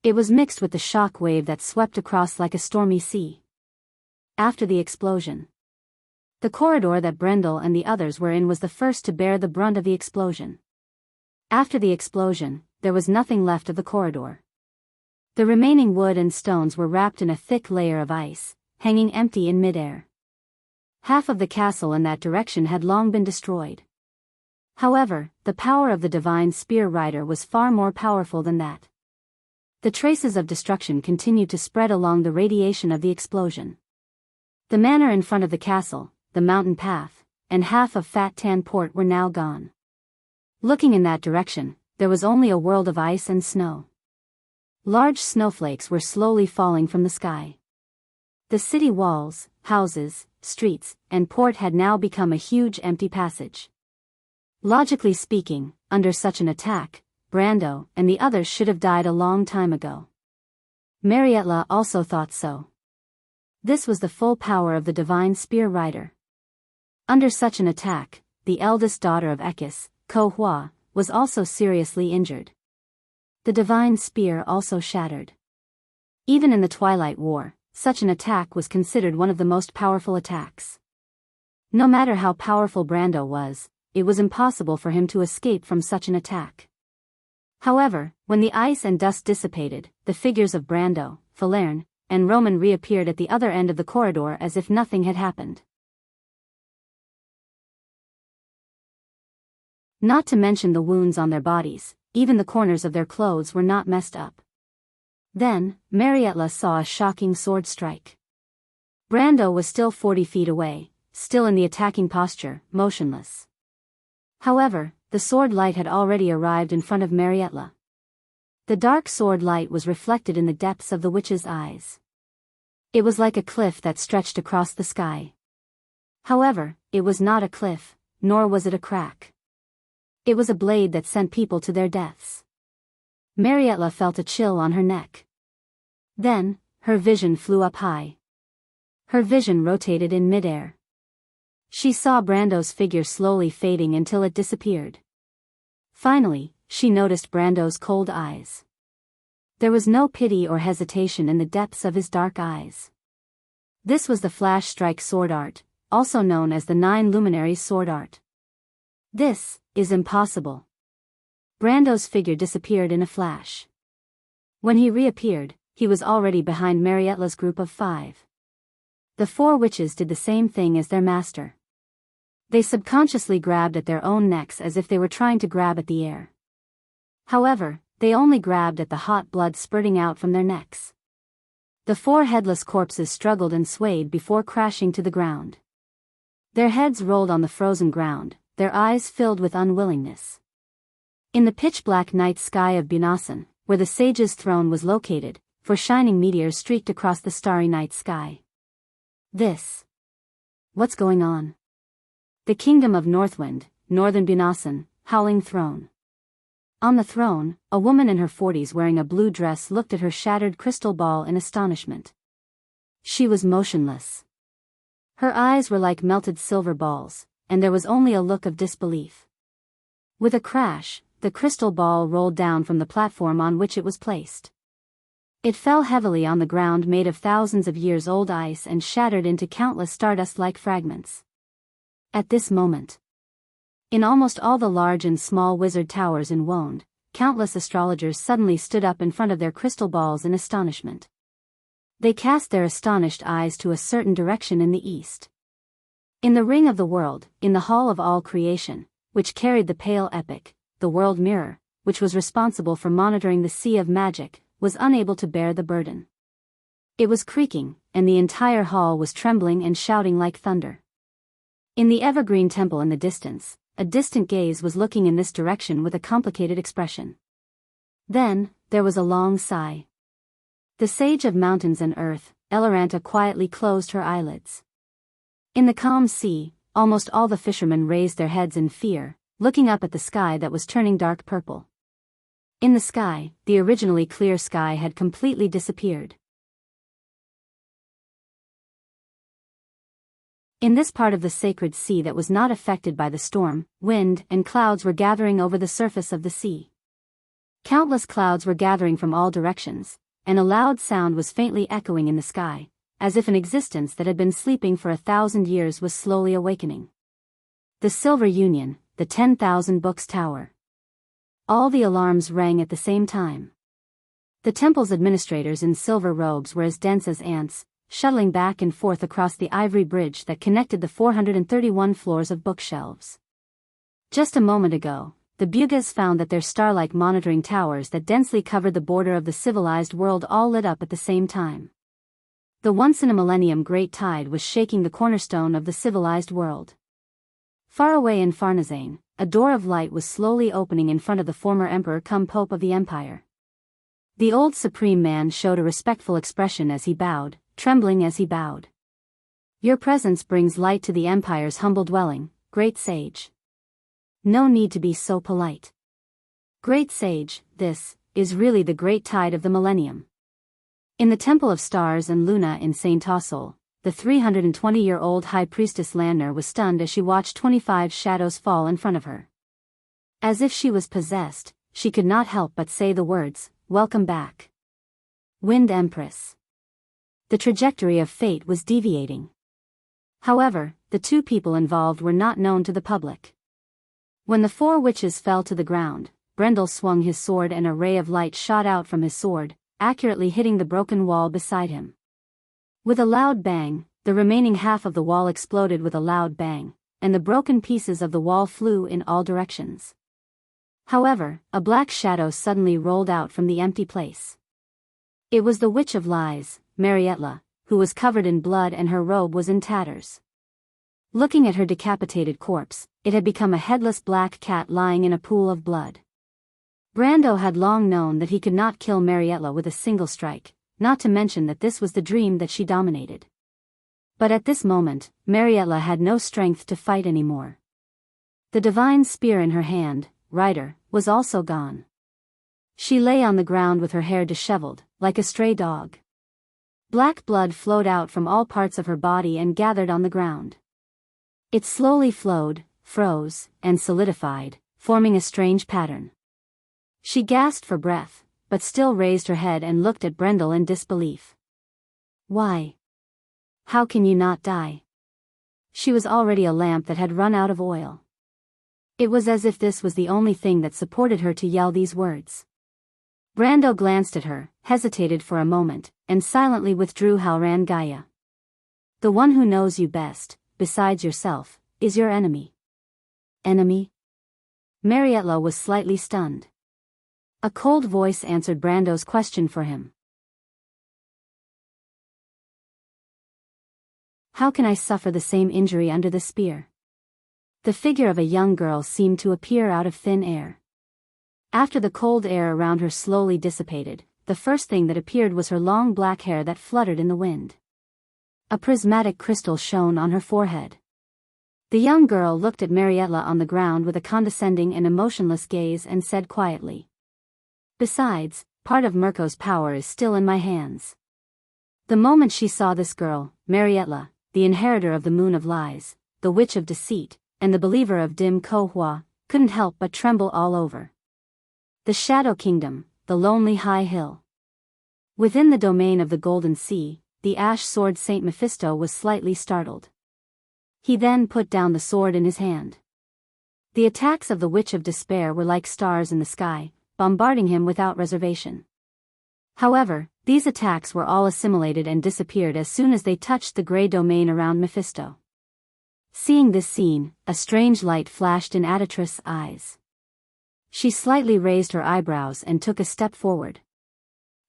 It was mixed with the shock wave that swept across like a stormy sea. After the explosion, the corridor that Brendel and the others were in was the first to bear the brunt of the explosion. After the explosion, there was nothing left of the corridor. The remaining wood and stones were wrapped in a thick layer of ice, hanging empty in midair. Half of the castle in that direction had long been destroyed. However, the power of the divine spear rider was far more powerful than that. The traces of destruction continued to spread along the radiation of the explosion. The manor in front of the castle, the mountain path, and half of Fat Tan Port were now gone. Looking in that direction, there was only a world of ice and snow. Large snowflakes were slowly falling from the sky. The city walls, houses, streets, and port had now become a huge empty passage. Logically speaking, under such an attack, Brando and the others should have died a long time ago. Marietta also thought so. This was the full power of the divine spear rider. Under such an attack, the eldest daughter of Ekis, Ko Hua, was also seriously injured. The divine spear also shattered. Even in the Twilight War, such an attack was considered one of the most powerful attacks. No matter how powerful Brando was, it was impossible for him to escape from such an attack. However, when the ice and dust dissipated, the figures of Brando, Falerne, and Roman reappeared at the other end of the corridor as if nothing had happened. Not to mention the wounds on their bodies, even the corners of their clothes were not messed up. Then, Marietta saw a shocking sword strike. Brando was still 40 feet away, still in the attacking posture, motionless. However, the sword light had already arrived in front of Marietta. The dark sword light was reflected in the depths of the witch's eyes. It was like a cliff that stretched across the sky. However, it was not a cliff, nor was it a crack. It was a blade that sent people to their deaths. Marietta felt a chill on her neck. Then, her vision flew up high. Her vision rotated in midair. She saw Brando's figure slowly fading until it disappeared. Finally, she noticed Brando's cold eyes. There was no pity or hesitation in the depths of his dark eyes. This was the flash strike sword art, also known as the 9 luminaries sword art. This is impossible. Brando's figure disappeared in a flash. When he reappeared, he was already behind Marietta's group of 5. The 4 witches did the same thing as their master. They subconsciously grabbed at their own necks as if they were trying to grab at the air. However, they only grabbed at the hot blood spurting out from their necks. The 4 headless corpses struggled and swayed before crashing to the ground. Their heads rolled on the frozen ground, their eyes filled with unwillingness. In the pitch-black night sky of Bunasan, where the sage's throne was located, 4 shining meteors streaked across the starry night sky. What's going on? The kingdom of Northwind, Northern Bunasan, Howling Throne. On the throne, a woman in her 40s wearing a blue dress looked at her shattered crystal ball in astonishment. She was motionless. Her eyes were like melted silver balls, and there was only a look of disbelief. With a crash, the crystal ball rolled down from the platform on which it was placed. It fell heavily on the ground made of thousands of years-old ice and shattered into countless stardust-like fragments. At this moment, in almost all the large and small wizard towers in Wonde, countless astrologers suddenly stood up in front of their crystal balls in astonishment. They cast their astonished eyes to a certain direction in the east. In the ring of the world, in the hall of all creation, which carried the pale epic, the world mirror, which was responsible for monitoring the sea of magic, was unable to bear the burden. It was creaking, and the entire hall was trembling and shouting like thunder. In the evergreen temple in the distance, a distant gaze was looking in this direction with a complicated expression. Then, there was a long sigh. The sage of mountains and earth, Eloranta quietly closed her eyelids. In the calm sea, almost all the fishermen raised their heads in fear, looking up at the sky that was turning dark purple. In the sky, the originally clear sky had completely disappeared. In this part of the sacred sea that was not affected by the storm, wind and clouds were gathering over the surface of the sea. Countless clouds were gathering from all directions, and a loud sound was faintly echoing in the sky, as if an existence that had been sleeping for 1,000 years was slowly awakening. The Silver Union, the 10,000 Books Tower. All the alarms rang at the same time. The temple's administrators in silver robes were as dense as ants, shuttling back and forth across the ivory bridge that connected the 431 floors of bookshelves. Just a moment ago, the Bugas found that their star-like monitoring towers that densely covered the border of the civilized world all lit up at the same time. The once-in-a-millennium great tide was shaking the cornerstone of the civilized world. Far away in Farnazane, a door of light was slowly opening in front of the former emperor cum pope of the empire. The old supreme man showed a respectful expression as he bowed, trembling as he bowed. "Your presence brings light to the empire's humble dwelling, great sage. No need to be so polite. Great sage, this is really the great tide of the millennium." In the Temple of Stars and Luna in St. Tassol, the 320-year-old High Priestess Landner was stunned as she watched 25 shadows fall in front of her. As if she was possessed, she could not help but say the words, "Welcome back, Wind Empress." The trajectory of fate was deviating. However, the two people involved were not known to the public. When the four witches fell to the ground, Brendel swung his sword and a ray of light shot out from his sword, accurately hitting the broken wall beside him. With a loud bang, the remaining half of the wall exploded with a loud bang, and the broken pieces of the wall flew in all directions. However, a black shadow suddenly rolled out from the empty place. It was the Witch of Lies, Marietta, who was covered in blood and her robe was in tatters. Looking at her decapitated corpse, it had become a headless black cat lying in a pool of blood. Brando had long known that he could not kill Marietta with a single strike, not to mention that this was the dream that she dominated. But at this moment, Marietta had no strength to fight anymore. The divine spear in her hand, Ryder, was also gone. She lay on the ground with her hair disheveled, like a stray dog. Black blood flowed out from all parts of her body and gathered on the ground. It slowly flowed, froze, and solidified, forming a strange pattern. She gasped for breath, but still raised her head and looked at Brendel in disbelief. "Why? How can you not die?" She was already a lamp that had run out of oil. It was as if this was the only thing that supported her to yell these words. Brando glanced at her, hesitated for a moment, and silently withdrew Halran Gaia. "The one who knows you best, besides yourself, is your enemy." "Enemy?" Marietta was slightly stunned. A cold voice answered Brando's question for him. "How can I suffer the same injury under the spear?" The figure of a young girl seemed to appear out of thin air. After the cold air around her slowly dissipated, the first thing that appeared was her long black hair that fluttered in the wind. A prismatic crystal shone on her forehead. The young girl looked at Marietta on the ground with a condescending and emotionless gaze and said quietly, "Besides, part of Mirko's power is still in my hands." The moment she saw this girl, Marietta, the inheritor of the Moon of Lies, the Witch of Deceit, and the believer of Dim Ko Hua, couldn't help but tremble all over. The Shadow Kingdom, the lonely high hill. Within the domain of the Golden Sea, the ash-sword Saint Mephisto was slightly startled. He then put down the sword in his hand. The attacks of the Witch of Despair were like stars in the sky, bombarding him without reservation. However, these attacks were all assimilated and disappeared as soon as they touched the gray domain around Mephisto. Seeing this scene, a strange light flashed in Atatrith's eyes. She slightly raised her eyebrows and took a step forward.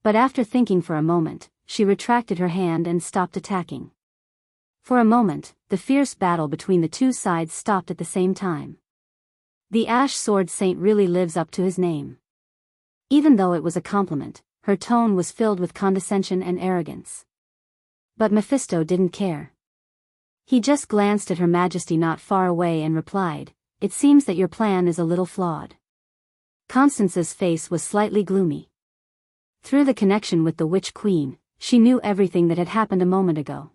But after thinking for a moment, she retracted her hand and stopped attacking. For a moment, the fierce battle between the two sides stopped at the same time. The Ash Sword Saint really lives up to his name. Even though it was a compliment, her tone was filled with condescension and arrogance. But Mephisto didn't care. He just glanced at Her Majesty not far away and replied, "It seems that your plan is a little flawed." Constance's face was slightly gloomy. Through the connection with the Witch Queen, she knew everything that had happened a moment ago.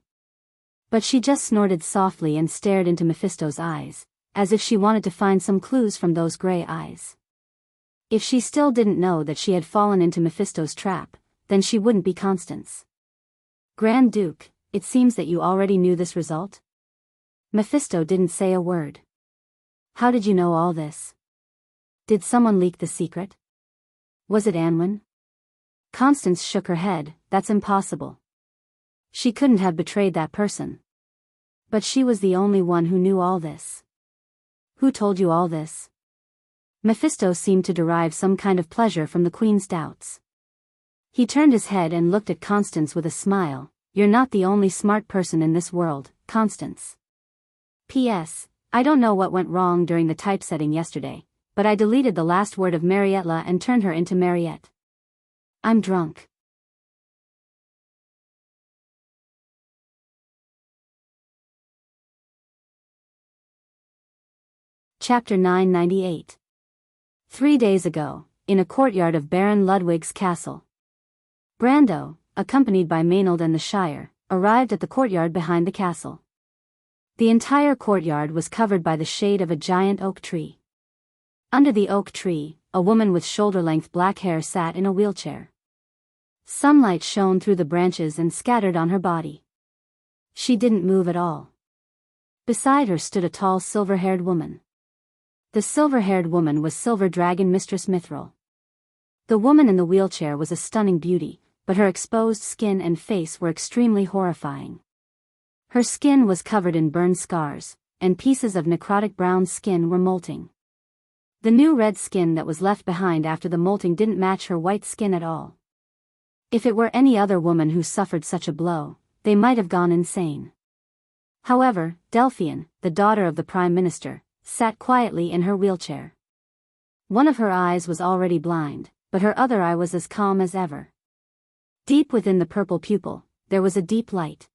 But she just snorted softly and stared into Mephisto's eyes, as if she wanted to find some clues from those gray eyes. If she still didn't know that she had fallen into Mephisto's trap, then she wouldn't be Constance. Grand Duke, it seems that you already knew this result? Mephisto didn't say a word. How did you know all this? Did someone leak the secret? Was it Anwen? Constance shook her head. That's impossible. She couldn't have betrayed that person. But she was the only one who knew all this. Who told you all this? Mephisto seemed to derive some kind of pleasure from the Queen's doubts. He turned his head and looked at Constance with a smile. You're not the only smart person in this world, Constance. P.S. I don't know what went wrong during the typesetting yesterday, but I deleted the last word of Marietta and turned her into Mariette. I'm drunk. Chapter 998. 3 days ago, in a courtyard of Baron Ludwig's castle. Brando, accompanied by Maynard and the Shire, arrived at the courtyard behind the castle. The entire courtyard was covered by the shade of a giant oak tree. Under the oak tree, a woman with shoulder-length black hair sat in a wheelchair. Sunlight shone through the branches and scattered on her body. She didn't move at all. Beside her stood a tall silver-haired woman. The silver-haired woman was Silver Dragon Mistress Mithril. The woman in the wheelchair was a stunning beauty, but her exposed skin and face were extremely horrifying. Her skin was covered in burn scars, and pieces of necrotic brown skin were molting. The new red skin that was left behind after the molting didn't match her white skin at all. If it were any other woman who suffered such a blow, they might have gone insane. However, Delphian, the daughter of the Prime Minister, sat quietly in her wheelchair. One of her eyes was already blind, but her other eye was as calm as ever. Deep within the purple pupil, there was a deep light.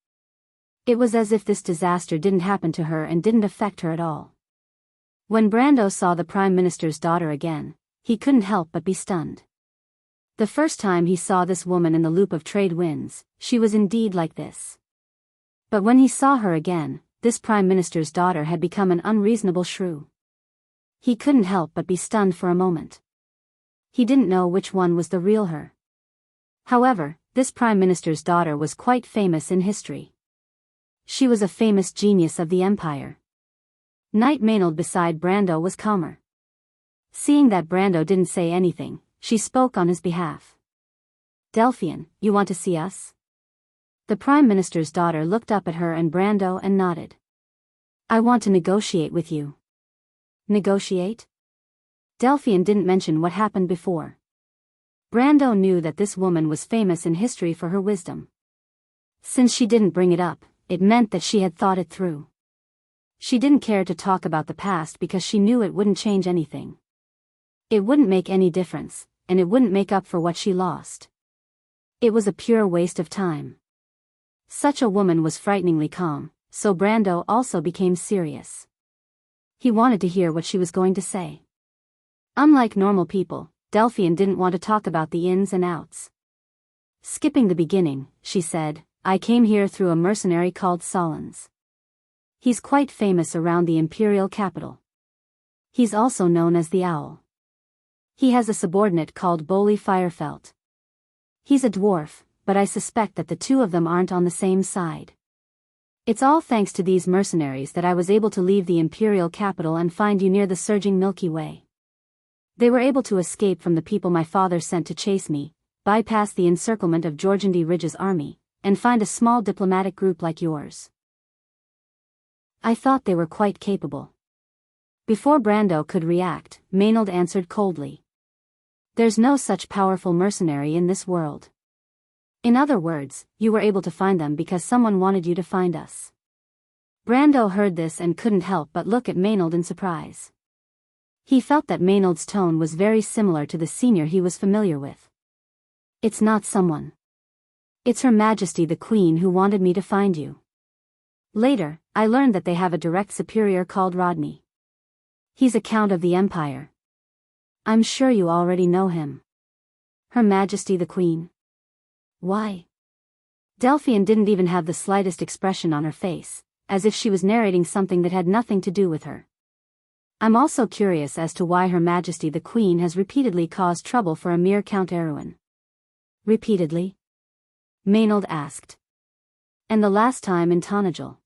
It was as if this disaster didn't happen to her and didn't affect her at all. When Brando saw the Prime Minister's daughter again, he couldn't help but be stunned. The first time he saw this woman in the loop of trade winds, she was indeed like this. But when he saw her again, this Prime Minister's daughter had become an unreasonable shrew. He couldn't help but be stunned for a moment. He didn't know which one was the real her. However, this Prime Minister's daughter was quite famous in history. She was a famous genius of the Empire. Knight Maynard beside Brando was calmer. Seeing that Brando didn't say anything, she spoke on his behalf. Delphian, you want to see us? The Prime Minister's daughter looked up at her and Brando and nodded. I want to negotiate with you. Negotiate? Delphian didn't mention what happened before. Brando knew that this woman was famous in history for her wisdom. Since she didn't bring it up, it meant that she had thought it through. She didn't care to talk about the past because she knew it wouldn't change anything. It wouldn't make any difference, and it wouldn't make up for what she lost. It was a pure waste of time. Such a woman was frighteningly calm, so Brando also became serious. He wanted to hear what she was going to say. Unlike normal people, Delphian didn't want to talk about the ins and outs. Skipping the beginning, she said, I came here through a mercenary called Solons. He's quite famous around the imperial capital. He's also known as the Owl. He has a subordinate called Boley Firefelt. He's a dwarf, but I suspect that the two of them aren't on the same side. It's all thanks to these mercenaries that I was able to leave the imperial capital and find you near the surging Milky Way. They were able to escape from the people my father sent to chase me, bypass the encirclement of Jorgendy Ridge's army, and find a small diplomatic group like yours. I thought they were quite capable. Before Brando could react, Maynard answered coldly. There's no such powerful mercenary in this world. In other words, you were able to find them because someone wanted you to find us. Brando heard this and couldn't help but look at Maynard in surprise. He felt that Maynard's tone was very similar to the senior he was familiar with. It's not someone. It's Her Majesty the Queen who wanted me to find you. Later, I learned that they have a direct superior called Rodney. He's a count of the Empire. I'm sure you already know him. Her Majesty the Queen. Why? Delphian didn't even have the slightest expression on her face, as if she was narrating something that had nothing to do with her. I'm also curious as to why Her Majesty the Queen has repeatedly caused trouble for a mere Count Erwin. Repeatedly? Maynard asked. And the last time in Tonagel.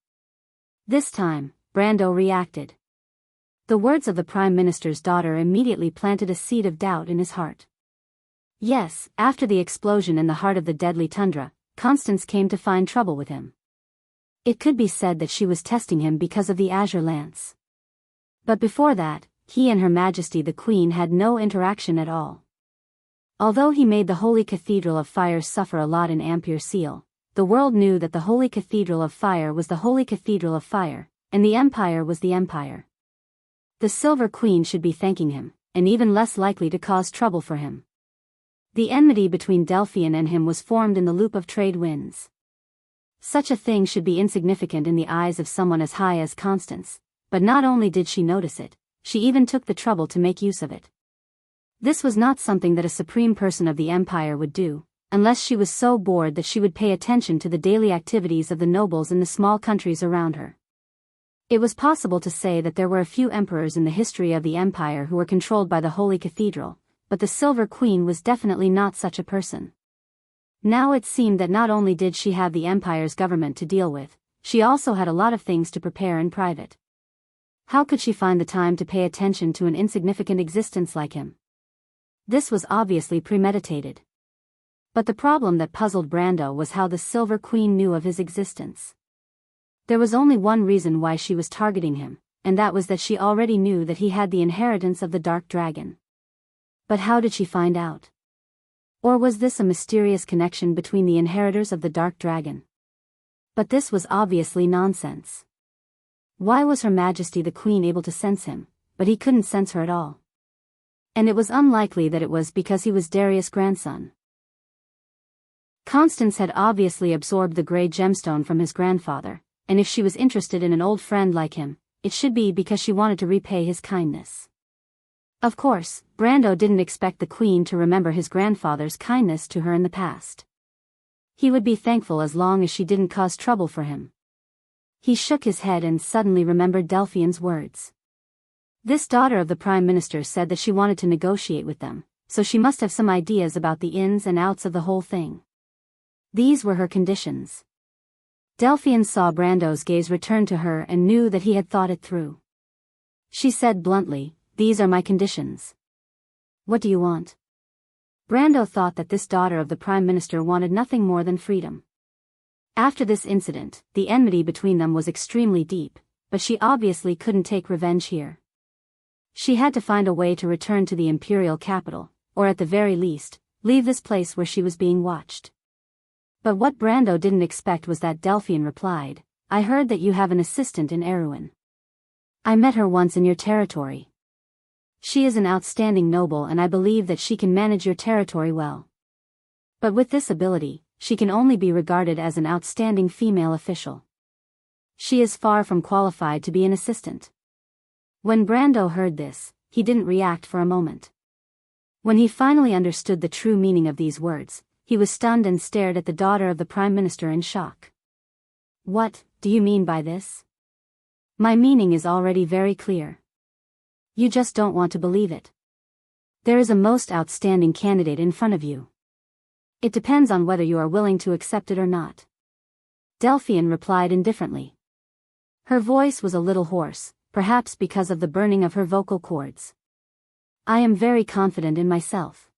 This time, Brando reacted. The words of the Prime Minister's daughter immediately planted a seed of doubt in his heart. Yes, after the explosion in the heart of the deadly tundra, Constance came to find trouble with him. It could be said that she was testing him because of the azure lance. But before that, he and Her Majesty the Queen had no interaction at all. Although he made the Holy Cathedral of Fire suffer a lot in Ampere Seal, the world knew that the Holy Cathedral of Fire was the Holy Cathedral of Fire, and the Empire was the Empire. The Silver Queen should be thanking him, and even less likely to cause trouble for him. The enmity between Delphian and him was formed in the loop of trade winds. Such a thing should be insignificant in the eyes of someone as high as Constance, but not only did she notice it, she even took the trouble to make use of it. This was not something that a supreme person of the Empire would do, unless she was so bored that she would pay attention to the daily activities of the nobles in the small countries around her. It was possible to say that there were a few emperors in the history of the Empire who were controlled by the Holy Cathedral, but the Silver Queen was definitely not such a person. Now it seemed that not only did she have the Empire's government to deal with, she also had a lot of things to prepare in private. How could she find the time to pay attention to an insignificant existence like him? This was obviously premeditated. But the problem that puzzled Brando was how the Silver Queen knew of his existence. There was only one reason why she was targeting him, and that was that she already knew that he had the inheritance of the Dark Dragon. But how did she find out? Or was this a mysterious connection between the inheritors of the Dark Dragon? But this was obviously nonsense. Why was Her Majesty the Queen able to sense him, but he couldn't sense her at all? And it was unlikely that it was because he was Darius' grandson. Constance had obviously absorbed the grey gemstone from his grandfather, and if she was interested in an old friend like him, it should be because she wanted to repay his kindness. Of course, Brando didn't expect the Queen to remember his grandfather's kindness to her in the past. He would be thankful as long as she didn't cause trouble for him. He shook his head and suddenly remembered Delphian's words. This daughter of the Prime Minister said that she wanted to negotiate with them, so she must have some ideas about the ins and outs of the whole thing. These were her conditions. Delphian saw Brando's gaze return to her and knew that he had thought it through. She said bluntly, "These are my conditions." "What do you want?" Brando thought that this daughter of the Prime Minister wanted nothing more than freedom. After this incident, the enmity between them was extremely deep, but she obviously couldn't take revenge here. She had to find a way to return to the imperial capital, or at the very least, leave this place where she was being watched. But what Brando didn't expect was that Delphian replied, "I heard that you have an assistant in Erewhon. I met her once in your territory. She is an outstanding noble and I believe that she can manage your territory well. But with this ability, she can only be regarded as an outstanding female official. She is far from qualified to be an assistant." When Brando heard this, he didn't react for a moment. When he finally understood the true meaning of these words, he was stunned and stared at the daughter of the Prime Minister in shock. "What do you mean by this?" "My meaning is already very clear. You just don't want to believe it. There is a most outstanding candidate in front of you. It depends on whether you are willing to accept it or not." Delphian replied indifferently. Her voice was a little hoarse, perhaps because of the burning of her vocal cords. "I am very confident in myself.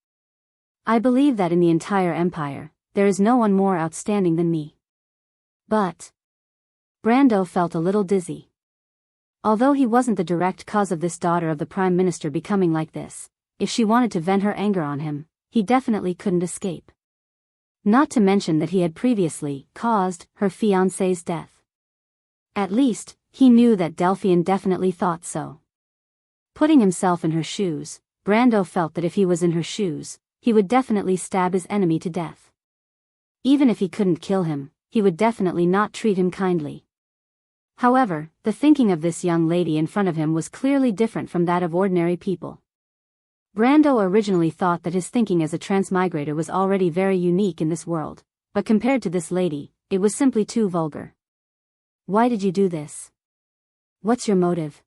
I believe that in the entire empire, there is no one more outstanding than me. But..." Brando felt a little dizzy. Although he wasn't the direct cause of this daughter of the Prime Minister becoming like this, if she wanted to vent her anger on him, he definitely couldn't escape. Not to mention that he had previously caused her fiancé's death. At least, he knew that Delphian definitely thought so. Putting himself in her shoes, Brando felt that if he was in her shoes, he would definitely stab his enemy to death. Even if he couldn't kill him, he would definitely not treat him kindly. However, the thinking of this young lady in front of him was clearly different from that of ordinary people. Brando originally thought that his thinking as a transmigrator was already very unique in this world, but compared to this lady, it was simply too vulgar. "Why did you do this? What's your motive?"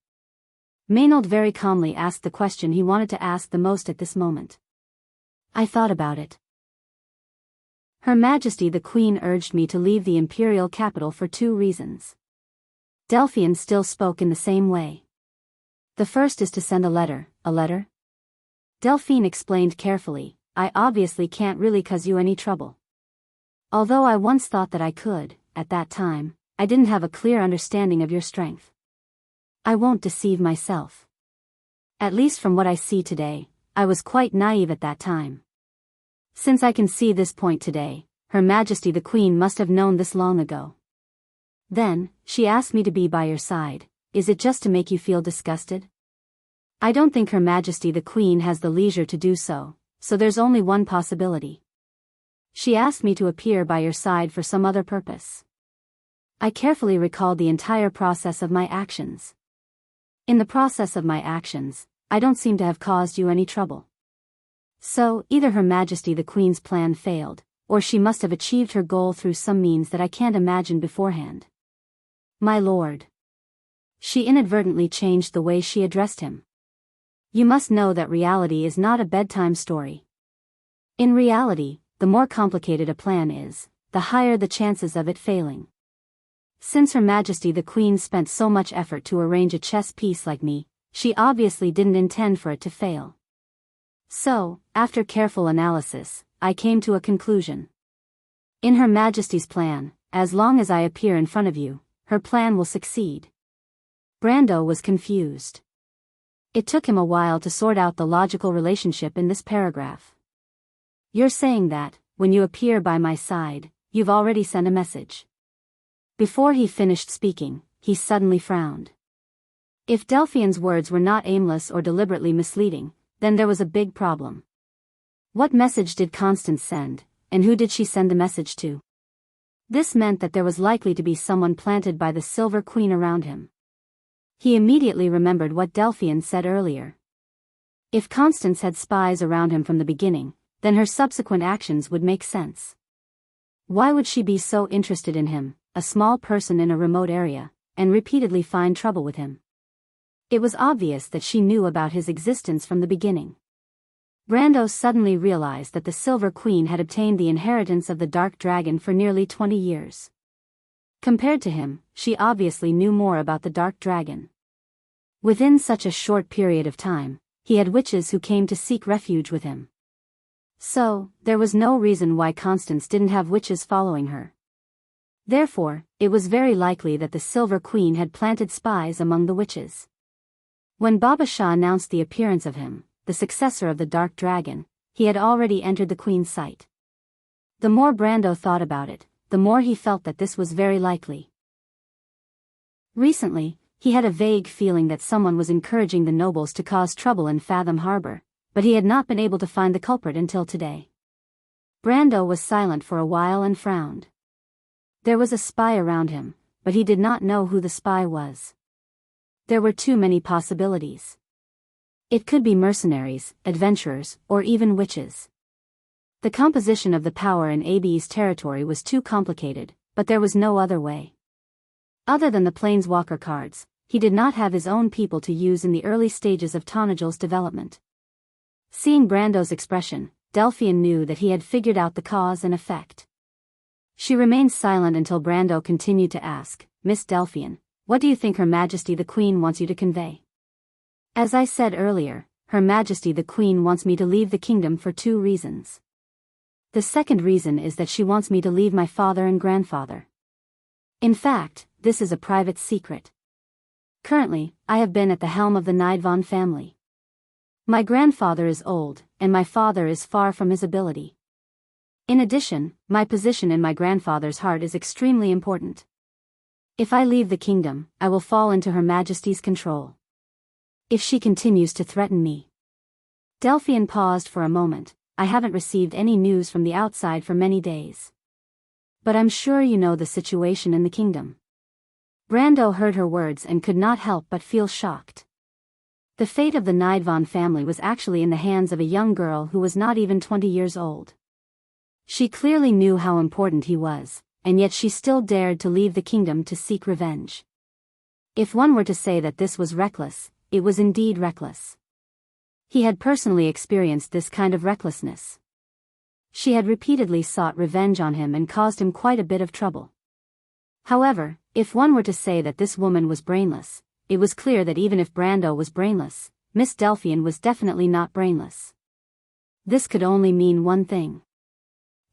Maynard very calmly asked the question he wanted to ask the most at this moment. I thought about it. Her Majesty the Queen urged me to leave the imperial capital for 2 reasons. Delphian still spoke in the same way. The first is to send a letter. A letter? Delphine explained carefully, I obviously can't really cause you any trouble. Although I once thought that I could, at that time, I didn't have a clear understanding of your strength. I won't deceive myself. At least from what I see today, I was quite naive at that time. Since I can see this point today, Her Majesty the Queen must have known this long ago. Then, she asked me to be by your side. Is it just to make you feel disgusted? I don't think Her Majesty the Queen has the leisure to do so, so there's only one possibility. She asked me to appear by your side for some other purpose. I carefully recalled the entire process of my actions. In the process of my actions, I don't seem to have caused you any trouble. So, either Her Majesty the Queen's plan failed, or she must have achieved her goal through some means that I can't imagine beforehand. My lord. She inadvertently changed the way she addressed him. You must know that reality is not a bedtime story. In reality, the more complicated a plan is, the higher the chances of it failing. Since Her Majesty the Queen spent so much effort to arrange a chess piece like me, she obviously didn't intend for it to fail. So, after careful analysis, I came to a conclusion. In Her Majesty's plan, as long as I appear in front of you, her plan will succeed. Brando was confused. It took him a while to sort out the logical relationship in this paragraph. You're saying that, when you appear by my side, you've already sent a message. Before he finished speaking, he suddenly frowned. If Delphian's words were not aimless or deliberately misleading, then there was a big problem. What message did Constance send, and who did she send the message to? This meant that there was likely to be someone planted by the Silver Queen around him. He immediately remembered what Delphian said earlier. If Constance had spies around him from the beginning, then her subsequent actions would make sense. Why would she be so interested in him, a small person in a remote area, and repeatedly find trouble with him? It was obvious that she knew about his existence from the beginning. Brando suddenly realized that the Silver Queen had obtained the inheritance of the Dark Dragon for nearly 20 years. Compared to him, she obviously knew more about the Dark Dragon. Within such a short period of time, he had witches who came to seek refuge with him. So, there was no reason why Constance didn't have witches following her. Therefore, it was very likely that the Silver Queen had planted spies among the witches. When Baba Shah announced the appearance of him, the successor of the Dark Dragon, he had already entered the Queen's sight. The more Brando thought about it, the more he felt that this was very likely. Recently, he had a vague feeling that someone was encouraging the nobles to cause trouble in Fathom Harbor, but he had not been able to find the culprit until today. Brando was silent for a while and frowned. There was a spy around him, but he did not know who the spy was. There were too many possibilities. It could be mercenaries, adventurers, or even witches. The composition of the power in AB's territory was too complicated, but there was no other way. Other than the Planeswalker cards, he did not have his own people to use in the early stages of Tanajal's development. Seeing Brando's expression, Delphian knew that he had figured out the cause and effect. She remained silent until Brando continued to ask, Miss Delphian, what do you think Her Majesty the Queen wants you to convey? As I said earlier, Her Majesty the Queen wants me to leave the kingdom for 2 reasons. The second reason is that she wants me to leave my father and grandfather. In fact, this is a private secret. Currently, I have been at the helm of the Nidvan family. My grandfather is old, and my father is far from his ability. In addition, my position in my grandfather's heart is extremely important. If I leave the kingdom, I will fall into Her Majesty's control. If she continues to threaten me. Delphian paused for a moment. I haven't received any news from the outside for many days. But I'm sure you know the situation in the kingdom. Brando heard her words and could not help but feel shocked. The fate of the Nidvan family was actually in the hands of a young girl who was not even 20 years old. She clearly knew how important he was, and yet she still dared to leave the kingdom to seek revenge. If one were to say that this was reckless, it was indeed reckless. He had personally experienced this kind of recklessness. She had repeatedly sought revenge on him and caused him quite a bit of trouble. However, if one were to say that this woman was brainless, it was clear that even if Brando was brainless, Miss Delphian was definitely not brainless. This could only mean one thing.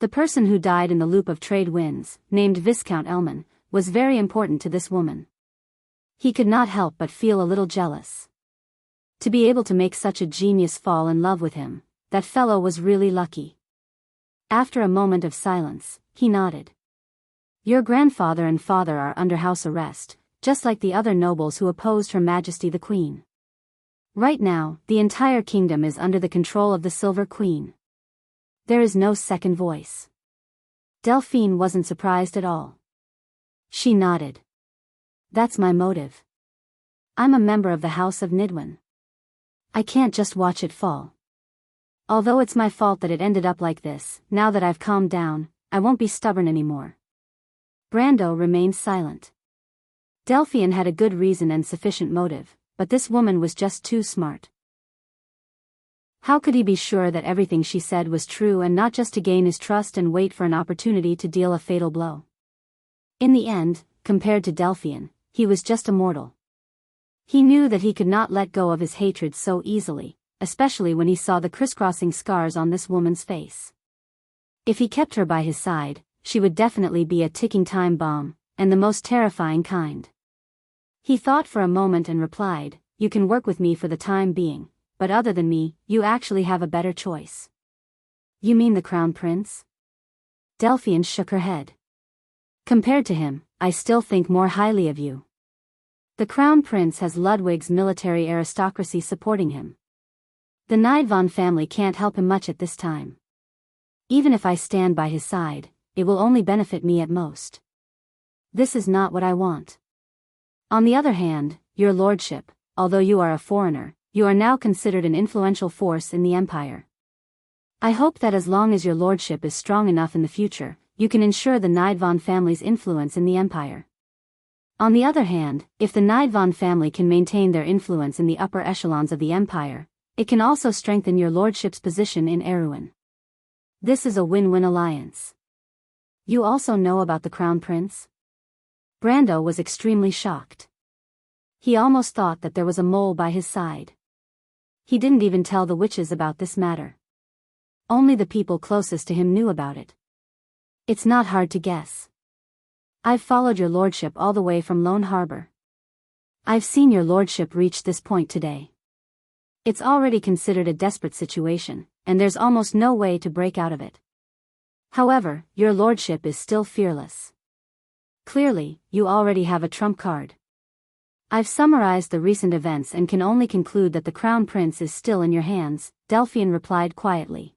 The person who died in the loop of trade winds, named Viscount Elman, was very important to this woman. He could not help but feel a little jealous. To be able to make such a genius fall in love with him, that fellow was really lucky. After a moment of silence, he nodded. Your grandfather and father are under house arrest, just like the other nobles who opposed Her Majesty the Queen. Right now, the entire kingdom is under the control of the Silver Queen. There is no second voice. Delphine wasn't surprised at all. She nodded. That's my motive. I'm a member of the House of Nidwin. I can't just watch it fall. Although it's my fault that it ended up like this, now that I've calmed down, I won't be stubborn anymore. Brando remained silent. Delphian had a good reason and sufficient motive, but this woman was just too smart. How could he be sure that everything she said was true and not just to gain his trust and wait for an opportunity to deal a fatal blow? In the end, compared to Delphian, he was just a mortal. He knew that he could not let go of his hatred so easily, especially when he saw the crisscrossing scars on this woman's face. If he kept her by his side, she would definitely be a ticking time bomb, and the most terrifying kind. He thought for a moment and replied, "You can work with me for the time being, but other than me, you actually have a better choice." You mean the Crown Prince? Delphian shook her head. Compared to him, I still think more highly of you. The Crown Prince has Ludwig's military aristocracy supporting him. The Nidwalden family can't help him much at this time. Even if I stand by his side, it will only benefit me at most. This is not what I want. On the other hand, your lordship, although you are a foreigner, you are now considered an influential force in the empire. I hope that as long as your lordship is strong enough in the future, you can ensure the Nidwalden family's influence in the empire. On the other hand, if the Nidwalden family can maintain their influence in the upper echelons of the empire, it can also strengthen your lordship's position in Erewhon. This is a win-win alliance. You also know about the Crown Prince? Brando was extremely shocked. He almost thought that there was a mole by his side. He didn't even tell the witches about this matter. Only the people closest to him knew about it. It's not hard to guess. I've followed your lordship all the way from Lone Harbor. I've seen your lordship reach this point today. It's already considered a desperate situation, and there's almost no way to break out of it. However, your lordship is still fearless. Clearly, you already have a trump card. I've summarized the recent events and can only conclude that the Crown Prince is still in your hands, Delphian replied quietly.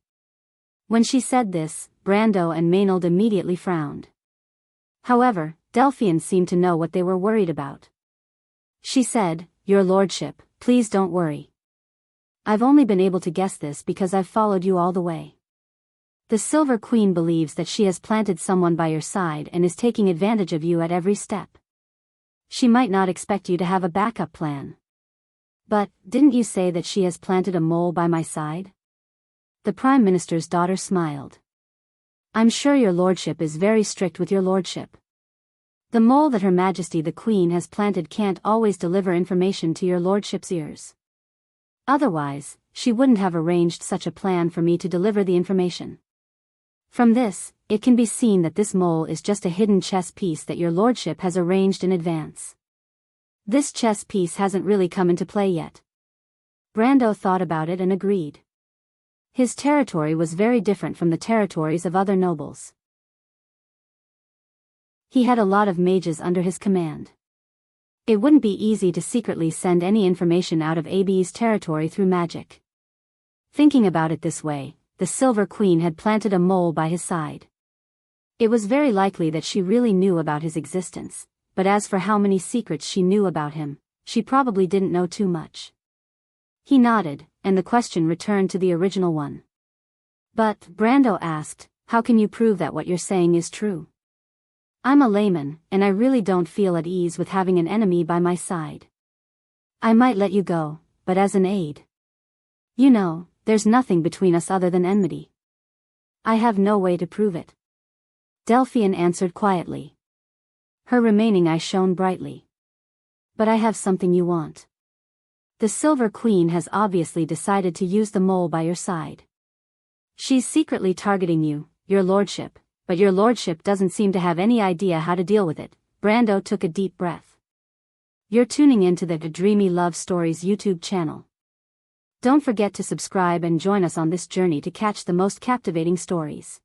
When she said this, Brando and Maynard immediately frowned. However, Delphian seemed to know what they were worried about. She said, "Your lordship, please don't worry. I've only been able to guess this because I've followed you all the way. The Silver Queen believes that she has planted someone by your side and is taking advantage of you at every step. She might not expect you to have a backup plan. But, didn't you say that she has planted a mole by my side?" The Prime Minister's daughter smiled. "I'm sure your lordship is very strict with your lordship. The mole that Her Majesty the Queen has planted can't always deliver information to your lordship's ears. Otherwise, she wouldn't have arranged such a plan for me to deliver the information. From this, it can be seen that this mole is just a hidden chess piece that your lordship has arranged in advance. This chess piece hasn't really come into play yet." Brando thought about it and agreed. His territory was very different from the territories of other nobles. He had a lot of mages under his command. It wouldn't be easy to secretly send any information out of AB's territory through magic. Thinking about it this way, the Silver Queen had planted a mole by his side. It was very likely that she really knew about his existence, but as for how many secrets she knew about him, she probably didn't know too much. He nodded, and the question returned to the original one. "But," Brando asked, "how can you prove that what you're saying is true? I'm a layman, and I really don't feel at ease with having an enemy by my side." I might let you go, but as an aid. You know, there's nothing between us other than enmity. I have no way to prove it. Delphian answered quietly. Her remaining eye shone brightly. But I have something you want. The Silver Queen has obviously decided to use the mole by your side. She's secretly targeting you, your lordship, but your lordship doesn't seem to have any idea how to deal with it. Brando took a deep breath. You're tuning into the Dreamy Love Stories YouTube channel. Don't forget to subscribe and join us on this journey to catch the most captivating stories.